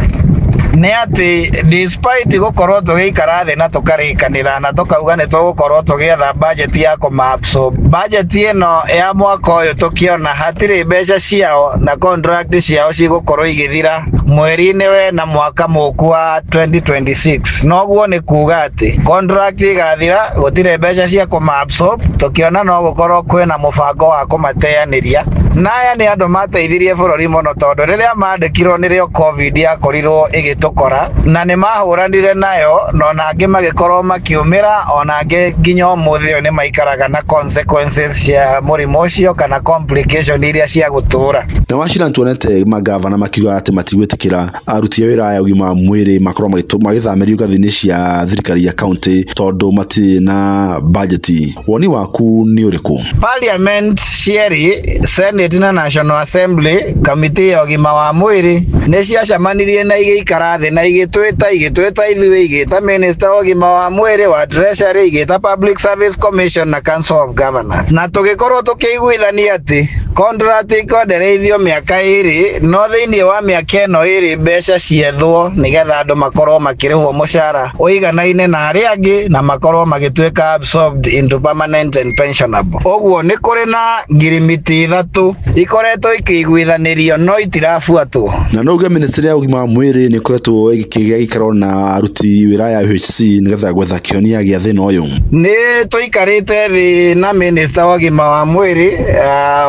ni ati despite gukorwo tugikara thi na tukarikanira na tukauga ni tugukorwo tugietha budget ya kumabsorb, budget ino ya mwaka uyu tukiona hatiri mbeca ciao na contract ciao cigukorwo igithira mweri-ini we na mwaka muku wa 2026. Noguo ni kuga ati contract igathira gutire mbeca cia kumabsorb, tukiona no gukorwo kwina mubango wa kumateaniria. Na aya ni andu mateithirie bururi muno tondu riria mandikirwo nirio covid yakorirwo igitukora na ni mahuranire nayo no nangi magikorwo makiumira ona angi nginya umuthi ni maikaraga na consequences cia murimu ucio kana complication iria cia gutura. Na washira tuonete magavana makiuga ati matigwitikira aruti a wira aya ugima mwiri makorwo magithamirio gathini cia thirikari ya county tondu mati na budget. Woni waku ni uriku? Parliament cieri Senate na National Assembly committee ya ugima wa mwiri ni ciacamanirie na igikara thi na igitwita ithuĩ igita minister wa ugima wa mwiri wa treasury igita public service commission na council of governors, na tugikorwo tukiguithania ati contract ikodereithio miaka iri no thiini wa miaka ino iri mbeca ciethwo nigetha andu makorwo makirihwo mushara uiganaine na aria angi na makorwo magituika absorbed into permanent and pensionable. Oguo ni kuri na ngirimiti ithatu ikoretwo ikiguithanirio no itirafuatwo. Na noguo ministry ya ugima wa mwiri ni koretwo ikigia ikaro na aruti wira ya UHC nigetha gwetha kionia gia thina uyu. Ni tuikarite thi na minister wa ugima wa mwiri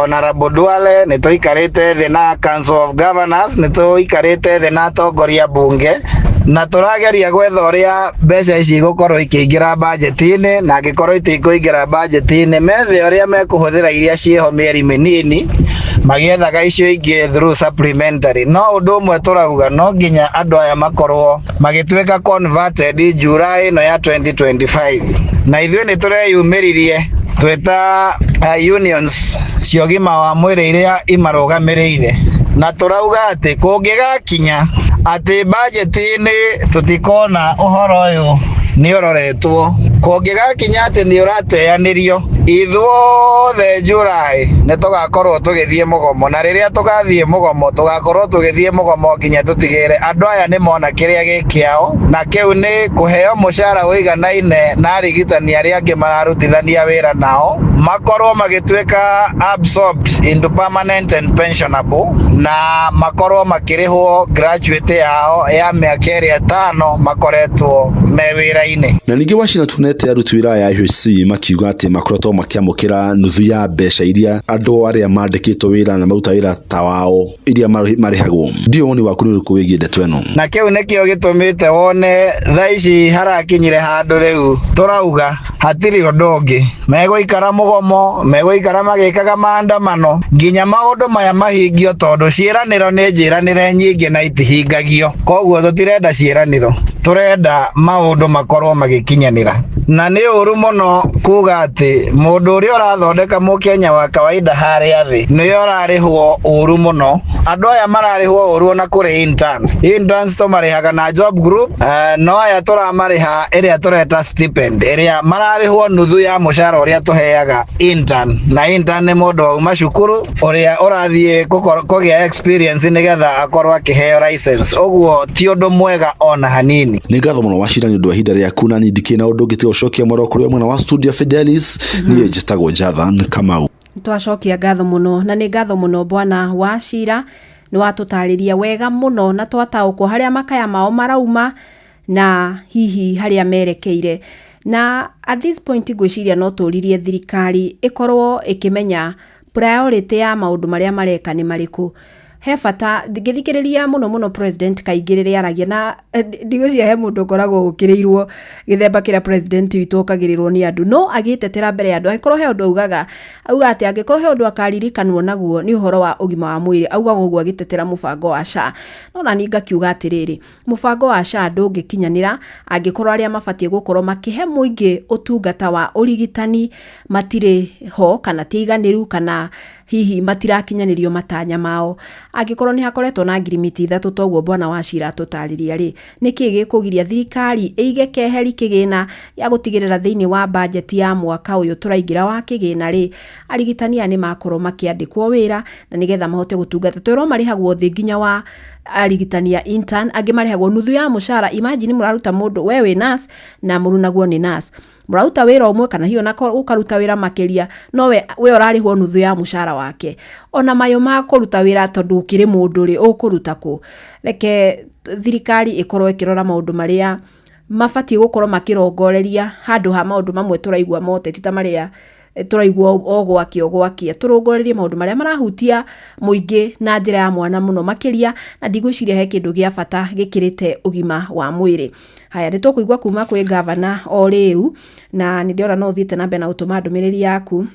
Honorable Duale, ni tuikarite thi na council of governors, ni tuikarite thi na atongoria bunge na turageria gwetha uria mbeca ici igukorwo ikiingira budget-ini na angikorwo itikuingira budget-ini methe uria mekuhuthira iria cieho mieri minini magiethaga icio ingi through supplementary. No undu umwe turauga no nginya andu aya makorwo magituika converted July no ya 2025 na ithuĩ ni tureyumiririe tweta unions cia ugima wa mwiri iria imarugamireire na turauga ati kungigakinya ati budget-ini tutikona uhoro uyu ni uroretwo, kungigakinya ati ni urateanirio ithuothe July ni tugakorwo tugithie mugomo, na riria tugathie mugomo tugakorwo tugithie mugomo nginya tutigire andu aya ni mona kiria gikiao, na kiu ni kuheo mushara uiganaine na arigitani aria angi mararutithania wira nao makorwo magituika absorbed into permanent and pensionable na makorwo makirihwo graduate yao ya miaka iri 5 makoretwo me wira-ini. Na ningi washina tunete aruti wira ya UHC makiuga ati makoretwo makiamukira nuthu ya mbeca iria andu aria mandikitwo wira na maruta wira ta wao iria marihagwo. Ndio woni waku ni uriku wigie ndeto eno? Na kiu nikio gitumite wone thaici harakinyire handu riu turauga hatiri undu ungi meguikara mugomo meguikara magikaga maandamano nginya maundu maya mahingio tondu ciiraniro ni njiranire nyingi na itihingagio. Koguo tutirenda ciiraniro, turenda maundu makorwo magikinyanira. Na ni uru muno kuga ati mundu uria urathondeka mukenya wa kawaida haria thi ni urarihwo uru muno. Andu aya mararihwo uru na kuri interns tumarihaga na job group no aya turamariha iria tureta stipend iria mararihwo nuthu ya mushara uria tuheaga intern, na intern ni mundu wa cukuru uria urathie kugia experience nigetha akorwo akiheo license. Oguo ti undu mwega ona hanini. Ni ngatho muno washira ni undu wa hinda riaku na ndike na undu ngite ucokia mwaro kuri mwana wa studio Fidelis ni njitagwo Jathan Kamau. Twacokia ngatho muno na ni ngatho muno bwana Wachira ni watutariria wega muno na twataukwo haria makaya mao marauma na hihi haria merekeire. Na at this point gwiciria no turirie thirikari ikorwo ikimenya priority ya maundu maria mareka ni mariku he bata ngithikiriria muno president kaingiriria aragia na ndigũcia he mundu koragwo ũkĩrĩirwo gĩthemba kĩrĩa president witũ kagirirwo ni andu no agitetera mbere ya andu agikorwo he undu augaga ati angikorwo he undu akaririkanwo naguo ni uhoro wa ugima wa mwiri augaga uguo agitetera mubango wa SHA no na ninga kiuga atiriri mubango wa SHA ndũngĩkinyanĩra angikorwo aria mabatie gukorwo makihe muingi utungata wa urigitani matire ho kana tiganiru kana hihi matirakinyanirio matanya mao angikorwo ni hakoretwo na ngirimiti 3 toguo bwana Wachira tutariria ri niki gikugiria thirikari eige keheri kigina ya gutigirira thiini wa budget ya mwaka uyu turaingira wa kigina ri arigitania ni makorwo makiandikwo wira na nigetha mahote gutungata twero marihagwo thi nginya wa arigitania intern angi marihagwo nuthu ya mushara imagine muraruta mundu wewe nurse na murunagwo ni nurse murauta wira umwe kana hiyo nako ukaruta wira makeria no we urarihwo nuthu ya mushara wake ona mayo ma kuruta wira tondu ukiri mundu ri ukuruta ku reke thirikari ikorwo ikirora maundu maria mabatie gukorwo makirongoreria handu ha maundu mamwe turaigwa moteti ta maria turaigwa ogwakia turongorerie maundu maria marahutia muingi na njira ya mwana muno makeria na ndigwiciria he kindu gia bata gikirite ugima wa mwiri. Haya nĩ tũkũigua kuma kwĩ governor o rĩu na nĩ ndĩona no thiĩte na mbere na gũtũma ndũmĩrĩri yaku.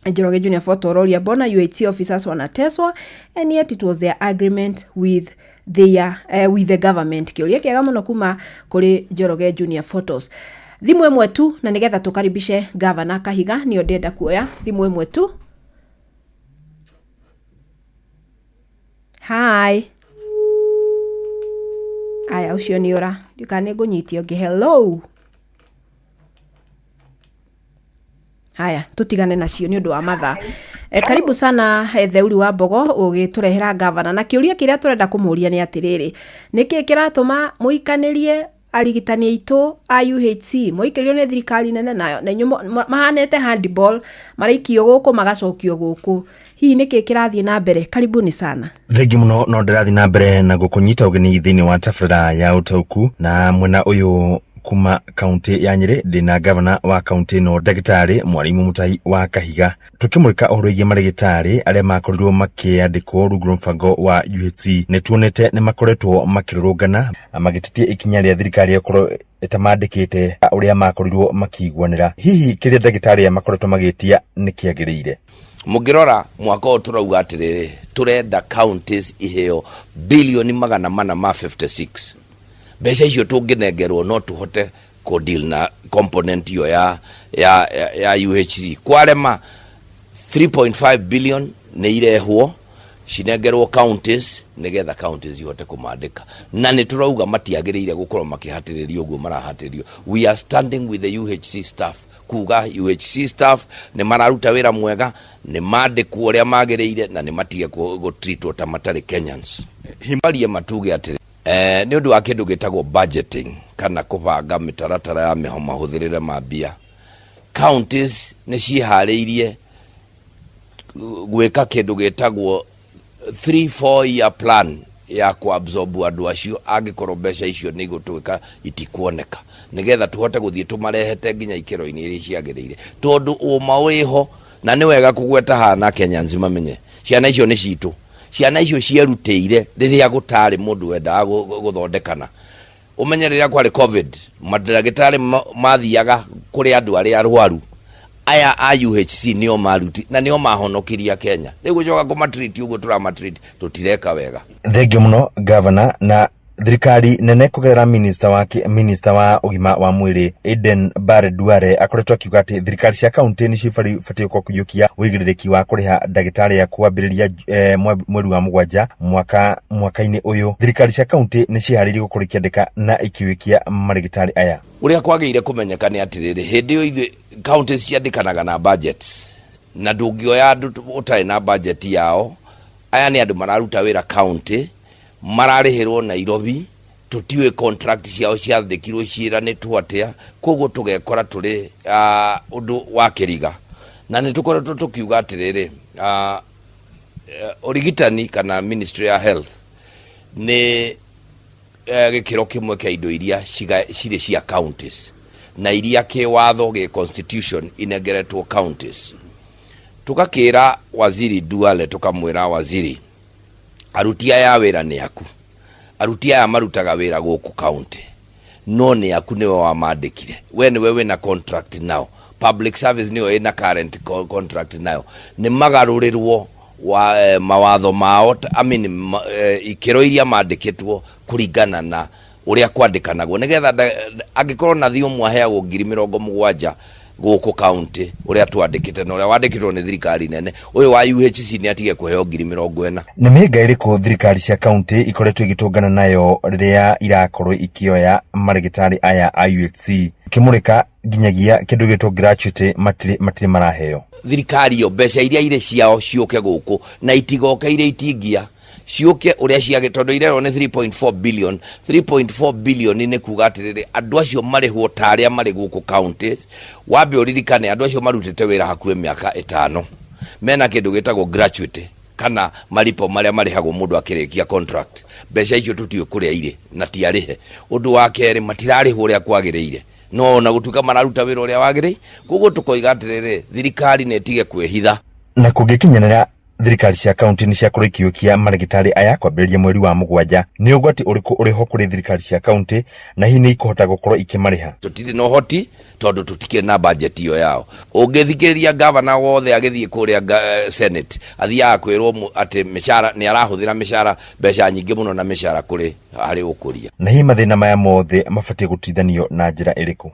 Njoroge Junior Photo Roria bona UHC officers wanateswa and yet it was their agreement with the government. Kĩũria kĩega mũno kuma kũrĩ Njoroge Junior Photos. Thimu ĩmwe tu na nĩgetha tũkaribishe governor Kahiga nĩo ndenda kuoya thimu ĩmwe tu. Hi. Aya ucio ni ora ndikane ngunyitio ngi hello. Haya tutigane nacio ni undu wa matha. Karibu sana Theuri wa Mbogo ugiturehera governor na kiuria kiria turenda kumuria ni atiriri niki kiratuma muikanirie arigitani itu a UHC muikirio ni thirikari nene nayo na nyumo mahanete handball maraikio guku magacokio guku hihi niki kirathie na mbere karibuni sana. Thengi muno no ndirathie na mbere na gukunyita ugeni thiini wa tafrira ya utauku na mwena uyu kuma kaunti ya Nyeri ndina governor wa kaunti no Ndagitari Mwalimu Mutahi wa Kahiga tukimurika uhoro marigitari aria makorirwo makiandikwo rungu mbango wa UHC ni tuonete ni makoretwo makirurungana magitetie ikinya ria thirikari yakorwo itamandikite uria makorirwo makiguanira hihi kiria Ndagitari ya makoretwo magitia ni kiagirire. Mugirora mwaka o turauga atiriri turenda counties iheo bilioni 456 mbeca icio tunginengerwo no tuhote ko deal na component yo ya UHC kwarema 3.5 billion ni irehwo cinengerwo counties nigetha counties ihote kumandika na ni turauga matiagiriire gukorwo makihatiririo uguo marahatirio. We are standing with the UHC staff kuga UHC staff ni mararuta wira mwega ni mandikwo uria magiriire na ni matige go treatwo ta matari Kenyans. Himbarie matuge atiri ni undu wa kindu gitagwo budgeting kana kubanga mitaratara ya mihoma huthirire mabia. Counties ni cihariirie gwika kindu gitagwo 3-4 year plan ya kuabsorb andu acio angikorwo mbeca icio ni gutwika itikuoneka nigetha tuhote guthie tumarehete nginya ikiro-ini iria ciagiriire tondu uma wiho na ni wega kugweta hana Kenya nzima menye ciana icio ni citu ciana icio ciarutĩire riria gutari mundu wendaga guthondekana. Umenye riria kwari covid madagitari mathiaga kuri andu aria arwaru aya a UHC nio maruti na nio mahonokiria Kenya riu gucoka kumatreat uguo turamatreat tutireka wega. Thengi muno governor na thirikari nene kugerera minister wa ugima wa mwiri Eden Bare Duare akoretwo akiuga ati thirikari cia kaunti ni cibatie kuyukia wigiriki wa kuriha Ndagitari ya kuambiriria mweri wa mugwanja mwaka-ini uyu. Thirikari cia kaunti ni ciharirie gukorwo ikiandika na ikiwikia marigitari aya. Uria kwageire kumenyeka ni atiriri hindi yo ithe counties ciandikanaga na budgets na ndungioya andu utari na budget yao. Aya ni andu mararuta wira county mararihirwo Nairobi tutiwe contract ciao ciathikirwo ciira ni twatia koguo tugekora turi undu wa kiriga na ni tukoretwo tukiuga atiriri origitani kana ministry ya health ni gikiro kimwe kia indo iria cire cia counties na iria ke watho ge constitution inegeretwo counties tukakira waziri Duale, tukamwira waziri, arutia ya wira ni yaku, arutia ya marutaga wira guku county no ni yaku niwe wamandikire, we niwe wina contract nao, public service niyo ina current contract nayo, ni magarurirwo wa mawatho mao, ikiro iria mandikitwo kuringana na uria kwandikanagwo, nigetha angikorwo na thio mwaheagwo 70,000 guku county uria twandikite na uria wandikitwo ni thirikari nene, uyu wa UHC ni atige kuheo 40,000. Nĩ mĩhĩnga ĩrĩkũ thirikari cia county ikoretwo igĩtũngana nayo rĩrĩa irakorwo ikioya marigitari aya a UHC kimurika nginyagia kĩndũ gĩtwo gratuity matire maraheo? Thirikari yo mbeca iria ire ciao ciuke guku na itigoke iria itingia ciuke uria ciage, tondu irero ni 3.4 billion 3.4 billion ni kuga atiriri andu acio marihwo taria mari guku counties, wambe uririkane andu acio marutite wira hakuhe miaka 5 mena kindu gitagwo gratuity kana maripo maria marihagwo mundu akirikia contract, mbeca icio tutiyo kuria ire na tiarihe. Undu wa keri matirarihwo uria kwagiriire, no na gutuka mararuta wira uria wagirire, koguo tukoiga atiriri thirikari netige kwehitha. Na kũngĩkinyanĩra thirikari cia county ni cia kũrĩkiũkia marigitari aya kwambĩrĩria mweri wa Mũgwanja, nĩ ũgwati ũrĩkũ ũrĩho kũrĩ thirikari cia county na hihi nĩ ikũhota gũkorwo ikĩmarĩha? Tutire no hoti tondu tutikire na budget iyo yao. Ũngĩthikĩrĩria governor wothe agĩthiĩ kũrĩa senate athiaga kwĩrwo atĩ mĩcara nĩ arahũthĩra mĩcara mbeca nyingĩ mũno na mĩcara kũrĩ harĩ ũkũria. Na hihi mathĩna maya mothe mabatie gũtithanio na njĩra ĩrĩkũ?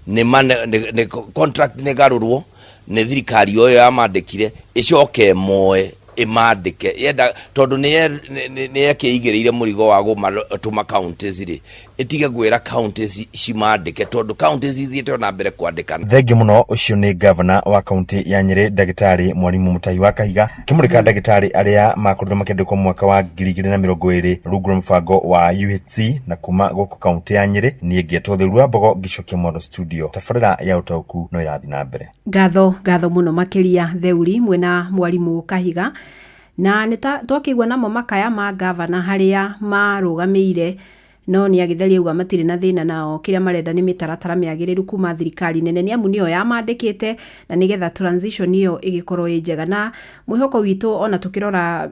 Nĩ contract nĩ garũrwo, nĩ thirikari yo yamandĩkire icoke moe imandike yenda, tondu ni yakĩigĩrĩire mũrigo wa gũtũma counties ri itige gwĩra counties cimandike, tondu counties ithiĩte na mbere kwandĩkana. Thengi mũno. Ũcio nĩ governor wa county ya Nyeri Ndagĩtarĩ Mwalimu Mutahi wa Kahiga kimurika ndagĩtarĩ arĩa makorirwo makĩandĩkwo mwaka wa 2020 rungu rwa mũbango wa UHC na kuma gũkũ county ya Nyeri. Niĩ ngĩetwo Thĩru wa Mbogo ngĩcokia Mondo studio. Tabarĩra ya ũtaũku no ĩrathiĩ na mbere. Ngatho mũno makĩria Theuri mwena Mwalimu Kahiga, na twakĩigua namo makaya ma gavana harĩa marũgamĩire, no nĩ agĩtheria uga matirĩ na thĩna nao, kĩrĩa marenda nĩ mĩtaratara mĩagĩrĩru kuma thirikari nene, nĩ amu nĩyo yamandĩkĩte na nĩgetha transition iyo ĩgĩkorwo ĩ njega. Na mwĩhoko witũ ona tũkĩrora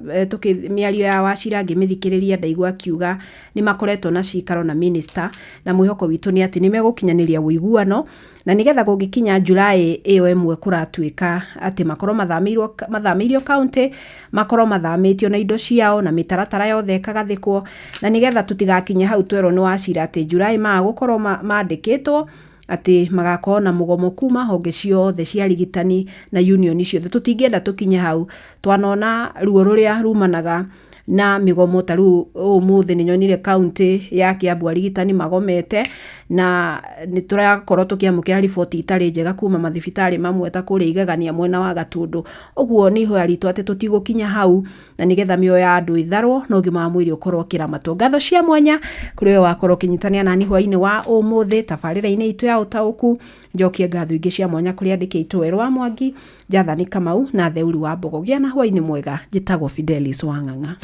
mĩario ya Wachira ngĩmĩthikĩrĩria ndaigua akiuga nĩ makoretwo na cikaro na minister, na mwĩhoko witũ nĩ atĩ nĩ megũkinyanĩria ũiguano na nigetha gũgĩkinya Julai ĩyo ĩmwe kũratuĩka atĩ makorwo mathamĩirio county, makorwo mathamĩtio na indo ciao na mĩtaratara yothe ĩkagathĩkwo, na nigetha tũtigakinye hau twerwo nĩ Wachira atĩ Julai magũkorwo mandĩkĩtwo atĩ magakorwo na mũgomo kuma honge ciothe cia rigitani na union ciothe. Tũtingĩenda tũkinye hau twanona ruo rũrĩa rumanaga na migomo ta rĩu ũmũthĩ nĩ nyonire county ya Kiambu arigitani magomete, na nĩ tũrakorwo tũkĩamũkĩra riboti itarĩ njega kuma mathibitarĩ mamwe ta kũrĩa Igegania mwena wa Gatundu. Ũguo nĩ ihoya ritũ atĩ tũtigũkinya hau, na nĩgetha mĩoyo ya andũ itharwo na ũgima wa mwĩrĩ ũkorwo ũkĩramatwo. Ngatho cia mwanya kũrĩ we wakorwo ũkĩnyitania nani hwainĩ wa ũmũthĩ tabarĩra-inĩ itũ ya ũtaũku. Njokie ngatho ingĩ cia mwanya kũrĩ andĩki aitũ Werũ wa Mwangi, Jathani Kamau na Theuri wa Mbogo. Gĩa na hwainĩ mwega. Njĩtagwo Fidelis Wang'ang'a.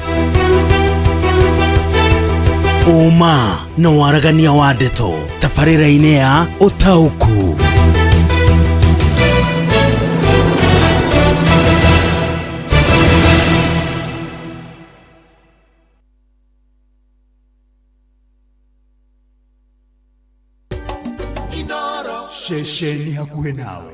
Uma na waragania wa ndeto tabarĩra-inĩ ya ũtaũku. Shesheni hakuhĩ nawe.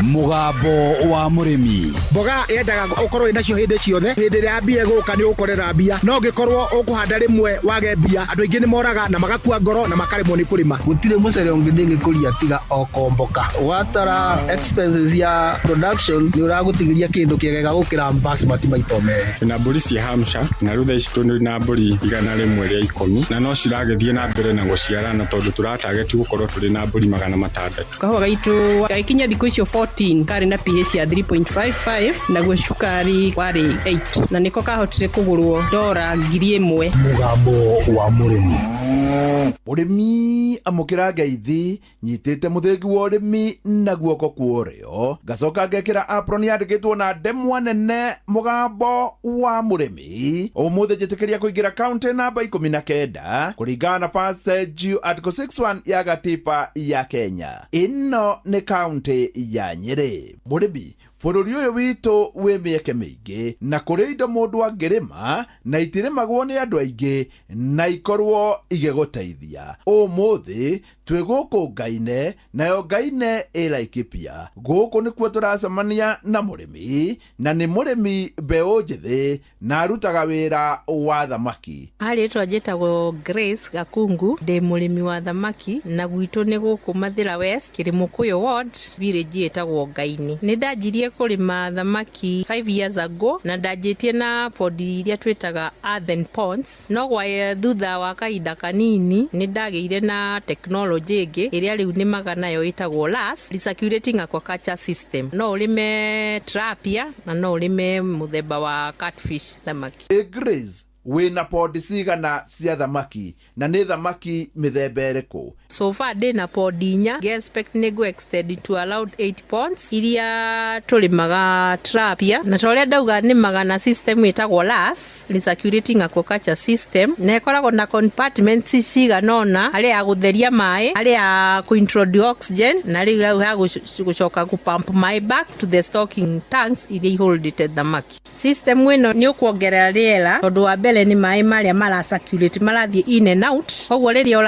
Mugambo wa mũrĩmi. Mboga yendaga ũkorwo inacio hĩndĩ ciothe. Hĩndĩ ĩrĩa mbia gũka nĩ ũkorera mbia, no ngĩkorwo ũkũhanda rĩmwe wage mbia, andũ aingĩ nĩ moraga na magakua ngoro na makaremwo nĩ kũrĩma. Gũtirĩ mũcere ũngĩ ndĩngĩkũria tiga o komboka. Watara expenses ya production nĩ ũragũtigĩria kĩndũ kĩegega gũkĩra basmati maito merĩ. Na mbũri cia Hampshire na rĩu thaa ici tũrĩ na mbũri 100 rĩa 10 na no ciragĩthiĩ na mbere na gũciarana tondũ tũratageti gũkorwo tũrĩ na mbũri 600. Kahũa gaitũ gaikinya thikũ icio 14 karĩ na pH ya 3.55 naguo cukari warĩ 8 na nĩko kahotire kũgũrwo $1,000. Mugambo wa mũrĩmi. Mũrĩmi Nani amukira ngeithi nyitite muthingi wa urimi na guoko kuorio gacoka ngekira apron yandikitwo na ndemwa nene mugambo wa murimi umuthi njitikiria kuingira county namba 19 kuringana na First Schedule Article 61 ya gatiba ya Kenya. Ino ni county ya Nyeri. Murimi bururi uyu witu wi mieke miingi na kuri indo mundu angirima na itirimagwo ni andu aingi na ikorwo igiguteithia. Umuthi twi guku Ngaine nayo Ngaine Laikipia. Guku nikuo turacemania na murimi na ni murimi mbeu njithi na arutaga wira wa thamaki. Aritwa njitagwo Grace Gakungu, ndi murimi wa thamaki na gwitu ni guku Mathira West, Kirimukuyu Ward, village yetagwo Ngaine. Ni ndajirie kurima thamaki 5 years ago na ndajitie na podi iria twitaga earthen ponds. No gwa thutha wa kahinda kanini ni ndageire na technology ingi iria riu nimaga nayo itagwo LAS, recirculating aquaculture system. No urime tilapia na no urime muthemba wa catfish thamaki. Grace, wina podi cigana cia thamaki na ni thamaki mithemba iriku? So far ndina podi 4, expect nego extend to allowed 8 ponds iria tulimaga tilapia na toria ndauga nimaga na system itagwo LAS, recirculating aquaculture system, na ikoragwo na compartments ciganona aria gutheria mai, aria ku introduce oxygen na aria gucoka ku pump mai back to the stocking tanks iria holdete thamaki. System ino ni ukuongerera riera tondu wa mbere ni mai maria mara circulate marathie in and out, koguo riria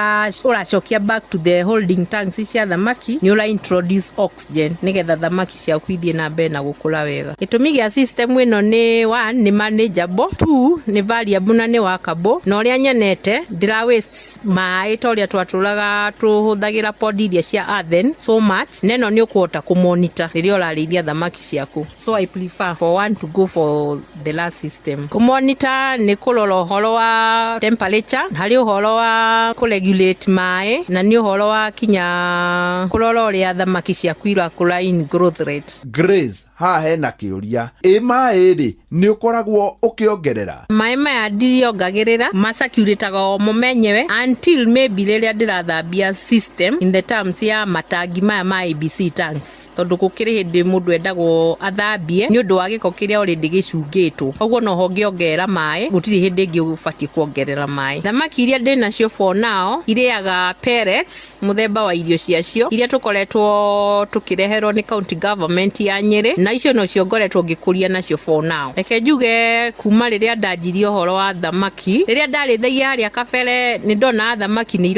uracokia back to the holding tanks cia thamaki ni ura introduce oxygen nigetha thamaki ciaku ithie na mbere na gukura wega. Gitumi gia system ino ni 1 ni manageable, 2 ni variable na ni workable, na uria nyenete ndira waste mai toria twaturaga tuhuthagira podi iria cia earthen so much, neno ni ukuhota ku monitor riria urarithia thamaki ciaku. So I prefer for one to go for the LAS system. Ku monitor ni kulora uhoro wa temperature, hari uhoro wa ku regulate mai, na ni uhoro wa kinya kulora uria thamaki ciaku irakura in growth rate. Grace, ha hena kiuria, mai ri ni ukoragwo ukiongerera? Mai maya ndiriongagirira, macirculataga o mo menyewe until maybe riria ndirathambia system in the terms ya matangi maya ma ABC tanks, tondu gukiri hindi mundu endagwo athambie ni undu wa giko kiria already gicungitwo, koguo no hongiongerera mai, gutiri hindi ingi ubatie kuongerera mai. Thamaki iria ndinacio for now iriaga pellets muthemba wa irio ciacio iria tukoretwo tukireherwo ni county government ya Nyeri, na icio no cio ngoretwo ngikuria nacio for now. Reke njuge kuma riria ndajirie uhoro wa thamaki, riria ndarithagia haria kabere ni ndona thamaki ni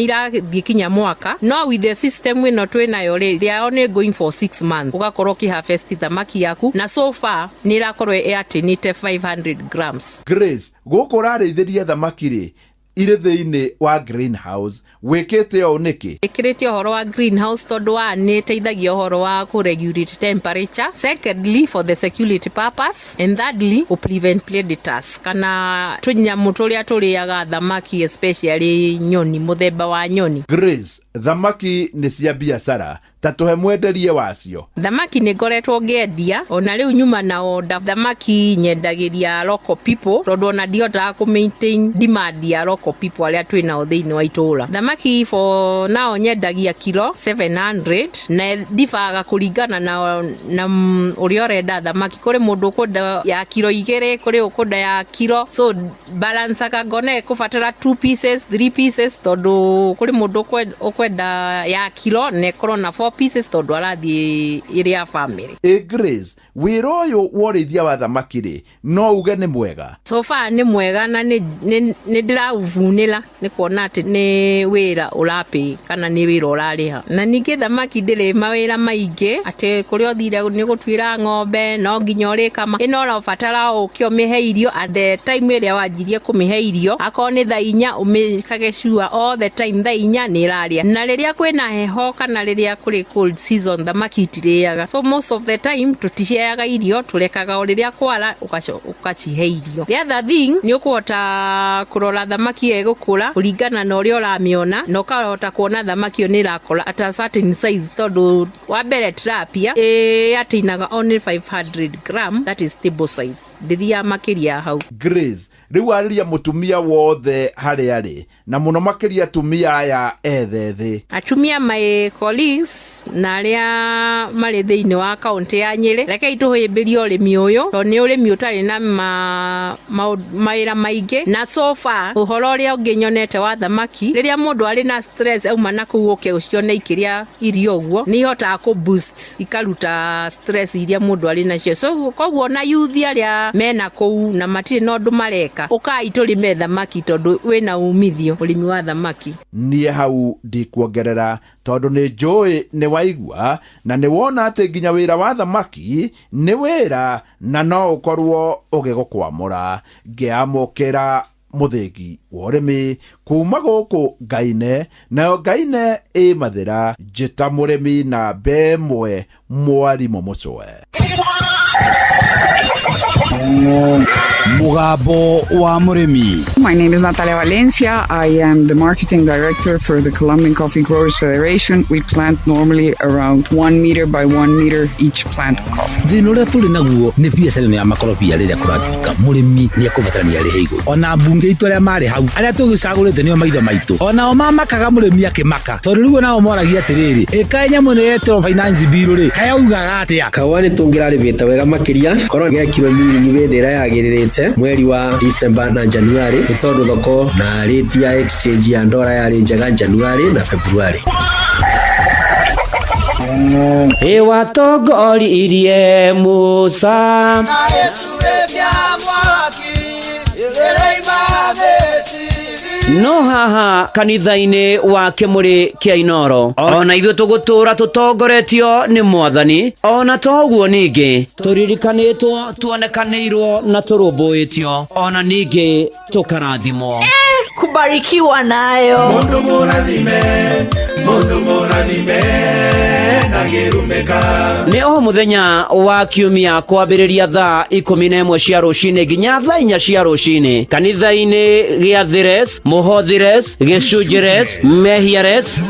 irathie kinya mwaka, no with the system ino twinayo ri they are only going for 6 months ugakorwo ki harvest thamaki yaku, na so far ni irakorwo atinite 500 grams. Grace, guku urarithiria thamaki ri ire thiini wa greenhouse, wikite o niki? Ikirite uhoro wa greenhouse tondu wa ni teithagia uhoro wa ku regulate temperature, secondly for the security purpose, and thirdly to prevent predators kana tunyamu turia turiaga thamaki, especially nyoni, muthemba wa nyoni. Grace, thamaki ni cia biashara, tatuhe mwenderie wacio? Thamaki ni ngoretwo ngiendia ona riu nyuma na order thamaki nyendagiria local people tondu ona ndihota ku maintain demand ya local people aria twina thiini wa itura. Thamaki for now nyendagia kilo 700 na difaga kuringana na uria urenda thamaki. Kuri mundu ukunda ya kilo 2, kuri ukunda ya kilo, so balance akagone kufatira 2 pieces 3 pieces tondu kuri mundu ukwenda ya kilo ne korona 4 pieces tondu arathie iria family. Grace, wira uyu worithia wa thamaki ri no uge ni mwega? So far ni mwega na ni ndiravunila ni kuona ati ni wira urapi kana ni wira urariha. Na ningi thamaki ndiri mawira maingi ati kuri othire ni gutwira ng'ombe no nginya uri kama ino ora fatara ukio mihe irio at the time iria wajirie kumihe irio akoo ni thaa 4 umikage sure all the time thaa 4 ni iraria, na riria kwina heho kana riria kuri gwĩ cold season thamaki itirĩaga, so most of the time tũticeaga irio, tũrekaga o rĩrĩa kwara ũkacihe irio. The other thing nĩ ũkũhota kũrora thamaki ĩyo ĩgũkũra kũringana na ũrĩa ũramĩona, na ũkahota kuona thamaki ĩyo nĩ ĩrakũra at a certain size, tondũ wa mbere tilapia yatinaga only 500 gram, that is table size, ndĩthiaga makĩria hau. Grace, rĩu arĩria mũtumia wothe harĩ arĩ na mũno makĩria atumia aya ethethĩ. Atumia my colleagues na arĩa marĩ thĩinĩ wa kaunti ya Nyĩrĩ, rekei tũhĩmbĩrie ũrĩmi ũyũ, tondũ nĩ ũrĩmi ũtarĩ na mawĩra maingĩ, na so far ũhoro ũrĩa ũngĩnyonete wa thamaki, rĩrĩa mũndũ arĩ na stress auma na kũu ũke ũcione ikĩrĩa irio ũguo, nĩ ihotaga kũ boost ikaruta stress iria mũndũ arĩ nacio. So koguo na youth arĩa mena kũu na matirĩ na ũndũ mareka, ũkai tũrĩme thamaki tondũ wĩna umithio ũrĩmi wa thamaki. Niĩ hau ndikuongerera, tondũ nĩ njũĩ nĩ waigua na nĩ wona atĩ nginya wĩra wa thamaki nĩ wĩra na no ũkorwo ũgĩgũkwamũra. Ngĩamũkĩra mũthĩgi wa ũrĩmi kuma gũkũ Ngaine, nayo Ngaine ĩ Mathĩra, njĩta mũrĩmi na mbemwe Mwarimũ Mũcwe. Mugambo wa Murimi. My name is Natalia Valencia. I am the marketing director for the Colombian Coffee Growers Federation. We plant normally around 1 meter by 1 meter each plant of coffee. Thĩna ũrĩa tũrĩ naguo nĩ biacara ya makorobia rĩrĩa kũratuĩka mũrĩmi nĩ ekũbatarania arĩhe igũrũ. Ona mbunge itũ arĩa marĩ hau arĩa tũgĩcagũrĩte nĩo maitho maitũ, onao mamakaga mũrĩmi akĩmaka, tondũ rĩu nao moragia atĩrĩrĩ, ĩka nyamũ nĩ yetwo finance bill rĩ, kayaugaga atĩa? Kawa nĩ tũngĩrarĩmĩte wega makĩria, korwo gĩakirwo nini wĩndĩra yagĩrĩrĩte mweri wa December na January, nĩ tondũ thoko na rate ya exchange ya ndora yarĩ njega January na February. Watongoririe Musa no haha kanitha-inĩ wa Kĩmũrĩ kĩa Inoro, ona ithuĩ tũgũtũra tũtongoretio nĩ Mwathani, ona toguo ningĩ tũririkanĩtwo, tuonekanĩirwo na tũrũmbũĩtio, ona ningĩ tũkarathimwo. Kubarikiwa nayo mundu mũrathime na gĩrumĩka. Nĩ o mũthenya wa kiumia kwambĩrĩria thaa 11 cia rũcinĩ nginya thaa 4 cia rũcinĩ kanitha-inĩ gĩa Thires, Mũhothires, Gĩcunjĩres, Mehiares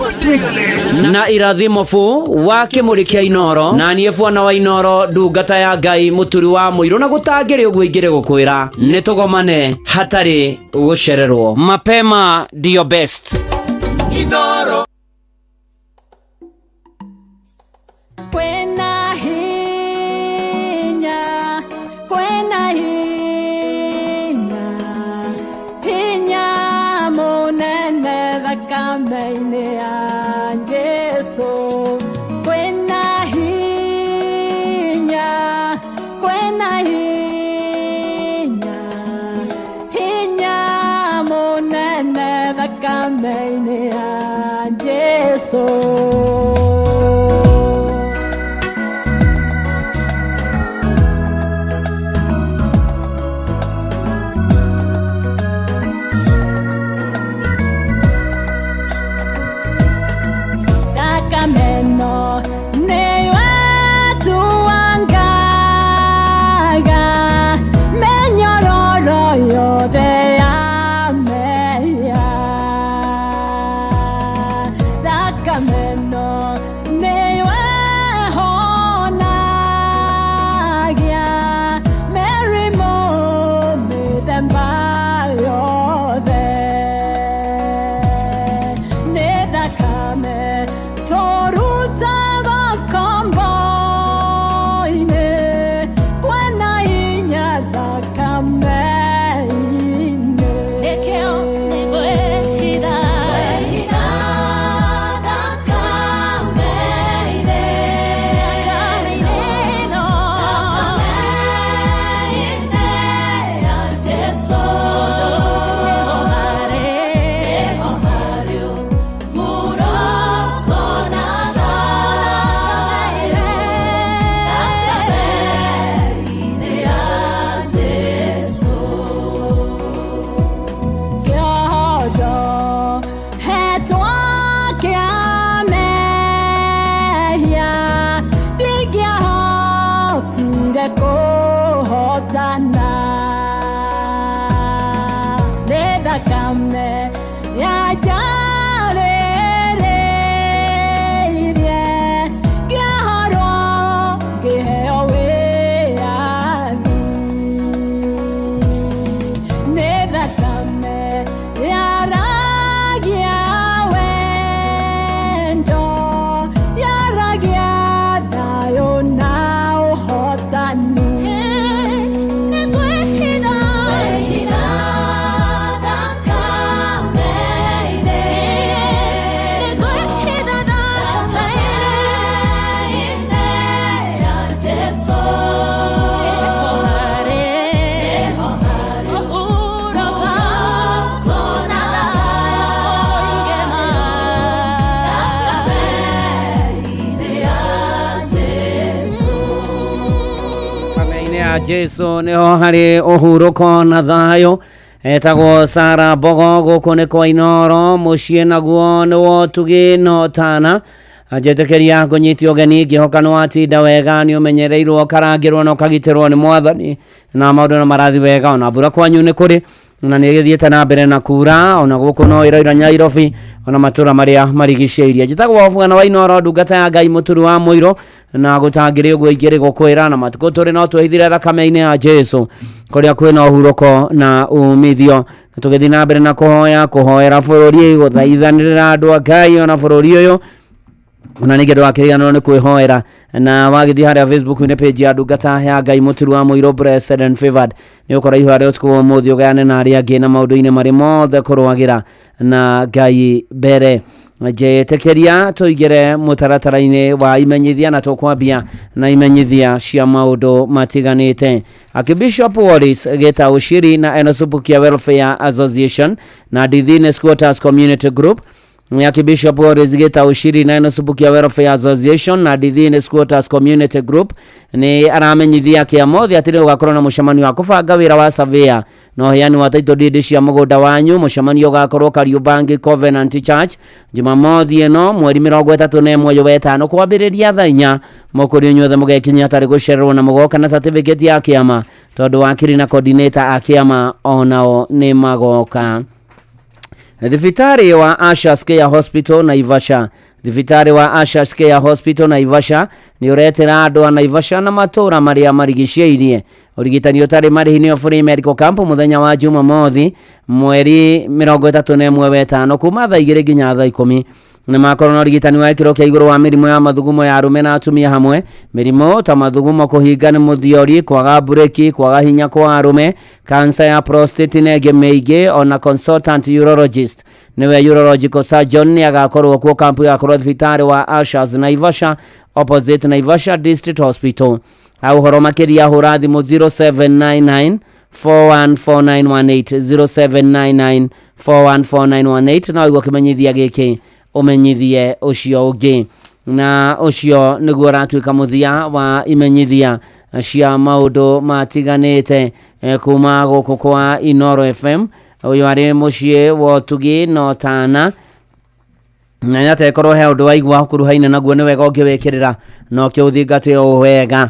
na Irathimofu wa Kĩmũrĩ kĩa Inoro, na niĩ Bwana wa Inoro, ndungata ya Ngai mũturi wa mũirũ, na gũtangĩrĩ ũguo ingĩrĩ gũkwĩra nĩ tũgomane hatarĩ gũcererwo. Mapema ndio best. Inoro kwena hinya munene thakame-inĩ ya Jesũ, kwena hinya munene thakame-inĩ ya Jesũ. Meno ne watu wangaga menyororo yothe ya meya thakame ya Jesu niho hari uhuruko na thayo. Etagwo Sara Bogo guku ni kwa Inoro mucii naguo ni wotugi no tana ajetekeria ngonyiti ogeni gihoka no atinda wega ni umenyereirwo karangirwo no kagitirwo ni mwathani na maundu na marathi wega ona mbura kwanyu ni kuri na ni githiete na mbere na kura ona guku no iraira Nyairobi ona matura maria marigiceirie jitagwo Bwana wa Inoro ndungata ya Ngai muturu wa muiro na gutangire uguo igire gukwira na matuko turi no twithire thakame-ini ya Jesu kuria kwina uhuruko na umithio tugithi na mbere na kuhoera bururi guthaithanirira andu a Ngai ona bururi uyu ona ninge ndwakiriganwo ni kwihoera na wagithi haria Facebook ni page ya ndungata ya Ngai muturu wa muiro Blessed and Favored ni ukora ihu haria utuko muthio gane na aria angi na maundu-ini mari mothe kurwagira na Ngai mbere jetekeria tuigere mutaratara-ini wa imenyithia na tukwambia na imenyithia cia maundu matiganite. Archbishop Wallace Geta Ushiri na Enosubukia Welfare Association na Dithine Squatters Community Group Archbishop Wallace Geta Ushiri na Enosubukia Welfare Association na Dithine Squatters Community Group ni aramenyithia kiamothi atiri ugakorwo na mucemanio wa kubanga wira wa surveyor no heani wa title deed cia mugunda wanyu. Mucemanio ugakorwo Kariubangi Covenant Church Jumamothi ino mweri 31/5 kwambiriria thaa 4 mukuri nyothe mugekinya atari gucererwo na mugoka na certificate ya kiama tondu wakiri na coordinator a kiama onao ni magoka. Thibitari wa Ashas Care Hospital Naivasha. Thibitari wa Ashas Care Hospital Naivasha ni uretera andu a Naivasha na matura maria marigiceirie urigitani utari marihi ni Free Medical Camp muthenya wa Jumamothi mweri 31/5 kuma thaa 2 nginya thaa 10 na makorwo na urigitani wa ikiro kia iguru wa mirimu ya mathugumo ya arume na atumia hamwe. Mirimu ta mathugumo kuhinga ni muthiori, kwaga bureki, kwaga hinya kwa arume, cancer ya prostate na ingĩ mĩingĩ, ona consultant urologist niwe urological surgeon ni agakorwo kuo kampu ya korwo thibitari wa Ashas Naivasha opposite Naivasha District Hospital. Au horo makiria hura thimu 0799 414918 0799 414918 na igwa kimenyithia giki umenyithie ucio ungi na ucio niguo ratuika muthia wa imenyithia cia maundu matiganite kuma guku kwa Inoro FM. Uyu ari mucii wotugi no tana na nyate korwo he undu waigua kuruhaine naguo ni wega ungiwikirira no kiuthingate o wega.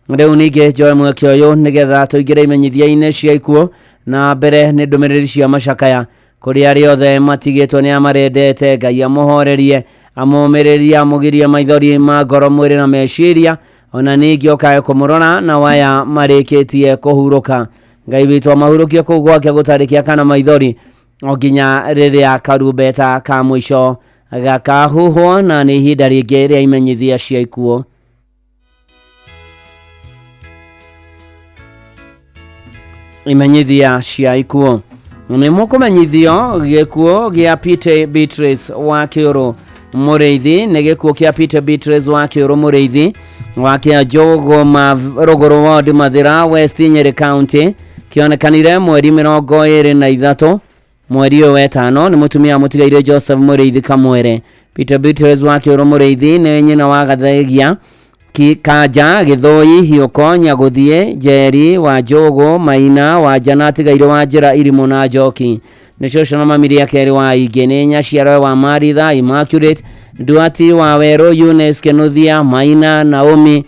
Riu ninge njoe mweke uyu nigetha tuigire imenyithia-ini cia ikuo na mbere ni ndumiriri cia macakaya kuri ari othe matigitwo ni amarendete Ngai amuhorerie amumiririe amugirie maithori ma ngoro mwiri na meciria ona ningi okae kumurora na waya marikitie kuhuruka. Ngai witu amahurukie kuu gwake gutarikia kana maithori o nginya riria karumbeta ka mwisho gakahuhwo na ni ihinda ringi ria imenyithia cia ikuo. Imenyithia cia ikuo ni mukumenyithio gikuo gia Peter Beatrice wa Kiuru Muriithi ni gikuo kia Peter Beatrice wa Kiuru Muriithi wa kia Jogo Ruguru Ward Mathira West Nyeri County kionekanire mweri 23 mweri wa 5 ni mutumia mutigaire Joseph Muriithi Kamwere. Peter Beatrice wa Kiuru Muriithi ni nyina wa Gathaigia Kanja Githoi Hioko Nyaguthie Njeri wa Jogo Maina wa Janati Gairo wa Njira Irimu na Njoki ni shosho na mamiri ya keri wa Igene Nyaciarwe wa Maritha Immaculate Duati wa Wero Eunice Kenuthia Maina Naomi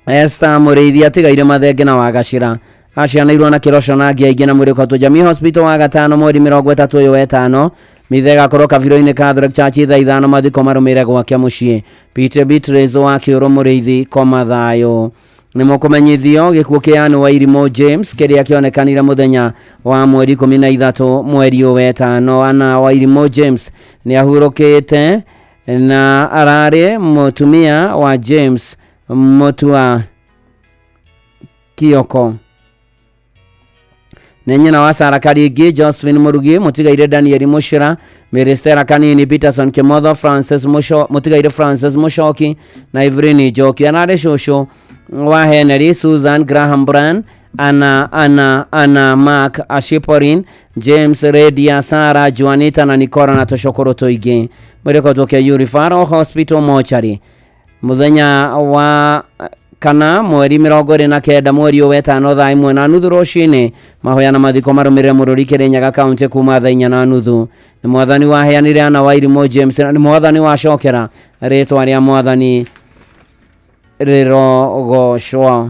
Esther Muriithi atigaire Mathenge na wa Gacira acianairwo na kirosho na ngia ingĩ na Mwĩrĩkoto Jamii Hospital wa gatano mweri 30/5 mithega korwo kabiro-inĩ Catholic Church thaa 5 mathiko marumire gwake muciĩ. Peter Beatrice wa Kiuru Muriithi koma thayo. Ni mukumenyithio gikuo kia wa Irimo James kiria kionekanire muthenya wa mweri 13 mweri wa 5. Ana wa Irimo James ni ahurukite na arare mutumia wa James Mutua Kioko. Nenyina wa Sara Karigi Josephine Murugi mutigaire Daniel Mushira Merestera Kanini Peterson Kimotho Francis Musho mutigaire Francis Mushoki na Evelyn Joki anare shosho wa Henry Susan Graham Brand Ana Mark Ashiporin James Redia Sara Juanita na Nikora na Toshokoro Toige Mwĩrĩkoto kia Yuri Faro Hospital Mochari muthenya wa kana mweri 29 mweri wa 5 thaa 1:30 rũcinĩ mahoya na mathiko marũmĩrĩre mũrũri Kĩrĩnyaga kaunti kuma thaa 4:30. Nĩ mwathani waheanire Ana Wairimu James na nĩ mwathani wacokera rĩtwa rĩa mwathani rĩrogocwo.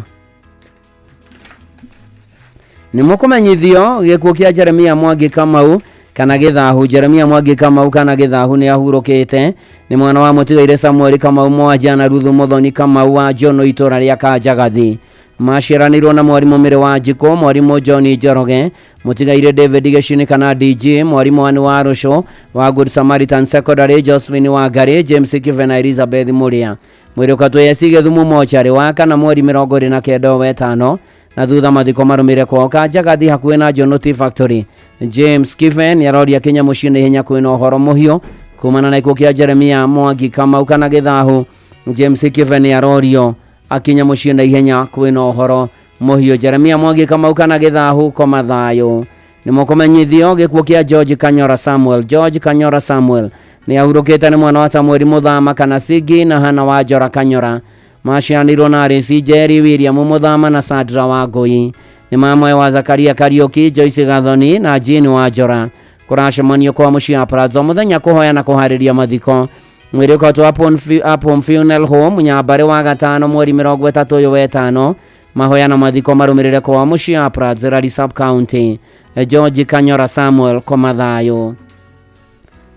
Nĩ mũkũmenyithio gĩkuũ kĩa Jeremia Mwangi Kamau kana Gĩthahu. Jeremia Mwangi Kamau kana Gĩthahu nĩ ahurũkĩte. Nĩ mwana wa mũtigaire Samuel Kamau Mwanja na Ruthu Muthoni Kamau wa Njono itũra rĩa Kanjagathi. Maciaranirwo na mwarimũ Mĩrĩ wa Njiko, mwarimũ John Njoroge, mũtigaire David Gĩcini kana DJ, mwarimũ Wani wa Rũcũ wa Good Samaritan Secondary, Josephine Wangari, James Kive na Elizabeth Mũrĩa. Mwĩrĩ ũkatwĩyeci Gĩthumu mocarĩ wa kana mweri 29 wa 5 na thutha mathiko marũmĩrĩre kwao Kanjagathi hakuhĩ na Njono Tea Factory. James Kive nĩ aroria Kenya mũciĩ nĩ hinya kwĩna ũhoro mũhiũ kumana na ikuũ kĩa Jeremia Mwangi Kamau kana Gĩthahu. James Kive nĩ arorio akinya mũciĩ na ihenya kwĩna ũhoro mũhiũ. Jeremia Mwangi Kamau kana Gĩthahu koma thayũ. Nĩ mũkũmenyithio gĩkuũ kĩa George Kanyora Samuel. George Kanyora Samuel nĩ ahurũkĩte nĩ mwana wa Samuel Muthama kana Sigi na Hana wa Njora Kanyora. Maciaranirwo na Rĩci Jerry William Muthama na Sandra Wangui. Nĩ mamwe wa Zakaria Kariuki, Joyce Gathoni na Jean wa Njora. Kũracemanio kwa mũciĩ Prazo mũthenya kũhoya na kũharĩria mathiko. Mwĩrĩ ũkatwo Upon Funeral Home Nyambare wa gatano mweri 30 wa 5 mahoya na mathiko marũmĩrĩre kwa mũciĩ Prazo Rari Sub County. George Kanyora Samuel koma thayũ.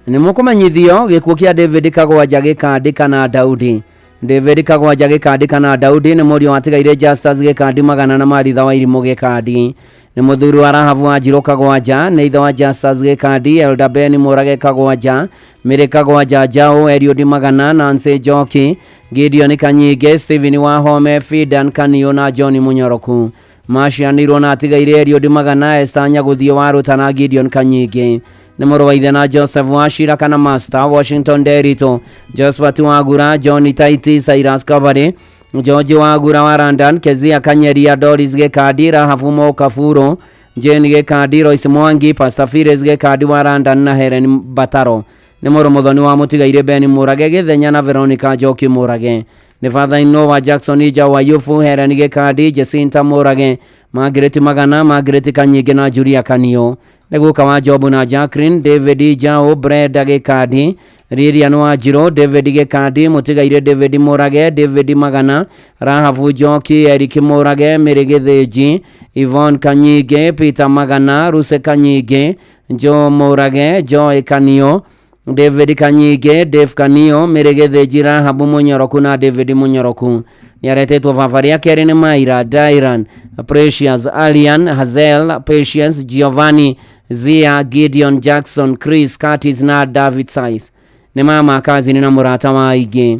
Nĩ mũkũmenyithio gĩkuũ kĩa David Kagwanja gĩkandĩka na Daudi. David Kagwanja gĩkandĩka na Daudi nĩ mũriũ watigaire Justus gĩkandi magana na Maritha wa Irimũ gĩkandi. Nĩ mũthuri wa Rahabu wa Njirũ Kagwanja nĩ ithe wa Justus gĩkandi, Elda Ben Mũrage Kagwanja, Mĩrĩ Kagwanja Njau, Eliud Magana, Nancy Njoki, Gideon Kanyinge, Stephen Wahome, Fidan Kanio na John Munyoroku. Maciaranirwo na atigaire Eliud Magana, Esther Nyagũthiĩ wa Rũtana, Gideon Kanyinge. Nĩ mũrũ wa ithe na Joseph Wachira kana Master, Washington Derito, Josephat Wagura, John Taiti, Cyrus Kavare, George Wagura wa London, Kezia Kanyeria, Doris Gĩkandi, Rahabu Mo Kafuro, Jane Gĩkandi, Royce Mwangi, Pastor Fires Gĩkandi wa London na Helen Bataro. Nĩ mũrũ mũthoni wa mũtigaire Ben Mũrage Gĩthenya na Veronica Njoki Mũrage. Nĩ father-in-law wa Jackson Ija wa Yufu, Helen Gĩkandi, Jacinta Mũrage, Margaret Magana, Margaret Kanyinge na Julia Kanio. Nĩguka wa Jobu na Jacqueline, David Njau, Brenda Gĩkandi, Lilian wa Njirũ, David Gĩkandi, mũtigaire David Mũrage, David Magana, Rahabu Njoki, Eric Mũrage, Mĩrĩ Gĩthĩnji, Yvonne Kanyinge, Peter Magana, Ruse Kanyinge, Joe Mũrage, Joy Kanio, David Kanyinge, Dave Kanio, Mĩrĩ Gĩthĩnji, Rahabu Mũnyoroku na David Mũnyoroku. Nĩaretetwo baba rĩa kerĩ nĩ Maira, Dairan, Precious, Alian, Hazel, Patience, Giovanni, Zia, Gideon, Jackson, Chris, Curtis na David Size. Nĩ mama kazi na mũrata wa aingĩ.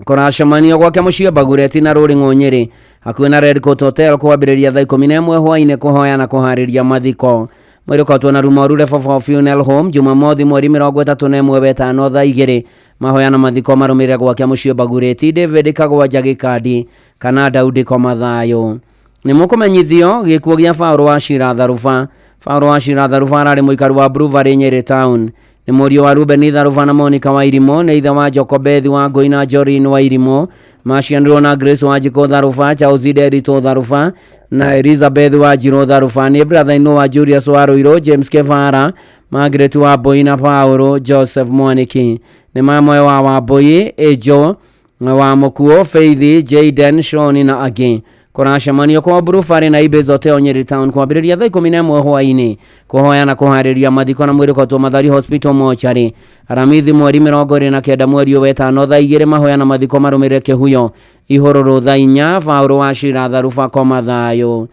Kũracemanio gwake mũciĩ Bagureti na Rũrĩng'ũ Nyĩrĩ hakuhĩ na Red Court Hotel kwambĩrĩria thaa 11 hwaĩ-inĩ kũhoya na kũharĩria mathiko. Mwĩrĩ ũkatwo na Rumoru Reform Funeral Home Jumamothi mweri 31 wa 5 thaa 2 mahoya na mathiko marũmĩrĩre gwake mũciĩ Bagureti. David Kagwanja gĩkandi kana Daudi koma thayũ. Nĩ mũkũmenyithio gĩkuũ gĩa Paulo wa Shira Tharuba. Paulo wa Shira Tharuba ararĩ mũikari wa Brewery Nyĩrĩ Town. Nĩ mũriũ wa Ruben Tharuba na Monica wa Irimũ, nĩ ithe wa Jokobethi wa Ngũi na Jorin wa Irimũ. Maciaranirwo na Grace wa Njiko Tharuba, Charles Derito Tharuba na Elizabeth wa Njirũ Tharuba. Nĩ brother-in-law wa Julius wa Rũirũ, James Kevara, Margaret wa Mbũi na Paulo Joseph Mwaniki. Nĩ mamwe wa Wambũi, Ejo wa Mũkuo, Faith, Jaden, Sean na angĩ. Kũracemanio kwa Brewery na Ibis Hotel Nyĩrĩ Town kwambĩrĩria thaa 11 hwaĩ-inĩ kũhoya na kũharĩria mathiko na mwĩrĩ ũkatwo Mathari Hospital mocarĩ. Aramithi mweri 29 mweri wa 5 thaa 2 mahoya na mathiko marũmĩrĩre Kĩhuyo Ihũrũrũ thaa 4. Paulo wa Shira Tharuba koma thayũ.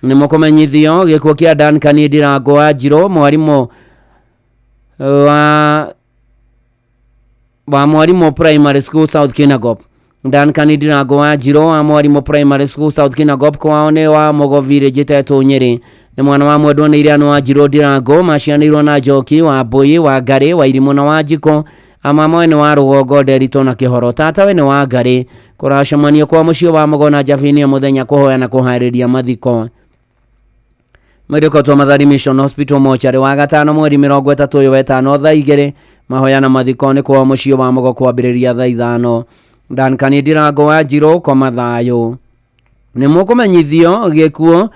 Nĩ mũkũmenyithio gĩkuũ kĩa Duncan Ndirango wa Njirũ, mwarimũ wa mwarimũ Primary School South Kinangop. Duncan Ndirango wa Njirũ wa mwarimũ Primary School South Kinangop kwao nĩ wa Mogovire Jitetũ Nyĩrĩ. Nĩ mwana wa mwendwa nĩ Iriano wa Njirũ Ndirango. Maciaranĩirwo na Njoki wa Mbũi wa Ngarĩ wa Irimũ na wa Njiko. Amamwe nĩ wa Rũgongo Nderito na Kĩhoro. Tatawe nĩ wa Ngarĩ. Kũracemanio kwa mũciĩ wa Mũgona Njabinia mũthenya kũhoya na kũharĩria mathiko. Mwĩrĩ ũkatwo Mathari Mission Hospital mocarĩ wa gatano mweri 30 wa 5 thaa 2 mahoya na mathiko nĩ kwa mũciĩ wa Mũgo kwambĩrĩria thaa 5. Duncan Ndirango wa Njiro koma thayo. Nĩ mũkũmenyithio gĩkuũ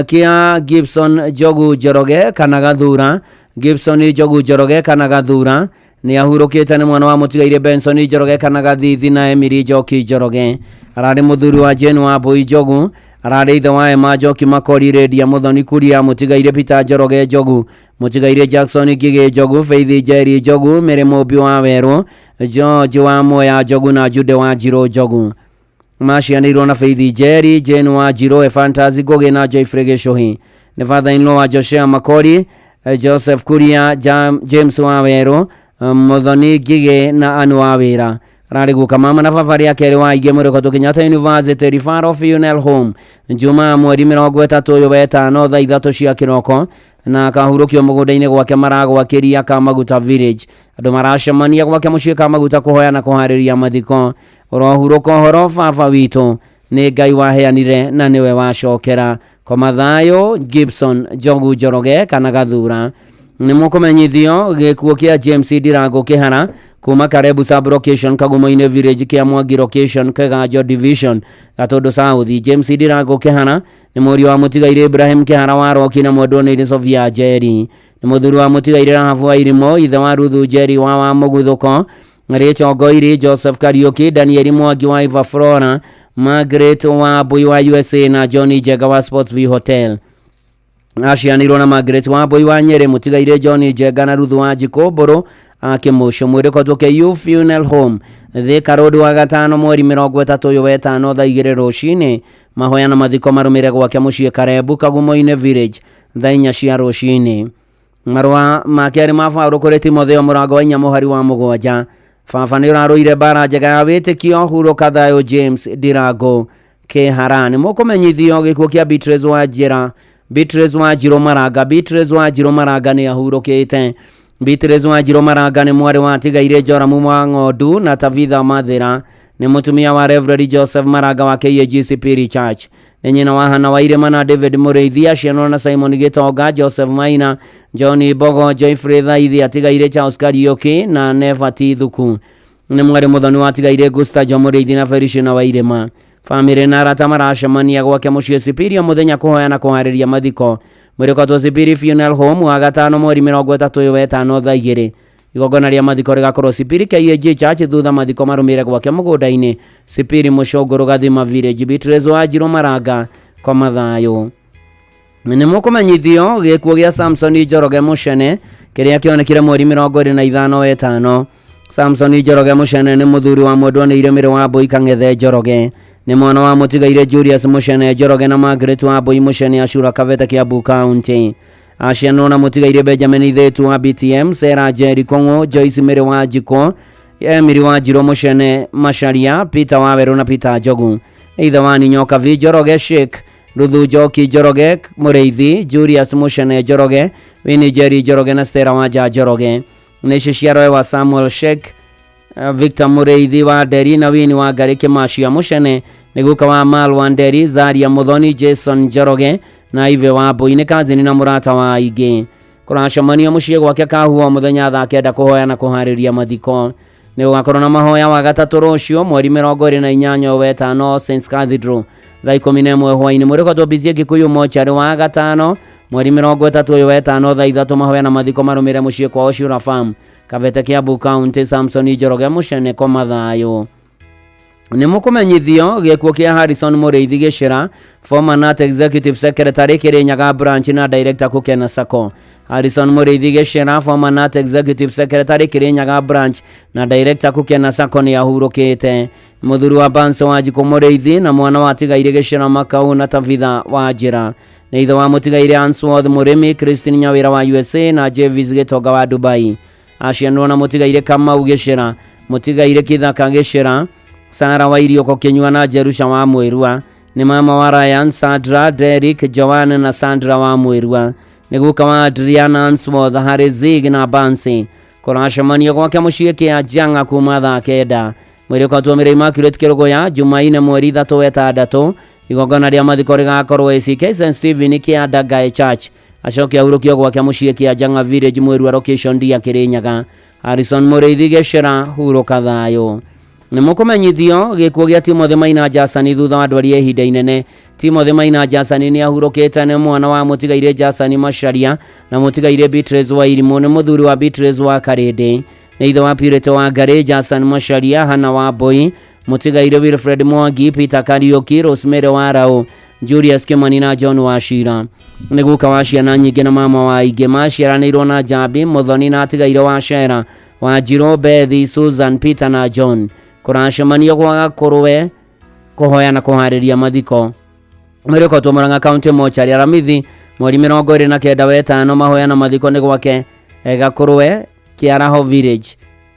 kia Gibson Njogu Njoroge kana Gathura. Gibson Njogu Njoroge kana Gathura nĩ ahurũkĩte nĩ mwana wa mũtigaire Benson Njoroge kana Gathithi na Emily Njoki Njoroge. Ararĩ mũthuri wa Jane wa Mbui Njogu, ararĩ ithe wa Emma Njoki Makori Redia Muthoni Kuria, mũtigaire Peter Njoroge Njogu, mũtigaire Jackson Ngigĩ Njogu, Faith Njeri Njogu, Mary Mũmbi wa Werũ, George wa Moya Njogu na Jude wa Njiro Njogu. Macianĩirwo na Faith Njeri, Jane wa Njiro, Fantasy Ngũgĩ na Joyfrey Gĩcũhĩ. Nĩ father-in-law wa Joshua Makori, Joseph Kuria, James wa Werũ, Muthoni Ngigĩ na Anu wa Wĩra. Ararĩ guka mama na baba rĩa kerĩ wa Igĩ Mũrĩko Kenyatta University Referral Funeral Home Juma mweri 30 ũyũ wa ĩtano thaa 3 cia kĩroko, na akahurũkio mũgũnda-inĩ gwake Maragwakĩria Kamaguta Village. Andũ maracemania gwake mũciĩ Kamaguta kũhoya na kũharĩria mathiko. Ũrohurũka ũhoro baba witũ, nĩ Ngai waheanire na nĩwe wacokera. Koma thayũ Gibson Njogu Njoroge kana Gathura. Nĩ mũkũmenyithio gĩkuũ kĩa James Ndirango Kĩhara kuma Karebu Sub Location Kagumo-inĩ Village kĩa Mwangi Location Kĩganjo Division Gatũndũ South. James Ndirango Kĩhara nĩ mũriũ wa mũtigaire Ibrahim Kĩhara wa Roki na mwendwo nĩ Sofia Njeri. Nĩ mũthuri wa mũtigaire Rahabu wa Irimo, ithe wa Ruthu Njeri wa Mũgũthũko, Rachel Ngoiri, Joseph Kariuki, Daniel Mwangi wa Iva Flora, Margaret wa Mbui wa USA na Johnny Jega wa Sportsville Hotel. Acianĩirwo na Margaret wa Mbui wa Nyeri, mũtigaire Johnny Jega na Ruthu wa Njikũmbũrũ Akĩmũcio. Mũrĩko Youth Funeral Home Thika Road wa gatano mweri 30 ũyũ wa ĩtano thaa 2 rũcinĩ. Mahoya na mathiko marũmĩre gwake mũciĩ Karebu Kagumo-inĩ Village thaa 4 cia rũcinĩ. Marũa make arĩ ma Faũrũ kũrĩ Timotheo Mũrango wa 4 mũhari wa 7. Baba nĩ ũrarũire mbara njega ya wĩtĩkio. Hurũka thayũ James Ndirango Kĩhara. Nĩ mũkũmenyithio gĩkuũ kĩa Beatrice wa Njĩra, Beatrice wa Njiro Maranga. Beatrice wa Njiro Maranga nĩ ahurũkĩte. Beatrice wa Njiro Maranga nĩ mwarĩ wa Tigaire Joramu wa Ng'ondu na Tabitha Mathira. Nĩ mũtumia wa Reverend Joseph Maranga wa KAG Spirit Church. Nĩ nyina wa Hana wa Irĩma na David Mũrĩithia, ciana na Simon Gĩtonga, Joseph Maina, John Bogo, Joyfrey Thaithi, Atigaire Charles Kariuki na Nefati Thuku. Nĩ mwarĩ mũthoni wa Tigaire Gusta Jo Mũrĩithi na Feliciana wa Irĩma. Famĩlĩ na arata maracemania gwake mũciĩ Superior mũthenya kũhoya na kũharĩria mathiko. Mũrĩko Superior Funeral Home wa gatano mweri 30 ũyũ wa ĩtano thaa 2. Igongona rĩa mathiko rĩgakorwo Superior KAG Church thutha mathiko marũmĩre gwake mũgũnda-inĩ Superior Mũcũngũrũ Gathima Village. Beatrice wa Njiro Maranga koma thayũ. Nĩ mũkũmenyithio gĩkuũ gĩa Samson Njoroge Mũcene kĩrĩa kĩonekire mweri 25 wa ĩtano. Samson Njoroge Mũcene nĩ mũthuri wa mwendwo nĩ Irĩmĩrĩ wa Mbui Kang'ethe Njoroge. Nĩ mwana wa mũtigaire Julius Mũcene Njoroge na Margaret wa Mbui Mũcene Acura Kavete Kiambu County. Acianwo na mũtigaire Benjamin Ithĩtu wa BTM, Sarah Njeri Kong'o, Joyce Mĩrĩ wa Njiko, Emily wa Njiro Mũcene Macharia, Peter wa Werũ na Peter Njogu. Ithe wa Ninyoka V Njoroge Sheikh, Ruthu Njoki Njoroge Mũrĩithi, Julius Mũcene Njoroge, Winnie Njeri Njoroge na Stella Wanja Njoroge. Nĩ ciciarwe wa Samuel Sheikh, Victor Mũrĩithi wa Nderi na Winnie wa Ngari Kĩmacia Mũcene, nĩ guka wa Mal wa Nderi, Zaria Muthoni, Jason Njoroge na Ive wa Mbui nĩ kazini na mũrata wa Igĩ. Kũracemania mũciĩ gwake Kahuo mũthenya thaa 9 kũhoya na kũharĩria mathiko. Nĩ gũgakorwo na mahoya wa gatatũ rũciũ mweri 28 wa ĩtano Saints Cathedral thaa 11 hwaĩ-inĩ. Mũrĩko Bizie Kikuyu Mochari wa gatano mweri 30 ũyũ wa ĩtano thaa 3 mahoya na mathiko marũmĩre mũciĩ kwa Acura Farm Kavete Kiambu County. Samson Njoroge Mũcene koma thayũ. Nĩ mũkũmenyithio gĩkuũ kĩa Harrison Mũrĩithi Gĩcĩra, former NAT Executive Secretary Kĩrĩnyaga Branch na Director Kũkena Sacco. Harrison Mũrĩithi Gĩcĩra, former NAT Executive Secretary Kĩrĩnyaga Branch na Director Kũkena Sacco nĩ ahurũkĩte. Mũthuri wa Banso wa Njikũ Mũrĩithi na mwana wa Tigaire Gĩcĩra Makau na Tabitha wa Njĩra. Nĩ ithe wa mũtigaire Answorth Mũrĩmi, Christine Nyawĩra wa USA na Javis Gĩtonga wa Dubai. Acianwo na mũtigaire Kamau Gĩcĩra, mũtigaire Kĩthaka Gĩcĩra, Sara wa Irioko Kĩnyua na Jerusha wa Mwĩrua. Nĩ mama wa Ryan, Sandra, Derek, Joanne na Sandra wa Mwĩrua. Nĩ guka wa Adriana Answorth, Harry Zig na Bansi. Kũracemania gwake mũciĩ kĩa Janga kuma thaa 9. Mũrĩko Twamĩrĩ Immaculate Kĩrũgũya Jumaine mweri 3 wa ĩtandatũ. Igongona rĩa mathiko rĩgakorwo ACK St Stephen kĩa Ndagae Church. Acoke ahurũkio gwake mũciĩ kĩa Janga Village Mwĩrua Location Dia Kĩrĩnyaga. Harrison Mũrĩithi Gĩcĩra hurũka thayũ. nĩ mũkũmenyithio gĩkuũ gĩa Timothy Maina Jasani thutha wa ndwari ya ihinda inene. Timothy Maina Jasani nĩ ahurũkĩte nĩ mwana wa mũtigaire Jasani Macharia na mũtigaire Beatrice wa Irimũ. Nĩ mũthuri wa Beatrice wa Karĩndĩ, nĩ ithe wa Purity wa Ngari, Jasani Macharia, Hana wa Mboi, mũtigaire Wilfred Mwangi, Peter Kariuki, Rosemary wa Rao, Julius Kimani na John Wachira. Nĩ guka wa ciana nyingĩ na mama wa ingĩ maciaranĩirwo na Njambi, Muthoni na atigaire wa Shera, Wanjirũ, Bethi, Susan, Peter na John. Kũracemanio gwa Gakũrwe kũhoya na kũharĩria mathiko. Mwĩrĩkotwo Murang'a County Mortuary Aramithi mweri 29/5 mahoya na mathiko nĩ gwake Gakũrwe Kiaraho Village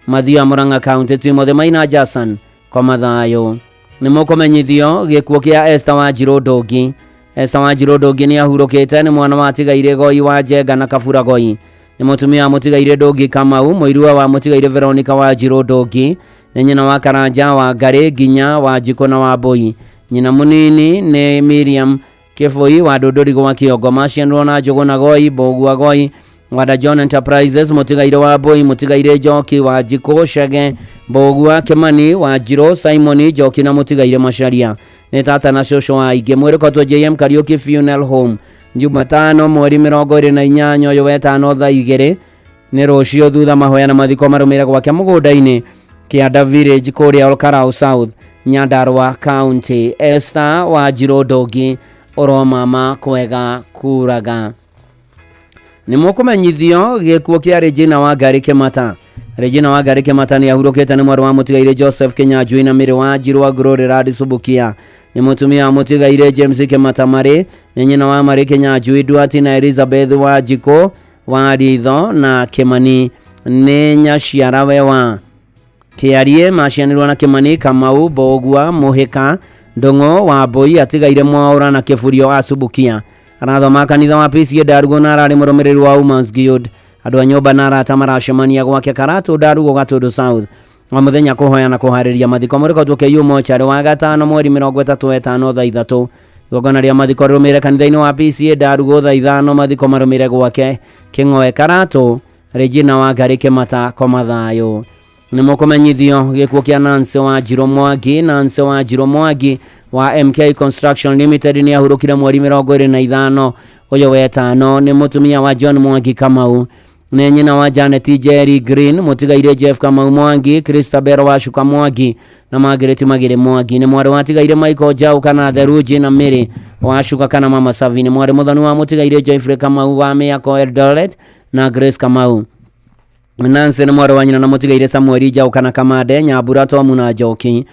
Mathia Murang'a County. Timothy Maina Jasan kwa mathayo. Nĩ mũkũmenyithio gĩkuũ kĩa Esther Wanjirũ Ndũngi. Esther Wanjirũ Ndũngi nĩ ahurũkĩte, nĩ mwana wa atigaire Goi wa Njenga na Kabura Goi. Nĩ mũtumia wa mũtigaire Ndũngi Kamau, mũirua wa mũtigaire Veronica Wanjirũ Ndũngi, nĩ nyina wa Karanja wa Ngari, Nginya wa Njiko na wa Mboi. Nyina mũnini nĩ Miriam Kĩbũi wa Ndũndũri gwa Kĩongo. Maciarĩirwo na Njũgũna Goi, Mbũgua Goi, Wada John Enterprises, mũtigaire wa Mboi, mũtigaire Njoki wa Njiko, Shege, Mbũgua, Kimani wa Njirũ, Simon Njoki na mũtigaire Macharia. Nĩ tata na cũcũ wa ingĩ. Mwĩrĩkotwo JM Kariuki Funeral Home Jumatano mweri 28 ũyũ wa 5 thaa 2 nĩ rũciũ thutha mahoya na mathiko marũmĩrĩra gwake mũgũnda-inĩ Kianda Village kũrĩa Olkarau South, Nyandarua County. Esther Wanjirũ Ndũngi ũromama kwega kuraga. Nĩ mũkũmenyithio gĩkuũ kĩa Regina wa Ngari Kĩmata. Regina wa Ngari Kĩmata nĩ ahurũkĩte, nĩ mwarĩ wa mũtigaire Joseph Kinyanjui na Mĩrĩ wa Njirũ wa Glory Rad Subukia. Nĩ mũtumia wa mũtigaire James Kĩmata Marĩ, nĩ nyina wa Marĩ Kinyanjui, Duati na Elizabeth wa Njiko wa Ritho na Kimani nĩ nyaciara we wa Kĩarie. Macianĩrwo na Kimani, Kamau, Mbũgua, Mũhĩka, Ndũng'ũ wa Mboi, atigaire Mwaũra na Kĩburio wa Subukia. Arathoma kanitha wa PCA Ndarugo na ararĩ mũrũmĩrĩri wa Women's Guild. Andũ a nyũmba na arata maracemania gwake Karatu Ndarugo Gatũndũ South wa mũthenya kũhoya na kũharĩria mathiko. Mũrĩkotwo KU Mortuary wa gatano mweri 35 thaa 3. Igongona rĩa mathiko rĩrũmĩrĩre kanitha-inĩ wa PCA Ndarugo thaa 5, mathiko marũmĩrĩre gwake Kĩng'oe Karatu. Regina wa Ngari Kĩmata kwa mathayo. Nĩ mũkũmenyithio gĩkuũ kĩa Nancy Wanjirũ Mwangi. Nancy Wanjirũ Mwangi wa MK Construction Limited nĩ ahurũkire mweri 25 ũyũ wa 5. Nĩ mũtumia wa John Mwangi Kamau, nĩ nyina wa Janet Jerry Green, mũtigaire Jeff Kamau Mwangi, Christabel Wacuka Mwangi na Margaret Magere Mwangi. Nĩ mwarĩ wa tigaire Michael Jau kana Theruji na Mary Wacuka kana Mama Savi. Nĩ mwarĩ mũthoni wa mũtigaire Joyfrey Kamau wa Mĩako Eldoret na Grace Kamau. Nancy nĩ mwarĩ wa nyina na mũtigaire Samuel Jau kana Kamande, Nyambura Tomu na Njoki.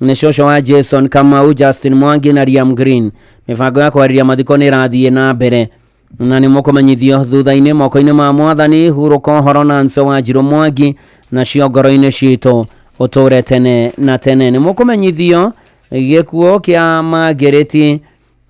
Nĩ cũcũ wa Jason Kamau, Justin Mwangi na Liam Green. Mĩbango ya kwarĩria mathiko nĩ ĩrathiĩ na mbere na nĩ mũkũmenyithio thutha-inĩ moko-inĩ ma Mwathani. Hurũka ũhoro Nancy Wanjirũ Mwangi na cio ngoro-inĩ citũ ũtũre tene na tene. Nĩ mũkũmenyithio gĩkuũ kĩa Margaret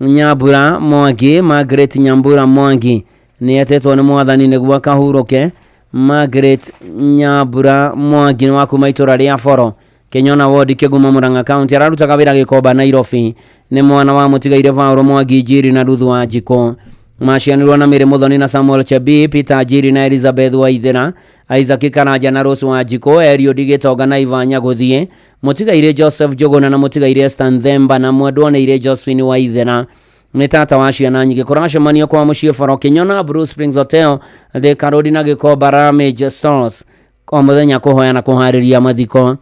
Nyambura Mwangi. Margaret Nyambura Mwangi nĩ etetwo nĩ Mwathani nĩguo akahurũke. Margaret Nyambura Mwangi nĩ wa kuma itũra rĩa Boro, Kenyona Ward, Kĩguma, Murang'a County. Ararutaga wĩra Gĩkomba, Nairobi. Nĩ mwana wa mũtigaire Paul Mwangi Njiri na Ruthu wa Njiko. Macianĩrwo na Mĩrĩ Mũthoni na Samuel Chebi, Peter Njiri na Elizabeth Waithĩra, Isaac Karanja na Rose wa Njiko, Eliud Gĩtonga na Ivanya Gũthiĩ, mũtigaire Joseph Njũgũna na mũtigaire Esther Nthemba na mwendwo nĩ ire Josephine Waithĩra. Nĩ tata wa ciana nyingĩ. Kũracemanio kwa mũciĩ Boro, Kenyona Blue Springs Hotel, Thika Road na Gĩkomba Ramage Stores kwa mũthenya kũhoya na kũharĩria mathiko.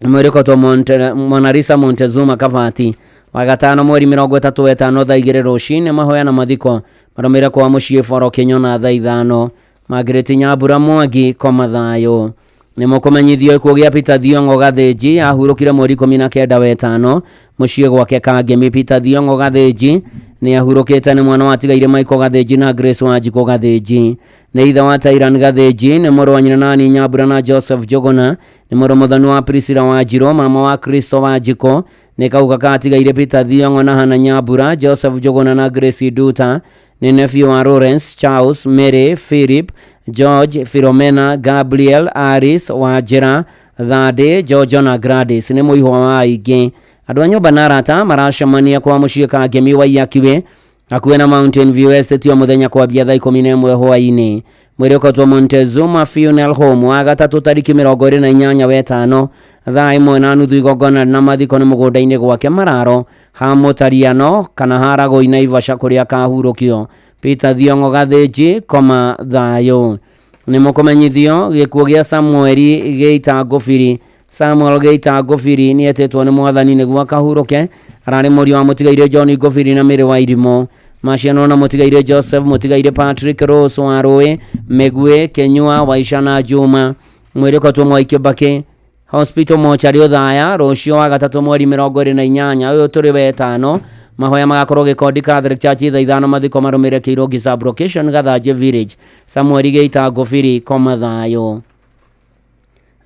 Mwĩrĩkotwo Monalisa Montezuma Kavati wa gatano mweri 35 thaa 2 rũcinĩ mahoya na mathiko marũmĩrĩre kwa mũciĩ Boro, Kenyona thaa 5. Margaret Nyambura Mwangi kwa mathayo. Nĩ mũkũmenyithio gĩkuũ gĩa Peter Thiong'o Gathĩnji. Ahurũkire mweri 19 wa 5 mũciĩ gwake Kangemi. Peter Thiong'o Gathĩnji nĩ ahurũkĩte, nĩ mwana wa tigaire Michael Gathĩnji na Grace Wanjiko Gathĩnji. Nĩ ithe wa Tyran Gathĩnji, nĩ mũrũ wa nyina na Ani Nyambura na Joseph Njũgũna. Nĩ mũrũ mũthoni wa Priscilla Wanjirũ, mama wa Kristo Wanjiko. Nĩ kauga ka tigaire Peter Thiong'o na Hana Nyambura, Joseph Njũgũna na Grace Nduta. Nĩ nephew wa Lawrence, Charles, Mary, Philip, George, Philomena, Gabriel, Aris, Wanjĩra, Thande, Jojo na Gladys. Nĩ mũihwa wa aingĩ. Andũ a nyũmba na arata maracemania kwa mũciĩ Kangemi wa Iyakiwe hakuhĩ na Mountain View Estate o mũthenya kwambia thaa 11 hwaĩ-inĩ. mwiri ukotwo Montezuma Funeral Home wa gatatu tariki 28 wetano thaa 1:30 igongona na mathiko ni mugunda-ini gwake Mararo ha Mutariano kana harago Naivasha kuria kahurukio. Peter Thiongo Gathĩnji koma thayo. Ni mukumenyithio gikuo gia Samuel Geita Ngũbiri. Samuel Geita Ngũbiri ni etetwo ni mwathani niguo akahuruke. Ararĩ mũriũ wa mũtigaire John Ngũbiri na Mĩrĩ wa Irimũ. Maciano na mũtigaire Joseph, mũtigaire Patrick Rose wa Rũĩ, Megwe Kenyua Waisha na Juma. Mwĩrĩ ũkotwo Mwai Kĩbakĩ Hospital mochari Othaya rũcio wa gatatu mweri 28 ũyũ tũrĩ wetano. Mahoya magakorwo Gĩkondi Catholic Church thaa 5 mathiko marũmĩrĩre Kĩirũngi Sub-Location Gathanjĩ Village. Samuel Geita Ngũbiri koma thayo.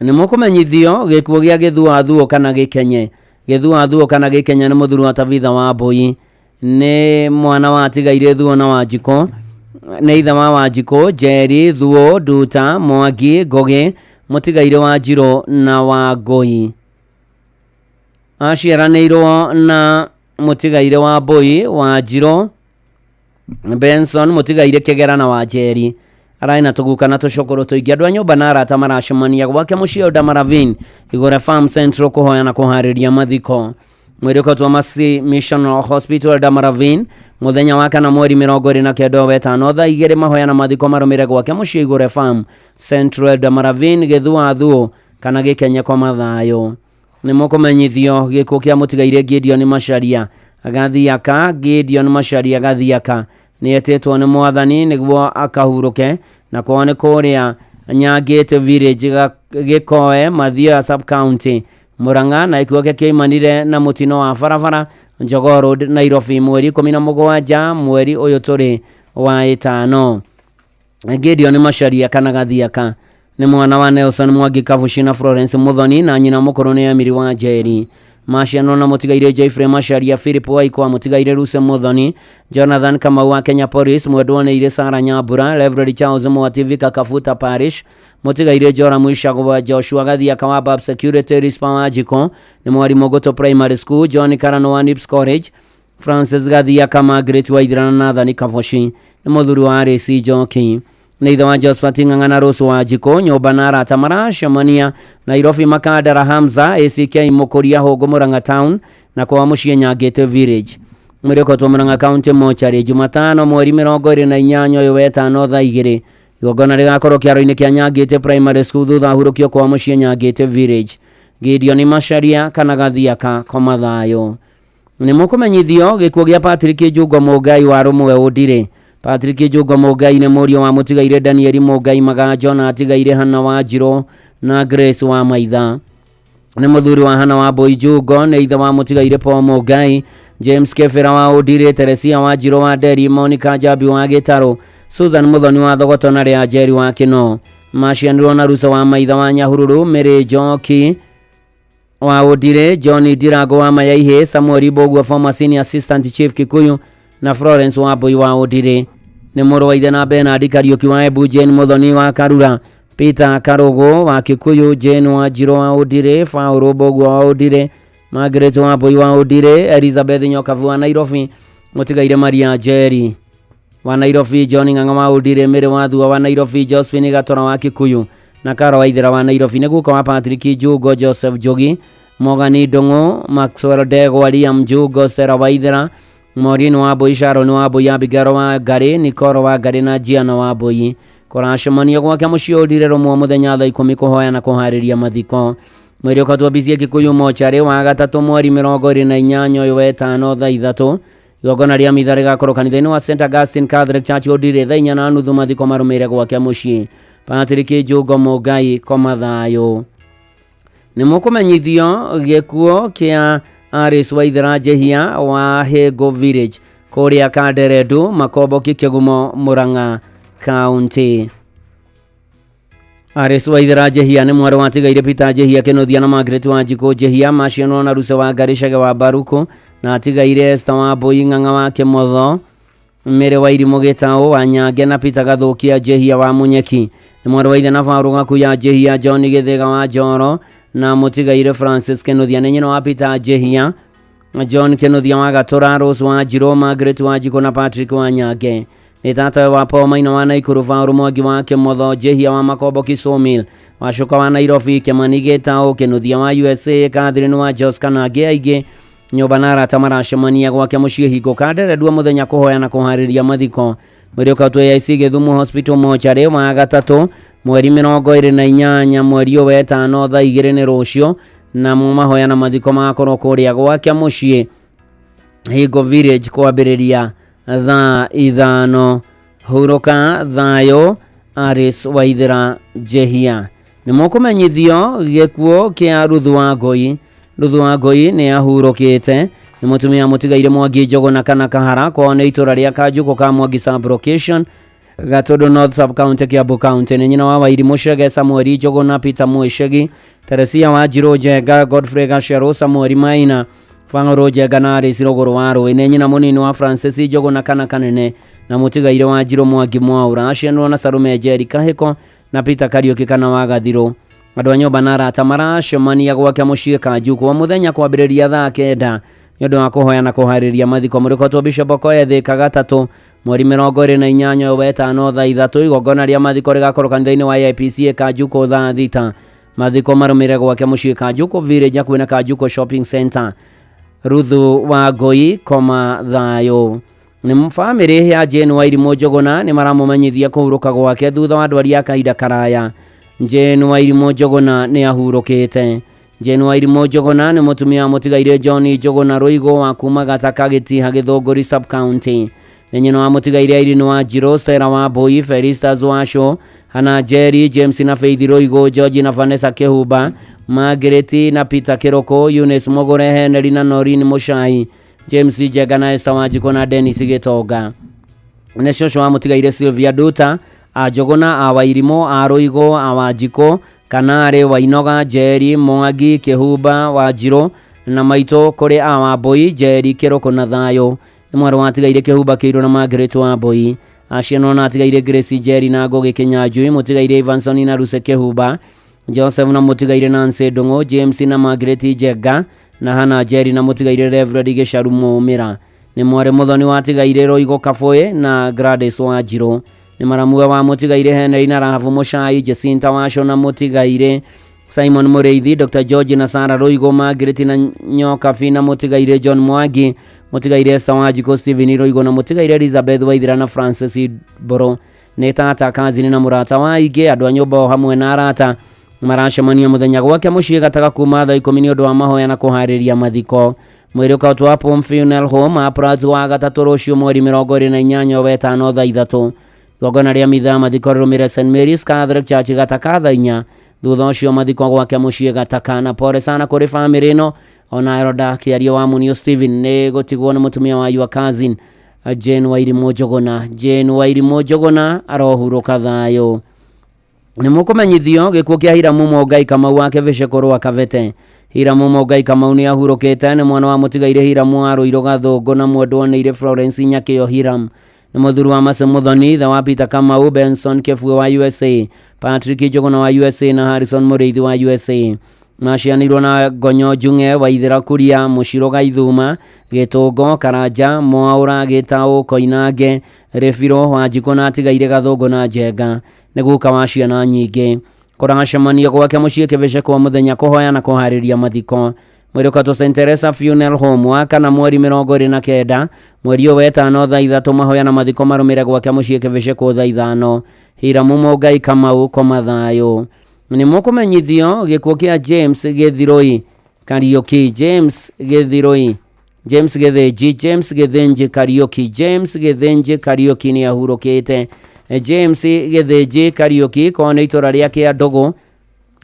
Nĩ mũkũmenyithio gĩkuo gĩa Gĩthuathuo kana Gĩkenye. Gĩthuathuo kana Gĩkenya nĩ mũthuri wa Tabitha wa Mbũi. Nĩ mwana wa tigaire Thuo na Wanjikũ. Nĩ ithe wa Wanjikũ, Jerry Thuo, Nduta, Mwangi, Ngogi, mũtigaire wa Njirũ na wa Ngũi. Aciaranĩirwo na mũtigaire wa Mbũi, wa Njirũ, Benson, mũtigaire Kĩgera na wa Njeri. Arai na tuguka na tucukuru tuingi andu a nyumba na arata maracemania gwake mucii Oda Maravin Igore Farm Central kuhoya na kuhariria mathiko. Mwiri ukotwo Mercy Mission Hospital Oda Maravin muthenya wa kana mweri 29 wetano thaa 2 mahoya na mathiko marumire gwake mucii Igore Farm Central Oda Maravin Gĩthuathuo kana Gĩkenya kwa mathayo. Ni mukumenyithio gikuo kia mũtigaire Gideon Macharia agathiaka Gideon Macharia agathiaka ni etetwo ni mwathani niguo akahuruke na kwone kuria Nyangĩte Village Gĩkoe Mathia Sub County Murang'a na ikuo kĩimanire na mutino wa barabara Jogoo Road Nairobi mweri 17 mweri ũyũ tũrĩ wa 5. Gideon Macharia kana gathiaka ni mwana wa Nelson Mwangi Kavushi na Florence Muthoni na nyina mukuru ni Emiri wa Njeri. Maciano na mũtigaire Jeffrey Macharia, Philip Waikwa mũtigaire Lucy Muthoni, Jonathan Kamau wa Kenya Police, mwendwo nĩ ire Sara Nyambura, Reverend Charles Mwativika Kafuta Parish, mũtigaire Jora Mwishago wa Joshua Gathiaka wa Bab Security Rispa wa Jiko, ni mwarimu Goto Primary School, John Karano wa Nips College, Francis Gathiaka Margaret Waithira na Nathan Kavoshi, ni mũthuri wa RC Joki. Ni ithe wa Josephat Ng'ang'ana Rose wa Jiko, nyumba na arata maracemania Nairobi Makadara Hamza ACK Mũkũria Hũngũ Murang'a Town na kwa mucii Nyangĩte Village. Mwĩrĩ ũkotwo Murang'a County mochari Jumatano mweri 28 ũyũ wetano thaa 2. Igongona rĩgakorwo kĩaro-inĩ kĩa Nyangĩte Primary School thutha hurũkio kwa mucii Nyangĩte Village. Gideon Macharia kana gathiaka kwa mathayo. Nĩ mũkũmenyithio gĩkuo gĩa Patrick Njung'wa Mũngai wa Rũmwe Ũndire. Patrick Njung'wa Mũngai nĩ mũriũ wa mũtigaire Daniel Mũngai Magajo na atigaire Hana wa Njirũ na Grace wa Maitha. Nĩ mũthuri wa Hana wa Mbũi Njung'wa, nĩ ithe wa mũtigaire Paul Mũngai, James Kebera wa Ũndire, Teresia wa Njirũ wa Nderi, Monica Njambi wa Gĩtarũ, Susan Muthoni wa Thogoto na Rĩa Njeri wa Kĩno. Macianĩrwo na Rusa wa Maitha wa Nyahururu, Mary Njoki wa Ũndire, John Ndirango wa Mayaihe, Samuel Mbũgua former senior assistant chief Kikuyu na Florence wa Mbũi wa Ũndire. Ni mũrũ wa ithe na Bernard Kariuki wa Embu, Jane Muthoni wa Karura, Peter Karogo wa Kikuyu, Jane wa Njirũ wa Ũndire, Paul Mbũgua wa Ũndire, Margaret wa Mbũi wa Ũndire, Elizabeth Nyokavu wa Nairobi, mũtigaire Maria Njeri wa Nairobi, John Ng'ang'a wa Ũndire, Mĩrĩ wa Thuo wa Nairobi, Josephine Gatora wa Kikuyu na Karo Waithira wa Nairobi. Nĩ guka wa Patrick Njung'wa, Joseph Njogi, Morgan Ndung'u, Maxwell Ndegwa, Liam Njung'wa, Stella Waithira, Maureen wa Mbũi, Sharon wa Mbũi, Abigail wa Ngari, Nicole wa Ngari na Giana wa Mbũi. Kũracemania gwake mucii Ũndire Rũmwe mũthenya thaa 10 kũhoya na kũharĩria mathiko. Mwĩrĩ ũkotwo Bicie Kikuyu mochari wa gatatu mweri 28 ũyũ wetano thaa 3. Igongona rĩa mitha rĩgakorwo kanitha-inĩ wa St Augustine Catholic Church Ũndire thaa 4:30 mathiko marũmĩrĩre gwake mucii. Patrick Njung'wa Mũngai kwa mathayo. Nĩ mũkũmenyithio gĩkuo kĩa Aris Waithira Njehia wa Hego Village kuria Kanderendu Makomboki Kĩgumo Murang'a County. Aris Waithira Njehia nĩ mwarĩ wa tigaire Peter Njehia Kĩnuthia na Margaret wa Njikũ Njehia. Macianwo na Rusa wa Ngari, Chege wa Baruku na tigaire Esther wa Mbũi, Ng'ang'a wa Kĩmotho, Mĩrĩ wa Irimũ Gĩtaũ wa Nyange na Peter Gathũkia Njehia wa Munyeki. Nĩ mwarĩ wa ithe na Faru Gakuya Njehia, John Gĩthĩga wa Njoro na mũtigaire Francis Kĩnuthia nĩ nyina wa Peter Njehia, John Kĩnuthia wa Gatura, Rose wa Njirũ, Margaret wa Njikũ na Patrick wa Nyange. nĩ tatawe wa Paul Maina wa Naikuru, Fauru Mwangi wa Kĩmotho, Jehia wa Makombo Kisomil, Wacuka wa Nairobi, Kĩmani Gĩtaũ, Kĩnuthia wa USA, Catherine wa Jos kana angĩ aingĩ nyũmba na arata maracemania gwake mũciĩ hingo kanderedua mũthenya kũhoya na kũharĩria mathiko mwĩrĩ ũkautwo AIC Gĩthumu Hospital Mortuary wa gatatũ mweri 28 mweri wa gatano thaa 2 nĩ rũciũ na mahoya na mathiko magakorwo kũrĩa gwake mũciĩ Hingo Village kwambĩrĩria thaa 5 hurũka thayũ Aris Waithera Jehia. Nĩ mũkũmenyithio gĩkuũ kĩa Ruthu wa Ngũi. Ruthu wa Ngũi nĩ ahurũkĩte, nĩ mũtumia mũtigaire Mwangi Njũgũna kana Kahara kwao nĩ itũra rĩa Kanjuku ka Mwangi sub location Gatũndũ North sub county Kiambu county. Nĩ nyina wa Wairimu Chege Samuel Njũgũna, Peter Mwĩcegi, Teresia wa Njirũ Njenga, Godfrey Gaciarũ, Samuel Maina, Fang'ũrũ Njenga na Aris Rũgũrũ wa Rũĩ. Nĩ nyina mũnini wa Francis Njũgũna kana Kanene na mũtigaire wa Njirũ Mwangi Mwaura, aciarĩirwo na Sarume Njeri Kahĩko na Peter Kariũki kana wa Gathirũ. Andũ a nyũmba na arata maracemania gwake mũciĩ Kanjuku wa mũthenya kwambĩrĩria thaa 9 nĩ ũndũ wa kũhoya na kũharĩria mathiko. Mũrĩkotwo Bishop Okoye Thĩka gatatũ mweri 28 wa gatano thaa 3 igongona rĩa mathiko rĩgakorwo kanitha-inĩ wa IPCA Kanjuku thaa 6. Mathiko marũmĩrĩre gwake mũciĩ Kanjuku Village hakuhĩ na Kanjuku Shopping Center. Ruthu wa Ngũi koma thayũ. Nĩ famĩlĩ ya Jane Wairimu Njũgũna nĩ maramũmenyithia kũhurũka gwake thutha wa ndwari ya kahinda karaya. Jane Wairimu Njũgũna nĩ ahurũkĩte. Jane Wairimu Njũgũna nĩ mũtumia mũtigaire John Njũgũna Rũigũ wa kuma Gataka Gĩtiha Gĩthũngũri sub county. Nĩ nyina wa mũtigaire Irene wa Njirũ, Stella wa Mbũi, Felistas Wacũ, Hannah Jerry, James na Faith Rũigũ, George na Vanessa Kĩhumba, Margaret na Peter Kĩrũkũ, Eunice Mũgũre, Henry na Noreen Mũchai, James Njenga na Esther Wanjikũ na Dennis Gĩtonga. Nĩ cũcũ wa mũtigaire Sylvia Nduta, a Njũgũna, a Wairimu, a Rũigũ, a Wanjikũ, Kanare, Wainoga, Njeri, Mwangi, Kĩhumba, Wanjirũ na maitũ kũrĩ a Wambũi, Njeri, Kĩrũkũ na thayũ. Nĩ mwarĩ wa atigaire Kĩhumba Kĩirũ na Margaret Wambũi. Aciarĩirwo na atigaire Grace Njeri na Ngũgĩ Kĩnyanjui, mũtigaire Evanson na Luce Kĩhumba, Joseph na mũtigaire Nancy Ndung'u, James na Margaret Njenga na Hannah Njeri na mũtigaire Reverend Gĩcaru Mũmĩra. Nĩ mwarĩ Mũthoni wa atigaire Rũigũ Kabũĩ na Gladys Wanjirũ. Nĩ maramua wa mũtigaire Henry na Rahabu Mũchai, Jacinta Wacũ na mũtigaire Simon Mũrĩithi, Dr. George na Sarah Rũigũ, Margaret na Nyokabi na mũtigaire John Mwangi, mũtigaire Esther Wanjikũ, Stephen Rũigũ na mũtigaire Elizabeth Waithira na Francis Mbũrũ. Nĩ tata kazini na mũrata wa aingĩ. Andũ a nyũmba o hamwe na arata maracemania mũthenya gwake mũciĩ Gataka kuma thaa 10 nĩ ũndũ wa mahoya na kũharĩria mathiko. Mwĩrĩ ũkautwo Home Funeral Home April wa gatatũ rũciũ mweri 28 wa gatano thaa 3. Igongona rĩa mitha mathiko rĩrũmĩrĩre St Mary's Catholic Church Gataka thaa 4. Thutha ũcio mathiko gwake mũciĩ Gataka. Na pole sana kũrĩ famĩlĩ ĩno. Ona Eroda Kĩario wa Munio Stephen nĩ gũtigwo nĩ mũtumia wa your cousin Jane Wairimu Njũgũna. Jane Wairimu Njũgũna arohurũka thayũ. Nĩ mũkũmenyithio gĩkuũ kĩa Hiramu Mongai Kamau wa Kĩbĩce kũrũa Kabete. Hiramu Mongai Kamau nĩ ahurũkĩte, nĩ mwana wa mũtigaire Hiramu wa Rũirũ Gathũngũ na mwendwa nĩire Florence Nyakĩo Hiram. Nĩ mũthuri wa Mase Mũthoni, tha wa Peter Kamau, Benson Kĩbue wa USA, Patrick Njũgũna wa USA na Harrison Mũrĩithi wa USA. Macianĩirwo na Ngonyo Njung'e, Waithĩra Kuria, Mũcirũ Gaithuma, Gĩtũngo, Karanja, Mwaũra, Gĩtaũ, Koinange, Refiro, Wanjikũ na atigaire Gathũngũ na Njenga. Nĩ guka wa ciana nyingĩ. Kũracemania gwake mũciĩ Kĩbĩce kwa mũthenya kũhoya na kũharĩria mathiko. Mwĩrĩ ũkautwo St Teresa Funeral Home wa kana mweri 29 mweri wa gatano thaa 3 mahoya na mathiko marũmĩrĩre gwake mũciĩ Kĩbĩce kwa thaa 5. Hiramu Mongai Kamau koma thayũ. Nĩ mũkũmenyithio gĩkuũ kĩa James Gĩthirũi Kariũki. James Gĩthirũi, James Gĩthĩnji, James Gĩthĩnji Kariũki, James Gĩthĩnji Kariũki nĩ ahurũkĩte. James Gĩthĩnji Kariũki kwao nĩ itũra rĩa Kĩandũgũ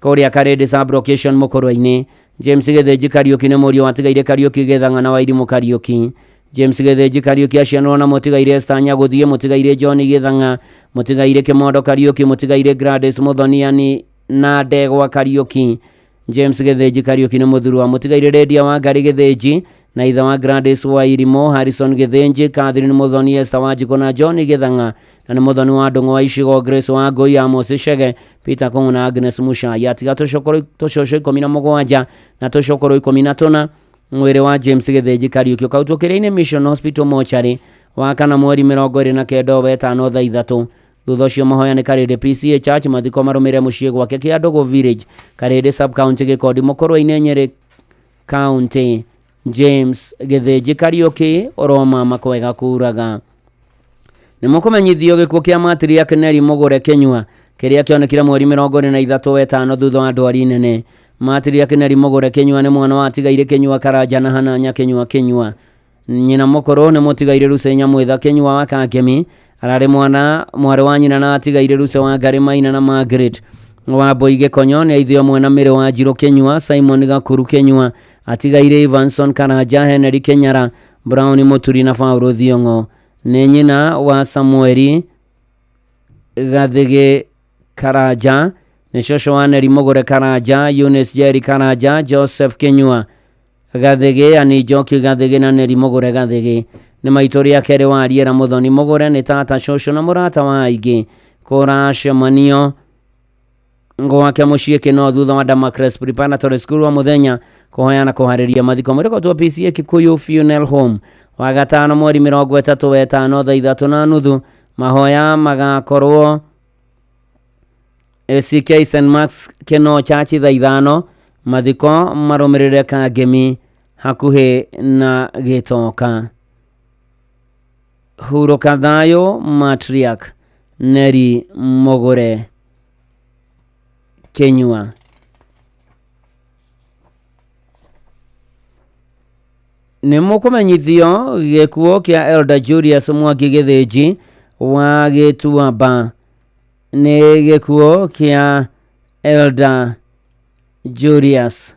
kũrĩa Karĩndĩ sub location Mũkũrwa-inĩ. James Gĩthĩnji Kariũki nĩ mũriũ wa atigaire Kariũki Gĩthang'a na Wairimu Kariũki. James Gĩthĩnji Kariũki aciarĩirwo na mũtigaire Esther Nyagũthiĩ, mũtigaire John Gĩthang'a, mũtigaire Kĩmondo Kariũki, mũtigaire Gladys Mũthoniani na Ndegwa Kariũki. James Gĩthĩnji Kariũki nĩ mũthuri wa mũtigaire Lydia Wangari Gĩthĩnji na ithe wa Gladys Wairimu, Harrison Gĩthĩnji, Catherine Mũthoni, Esther Wanjikũ na John Gĩthang'a. Na nĩ mũthoni wa Ndũng'ũ wa Icigo, Grace wa Ngũi, Amos Chege, Peter Kũng'ũ na Agnes Mũchai. Atiga tũcokoro 17 na tũcokoro 14. Mwĩrĩ wa James Gĩthĩnji Kariũki ũkautwo Kĩrĩa-inĩ Mission Hospital Mortuary wa kana mweri 29 wetano thaa 3. Thutha ũcio mahoya nĩ Karĩndĩ PCA Church mathiko marũmĩrĩre mũciĩ gwake Kĩandogo Village, Karĩndĩ Sub County Gĩkondi Mũkũrwa-inĩ Nyeri County. James Gĩthĩnji Kariuki Oroma makwega kuraga. Nĩ mũkũmenyithio gĩkuũ kĩa Matriarch Neri Mũgũre Kĩnyua kĩrĩa kĩonekire mweri 23 wetano thutha wa ndwari nene. Matriarch Neri Mũgũre Kĩnyua nĩ mwana wa Tigaire Kĩnyua Karanja na Hananya Kĩnyua. Nyina mũkũrũ nĩ Mũtigaire Ruce Nyamwitha Kĩnyua wa Kangemi, ararĩ mwarĩ wa nyina na Tigaire Ruce wa Ngari Maina na Margaret wa Mbũi Gĩkonyo. Nĩ aithio mwena Mĩrĩ wa Njirũ Kĩnyua, Simon Gakuru Kĩnyua, atigaire Evanson Karanja, Henry Kenyara, Brown Mũturi na Paulo Thiong'o. Nĩ nyina wa Samueli Gathĩgĩ Karanja, nĩ cũcũ wa Neri Mũgũre Karanja, Eunice Jerry Karanja, Joseph Kĩnyua Gathĩgĩ, Ani Njoki Gathĩgĩ na Neri Mũgũre Gathĩgĩ. Nĩ maitũ rĩa kerĩ wa Riera Mũthoni Mũgũre, nĩ tata cũcũ na mũrata wa aingĩ. Kũracemanio gwake mũciĩ Kĩno thutha wa Damakres Preparatory School wa mũthenya kũhoya na kũharĩria mathiko mũrekotwo PCA Kikuyu Funeral Home wa gatano mweri 30 wetano thaa 3:30. Mahoya magakorwo ACK St. Mark's Kĩno Church thaa 5. Mathiko marũmĩrĩre Kangemi hakuhĩ na Gĩtoka. Hurũka thayũ Matriarch Neri Mũgũre Kĩnyua. Nĩ mũkũmenyithio gĩkuũ kĩa Elder Julius Mwangi Gĩthĩnji wa Gĩtuamba. Nĩ gĩkuũ kĩa Elder Julius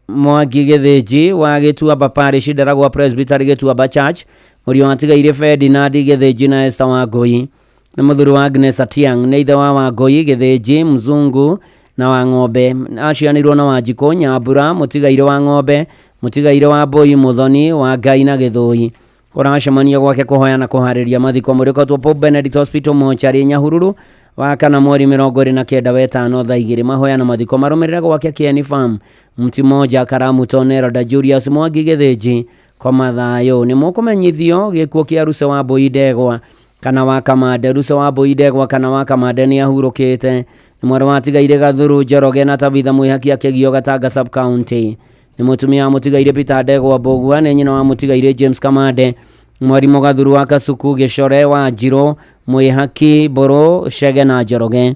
Mwangi Gĩthĩnji wa Gĩtuamba Parish Ndaragwa Presbytery Gĩtuamba Church, mũriũ wa Tigaire Ferdinand Gĩthĩnji na Esther Wangũi. Nĩ mũthuri wa Agnes Atiang, nĩ ithe wa Wangũi Gĩthĩnji Mzungu na wa Ng'ombe. Acianirwo na Wanjikũ Nyambura, Mũtigaire wa Ng'ombe, Mũtigaire wa Mbũi Mũthoni wa Ngai na Gĩthũi. Kũracemania gwake kũhoya na kũharĩria mathiko mũrekotwo Pope Benedict Hospital Mochari Nyahururu wa kana mweri 29 wetano thaa 2. Mahoya na mathiko marũmĩrĩre gwake Kieni Farm Mti Moja Karamu Tonero da Julius Mwangi Gĩthĩnji kwa mathayo. Nĩ mũkũmenyithio gĩkuũ kĩa Ruce wa Mbũi Ndegwa kana wa Kamande. Ruce wa Mbũi Ndegwa kana wa Kamande nĩ ahurũkĩte. Nĩ mwarĩ wa Tigaire Gathuru Njoroge na Tabitha Mwĩhaki Kĩgio Gatanga Sub County. Nĩ mũtumia wa Mũtigaire Peter Ndegwa Mbũgua, nĩ nyina wa Mũtigaire James Kamande. Mwarimũ Gathuru wa Kasuku Gĩcore wa Njirũ Mwĩhaki Mbũrũ Chege na Njoroge.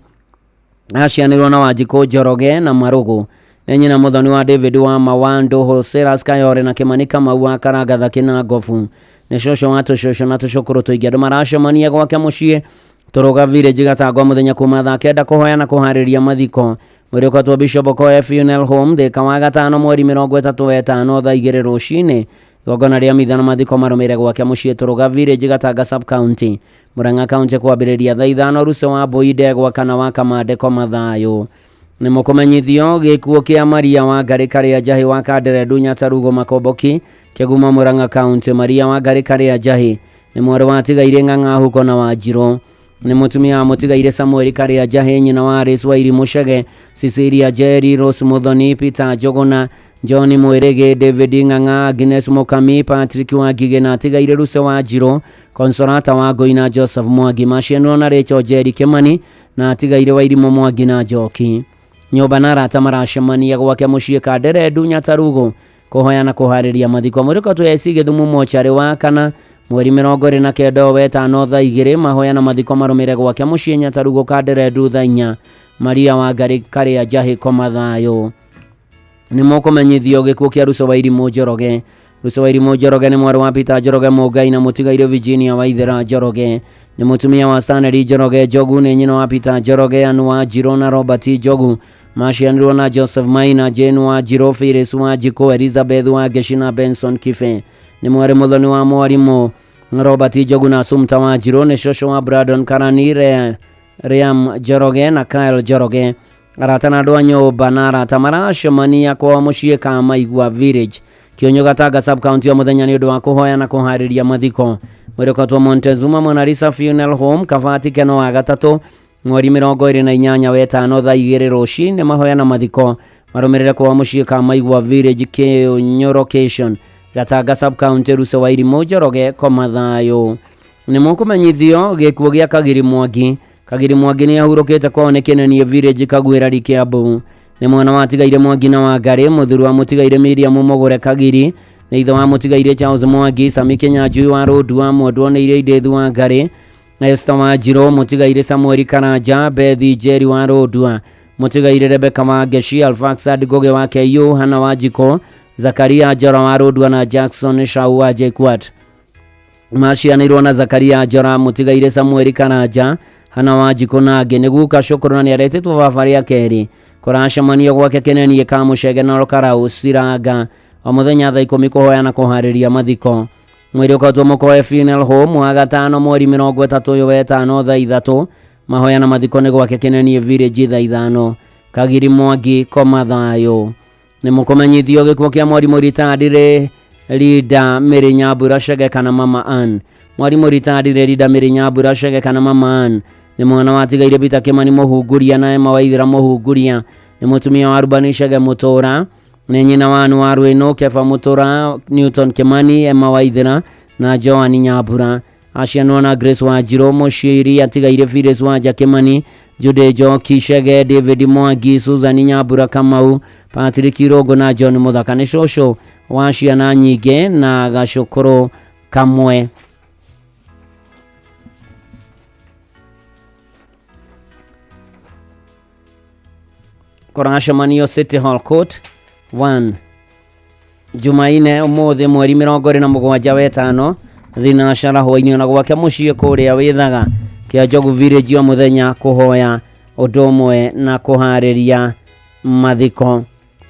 Acianĩrwo na Wanjikũ Njoroge na Marũgũ. Nĩ nyina mũthoni wa David wa Mawando Hoseras Kayore na Kĩmani Kamau wa Karangatha Kĩnangobu. Nĩ cũcũ wa tũcũcũ na tũcũkũrũ tũingĩ andũ maracemania gwake mũciĩ Tũrũga Village Gatagwa mũthenya kuma thaa 9 kũhoya na kũharĩria mathiko. Mũrekotwo Bishop Okoye Funeral Home Thĩka wa gatano mweri 30 wetano thaa 2 rũcinĩ. Igongona rĩa mitha na mathiko marũmĩrĩre gwake mũciĩ Tũrũga Village Gatanga Sub County, Murang'a County kwambĩrĩria thaa 5. Ruce wa Mbũi Ndegwa kana wa Kamande kwa mathayo. Nĩ mũkũmenyithio gĩkuũ kĩa Maria wa Ngari Karĩa Njahi wa Kanderendu Nyatarugo Makomboki Kĩguma Murang'a County. Maria wa Ngari Karĩa Njahi nĩ mwarĩ wa Tigaire Ng'ang'a Huko na Wanjirũ. Nĩ mũtumia wa Mũtigaire Samuel Karĩa Njahi, nyina wa Alice Wairimu Chege, Cecilia Jerry, Rose Muthoni, Peter Njogona, John Mwĩrĩgĩ, David Ng'ang'a, Agnes Mũkami, Patrick Wangige na Tigaire Ruce wa Njirũ, Consolata Wangũi na Joseph Mwangi. Macianĩrwo na Rachel Jerry Kĩmani na Tigaire Wairimu Mwangi na Njoki. Nyũmba na arata maracemania gwake mũciĩ Kanderendu Nyatarugo kũhoya na kũharĩria mathiko. Mũrekotwo AC Gĩthumu Mochari wa kana mweri 29 wetano thaa 2. Mahoya na mathiko marũmĩrĩre gwake mũciĩ Nyatarugo Kanderendu thaa 4. Maria wa Ngari Karĩa Njahi kwa mathayo. Nĩ mũkũmenyithio gĩkuũ kĩa Ruce Wairimu Njoroge. Ruce Wairimu Njoroge nĩ mwarĩ wa Peter Njoroge Mũngai na Mũtigaire Virginia Waithera Njoroge. Nĩ mũtumia wa Stanley Njoroge Njogu, nĩ nyina wa Peter Njoroge, Anu wa Njirũ na Robert Njogu. Macianĩrwo na Joseph Maina, Jane wa Njirũ, Phyllis wa Njikũ, Elizabeth wa Ngeshi na Benson Kibe. Nĩ mwarĩ mũthoni wa mwarimũ Robert Njogu na Sumta wa Njirũ. Nĩ cũcũ wa Brandon Karani, Riam Njoroge na Kyle Njoroge. Arata na andũ a nyũmba na arata maracemania kwa mũciĩ Kamaigua Village Kĩonyo Gatanga Sub County o mũthenya nĩ ũndũ wa kũhoya na kũharĩria mathiko. Mũrekotwo Montezuma Mona Lisa Funeral Home Kabati Keno wa gatatũ mweri 28 wetano thaa 2 rũcinĩ. Mahoya na mathiko marũmĩrĩre kwa mũciĩ Kamaigua Village Kĩonyo Location Gatanga sub county Ruso wa Irimo Njoroge Komathayo nĩ mũkũmenyithio gĩkuũ gĩa Kagiri Mwangi nĩ ahurũkĩte kwao nĩ Kĩnenie village Kagwĩrari Kĩambu nĩ mwana wa Tigaire Mwangi na Wangari mũthuri wa Mũtigaire Miriam Mũgũre Kagiri nĩ ithe wa Mũtigaire Charles Mwangi Sami Kĩnyanjui wa Rũndua Mwendwa nĩ Irĩa Ndĩthu Wangari Esther Wanjirũ Mũtigaire Samuel Karanja Bethi Njeri wa Rũndua Mũtigaire Rebecca Wangeshi Alfaxad Goge wa KU Hana Wanjiko Zakaria Njora wa Rũndua na Jackson Shau wa JKUAT macianĩirwo na Zakaria Njora Mũtigaire Samuel Karanja Hana Wanjiko na angĩ nĩguo Kacũkũrũ na nĩaretĩtwo baba rĩa kerĩ kũracemania gwake Kĩnenie Kamucege na Karau Siranga o mũthenya thaa 10 kũhoya na kũharĩria mathiko mwĩrĩ ũkatwo Mũkoe Funeral Home wa gatano mweri 30 thaa 3 mahoya na mathiko nĩ gwake Kĩnenie village thaa 5 Kagiri Mwangi Komathayo nĩ mũkũmenyithio gĩkuũ kĩa mwarimũ ritadire Rida Mĩrĩ Nyambura Chege kana Mama Ann mwarimũ ritadire Rida Mĩrĩ Nyambura Chege kana Mama Ann nĩ mwana wa Tigaire Peter Kĩmani Mũhunguria na Emma Waithĩra Mũhunguria nĩ mũtumia wa Rubani Chege Mũtũra nĩ nyina wa Anwaru Ino Kefa Mũtũra Newton Kĩmani Emma Waithĩra na Joan Nyambura acianwo na Grace Wanjirũ Mũciri Atigaire Phyllis Wanja Kĩmani Jude Njoki Chege David Mwangi Susan Nyambura Kamau Patrick Irogo na John Muthaka nĩ cũcũ wa ciana nyingĩ na Gacũkũrũ kamwe Kũracemanio City Hall Court 1 Jumaine ũmũthĩ mweri 27 thinacara hwainĩ na gwake mũciĩ kũrĩa wĩthaga kĩa Njogu Village o mũthenya kũhoya ũndũ ũmwe na kũharĩria mathiko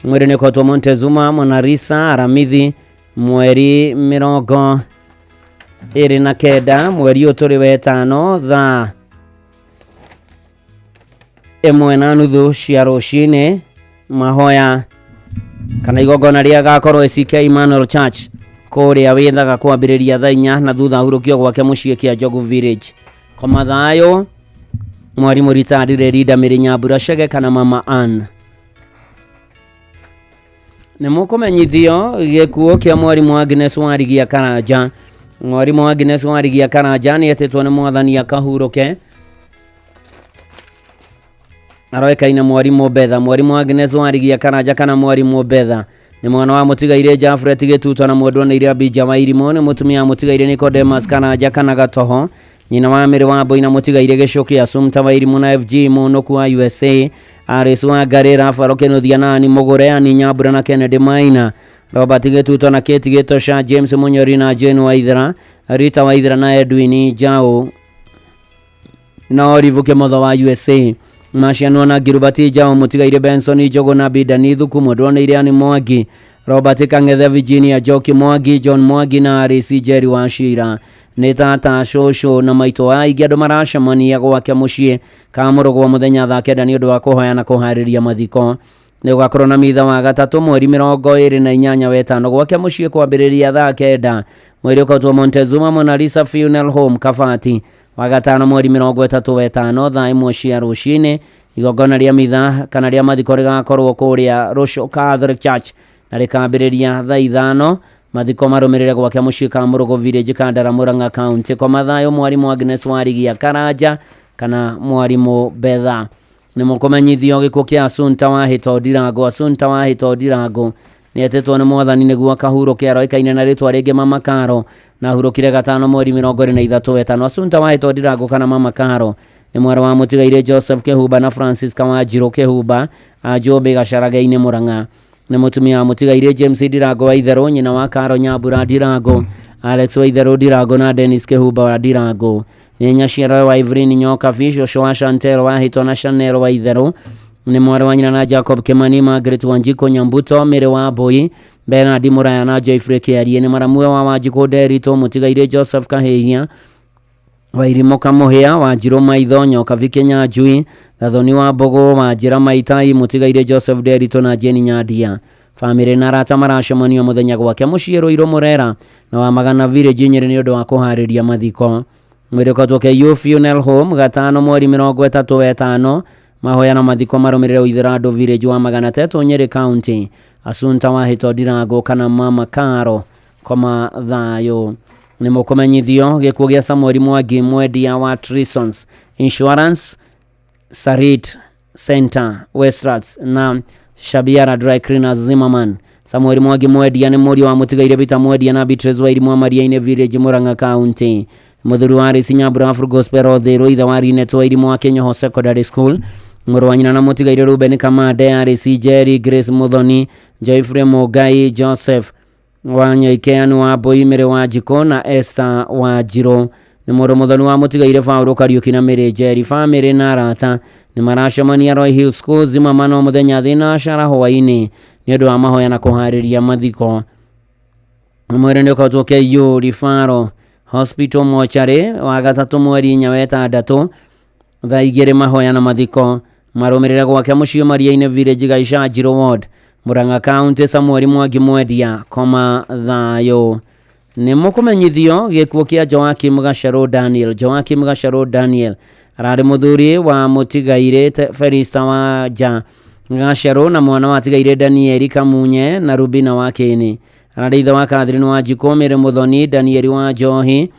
mwĩrĩ nĩ ũkotwo Montezuma Monarisa Aramithi mweri 29 mweri ũyũ tũrĩ wetano thaa 1:30 cia rũcinĩ mahoya kana igongona rĩa gakorwo CK Emmanuel Church kũrĩa wĩthaga kwambĩrĩria thaa 4 na thutha hurũkio gwake mũciĩ kĩa Njogu Village Komathayo mwarimũ ritadire Rida Mĩrĩ Nyambura Chege kana Mama Ann nĩ mũkũmenyithio gĩkuũ kĩa mwarimũ Agnes Warigia Karanja mwarimũ Agnes Warigia Karanja nĩ etĩtwo nĩ mwathani akahurũke aroĩkaine mwarimũ Betha mwarimũ Agnes Warigia Karanja kana mwarimũ Betha nĩ mwana wa Mũtigaire Jafret Gĩtuto na Mwendwa nĩ Irĩa Bija wa Irimũ nĩ mũtumia Mũtigaire Nicodemus Karanja kana Gatoho nyina wa Mĩrĩ wa Mbũi na Mũtigaire Gĩcũki Assumpta wa Irimũ na FG Mũnũku wa USA Aris wa Ngarĩra Faro Kĩnuthia na Ani Mũgũre Ani Nyambura na Kennedy Maina Robert Gĩtuto na Kate Gĩtosha James Mũnyori na Jane Waithĩra Rita Waithĩra na Edwin Njau na Olive Kĩmotho wa USA macianwo na Gilbert Njau Mũtigaire Benson Njogo na Bidani Thuku Mwendwa nĩ Irĩa Mwangi Robert Kang'ethe Virginia Njoki Mwangi John Mwangi na Aris Njeri wa Shira nĩ tata cũcũ na maitũ wa aingĩ andũ maracemania gwake mũciĩ ka Mũrũgũ mũthenya thaa 9 nĩ ũndũ wa kũhoya na kũharĩria mathiko nĩ gũgakorwo na mitha wa gatatũ mweri 28 gwake mũciĩ kwambĩrĩria thaa 9 mweri ũkotwo Montezuma Monalisa Funeral Home Kabati wa gatano mweri 35 thaa 1 cia rũcinĩ igongona rĩa mitha kana rĩa mathiko rĩgakorwo kũrĩa Royal Catholic Church na rĩkambĩrĩria thaa 5 mathiko marũmĩrĩre gwake mũciĩ ka Mũrũgũ Village Kandara Murang'a County Komathayo mwarimũ Agnes Warigia Karanja kana mwarimũ Betha nĩ mũkũmenyithio gĩkuũ kĩa Assumpta wa Hito Ndirango nĩ etĩtwo nĩ mwathani nĩguo akahurũke aroĩkaine na rĩtwa rĩngĩ Mama Karo na hurũkire gatano mweri 23 Assumpta wa Hito Ndirango kana Mama Karo nĩ mwana wa Mũtigaire Joseph Kĩhumba na Francis Kawanjirũ Kĩhumba Njũmbĩ Gacaraga-inĩ Murang'a nĩ mũtumia wa Mũtigaire James Ndirango wa Itherũ nyina wa Karo Nyambura Ndirango Alex wa Itherũ Ndirango na Dennis Kĩhumba wa Ndirango nĩ nyaciaro wa Evelyn Nyoka Fisho wa Chantel wa Hito na Chanel wa Itherũ nĩ mwana wa nyina na Jacob Kĩmani Margaret Wanjiko Nyambuto Mĩrĩ wa Mbũi Bernard Mũraya na Joyfrey Kĩarie nĩ maramue wa Wanjiko Derito Mũtigaire Joseph Kahĩia wa Irimũ Kamũhĩa wa Njirũ Maitho Nyoka Vikenya Njui Gathoni wa Mbogo wa Njĩra Maitai Mũtigaire Joseph Derito na Jeni Nyandia famĩlĩ na arata maracemania mũthenya gwake mũciĩ Rũirũ Mũrera na wa Magana Village Nyĩrĩ nĩ ũndũ wa kũharĩria mathiko mwĩrĩ ũkotwo KU Funeral Home gatano mweri 35 mahoya na mathiko marũmĩrĩre Ũithĩra Village wa Magana Teto Nyĩrĩ County Assumpta wa Hito Ndirango kana Mama Karo koma thayo. Nĩ mũkũmenyithio gĩkuũ gĩa Samuel Mwangi mwendia wa Trisons Insurance, Sarit Center, Westrats na Shabiara Dry Cleaners Zimmerman. Samuel Mwangi mwendia nĩ mũriũ wa mũtigaire Peter mwendia na Beatrice Wairimu Maria-inĩ Village Murang'a County. Mũthuri wa Risi Nyambura Afro Gospel Othiru ithe wa Rinet Wairimu wa Kenyoho Secondary School. Mũrũ wa nyina na mũtigaire Ruben Kamande Arisi Jerry Grace Muthoni Joyfrey Mugai Joseph Wanyoikeanu wa Boimere wa Jiko na Esther wa Jiro. Nĩ mũrũ mũthoni wa mũtigaire Paulo Kariuki na Mary Jerry. Family na arata nĩ maracemania Roy Hill School Zimmerman o mũthenya thinacara hwaĩ-inĩ nĩ ũndũ wa mahoya na kũharĩria mathiko. Mwĩrĩ nĩ ũkautwo KU Rifaro Hospital Mochari wa gatatũ mweri 4 wa 6 thaa 2 mahoya na mathiko marũmĩrĩre gwake mũciĩ Maria-inĩ Village Gaisha Jiro Ward Murang'a County. Samuel Mwangi mwendia koma thayo. Nĩ mũkũmenyithio gĩkuũ kĩa Joakim Gacharũ Daniel. Joakim Gacharũ Daniel ararĩ mũthuri wa mũtigaire Felista wa Ja Gacharũ na mwana wa tigaire Danieli Kamunye na Rubina wa Kĩni. Ararĩ ithe wa Catherine wa Jiko, Mĩrĩ Muthoni, Danieli wa Njohi,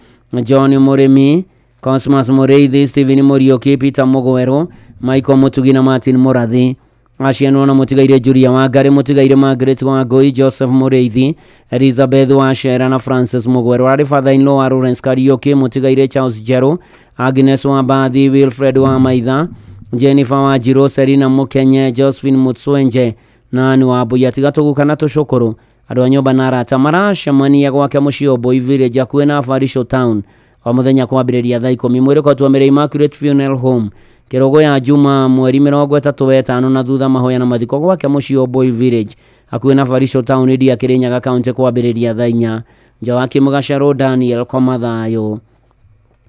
John Mũrĩmi, Cosmas Mũrĩithi, Stephen Mũriũki, Peter Mũgwerũ, Michael Mũtugi na Martin Mũrathi. Aciarwo na mũtigaire Julia Wangari, mũtigaire Margaret Wangui, Joseph Mũrĩithi, Elizabeth Wacera na Francis Mũgwerũ. Ararĩ father-in-law wa Lawrence Kariuki, mũtigaire Charles Njerũ, Agnes Wambathi, Wilfred wa Maitha, Jennifer wa Njirũ, Serena Mũkenye, Josephine Mutswenje na Anne wa Mbuya. Tiga tũgũkana tũcũkũrũ andũ a nyũmba na arata maracemania gwake mũciĩ Oboi Village hakuhĩ na Varisho Town o mũthenya kwambĩrĩria thaa 10. Mwĩrĩ kwatũamĩra Immaculate Funeral Home Kĩrogo ya Juma mweri 35 na thutha mahoya na mathiko gwake mũciĩ Oboi Village hakuhĩ na Varisho Town iria Kĩrĩnyaga County kwambĩrĩria thaa 4. Joakim Gacharũ Daniel koma thayo.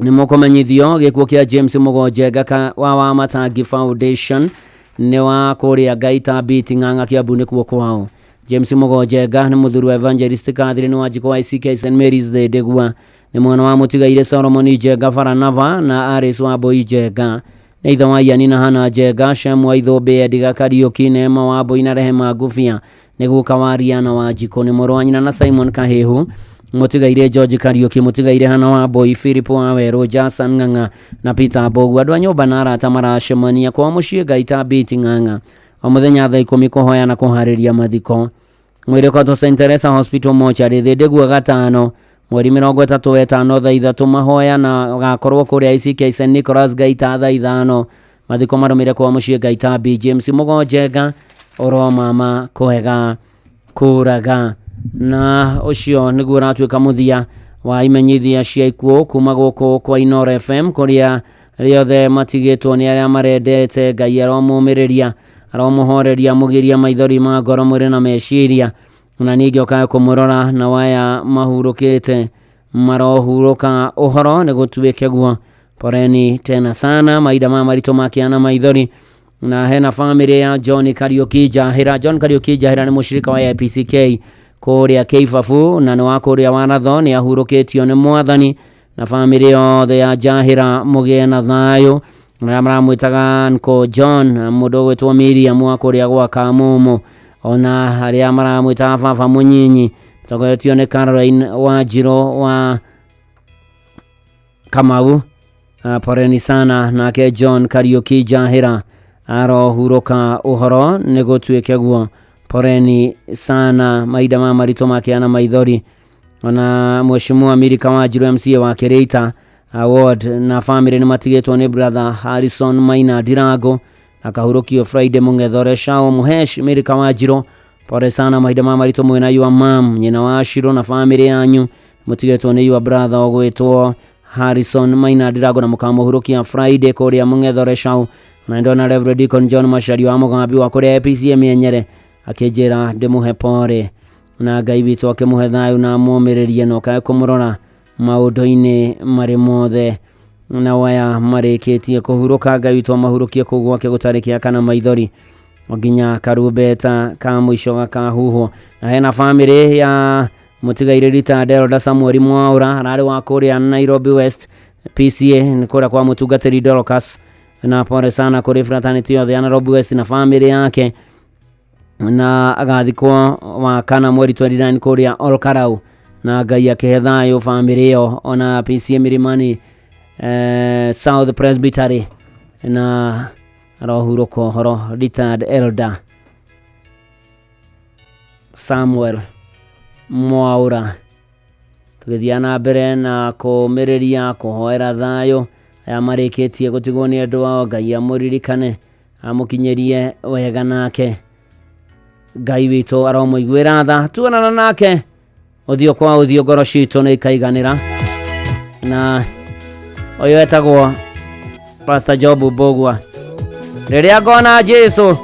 Nĩ mũkũmenyithio gĩkuũ kĩa James Mũgonjenga wa Matangi Foundation nĩ wa kũrĩa Gaita Biti Ng'ang'a Kiambu nĩ kuo kwao. James Mũgonjenga nĩ mũthuri wa Evangelist Catherine wa Jiko wa ICK St Mary's the Ndegwa. Nĩ mwana wa mũtigaire Solomon Njenga Faranava na Aris wa Boi Njenga. Nĩ ithe wa Yani na Hana Njenga, Shem wa Ithũmbĩ, Ediga Kariuki, Neema wa Boi na Rehema Ngũbia nĩ guka wa Riana wa Jiko. Nĩ mũrũ wa nyina na Simon Kahihu, mũtigaire George Kariuki, mũtigaire Hana wa Boi, Philip wa Werũ, Jason Ng'ang'a na Peter Mbogu. Andũ a nyũmba na arata maracemania kwa mũciĩ Gaita Biti Ng'ang'a o mũthenya thaa 10 kũhoya na kũharĩria mathiko. Mwĩrĩ kwatwo St Teresa Hospital Mochari the Ndegwa gatano mweri 35 thaa 3 mahoya na gakorwo kũrĩa ICK St Nicholas Gaita thaa 5 mathiko marũmĩrĩre kwa mũciĩ Gaita B. James Mũgonjenga oro mama kwega kũraga. Na ũcio nĩguo ũratuĩka mũthia wa imenyithia cia ikuũ kuma gũkũ kwa Inoro FM kũrĩa rĩothe matigĩtwo nĩ arĩa marendete Ngai aromũmĩrĩria aromũhoreria mũgiria maithori ma ngoro mwĩrĩ na meciria na ningĩ okaga kũmũrora na waya mahurũkĩte marohurũka ũhoro nĩ gũtuĩke guo. Poreni tena sana maida ma maritũ makiana maithori na hena family ya John Kariuki Njahĩra. John Kariuki Njahĩra nĩ mũcirika wa IPCK kũrĩa Keibabu na nĩ wa kũrĩa Waratho nĩ ahurũkĩtio nĩ Mwathani na family yothe ya Njahĩra mũgĩe na thayũ. Na maramwĩtaga Nko John mũndũ gwĩtwo Miriam wa kũrĩa gwa Kamumu ona arĩa maramwĩtaga baba mũnyinyi tũgetio nĩ Caroline wa Njirũ wa Kamau. Poreni sana nake John Kariuki Njahĩra arohurũka ũhoro nĩ gũtuĩke guo. Poreni sana maida ma maritũ makiana maithori ona Mheshimiwa Mirika wa Njirũ MCA wa Kĩrĩita Award na family nĩ matigĩtwo nĩ brother Harrison Maina Ndirango na kahurũkio Friday Mũng'ethore Shao Muhesh Mirika wa Njirũ. Pore sana maida ma maritũ mwena yua mam nyina wa Shiro na family yanyu mũtigĩtwo nĩ yua brother ogwĩtwo Harrison Maina Ndirango na mũkamũhurũkia Friday kũrĩa Mũng'ethore Shao. Na ndona Reverend Deacon John Macharia wa Mũgambi wa kũrĩa APCA Mĩenyere akĩnjĩra ndĩmũhe pore na Ngai witũ akĩmũhe thayũ na mũmĩrĩrie na okaga kũmũrora maũndũ-inĩ marĩ mothe na waya marĩkĩtie kũhurũka. Ngai witũ mahurũkie kũu gwake gũtarĩ kĩa kana maithori nginya karumbeta ka mũico gakahuhwo. Na hena family ya mũtigaire Rita Delda Samuel Mwaũra ararĩ wa kũrĩa Nairobi West PCA nĩ kũrĩa kwa mũtungatĩri Dorcas. Na pore sana kũrĩ fraternity yothe ya Nairobi West na family yake na agathikwo wa kana mweri 29 kũrĩa Olkarau na Ngai akehe thayo family yo ona PCA Milimani South Presbytery na arohurũka horo retired elder Samuel Mwaura. Tugithia na mbere na kũmĩrĩria kũhoera thayo aya marĩkĩtie gũtigwo nĩ andũ ao. Ngai amũririkane amũkinyerie wega nake. Ngai witũ aromũiguĩra tha. Tuonana nake ũthiũ kwa ũthiũ, ngoro citũ nĩ ikaiganĩra. Na ũyũ etagwo Pastor Job Mbũgua. Rĩrĩa ngona Jesũ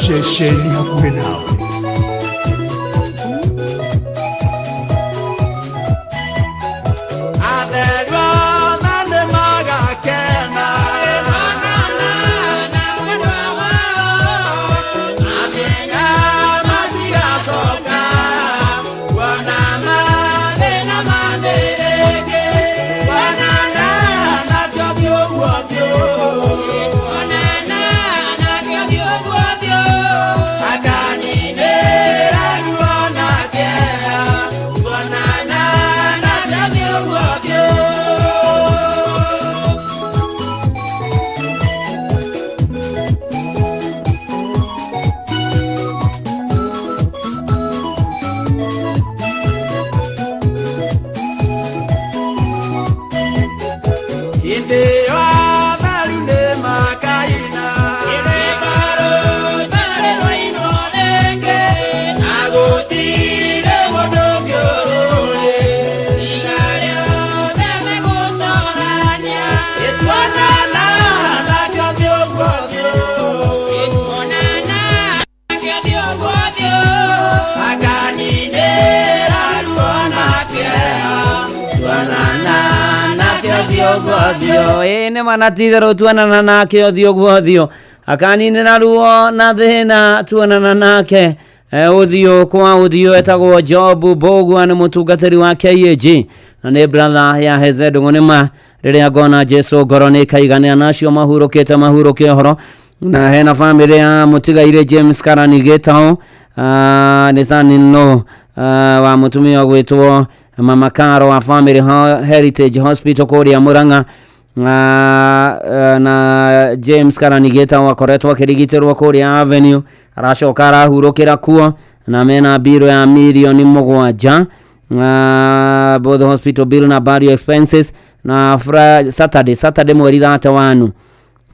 Shesheni hakuwe nawe. Agani ũthiũ guothio. Nĩ manatitherũ tuonana nake ũthiũ guothio, akaninĩra ruo na thĩna tuonana nake ũthiũ kwa ũthiũ. Etagwo Job Mbũgua, nĩ mũtungatĩri wa KAG na nĩ brother ya Heze Ndũng'ũ-Nĩma. Rĩrĩa ngona Jesu ngoro nĩ kaigania nacio mahurũkĩte mahurũke ũhoro. Na hena family ya mũtigaire James Karani Gĩtaũ, nĩ sanino wa mũtumia gwĩtwo Mama Karo wa Family Heritage Hospital kũrĩa Mũrang'a. Na James Karani Gĩtaũ akoretwo akĩrigitĩrwo kũrĩa Avenue, aracoka arahurũkĩra kuo na mena biro ya milioni 7, both hospital bill na burial expenses. Na Saturday mweri 31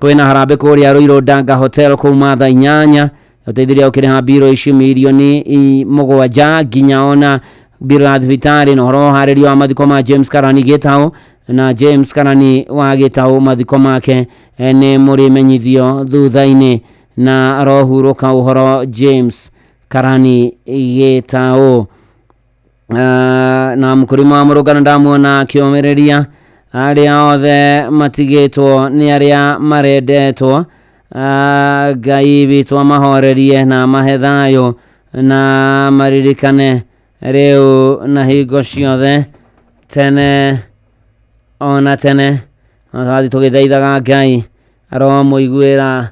kwĩna harambĩ kũrĩa Roiro Danga Hotel kuma thaa 8, ũteithĩria ũkĩrĩha biro ici milioni 7 nginya ona biro ya thibitarĩ. Na ũhoro harĩrio wa mathiko ma James Karani Gĩtaũ, na James Karani wa Gĩtaũ mathiko make nĩ mũrĩmenyithio thutha-inĩ na arohurũka ũhoro James Karani Gĩtaũ. Na mũkũrĩma wa Mũrũngano ndamuona akĩũmĩrĩria arĩa othe matigĩtwo nĩ arĩa marendetwo. Ngai witũ amahorerie na mahe thayũ na maririkane rĩu na hingo ciothe tene ona tene. Twathi tũgĩthaithaga Ngai aromũiguĩra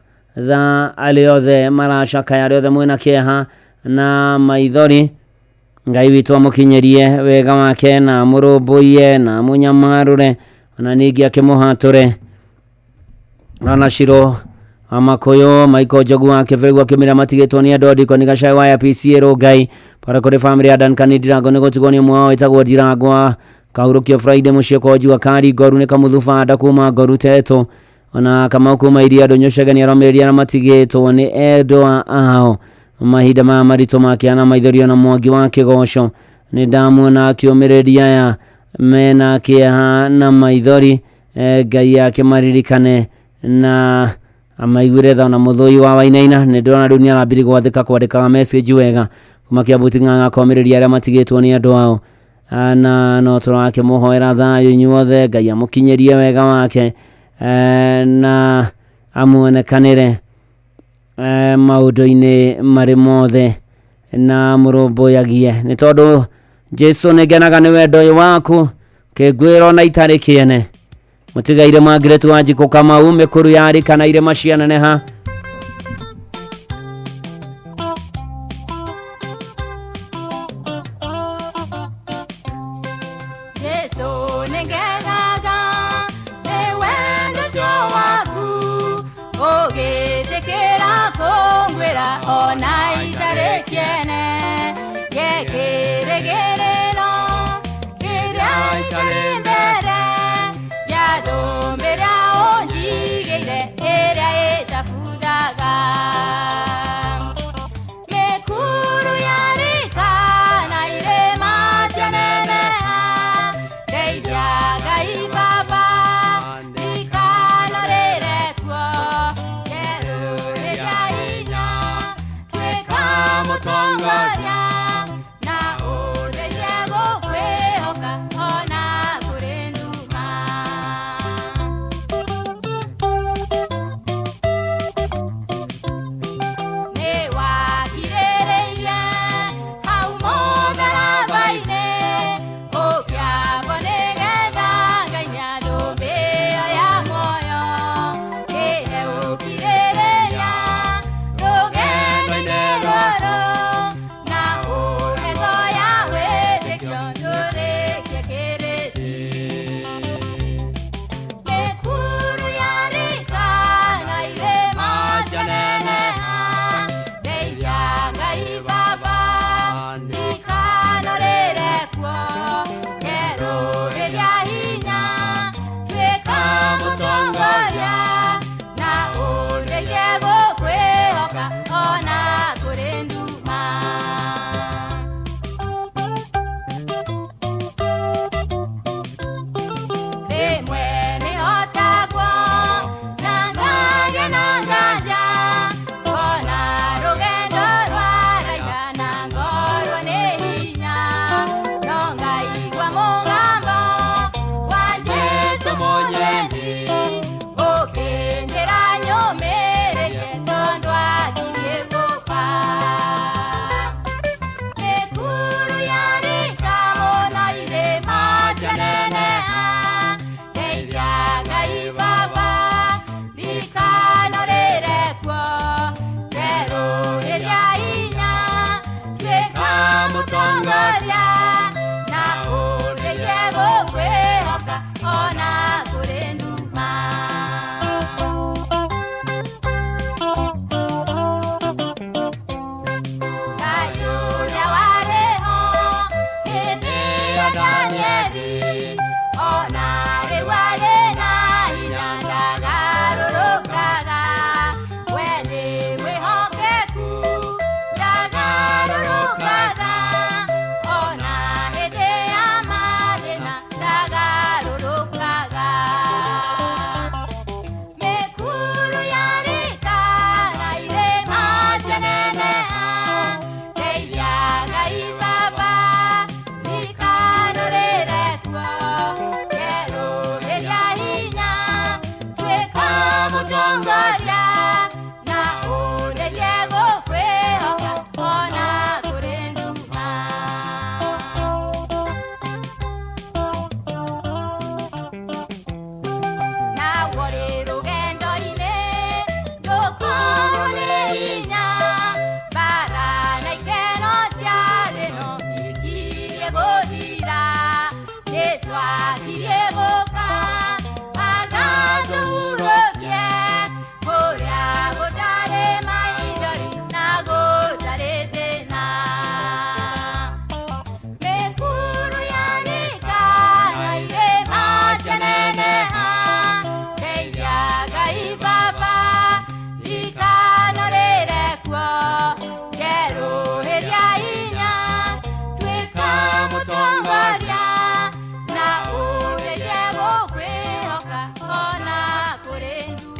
tha arĩa othe maracakaya, arĩa othe mwĩna kĩeha na maithori. Ngai witũ amũkinyĩrie wega wake na mũrũmbũiye na mũnyamarũre na ningĩ akĩmũhatũre. Rana Shiro Amakũyũ, Maiko Njogu wa Kĩbĩrĩgu akĩmĩra matigĩtwo nĩ andũ ndiko nĩ Gacai wa PCA Rongai. Para kũrĩ family ya Duncan Ndirango nĩ gũtigwo nĩ ũmwe wao etagwo Ndirango. Kahurũkio Friday mũciĩ kwa Njua Kari Ngoru nĩ Kamũthubanda kuma Ngoru Teto. Ona Kamau kuma Iria Ndũnyũcege nĩ aromĩrĩria na matigĩtwo nĩ endwa ao. Mahinda ma maritũ makĩana maithori na Mwangi wa Kĩgoco nĩ ndamuona akĩũmĩrĩria aya mena kĩeha na maithori. Ngai akĩmaririkane na amaiguĩre tha. Na Mũthũi wa Wainaina nĩ ndĩrona rĩu nĩ arambĩrĩria gwathĩka kwandĩkaga message wega kuma Kĩambuti Ng'ang'a akomĩrĩria arĩa matigĩtwo nĩ andũ ao. Na no tũrakĩmũhoera thayũ inyuothe, Ngai amũkinyĩrie wega wake na amuonekanĩre maũndũ-inĩ marĩ mothe na mũrũmbũyagie, nĩ tondũ Jesu nĩ ngenaga nĩ wendo ũyũ waku kĩngwĩra ona itarĩ kĩene. Mũtigaire Margaret Wanjikũ Kamau mĩkũru yarĩ kana irĩma cianeneha.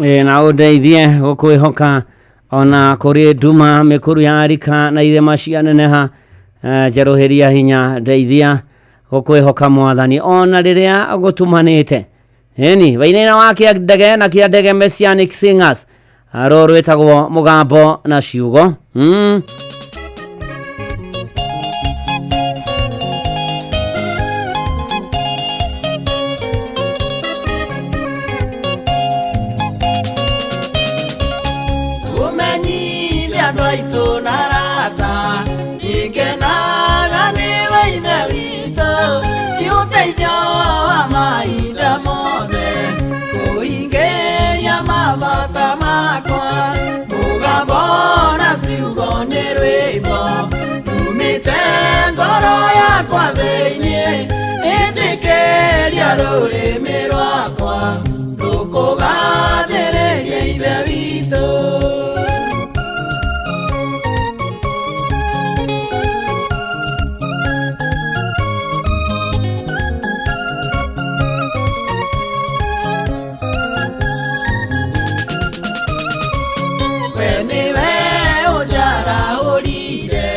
na ũndeithie gũkwĩhoka ona kũrĩ nduma mĩkũru ya rika na irema cianeneha njerũhĩria hinya ndeithia gũkwĩhoka Mwathani ona rĩrĩa gũtumanĩte. Eni wainaina wa kĩandege na kĩandege Messianic Singers rũrwĩtagwo mũgambo na ciugo. Rũrĩmĩ rwakwa rũkũgathĩrĩria ithe witũ. We nĩwe ũnjarahũrire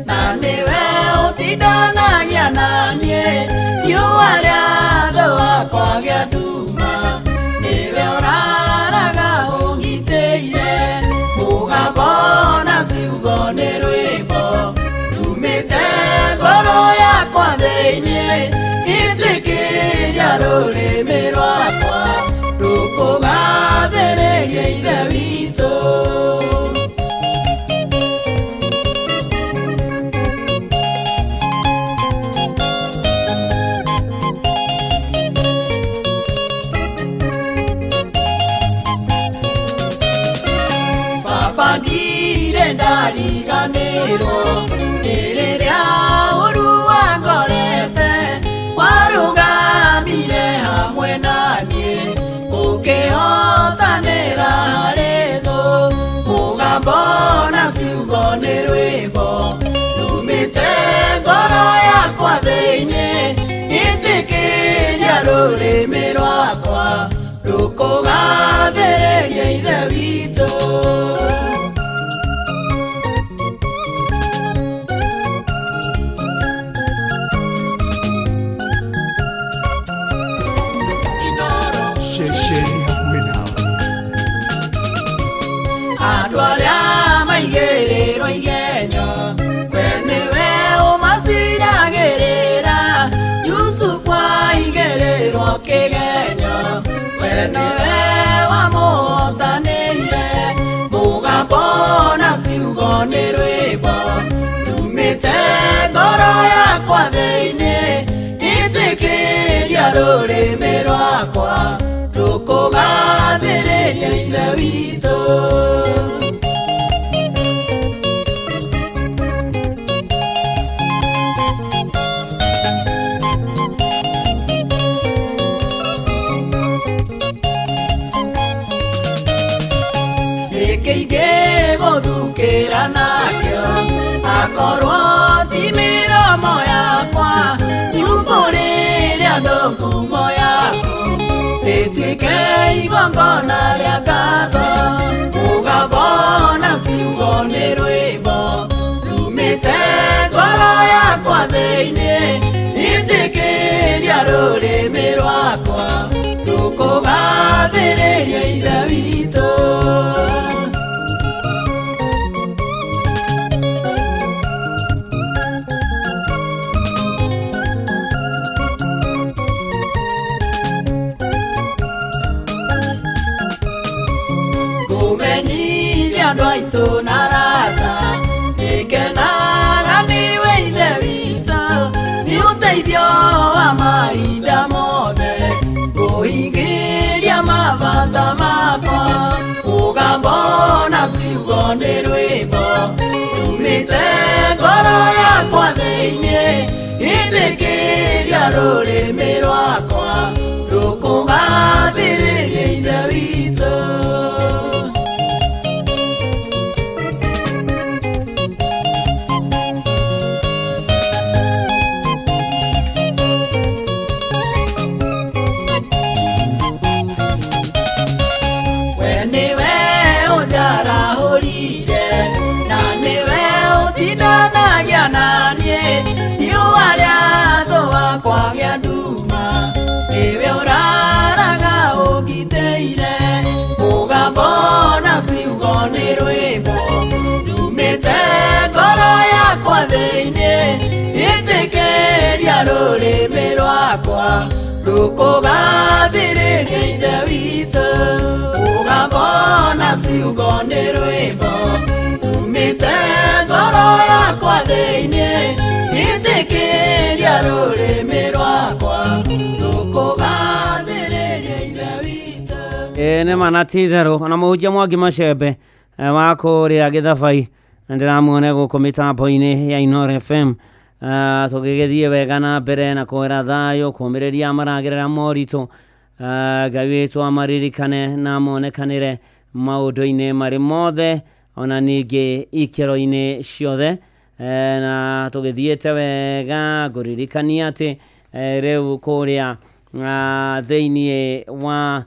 na nĩwe ũtindanagia naniĩ riũa rĩathũ wakwagia nduma, nĩwe ũraraga ũngitĩire mũgambo na ciugo nĩ rwĩmbo rumĩte ngoro yakwa thĩinĩ itĩkĩria rũrĩmĩ rwakwa rũkũgathĩrĩria ithe witũ. Ndariganĩrwo rĩrĩa ũrua ngorete warũgamire hamwe naniĩ ũkĩhotanĩra harĩ thũ, mũgambo na ciugo nĩ rwĩmbo rumĩte ngoro yakwa thĩinĩ itĩkĩria rũrĩmĩ rwakwa rũkũgathĩrĩria ithe witũ. Andũ arĩa maigĩrĩrwo igenyo we nĩwe ũmaciragĩrĩra. Yusufu aigĩrĩrwo kĩgenyo we nĩwe wamũhotanĩire mũgambo na ciugo nĩ rwĩmbo rumĩte ngoro yakwa thĩinĩ itĩkĩria rũrĩmĩ rwakwa rũkũgathĩrĩria ithe witũ. Gũthukĩra nakĩo akorwo ti mĩromo yakwa nyumbũrĩre andũ ngumo yaku rĩtuĩke igongona rĩa ngatho, mũgambo na ciugo nĩ rwĩmbo rumĩte ngoro yakwa thĩinĩ itĩkĩria rũrĩmĩ rwakwa rũkũgathĩrĩria ithe witũ. Andũ aitũ na rata ĩkenaga nĩwe ithe witũ, nĩ ũteithio wa mahinda mothe kũhingĩria mabata makwa, mũgambo na ciugo nĩ rwĩmbo rumĩte ngoro yakwa thĩinĩ itĩkĩria rũrĩmĩ rwakwa rũkũgathĩrĩria ithe witũ. rwakwa rukugathiriria ithe witũ ugambona ciugo nĩ rwĩmbo umĩte ngoro yakwa thĩinĩ itĩkĩria rũrĩmĩ rwakwa rukugathiriria ithe witũ. Nĩ mana ti itherũ ona mũhunjia Mwangi Macembe wa kũrĩa Gĩthabai ndĩramuone gũkũ mĩtambo-inĩ ya Inooro FM tũgĩgĩthiĩ wega na mbere na kwĩra thayũ kũmĩrĩria maragerera moritũ Ngai witũ amaririkane na monekanĩre maũndũ-inĩ marĩ mothe ona ningĩ ikĩro-inĩ ciothe na tũgĩthiĩte wega ngũririkania atĩ rĩu kũrĩa thĩinĩ wa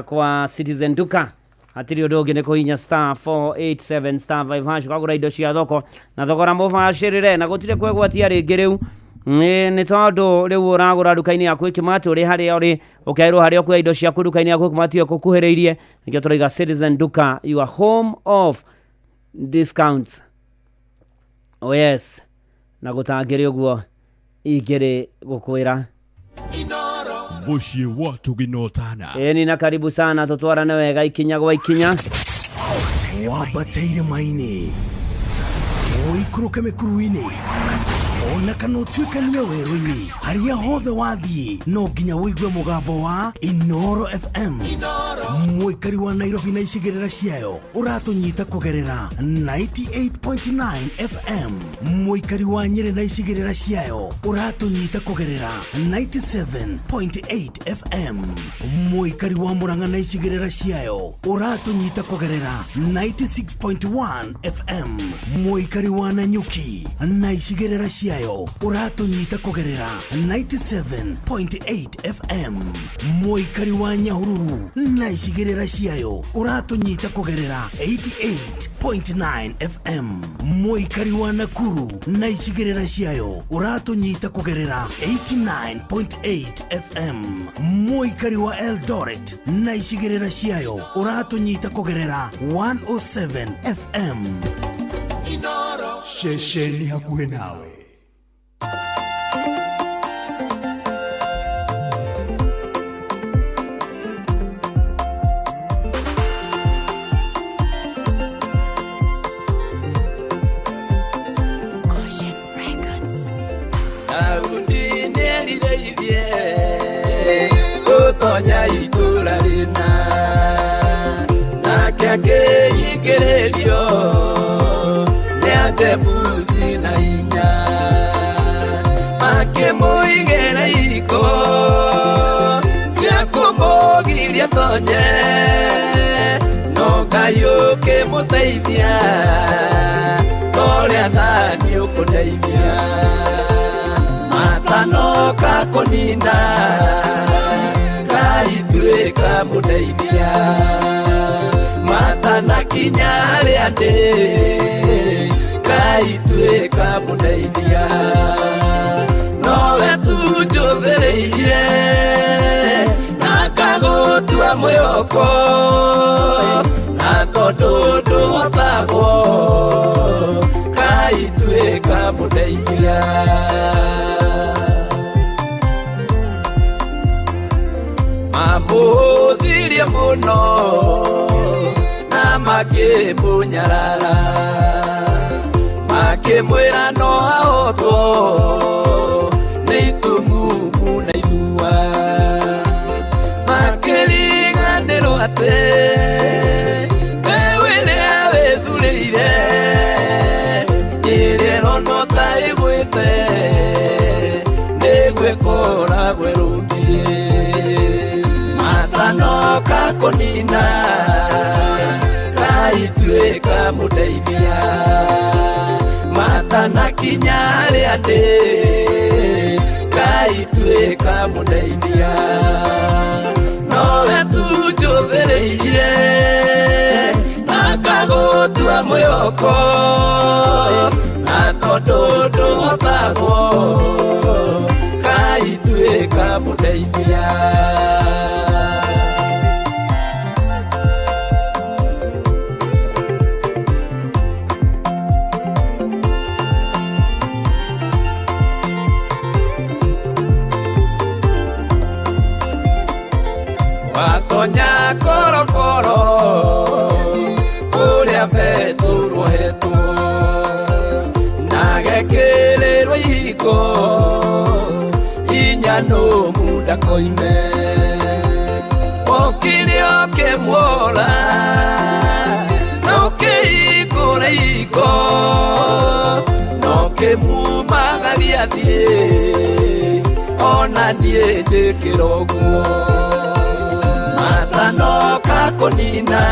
kwa Citizen Duka hatirĩ ũndũ ũngĩ nĩ kũhinya *487 *5# ukagũra indo cia thoko na thogora mũbacĩrĩre na gũtirĩ kwĩgwatia rĩngĩ rĩu nĩ tondũ rĩu ũragũra nduka-inĩ ya Quickmart ũrĩ harĩa ũrĩ ũkaĩrwo harĩa ũkuoya indo ciaku nduka-inĩ ya Quickmart ĩgũkuhĩrĩirie nĩkĩo tũrauga Citizen Duka, your home of discounts. Oh yes, na gũtangĩrĩ ũguo ingĩrĩ gũkwĩra Mushi watu ginotana. Eni na karibu sana tutwarane wega ikinya gwa ikinya. Wabateire maini. Oikuruke mekuruini. Ona kanotwikania werũ-inĩ harĩa hothe wathiĩ no nginya wĩigue mũgambo wa Inooro FM. Mũikari wa Nairobi na icigĩrĩra ciayo ũratũnyita kũgerera 98.9 FM. Mũikari wa Nyĩrĩ na icigĩrĩra ciayo ũratũnyita kũgerera 97.8 FM. Mũikari wa Murang'a na icigĩrĩra ciayo ũratũnyita kũgerera 96.1 FM. Mũikari wa Nanyuki na icigĩrĩra ciayo uratunyita kugerera 97.8 FM. Mũikari wa Nyahururu na icigĩrĩra ciayo uratunyita kugerera 88.9 FM. Mũikari wa Nakuru na icigĩrĩra ciayo uratunyita kugerera 89.8 FM. Mũikari wa Eldoret na icigĩrĩra ciayo uratunyita kugerera 107 FM. Inooro shesheni hakuhĩ nawe. Tonya itura rina na kake igererio ne atebusi na inya make muigera iko sia kumogiria tonye no kayo ke muteithia tole ndani ukudeithia matano kakoninda itweka mudeithia matana kinyare ande kaitweka mudeithia nowe tujothereirie na kagutua mwĩhoko na tondũ ndũhotagwo kaitweka mudeithia amũhũthirie mũno na makĩmũnyarara makĩmwĩra no ahotwo nĩ itumumu na ithua makĩriganĩrwo atĩ we ũrĩa wĩthurĩire ĩrĩa ĩrono ta ĩgwĩte nĩgwĩkora gwerũngiĩ matano kakonina kaitweka mudeithia matana kinyare ande kaitweka mudeithia nowe tujothereirie na kagutua mwĩhoko na tondũ ndũhotagwo kaitweka mudeithia na korokoro kuria veturwo hetu na gekererwo ihiko inya no muda koime okirio kemwora no keikore iko no kemumagaria thie ona nie njikirogwo matanoka konina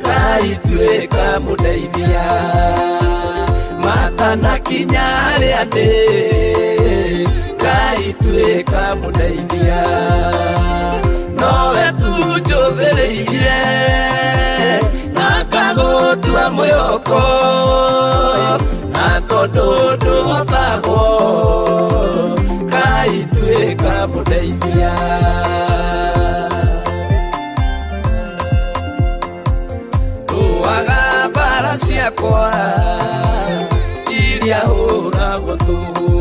kaituika mudeithia matana kinya haria ndi kaituika mudeithia nowe tujuthireirie na kagutua mwihoko na tondu nduhotagwo kaituika mudeithia ruaga mbara ciakwa iria hũragwo tũhũ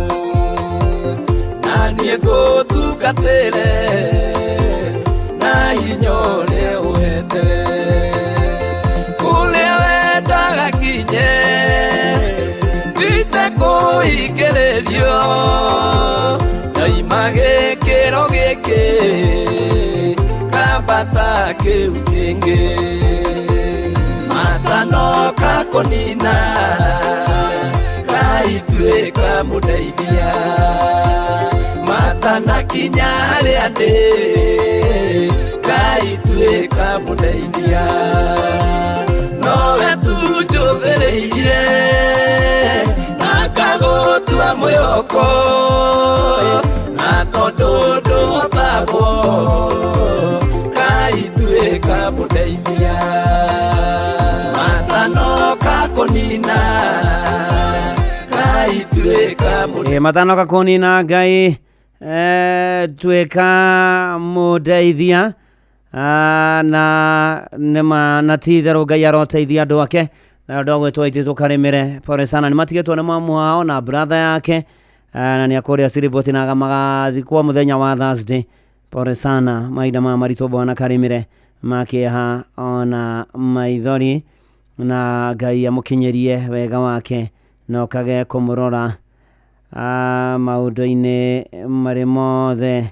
na niĩ ngũtungatĩre na hinya ũrĩa ũhete kũrĩa wendaga kinye thite kũhingĩrĩrio daima gĩkĩro gĩkĩ kambata kĩu kĩngĩ matanoka kũnina kaituĩka mũndeithia matana kinya harĩa ndĩ kaituĩka mũndeithia nowe tunjũthĩrĩirie na ngagũtua mwĩhoko na tondũ ndũhotagwo kaituĩka mũndeithia matanoka kũnina matanoka kunina ngai tweka mudeithia na nema natithero ngai aroteithia andu ake na andu agwetwo ititwo karimire pore sana nimatigetwo na mamu wao na brother yake na ni akuria siriboti na magathikwo muthenya wa Thursday pore sana maida ma marito bwana karimire makiha ona maithori na ngai amukinyerie wega wake no kage kumurora maundu-ini mari mothe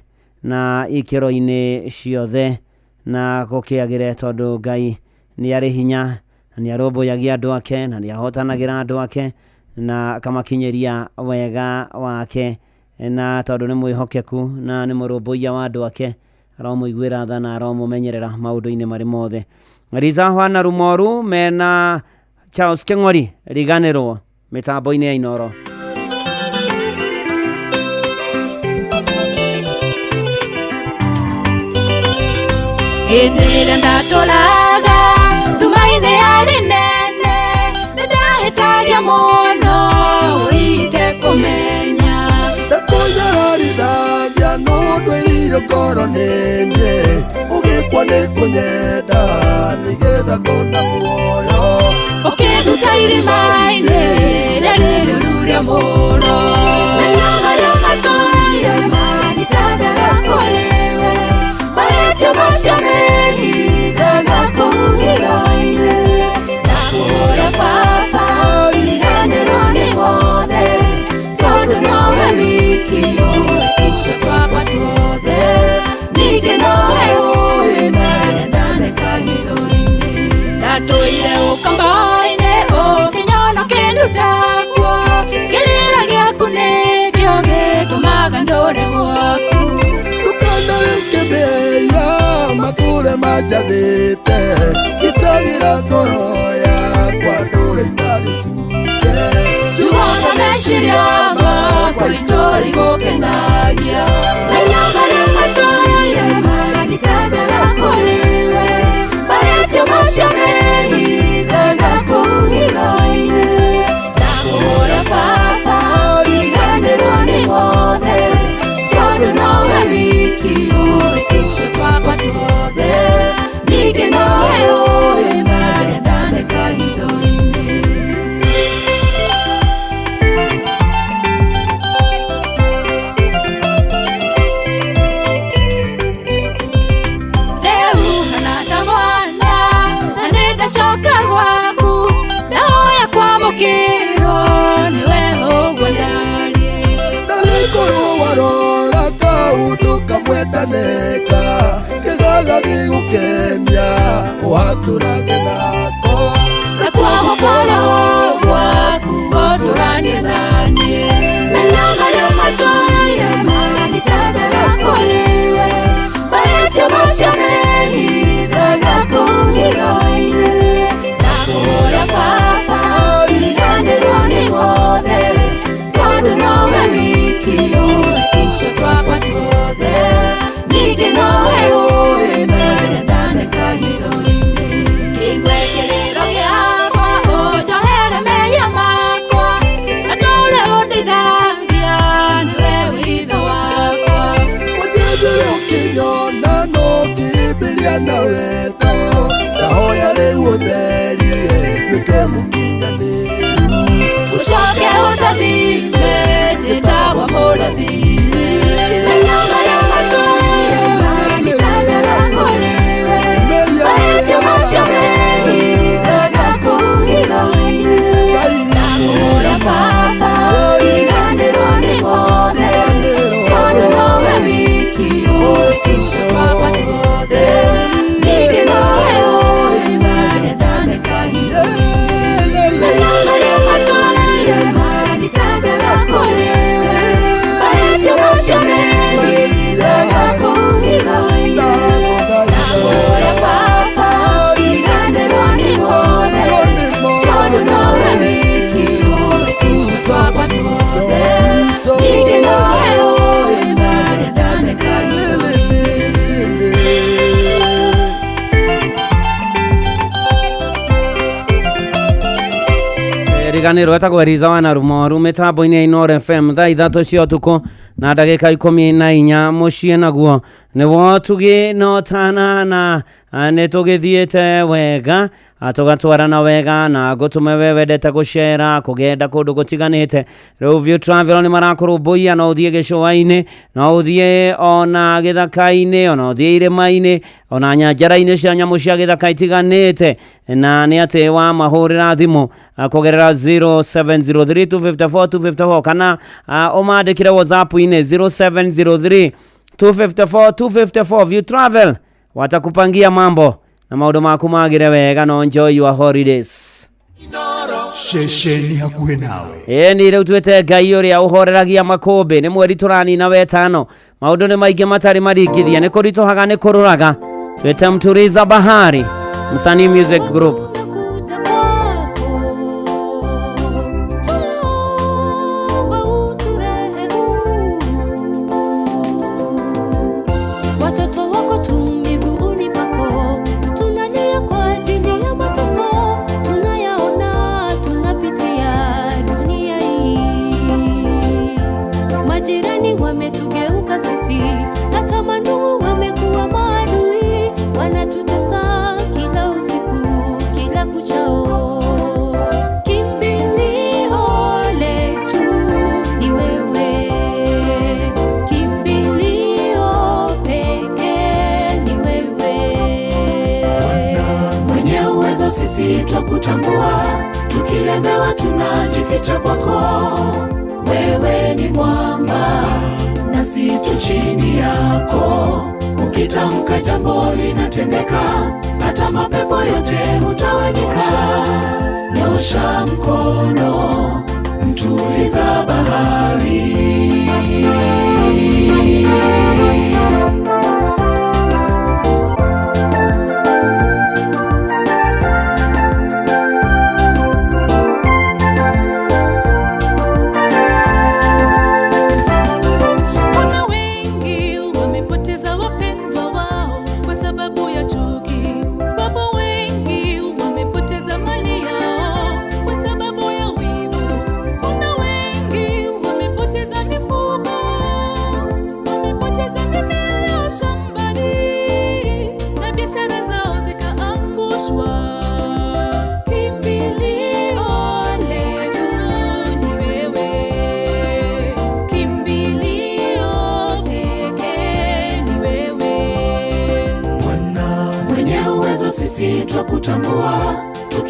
na ikiro-ini ciothe na gukiagire tondu ngai ni ari hinya ni aromboyagia andu ake na ni ahotanagira andu ake na akamakinyeria wega wake na tondu ni mwihokeku na ni muromboia wa andu ake aromuiguira tha na aromumenyerera maundu-ini mari mothe Riza Hwana Rumoru mena Charles Keng'ori riganirwo mitambo-ini ya Inoro Indira ndatolaga ndumaine yari nene ndahetagia muno uite kumenya ndakunyarithagia nundu iririo ngoro nene ugikwa ni kunyenda nigetha ngona muoyo ukiruta irima-ini rĩrĩrũru rĩa mũno menya marĩa matũire magitangara kũrĩwe maretio macio mehithaga kũu hiro-inĩ ndakũhoya baba iganĩrwo nĩ mothe tondũ nowe wiki ũĩ tũcio twakwa tuothe ningĩ nowe ũĩ marĩa ndaneka hitho-inĩ ndatũire ũkamba-inĩ ũkĩnyona kĩndutakwo kĩrĩra gĩaku nĩkĩo gĩtũmaga ndũre gwaku ndũkanarĩkĩmĩia matũre manjathĩte itagĩra ngoro yakwa ndũre itarĩ cuke ciugaga meciria makwa itũũri gũkenagia menya marĩa matũire magitangara kũrĩwe maretio macio mehithaga kũu hiro-inĩ ndakũhoya baba iganĩrwo nĩ mothe tondũ nowe wiki ũĩ tũcio twakwa tuothe ningĩ nowe ũĩ marĩa ndaneka hitho-inĩ Kiro niwe ugwandari Nalikuru warora kaudu kamwetaneka Kigaga gigukenia waturage nako Nakwa hukoro waku goturanie nanie Nanyanga ya matwaire mahitagara korewe Barete mashameni daga kuhiroine Nakuhora papa iganironi ngode Todu nowe wikio tusho kwa kwa tuode Nige nowe uwe mbele dane kahidoine Igwekelero gyakwa ojohere meya makwa Natole udithangia niwe witho wakwa Wajidire ukinyona no kibiria na wendo Nahoya riu utherie Nwike mukinyaniru Ucoke undathime njĩtagwo mũrathime Nanyanga ya matwaire mahitagara korewe Barete mashameni daga kuhiroine Nakuhora papa iganirwo ni ng'othe Tondũ nowe wikio tusho kwa tuothe Ningĩ nowe ũĩ marĩa ndaneka Nanyanga ya matwaire mahitagara korewe Barete mashameni daga kuhiroine Nakuhora papa iganirwo ni ng'othe Tondũ nowe wikio tusho kwa tuothe Ningĩ nowe ũĩ marĩa ndaneka riganiro etagwo Eliza Wanarumoru mitambo-inĩ ya Inooro FM thaa 3 cia ũtukũ na ndagĩka 14 mũciĩ naguo nĩguo tũgĩnotana na nĩtũgĩthiĩte wega tũgatwarana wega na ngũtũme we wendete gũcera kũgenda kũndũ gũtiganĩte rĩu View Travel nĩ marakũrũmbũiya no ũthiĩ gĩcũa-inĩ no ũthiĩ ona gĩthaka-inĩ ona ũthiĩ irĩma-inĩ ona nyanjara-inĩ cia nyamũ cia gĩthaka itiganĩte na nĩ atĩ wa mahũrĩra thimũ kũgerera 0703254254 kana ũmandĩkĩre WhatsApp-inĩ 0703254254 View Travel watakupangia mambo na maũndũ maku magĩre wega no enjoy your holidays Shesheni hakuhĩ nawe Ĩni rĩu twĩte Ngai ũrĩa ũhoreragia makũmbĩ nĩ mweri tũranina wetano maũndũ nĩ maingĩ matarĩ maringithia nĩ kũritũhaga nĩ kũrũraga twĩte Mturiza Bahari Msanii Music Group Kutambua tukilemewa tunajificha kwako wewe ni mwamba nasi tu chini yako ukitamka jambo linatendeka hata mapepo yote hutawanyika nyosha mkono mtuliza bahari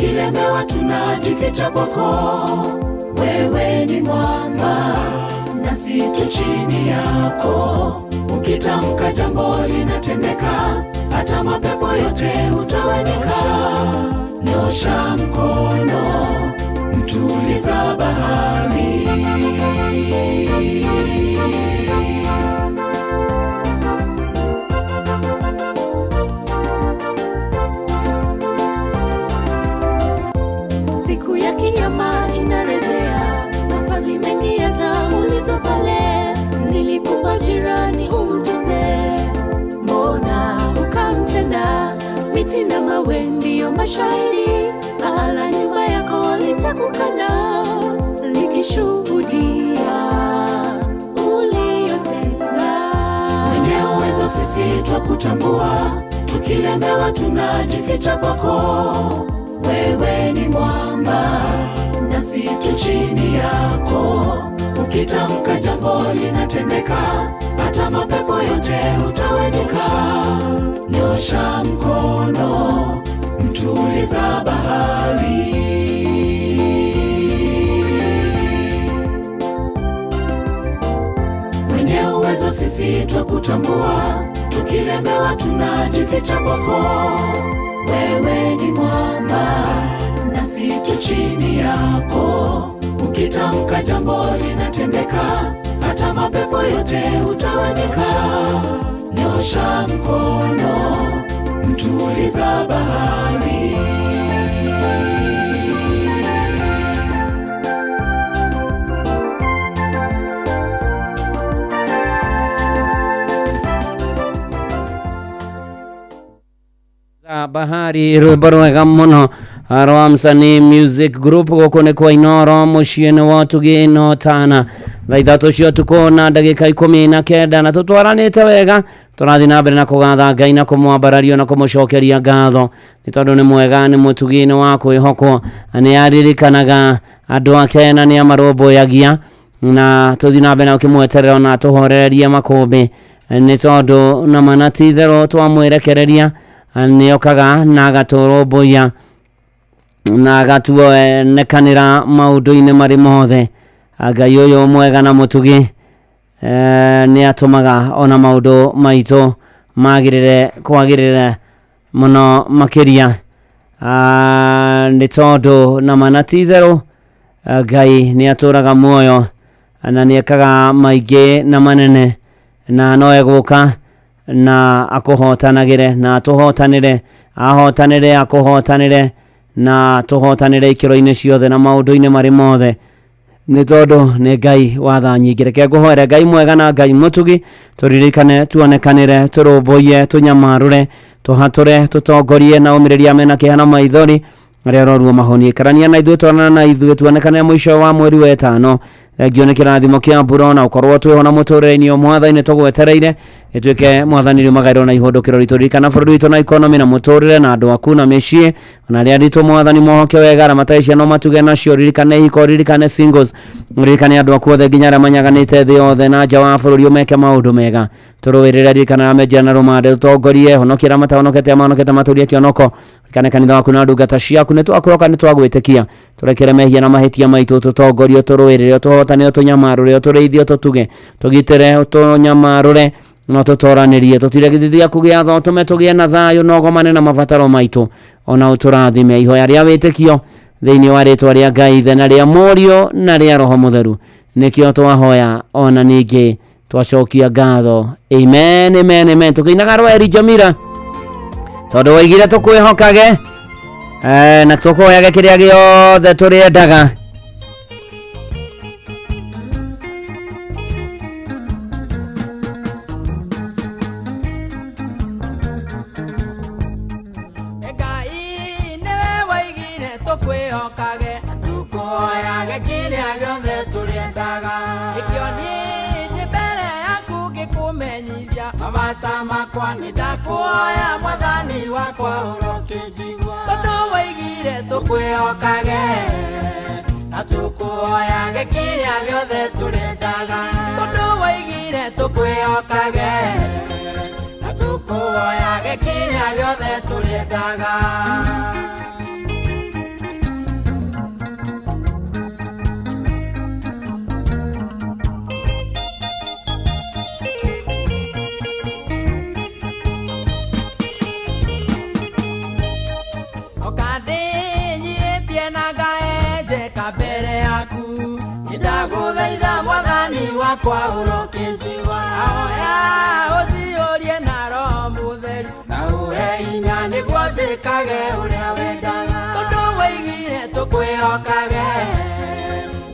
tukilemewa tunajificha kwako. Wewe ni mwamba nasi tu chini yako, ukitamka jambo linatendeka, hata mapepo yote hutawanyika. Nyosha mkono, mtuliza bahari. Siku ya kinyama inarejea, maswali mengi yataulizwa pale. Nilikupa jirani umtunze, mbona ukamtenda? Miti na mawe ndiyo mashahidi, ala nyumba yako litakukana, likishuhudia uliyotenda. Mwenye uwezo sisi twakutambua, tukilemewa tunajificha kwako. Wewe ni mwamba nasi tu chini yako, ukitamka jambo linatendeka, hata mapepo yote hutawanyika. Nyosha mkono, mtuliza bahari. Mwenye uwezo sisi twakutambua, tukilemewa tunajificha kwako. Wewe ni mwamba nasi tu chini yako, ukitamka jambo linatendeka, hata mapepo yote hutawanyika. Nyosha mkono, mtuliza bahari. Bahari rwimbo rwega muno rwa Msanii Music Group guku ni kwa Inoro muciini wa Tugino Tana. Thaa ithatu cio tuko na ndagika 19 na tutwaranite wega, turathi na mbere na kugatha Ngai na kumwambarario na kumucokeria ngatho ni tondu ni mwega, ni mutugini wa kwihokwo, ni aririkanaga andu ake na ni amarũmbũyagia, na tuthi na mbere na ukimweterera na tuhorererie makumbi ni tondu na manati thero twamwerekereria ni okaga na agaturũmbũia na agatuonekanĩra maũndũ-inĩ marĩ mothe. Ngai ũyũ mwega na mũtugi ni atumaga ona maũndũ maitũ magĩrĩre kwagĩrĩra mũno makĩria, ni tondu na manati itherũ Ngai ni atũraga muoyo na ni ekaga maingĩ na manene, na no egũka na akuhotanagire na tuhotanire, ahotanire akuhotanire na tuhotanire ikiro-ini ciothe na maundu-ini mari mothe, ni tondu ni Ngai wa tha nyingi. Reke nguhoere Ngai mwega na Ngai mutugi, turirikane tuonekanire, turũmbũie, tunyamarũre, tuhature, tutongorie na umiriria mena kihana maithori aria roruo mahoni. Karania na ithuĩ twarana na ithuĩ tuonekane mwisho wa mweri wa 5 gione kirathimo kia mbura na ukorwo twi hona muturire-ini o mwathani tugwetereire ituike mwathani ri magairo na ihondokero riturikana bũrũri witũ na economy na muturire na andu aku na mĩciĩ na aria ritũ mwathani mohoke wega ramataicĩa no matuge nacio, ririkane ihiko, ririkane singles, ririkane andu aku othe nginya arĩa manyaganĩte thĩ yothe na nja wa bũrũri umeke maũndũ mega, turũĩrĩre ririkana amenjia na rũmande ũtongorie, honokia matahonokete mahonokete matũrie kĩonoko, ririkane kanitha waku na ndungata ciaku nĩ twakũroka nĩ twagwĩtĩkia, turekere mehia na mahĩtia maitũ, tũtongorie, tũrũĩrĩre, tũhotane, tũnyamarũre, tũrĩithie, tũtuge, tũgitĩre, tũnyamarũre no tũtoranĩrie, tũtire gĩthithia kũgĩa tho, tũme tũgĩe na thayũ na ũgomane na mabataro maitũ, ona ũtũrathime. Ihoya rĩa wĩtĩkio thĩinĩ wa rĩtwa rĩa Ngai ithe na rĩa Mũriũ na rĩa Roho Mũtheru nĩkĩo twahoya ona ningĩ twacokia ngatho. Amen, amen, amen. Tũkĩinaga rweri Jamira tondũ waigire tũkwĩhokage na tũkũhoyage kĩrĩa gĩothe tũrĩendaga. Ndakuoya mwathani wakwa urokĩnjigua, tondũ waigire tũkwĩhokage na tũkuoyage kĩrĩa gĩothe tũrĩendaga, tondũ waigire tũkwĩhokage na tũkuoyage kĩrĩa gĩothe tũrĩendaga. wakwa urokinjiwa ahoya uthiurie na roho mutheru na uhe hinya niguo njikage uria wendaga tondu waigire tukwihokage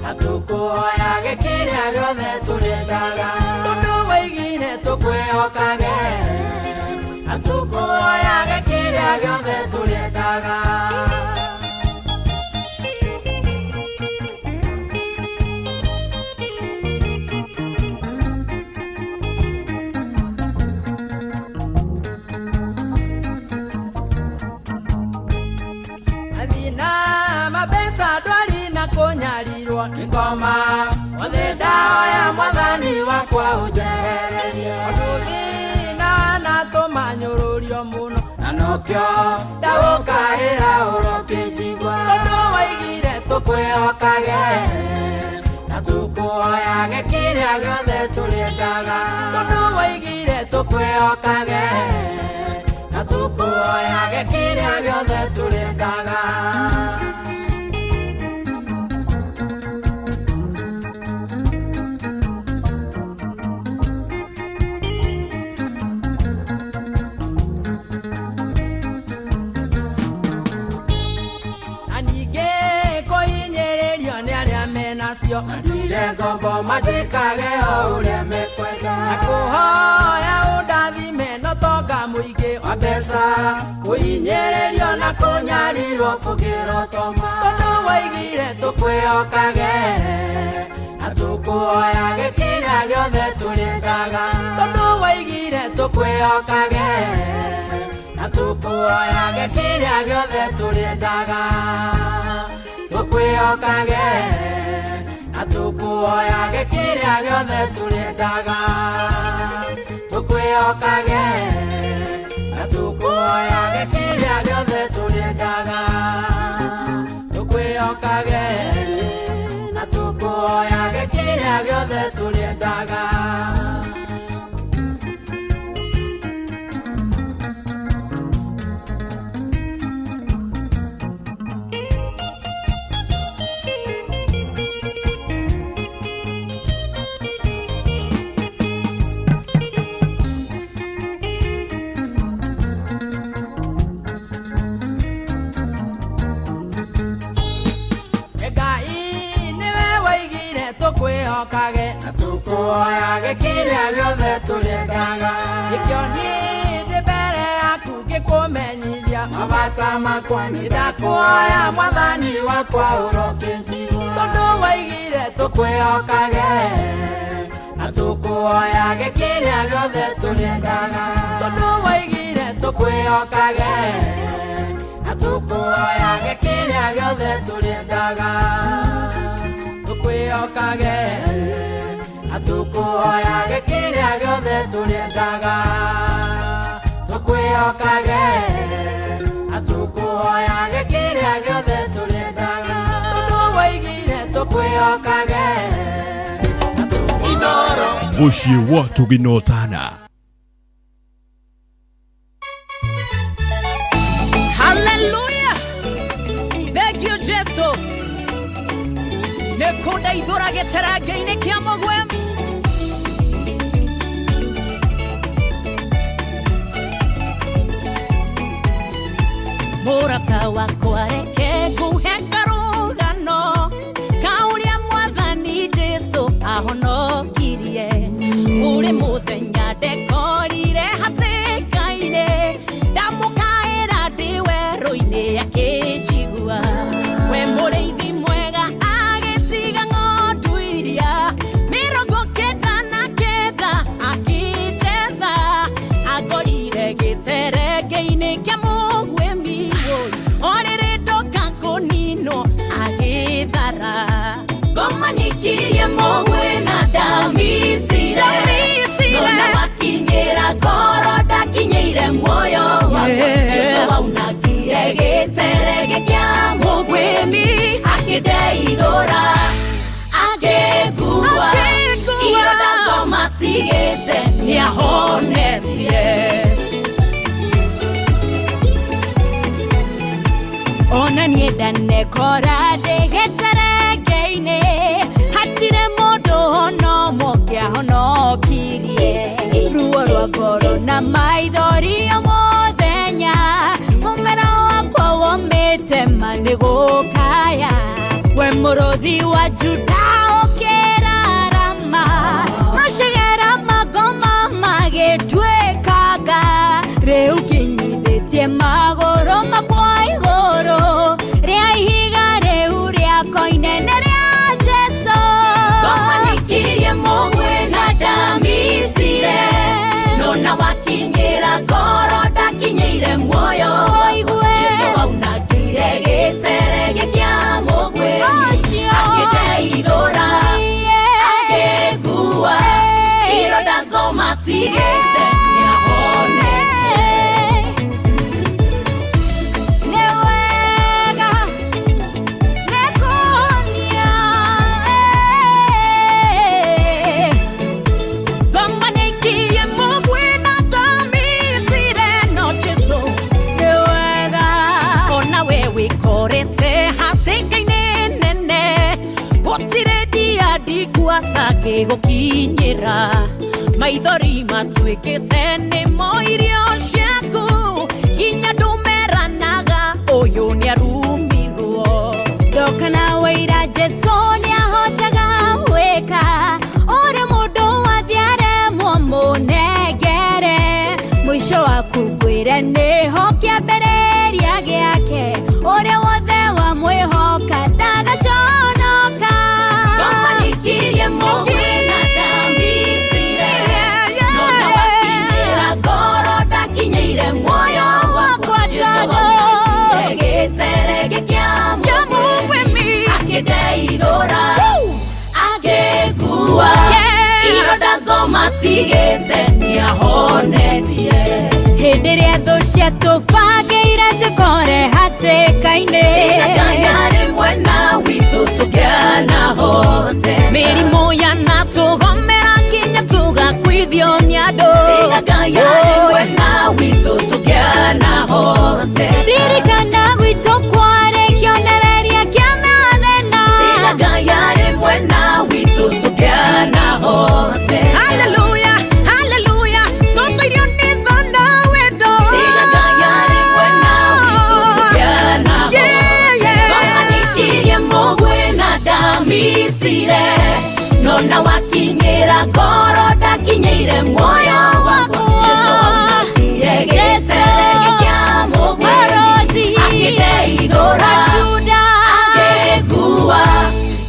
na tukuoyage kiria giothe turendaga tondu waigire tukwihokage na tukuoyage kiria giothe turendaga kunyarirwo ngoma othe ndahoya mwathani wakwa unjehererie otuthina na tumanyururio muno na nokio ndagukaira urokinjigua tondu waigire tukwihokage na tukuoyage kiria giothe turendaga tondu waigire tukwihokage na tukuoyage kiria giothe turendaga Nduire ngombo majikage o uria mekwenda nakuhoya undathime no tonga muingi wa mbeca kuinyererio na kunyarirwo kugirotoma tondu waigire tukwihokage na tukuoyage kiria giothe turendaga tondu waigire tukwihokage na tukuoyage kiria giothe turendaga tukwihokage tukuoyage kiria giothe turendaga tukwihokage na tukuoyage kiria giothe turendaga tukwihokage na tukuoyage kiria giothe turendaga tukwihokage na tukuoyage kiria giothe turendaga nikio nithi mbere yaku ngikumenyithia mabata makwa nindakuoya mwathani wakwa urokinjigua tondu waigire tukwihokage na tukuoyage kiria giothe turendaga tondu waigire tukwihokage na tukuoyage kiria giothe turendaga tukwihokage na tukuoyage kiria giothe turendaga tukwihokage na tukuoyage kiria giothe turendaga tondu waigire tukwihokage Muciĩ wa tũginotana. Hallelujah. Thank you, Jesus. Nekuda idura getera geine kia mogwem. Murata wako areke kuhekarugano kauria mwathani Jesu ahonokirie uri muthenya ndekorire hatikaine ndamukaira ndiwe roine akinjigua we muriithi mwega agitiga ng'ondu iria mirongo kenda na kenda akijetha agorire giterenge-ini kia mugwemi orire ndoka kunino agithara komanikirie mugwe na ndamisire nona wakinyira ngoro ndakinyire muoyo Jesu waunagire giterenge kia mugwemi akindeithura agikua ironda ngomatigite niahonetie ona nienda nekora ndegeterenge-ini hatire mundu ono mokia makirie ruo rwa ngoro na maithori muthenya mumera wakwa womete manigukaya we murothi wa Juda ukirarama mashegera magoma magitwekaga riu kinyithetie magoro makwa igoro ria ihiga riu ria koinene ria Jesu komanikirie mugwe na damisire nona wakinyira ngoro ndakinyeire muoyo Jesu aunagire giterege kia mugwe agideithora agegua iroda ngoma tigete niahone Atake gokinyira maithori matwikite nimo irio ciaku kinya ndumeranaga uyu ni arumirwo ndokana waira Jesu ni ahotaga weka ore mundu wathiare mumunegere mwisho waku gwire niho kiambĩrĩria gĩake ore wothe wa mwĩhoka ndagaconoka komanikirie mugwe na damisire nona wakinyira ngoro ndakinyeire muoyo wakwa Jesu gĩterege kia mugwe agideithora agegua iroda ngoma tigete niahonetie hĩndĩ ĩrĩa thũ ciatũbangĩire tũkore hatĩka-inĩ Ngai arĩ mwena witũ tũngĩanahote mĩrimũ yanatũgomera nginya tũgakuithio nĩ andũ Ngai arĩ mwena witũ tũngĩanahote ririkana gwitũ kwarĩ kĩonereria kĩa mathĩna Ngai arĩ mwena witũ tũngĩanahote haleluya haleluya tũtũirio nĩ thona wendo Ngai arĩ mwena witũ tũngĩanahote komanikirie mugwe na damisire nona wakinyira ngoro ndakinyeire muoyo wakwa Jesu aunagire gĩterege kia mugwe agideithora agegua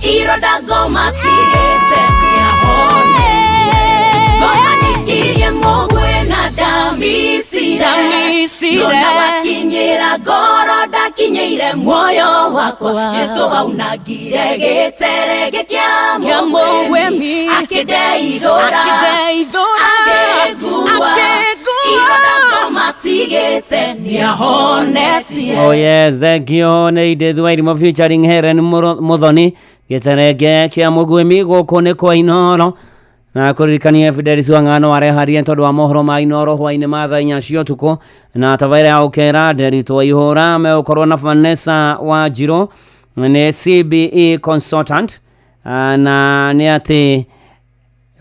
iroda ngoma tigete niahone komanikirie mugwe na damisire nona wakinyira ngoro ndakinyeire muoyo wakwa Jesu aunagire gĩterege kia mugwe agideithora agegua iroda ngoma tigete niahonetie Oh yes, thank you. Nĩ Thwairimo featuring Helen Muthoni gĩterenge kĩa mũgwĩmi gũkũ nĩ kwa Inoro na kũririkania Fidelis Wang'ano wareharia tondũ wa mohoro ma Inoro hwainĩ ma thaa 4 cia ũtukũ na tabaira ya ũkera Nderitũ Ihũra megũkorwo na Vanessa Wanjirũ nĩ CBE consultant na nĩ atĩ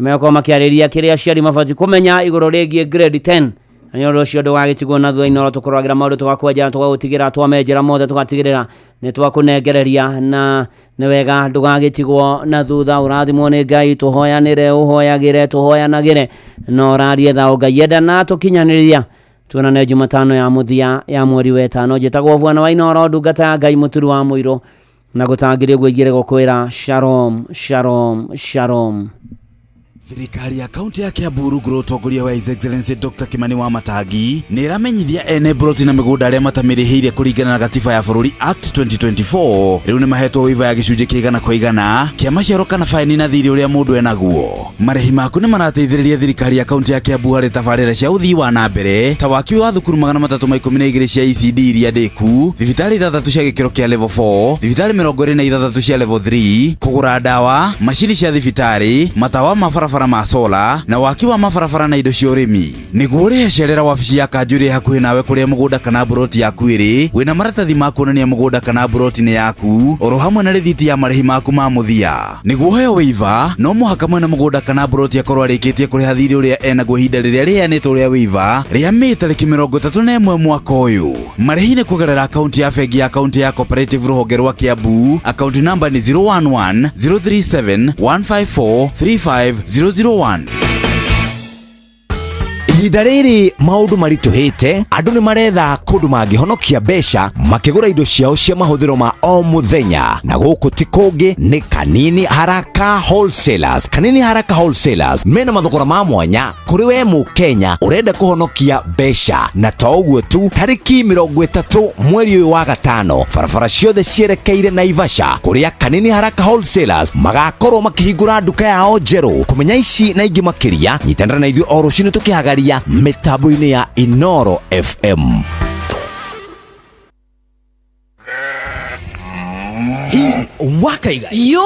megũkorwo makĩarĩria kĩrĩa aciari mabatiĩ kũmenya igũrũ rĩgiĩ grade 10 na nĩ ũndũ ũcio ndũgagĩtigwo na thutha Inoro tũkũragĩra maũndũ tũgakwenjera tũgagũtigĩra twamenjera mothe tũgatigĩrĩra nĩ twakũnengereria na nĩ wega ndũgagĩtigwo na thutha ũrathimwo nĩ Ngai tũhoyanĩre ũhoyagĩre tũhoyanagĩre na ũrarie thao Ngai enda na tũkinyanĩrĩria tuonane Jumatano ya mũthia ya mweri wa 5 njĩtagwo Bwana wa Inoro ndungata ya Ngai mũturu wa mũiro na gũtangĩria gwĩgire gũkwĩra shalom shalom shalom. Thirikari ya kaunti ya Kiambu rungu utongoria wa His Excellency Dr. Kimani Wamatangi nĩ ĩramenyithia ene broti na mĩgũnda arĩa matamĩrĩhĩire kũringana na gatiba ya bũrũri Act 2024 rĩu nĩ mahetwo wĩva ya gĩcunjĩ kĩa 100% kĩa maciaro kana faini na thirĩ ũrĩa mũndũ enaguo. Marĩhi maku nĩ marateithĩrĩria thirikari ya kaunti ya Kiambu harĩ tabarĩra cia ũthii wa na mbere ta waki wa thukuru 312 cia ECD iria ndĩku, thibitarĩ 3 cia gĩkĩro kĩa level 4, thibitarĩ 26 cia level 3, kũgũra ndawa, macini cia thibitarĩ, matawa ma barabara mabarabara ma sola na waki wa mabarabara na indo cia urimi. Niguo uri cerera wabici ya Kanjuri hakuhi nawe kuria mugunda kana broti yaku iri wina maratathi ma kuonania mugunda kana broti ni yaku oro hamwe na rithiti ya marihi maku ma muthia. Niguo heo wiva no muhaka mwena mugunda kana broti akorwo arikitie kuriha thiri uria enaguo ihinda riria riheanitwo ria wiva ria Mei tariki 31 mwaka uyu. Marihi ni kugerera akaunti ya bengi ya akaunti ya Cooperative ruhonge rwa Kiambu. Akaunti namba ni 011 037 154 35001. Ihinda rĩrĩ maũndũ marituhĩte, andũ nĩ maretha kũndũ mangĩhonokia mbeca makĩgũra indo ciao cia mahũthĩro ma o mũthenya, na gũkũ ti kũngĩ nĩ Kanini Haraka Wholesalers. Kanini Haraka Wholesalers mena mathogora ma mwanya kũrĩ we Mũkenya ũrenda kũhonokia mbeca, na to ũguo tu, tarĩki 30 mweri ũyũ wa gatano barabara ciothe cierekeire Naivasha kũrĩa Kanini Haraka Wholesalers magakorwo makĩhingũra nduka yao njerũ. Kũmenya ici na ingĩ makĩria, nyitanĩra na ithuĩ o rũciinĩ tukĩhagaria mitambo-inĩ ya Inoro FM. Wakaiga yo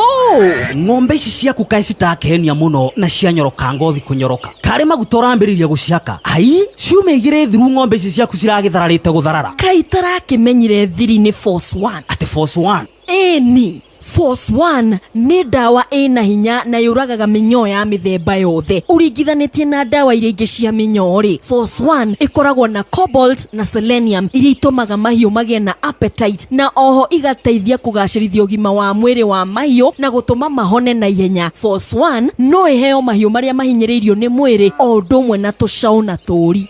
ng'ombe ici ciaku kaĩ citakehenia muno na cianyoroka ngothi kunyoroka kare maguta ũrambĩrĩria gũciaka ai ciume igĩrĩ thiru ng'ombe ici ciaku ciragĩthararĩte gũtharara kaĩ tarakĩmenyire thiri nĩ Force 1 ati Force 1 eni Force 1 nĩ ndawa ĩna hinya na yũragaga mĩnyoo ya mĩthemba yothe ũringithanĩtie na ndawa iria ingĩ cia mĩnyoo rĩ. Force 1 ĩkoragwo na cobalt na selenium iria itũmaga mahiũ magĩe na appetite na oho igateithia kũgacĩrithia ũgima wa mwĩrĩ wa mahiũ na gũtũma mahone na ihenya. Force 1 no ĩheo mahiũ marĩa mahinyĩrĩirio nĩ mwĩrĩ o ũndũ ũmwe na tũcaũ na tũũri.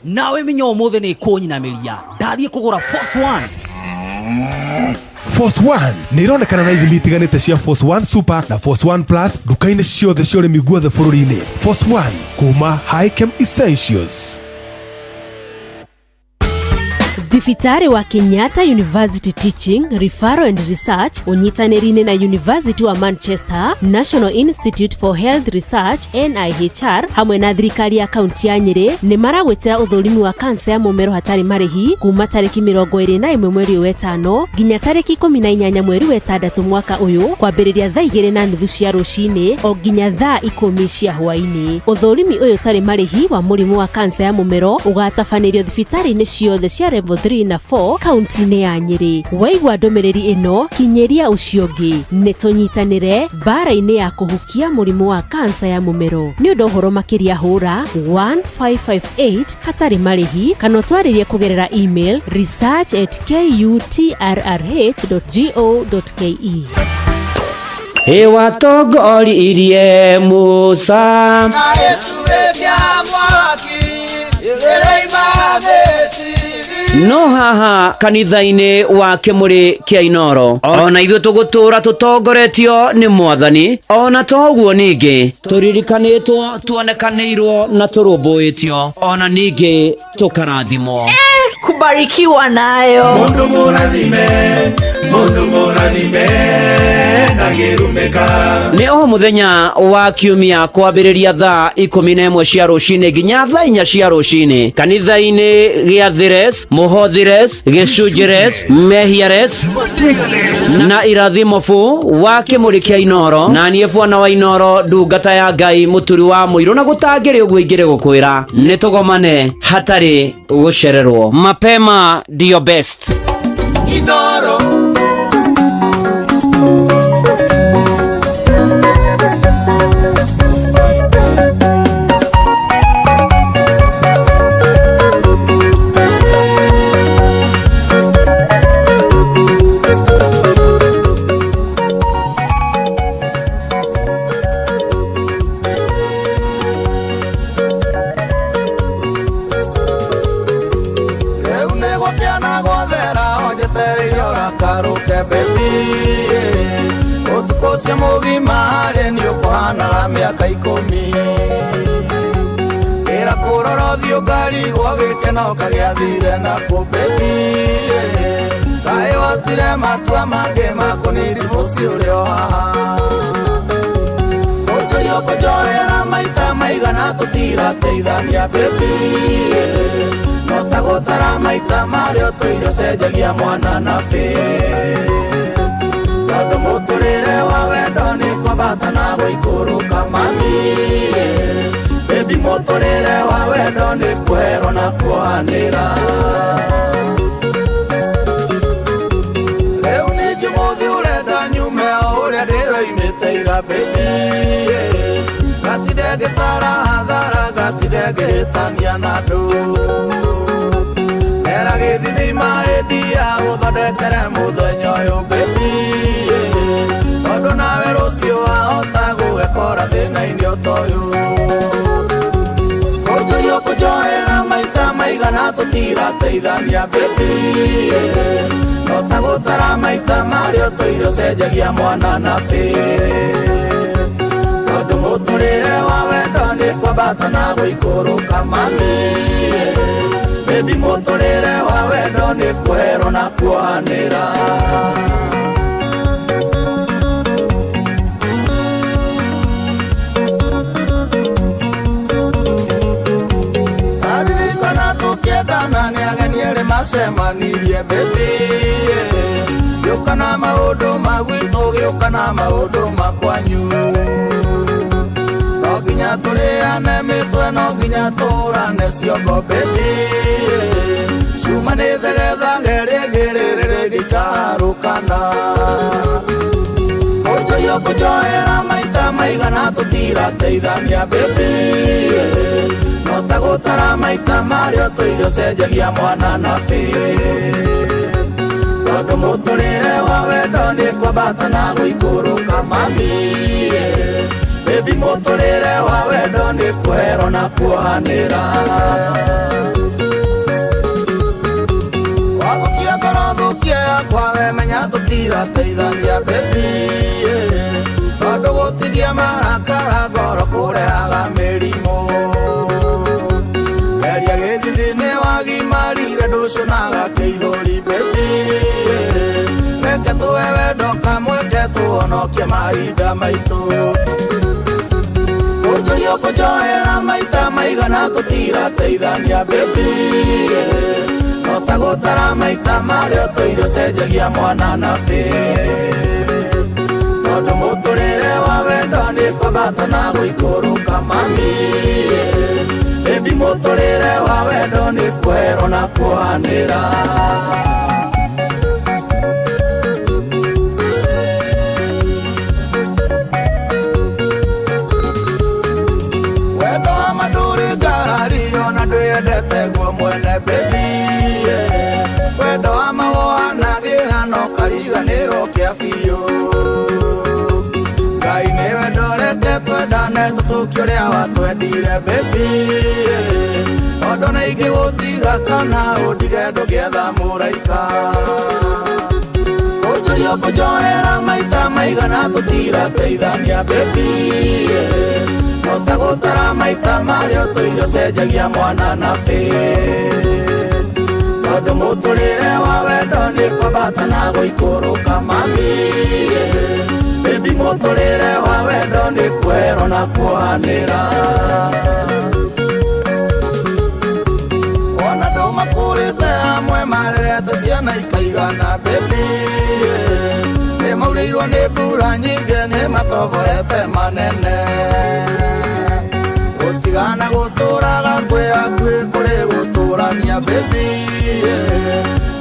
Nawe mĩnyoo mũthĩ nĩ kũnyinamĩria ndathiĩ kũgũra Force 1. Force 1 nĩ ironekana na ithimi itiganĩte cia Force 1 Super na Force 1 Plus nduka-inĩ ciothe cia ũrĩmi guothe bũrũri-inĩ. Force 1 kuma Highchem Essentials. Thibitari wa Kenyatta University Teaching, Referral and Research unyitanĩri-inĩ na University wa Manchester, National Institute for Health Research NIHR hamwe na thirikari ya kaunti ya Nyeri nĩ maragwetera ũthũrimi wa kansa ya mũmero hatarĩ marĩhi kuma tarĩki 21 mweri wa 5 nginya tarĩki 18 mweri wa 6 mwaka ũyũ kwambĩrĩria thaa 2:30 cia rũcinĩ o nginya thaa 10 cia hwaĩ-inĩ. Ũthũrimi ũyũ tarĩ marĩhi wa mũrimũ wa kansa ya mũmero ũgatabanĩrio thibitari-inĩ ciothe cia level 3 na 4 kaunti-inĩ ya Nyeri. Waigua ndũmĩrĩri ĩno kinyeria ũcio ũngĩ nĩ tũnyitanĩre mbara-inĩ ya kũhukia mũrimũ wa kansa ya mũmero. Nĩ ũndũ ũhoro makĩria hũra 1558 hatarĩ marĩhi kana twarĩrie kũgerera email research@kutrrh.go.ke. Watongoririe Musa no haha kanitha-inĩ wa Kĩmũrĩ kĩa Inoro ona ithuĩ tũgũtũra tũtongoretio nĩ Mwathani, ona toguo ningĩ tũririkanĩtwo, tuonekanĩirwo na tũrũmbũĩtio, ona ningĩ tũkarathimwo. Kubarikiwa nayo Mundu mũrathime ndagĩrumĩka. Nĩ o mũthenya wa kiumia kwambĩrĩria thaa 11 cia rũcinĩ nginya thaa 4 cia rũcinĩ kanitha-inĩ gĩa Thires, Mũhothires, Gĩcunjĩres, Mehiares na Irathimofu wa Kĩmũrĩ kĩa Inoro, na niĩ Bwana wa Inoro ndungata ya Ngai mũturi wa mũirũ, na gũtangĩrĩ ũguo ingĩrĩ gũkwĩra nĩ tũgomane hatarĩ gũcererwo. Mapema ndio best Inoro Mugimare ni ukuhanaga miaka 10 ira kurorothio ngari gwagikena ukagiathire na kubebi kai watire matua mange makuniri fusi urio haha uturio kujoera maita maigana tutira teithania bebi notagutara maita mario tuirio cenjagia mwana na fe tondu muturire wa wendo ni kwambata na guikuruka mami baby muturire wa wendo ni kwero na kuhanira leo ni jumuthi urenda nyume uria ndiroimiteira baby gatire gitara hathara gatire gihitania na ndu era githithima endia uthondekere muthenya uyu baby tondu nawe rucio wahota gugekora thina-ini utoyu kunjurio kunjohera maita maigana tutirateithania baby no ta gutara maita mario tuirio cenjagia mwana na fi tondu muturire wa wendo ni kwambata na guikuruka mami baby muturire wa wendo ni kwero na kuhanira taririkana tukiendana ni ageni eri macemanirie baby giuka na maundu magwitu giuka na maundu makwanyu no nginya turiane mitwe no nginya turane ciongo baby cuma nĩ thegetha rĩngĩ rĩkarũkana kunjurio kunjohera maita maigana tutirateithania baby no ta gutara maita mario tuirio cenjagia mwana na fi tondu muturire wa wendo ni kwambata na guikuruka mami baby muturire wa wendo ni kwero na kuhanira wagukia ngoro thukia yakwa we menya tutirateithania baby tondu gutigia marakara ngoro kurehaga mĩrimũ geria gĩthithi-inĩ wagimarire ndũcũnaga kĩihũri baby reke tũwe wendo kamwe ke tuhonokie mahinda maitũ kunjurio kunjohera maita maigana tutirateithania baby no ta gutara maita mario tuirio cenjagia mwana na fi tondu muturire wa wendo ni kwambata na guikuruka mami baby muturire wa wendo ni kwero na kuhanira wendo wa maduri ngarario na ndwendete guo mwene baby wendo wa mawohanagira no kariganirwo kia biũ ngai nĩwe ndorete twendane tũtũkie ũrĩa watwendire baby tondu nĩ ingĩgũtiga kana ũndige ndũgĩetha mũraika kunjurio kunjohera maita maigana tutirateithania baby no ta gutara maita mario tuirio cenjagia mwana na fi tondu muturire wa wendo ni kwambata na guikuruka mami baby muturire wa wendo ni kwero na kuhanira ona andũ makũrĩte hamwe marerete ciana ikaigana baby nĩ maurĩirwo nĩ mbura nyingĩ nĩ matoborete manene gũtigana gũtũraga kwĩ hakuhĩ kũrĩ gũtũrania baby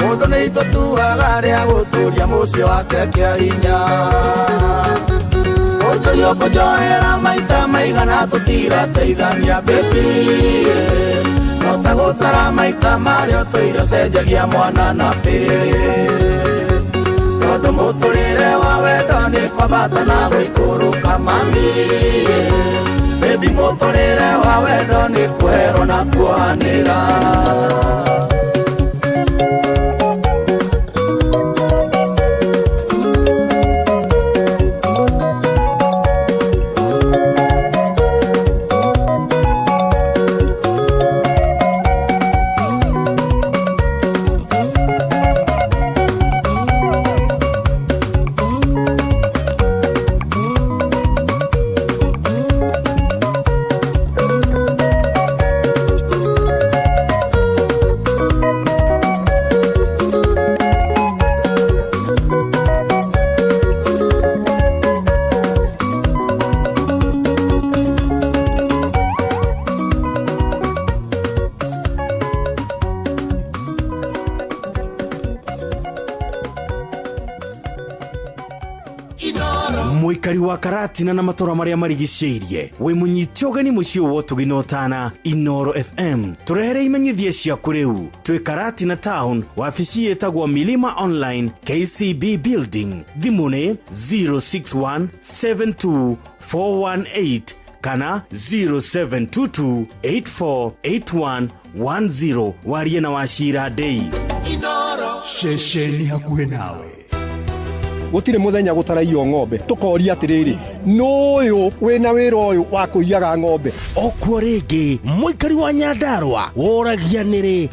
mũndũ nĩ itũtuaga rĩa gũtũria mũciĩ wake kĩa hinya kunjurio kunjohera maita maigana tutirateithania baby no ta gutara maita mario tuirio cenjagia mwana na fi tondu muturire wa wendo ni kwambata na guikuruka mami baby muturire wa wendo ni kwero na kuhanira muikari wa Karatina na matora maria marigiceirie we munyiti ogeni mucio wotuginotana Inoro FM turehere imenyithie cia kuriu twi Karatina town wabici yetagwo Milima Online KCB building thimuni 06172418 kana 0722848110 warie na washira dei Inoro shesheni hakuhe nawe gutire muthenya gutaraio ng'ombe tukoria atiriri nuyu wina wira uyu wa kuiyaga ng'ombe okwo ringi muikari wa Nyandarua woragia niri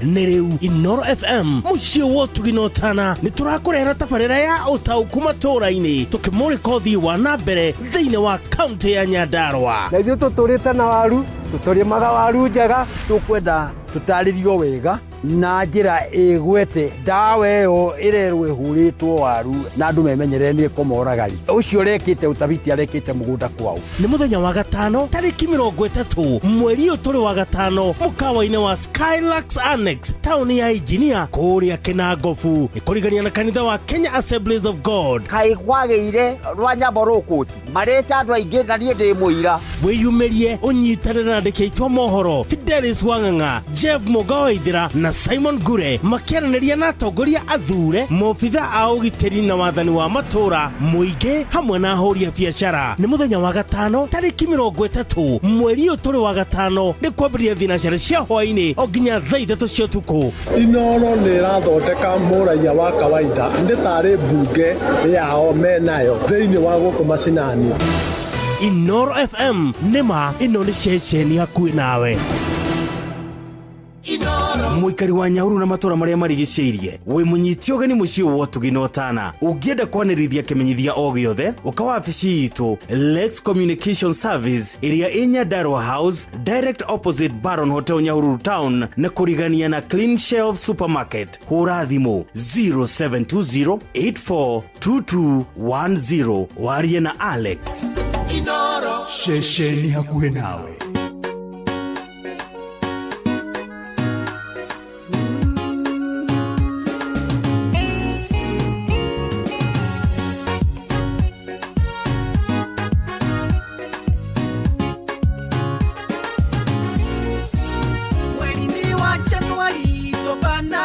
Inoro FM mucio wotuginotana niturakurehera tabarira ya utauku matura-ini tukimurika uthii wa nambere thiini wa kaunti ya Nyandarua na ithuĩ tũtũrĩte na waru tũtũrĩmaga waru njega tũkwenda tũtarĩrio wega na njĩra ĩgwete ndawa ĩyo ĩrerwo ĩhũrĩtwo waru na andũ memenyerere nĩ ĩkũmoragari ũcio ũrekĩte ũtabiti arekĩte mũgũnda kwao nĩ mũthenya wa gatano tarĩki 30 mweri ũyũ tũrĩ wa gatano mũkawa-inĩ wa Skylax Annex taũni ya Engineer kũrĩa Kĩnangobu nĩ kũrigania na kanitha wa Kenya Assemblies of God kaĩ kwagĩire rwa nyambo rũkũti marĩta andũ aingĩ na niĩ ndĩ mũira wĩyumĩrie ũnyitanĩre na andĩki aitũ a mohoro Fidelis Wang'ang'a Jeff Mugawaithira na Simon Gure makiaranĩria na atongoria athure mobitha a ũgitĩri na wathani wa matũra mũingĩ hamwe na ahũri a biacara nĩ mũthenya wa gatano tarĩki 30 mweri ũyũ tũrĩ wa gatano nĩ kwambĩrĩria thinacara cia hwaĩ-inĩ o nginya thaa 3 cia ũtukũ Inoro nĩ ĩrathondeka mũraia wa kawaida ndĩ tarĩ mbunge yao menayo thĩinĩ wa gũkũ macinani Inoro FM nĩma ĩno nĩ ceceni hakuhĩ nawe muikari wa Nyahururu na matora maria marigiceirie we munyiti ogeni mucio wotuginotana ungienda kwanirithia kimenyithia o giothe ukawa wabici itu Lex Communication Service iria ĩ Nyandarua House direct opposite Baron Hotel Nyahururu Town na kurigania na Clean Shelf Supermarket hura thimu 0720842210 warie na Alex Inoro shesheni hakuhe nawe Mweri wa Januari tokana